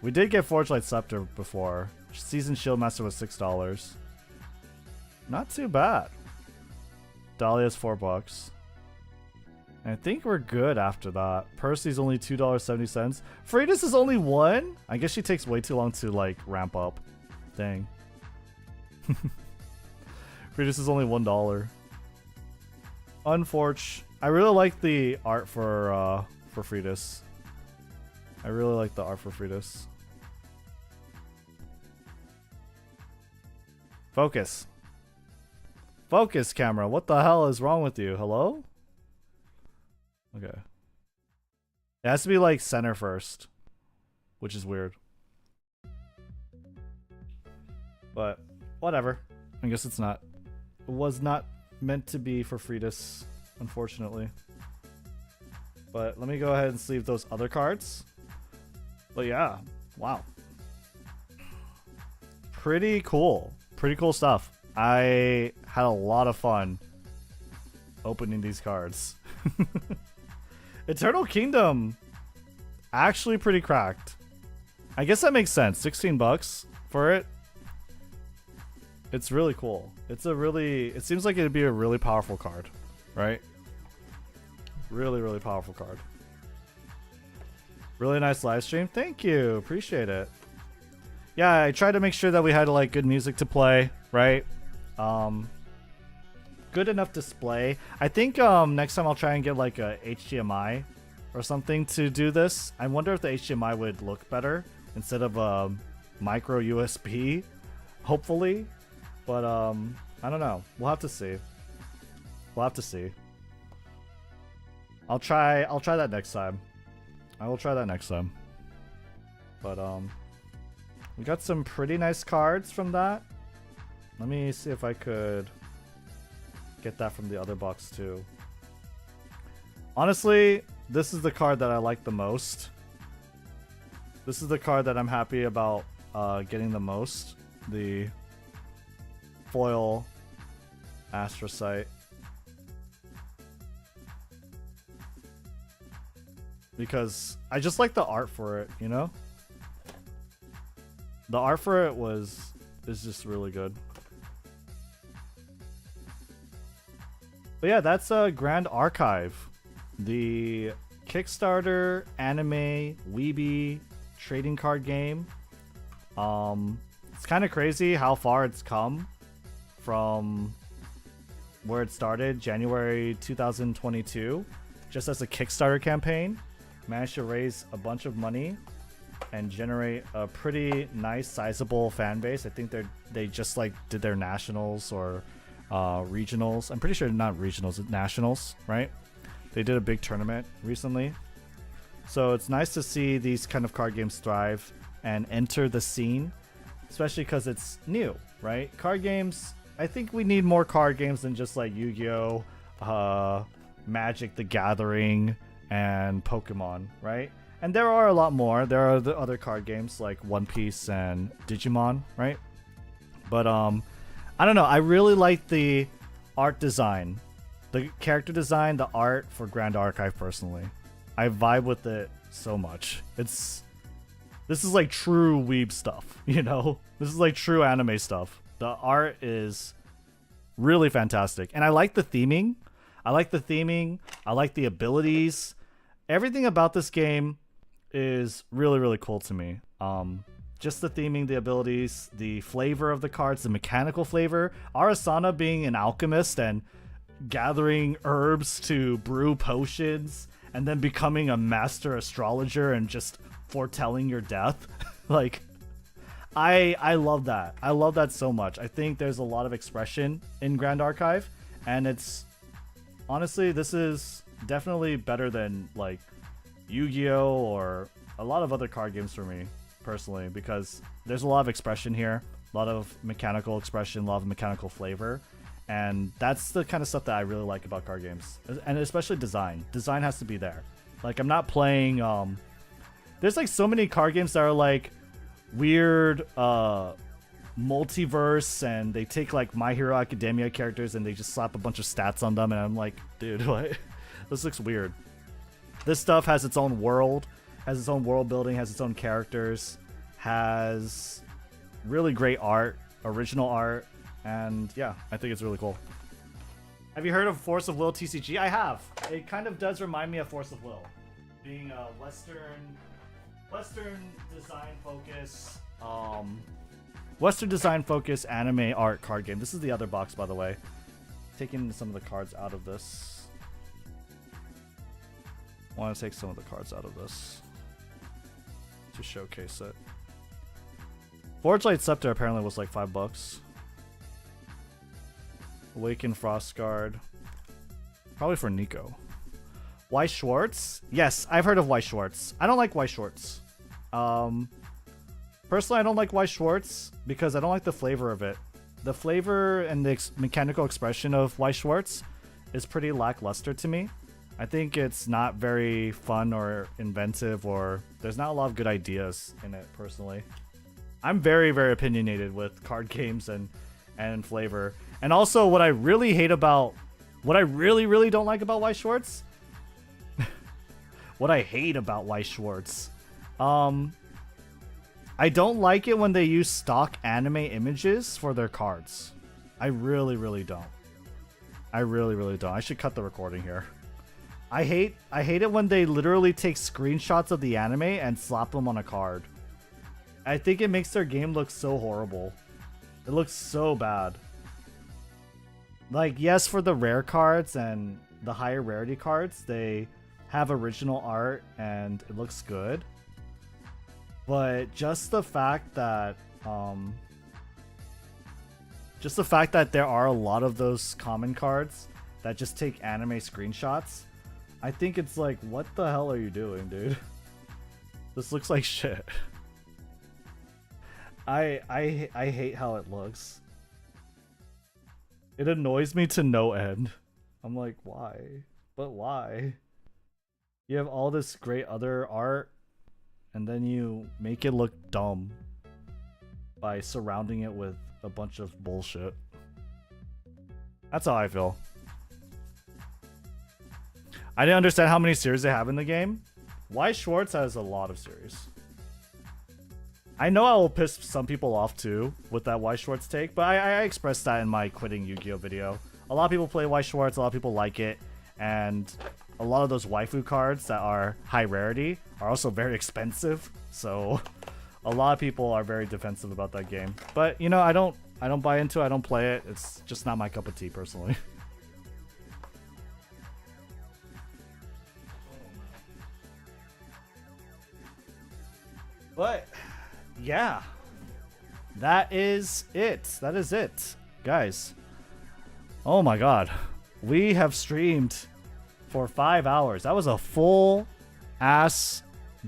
We did get Forge Light Scepter before. Seasoned Shieldmaster was $6. Not too bad. Dahlia's $4. And I think we're good after that. Percy's only $2.70. Freitas is only 1? I guess she takes way too long to like ramp up. Dang. Fritos is only $1. Unfortunate. I really like the art for Fritos. I really like the art for Fritos. Focus. Focus, camera. What the hell is wrong with you? Hello? Okay. It has to be like center first, which is weird. But whatever. I guess it's not. It was not meant to be for Fritos, unfortunately. But let me go ahead and sleeve those other cards. But yeah, wow. Pretty cool. Pretty cool stuff. I had a lot of fun opening these cards. Eternal Kingdom, actually pretty cracked. I guess that makes sense. 16 bucks for it. It's really cool. It's a really, it seems like it'd be a really powerful card, right? Really, really powerful card. Really nice live stream. Thank you. Appreciate it. Yeah, I tried to make sure that we had like good music to play, right? Good enough display. I think next time I'll try and get like a HDMI or something to do this. I wonder if the HDMI would look better instead of a micro USB, hopefully. But I don't know. We'll have to see. We'll have to see. I'll try that next time. I will try that next time. But we got some pretty nice cards from that. Let me see if I could get that from the other box too. Honestly, this is the card that I like the most. This is the card that I'm happy about getting the most. The foil astrocyte. Because I just like the art for it, you know? The art for it is just really good. But yeah, that's Grandarchive, the Kickstarter anime weeby trading card game. It's kind of crazy how far it's come from where it started, January 2022, just as a Kickstarter campaign. Managed to raise a bunch of money and generate a pretty nice sizable fan base. I think they just like did their nationals or regionals. I'm pretty sure not regionals, nationals, right? They did a big tournament recently. So it's nice to see these kind of card games thrive and enter the scene, especially because it's new, right? Card games, I think we need more card games than just like Yu-Gi-Oh, Magic the Gathering, and Pokemon, right? And there are a lot more. There are the other card games like One Piece and Digimon, right? But I don't know. I really like the art design, the character design, the art for Grandarchive personally. I vibe with it so much. This is like true weeb stuff, you know? This is like true anime stuff. The art is really fantastic. And I like the theming. I like the abilities. Everything about this game is really, really cool to me. Just the theming, the abilities, the flavor of the cards, the mechanical flavor. Arasana being an alchemist and gathering herbs to brew potions and then becoming a master astrologer and just foretelling your death. Like, I love that. I love that so much. I think there's a lot of expression in Grandarchive, and it's honestly, this is definitely better than like Yu-Gi-Oh or a lot of other card games for me personally, because there's a lot of expression here, a lot of mechanical expression, a lot of mechanical flavor, and that's the kind of stuff that I really like about card games, and especially design. Design has to be there. Like, I'm not playing there's like so many card games that are like weird multiverse, and they take like My Hero Academia characters and they just slap a bunch of stats on them, and I'm like, dude, what? This looks weird. This stuff has its own world, has its own world building, has its own characters, has really great art, original art, and yeah, I think it's really cool. Have you heard of Force of Will TCG? I have. It kind of does remind me of Force of Will, being a Western design focus, Western design focused anime art card game. This is the other box, by the way. Taking some of the cards out of this. I want to take some of the cards out of this to showcase it. Forge Light Scepter apparently was like $5. Awakened Frostguard. Probably for Nico. Y Schwartz? Yes, I've heard of Y Schwartz. I don't like Y Schwartz. Personally, I don't like Y Schwartz because I don't like the flavor of it. The flavor and the mechanical expression of Y Schwartz is pretty lackluster to me. I think it's not very fun or inventive, or there's not a lot of good ideas in it, personally. I'm very, very opinionated with card games and flavor. And also, what I really hate about... What I really, really don't like about Y Schwartz... what I hate about Y Schwartz... I don't like it when they use stock anime images for their cards. I really, really don't. I really, really don't. I should cut the recording here. I hate it when they literally take screenshots of the anime and slap them on a card. I think it makes their game look so horrible. It looks so bad. Like, yes, for the rare cards and the higher rarity cards, they have original art and it looks good. But just the fact that there are a lot of those common cards that just take anime screenshots, I think it's like, what the hell are you doing, dude? This looks like shit. I hate how it looks. It annoys me to no end. I'm like, why? But why? You have all this great other art, and then you make it look dumb by surrounding it with a bunch of bullshit. That's how I feel. I didn't understand how many series they have in the game. Y Schwartz has a lot of series. I know I will piss some people off too with that Y Schwartz take, but I expressed that in my quitting Yu-Gi-Oh video. A lot of people play Y Schwartz, a lot of people like it, and a lot of those waifu cards that are high rarity are also very expensive, so a lot of people are very defensive about that game. But you know, I don't buy into it, I don't play it. It's just not my cup of tea personally. But yeah, that is it. That is it, guys. Oh my god, we have streamed for 5 hours. That was a full ass,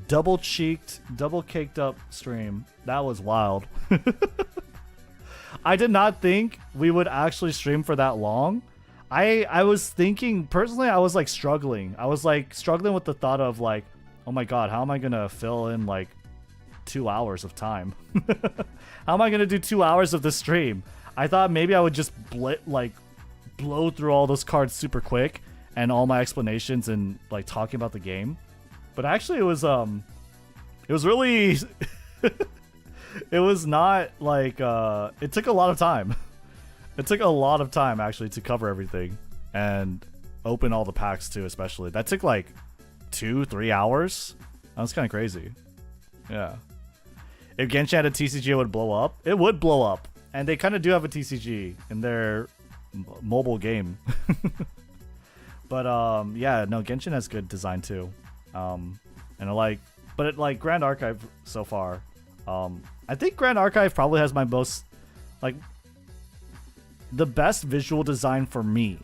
double cheeked, double caked up stream. That was wild. I did not think we would actually stream for that long. I was thinking, personally, I was like struggling. I was like struggling with the thought of like, oh my god, how am I gonna fill in like 2 hours of time? How am I gonna do 2 hours of the stream? I thought maybe I would just blow through all those cards super quick and all my explanations and like talking about the game. But actually it was really it was not like it took a lot of time. It took a lot of time actually to cover everything and open all the packs too, especially. That took like 2-3 hours. That was kind of crazy. Yeah. If Genshin had a TCG, it would blow up. It would blow up. And they kind of do have a TCG in their mobile game. But yeah, no, Genshin has good design too. And I like, but it like Grand Archive so far. I think Grand Archive probably has my most, like, the best visual design for me.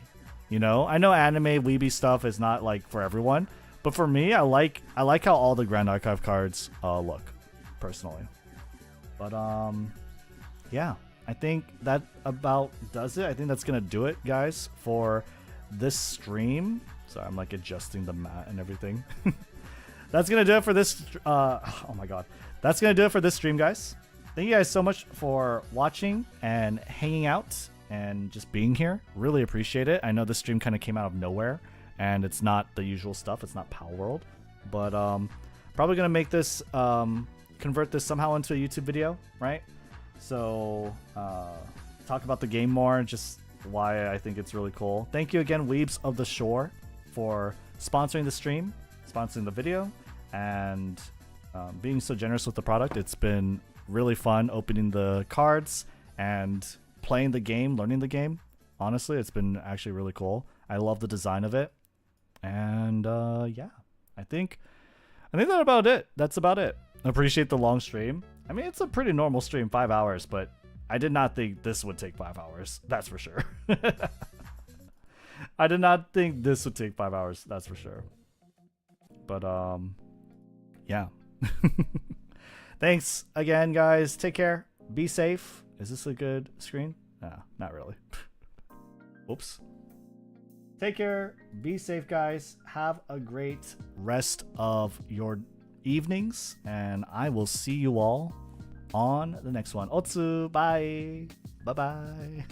You know, I know anime weeby stuff is not like for everyone, but for me, I like how all the Grand Archive cards look, personally. But yeah, I think that about does it. I think that's gonna do it, guys, for this stream. Sorry, I'm like adjusting the mat and everything. That's gonna do it for this. Oh my god, that's gonna do it for this stream, guys. Thank you guys so much for watching and hanging out and just being here. Really appreciate it. I know this stream kind of came out of nowhere and it's not the usual stuff. It's not Power World, but probably gonna make this convert this somehow into a YouTube video, right? So talk about the game more, just why I think it's really cool. Thank you again, Weebs of the Shore, for sponsoring the stream, sponsoring the video, and being so generous with the product. It's been really fun opening the cards and playing the game, learning the game. Honestly, it's been actually really cool. I love the design of it. And yeah, I think that's about it. That's about it. I appreciate the long stream. I mean, it's a pretty normal stream, 5 hours, but I did not think this would take 5 hours. That's for sure. I did not think this would take 5 hours. That's for sure. But yeah. Thanks again, guys. Take care. Be safe. Is this a good screen? No, not really. Oops. Take care. Be safe, guys. Have a great rest of your evenings, and I will see you all on the next one. Otsu. Bye. Bye-bye.